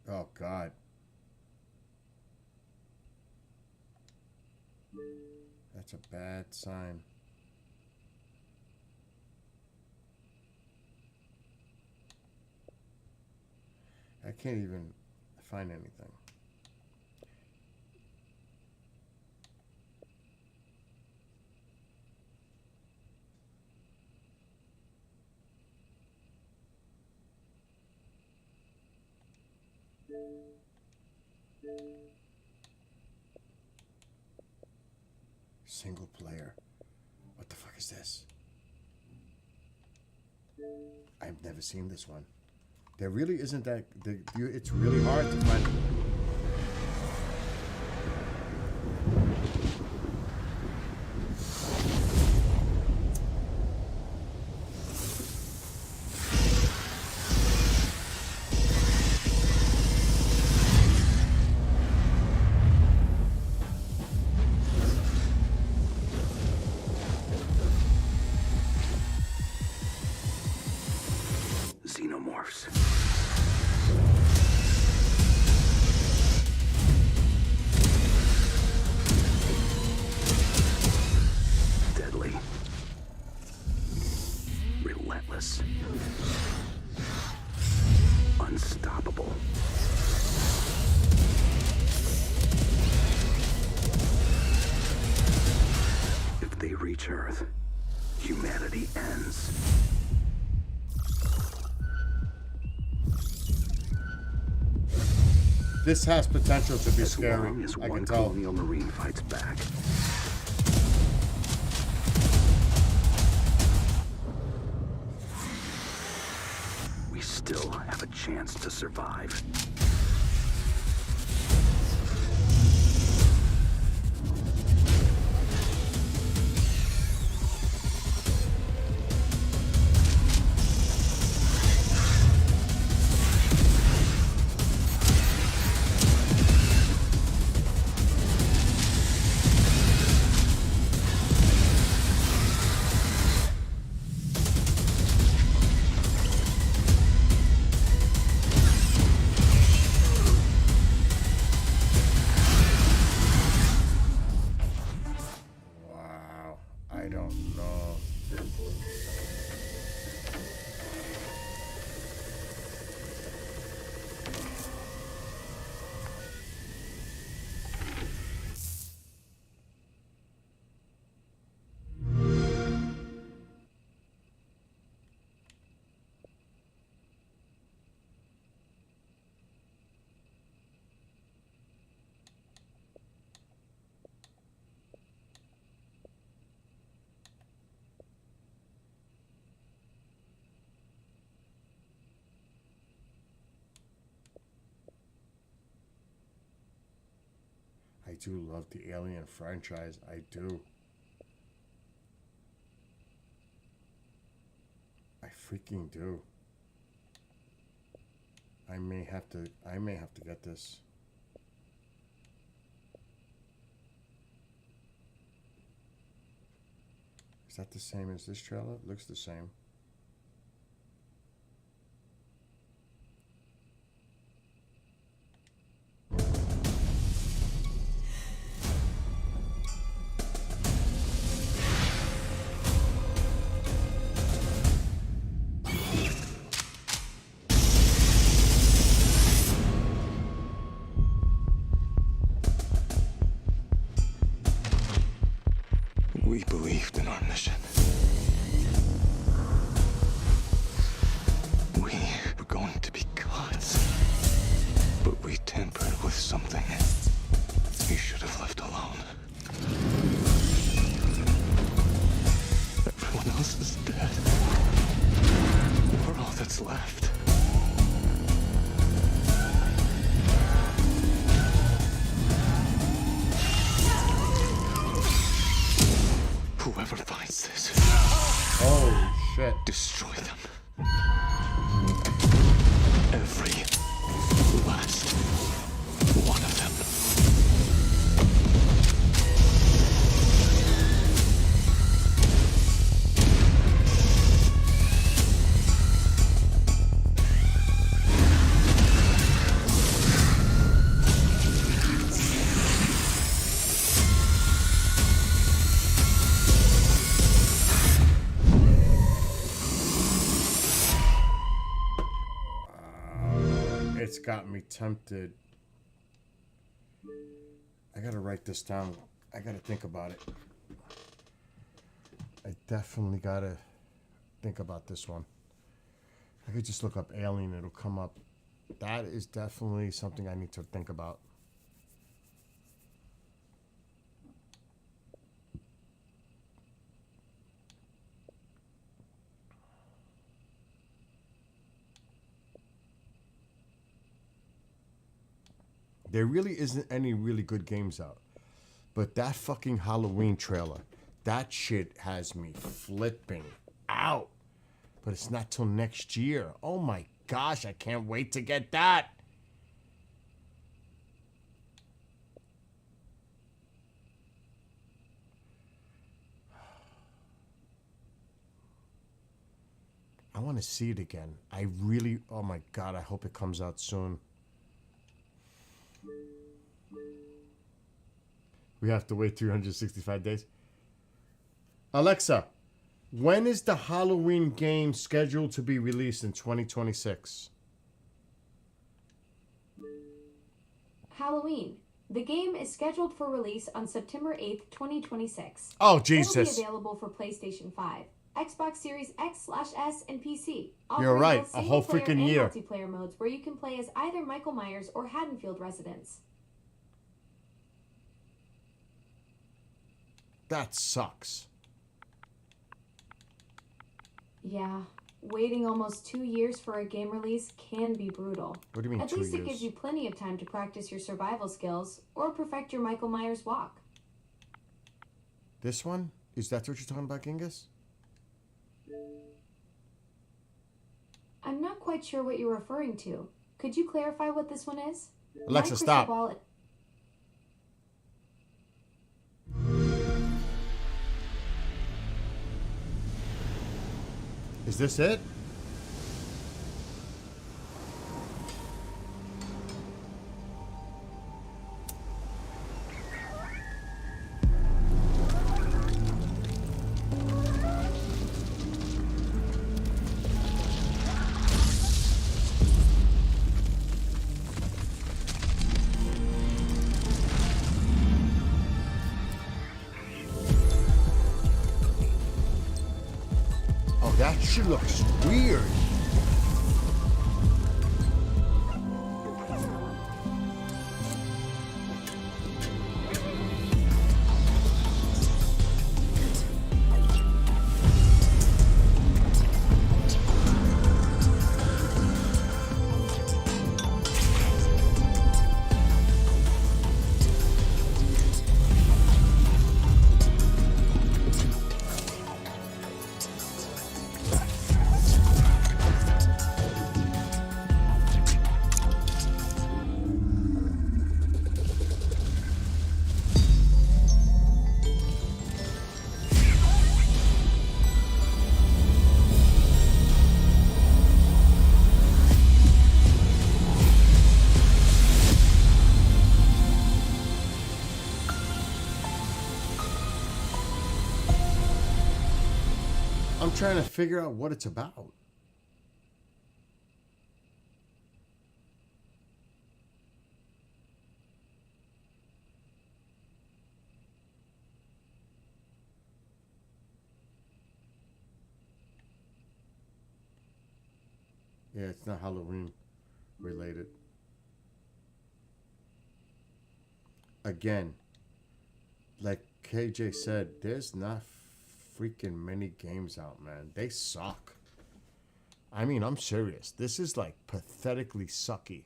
Oh God. That's a bad sign. I can't even find anything. Single player. What the fuck is this? I've never seen this one. There really isn't that. It's really hard to find. Xenomorphs. Deadly. Relentless. Unstoppable. If they reach Earth, humanity ends. This has potential to be As scary. long as I one can tell. colonial marine fights back, we still have a chance to survive. Wow. I don't know. do love the Alien franchise. I do. I freaking do. I may have to get this. Is that the same as this trailer? It looks the same. We believed in our mission. We were going to be gods. But we tampered with something we should have left alone. Everyone else is dead. We're all that's left. Whoever finds this, holy shit, destroy them. Every last one of them. It's got me tempted. I gotta write this down. I gotta think about it. I definitely gotta think about this one. I could just look up Alien, it'll come up. That is definitely something I need to think about. There really isn't any really good games out. But that fucking Halloween trailer, that shit has me flipping out. But it's not till next year. Oh my gosh, I can't wait to get that. I want to see it again. I really, oh my God, I hope it comes out soon. We have to wait 365 days. Alexa, when is the Halloween game scheduled to be released in 2026? Halloween. The game is scheduled for release on September 8th, 2026. Oh, It'll Jesus. be available for PlayStation 5, Xbox Series X/S, and PC. You're right, both a whole single-player freaking and year. multiplayer modes where you can play as either Michael Myers or Haddonfield residents. That sucks. Yeah, waiting almost 2 years for a game release can be brutal. What do you mean At 2 least it years? gives you plenty of time to practice your survival skills or perfect your Michael Myers walk. This one? Is that what you're talking about, Genghis? I'm not quite sure what you're referring to. Could you clarify what this one is? Alexa, My crystal stop. ball- Is this it? Oh, that shit looks weird. I'm trying to figure out what it's about. Yeah, it's not Halloween related. Again, like KJ said, there's not freaking many games out, man. They suck. I mean, I'm serious. This is like pathetically sucky.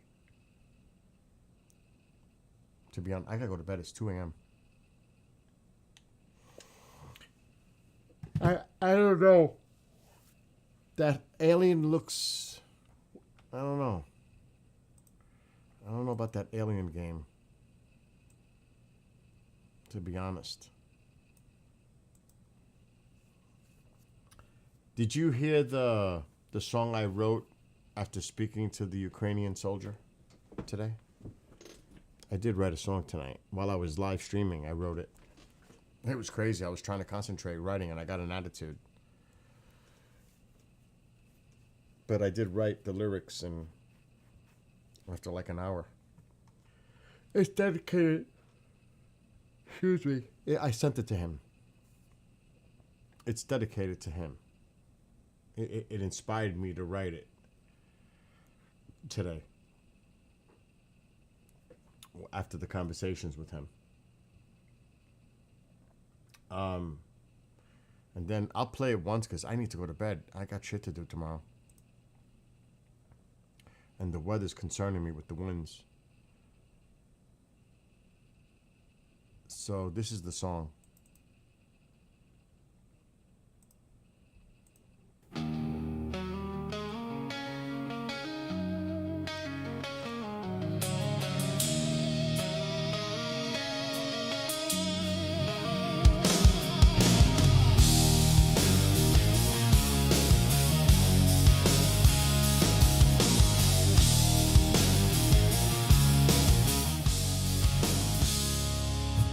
To be honest, I gotta go to bed. It's 2 a.m. I don't know. That alien looks... I don't know. I don't know about that alien game. To be honest. Did you hear the song I wrote after speaking to the Ukrainian soldier today? I did write a song tonight. While I was live streaming, I wrote it. It was crazy. I was trying to concentrate writing and I got an attitude. But I did write the lyrics and after like an hour. It's dedicated. Excuse me. I sent it to him. It's dedicated to him. It inspired me to write it today. After the conversations with him. And then I'll play it once because I need to go to bed. I got shit to do tomorrow. And the weather's concerning me with the winds. So this is the song.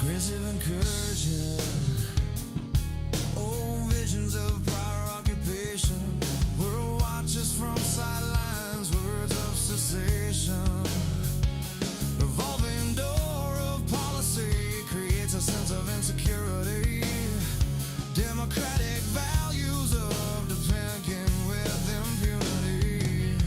Aggressive incursion. Old visions of prior occupation. We're watchers from sidelines, words of cessation. Revolving door of policy creates a sense of insecurity. Democratic values of depending with impunity.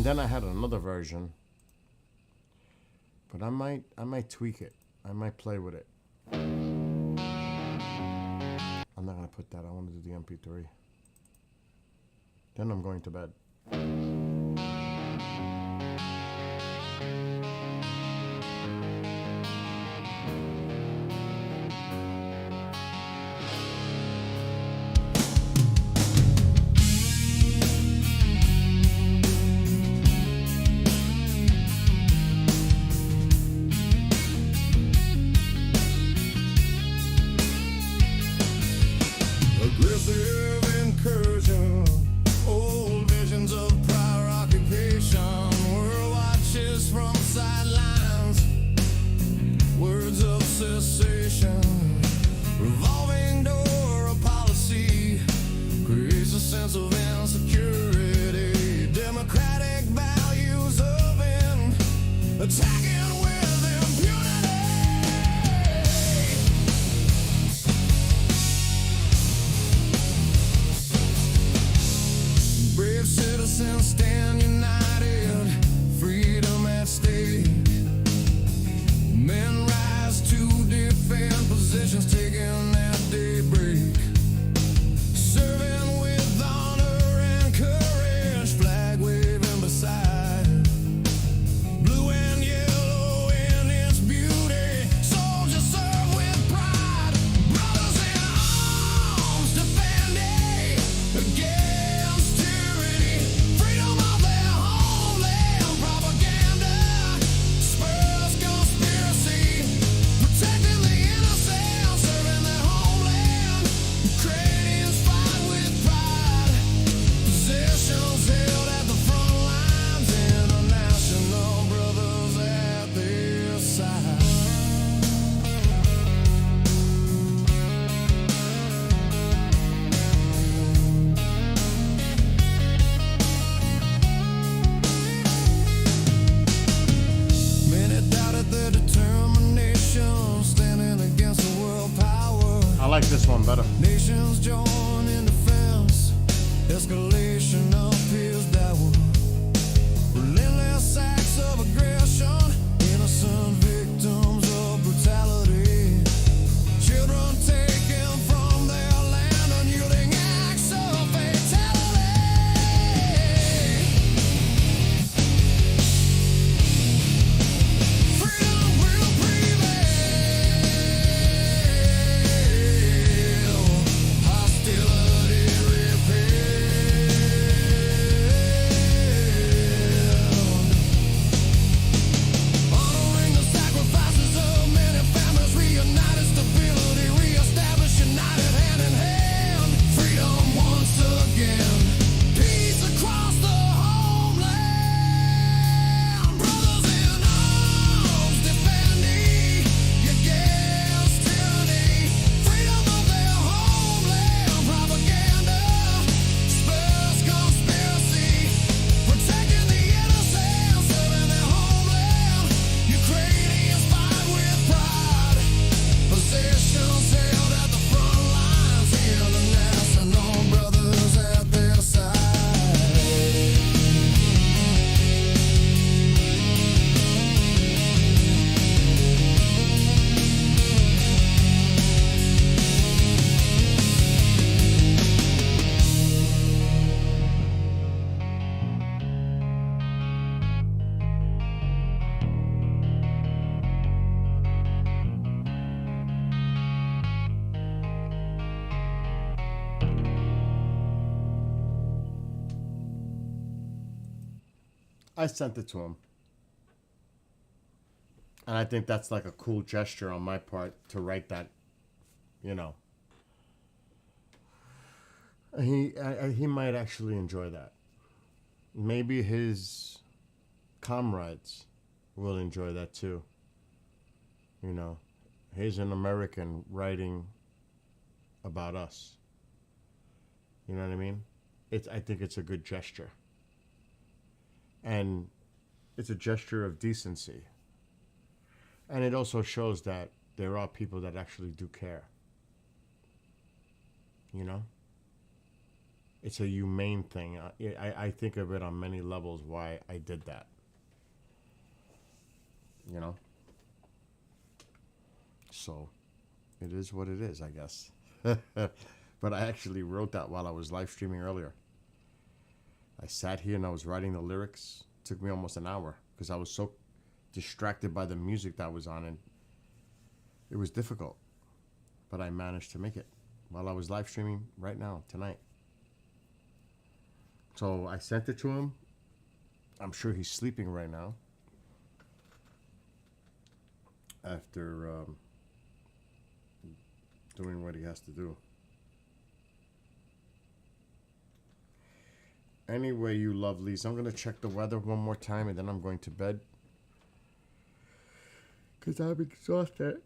then I had another version, but I might tweak it. I might play with it. I'm not gonna put that. I want to do the MP3. Then I'm going to bed. Aggressive incursion, old visions of prior occupation, world watches from sidelines, words of cessation, revolving door of policy, creates a sense of insecurity, democratic values of attacking with impunity. Brave citizens stand united, freedom at stake. Men rise to defend positions taken at daybreak. Serving with honor and courage, flag waving beside. Blue and yellow in its beauty, soldiers serve with pride. Brothers in arms defending against tyranny, freedom of their homeland. Propaganda spurs conspiracy, protecting the innocent, serving their homeland. Ukrainians fight with pride, positions held at the front lines, international brothers at their side. Many doubted their determination, standing against the world power. I like this one better. Nations join in defense, escalation appears downward. Relentless acts of aggression, innocent victims of brutality. Children taken from their land, unyielding acts of fatality. Freedom will prevail, hostility repelled. Honoring the sacrifices of many families, reunited stability, reestablish united hand in hand. Freedom once again, peace across the homeland. Brothers in arms defending against tyranny, freedom of their homeland. Propaganda spurs conspiracy, protecting the innocent, serving their homeland. Ukrainians fight with pride, positions held at the front lines, international brothers at their side. I sent it to him. And I think that's like a cool gesture on my part to write that, you know. He might actually enjoy that. Maybe his comrades will enjoy that too. You know, he's an American writing about us. You know what I mean? I think it's a good gesture. And it's a gesture of decency. And it also shows that there are people that actually do care. You know? it's a humane thing. I think of it on many levels why I did that. You know? So, it is what it is, I guess. But I actually wrote that while I was live streaming earlier. I sat here and I was writing the lyrics. It took me almost an hour because I was so distracted by the music that was on, and it was difficult. But I managed to make it while I was live streaming right now, tonight. So I sent it to him. I'm sure he's sleeping right now. After doing what he has to do. Anyway, you lovelies, I'm going to check the weather one more time and then I'm going to bed. Because I'm exhausted.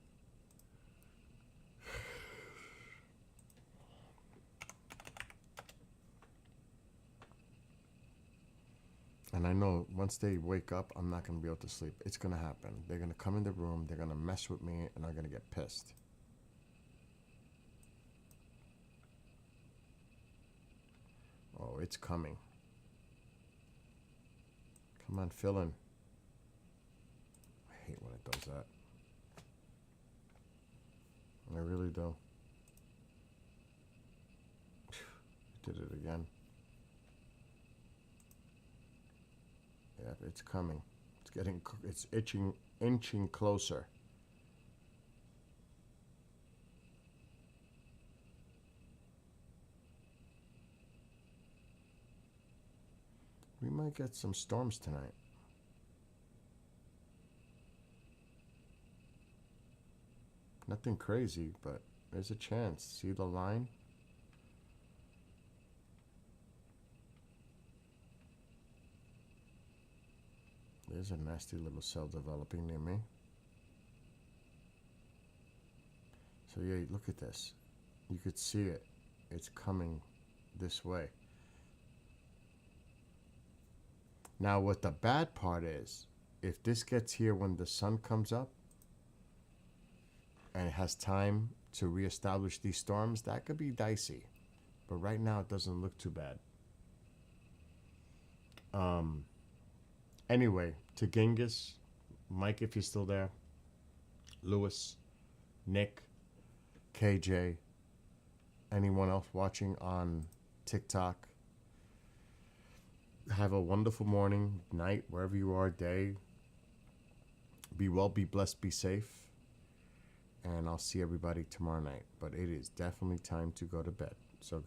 And I know once they wake up, I'm not going to be able to sleep. It's going to happen. They're going to come in the room, they're going to mess with me, and I'm going to get pissed. Oh, it's coming. Come on, fill in. I hate when it does that. I really do. Did it again. Yeah, it's coming. It's inching closer. We might get some storms tonight. Nothing crazy, but there's a chance. See the line? There's a nasty little cell developing near me. So yeah, look at this. You could see it. It's coming this way. Now what the bad part is, if this gets here when the sun comes up and it has time to reestablish these storms, that could be dicey. But right now it doesn't look too bad. Anyway, to Genghis, Mike if you're still there, Lewis, Nick, KJ, anyone else watching on TikTok, have a wonderful morning, night, wherever you are, day. Be well, be blessed, be safe. And I'll see everybody tomorrow night. But it is definitely time to go to bed. So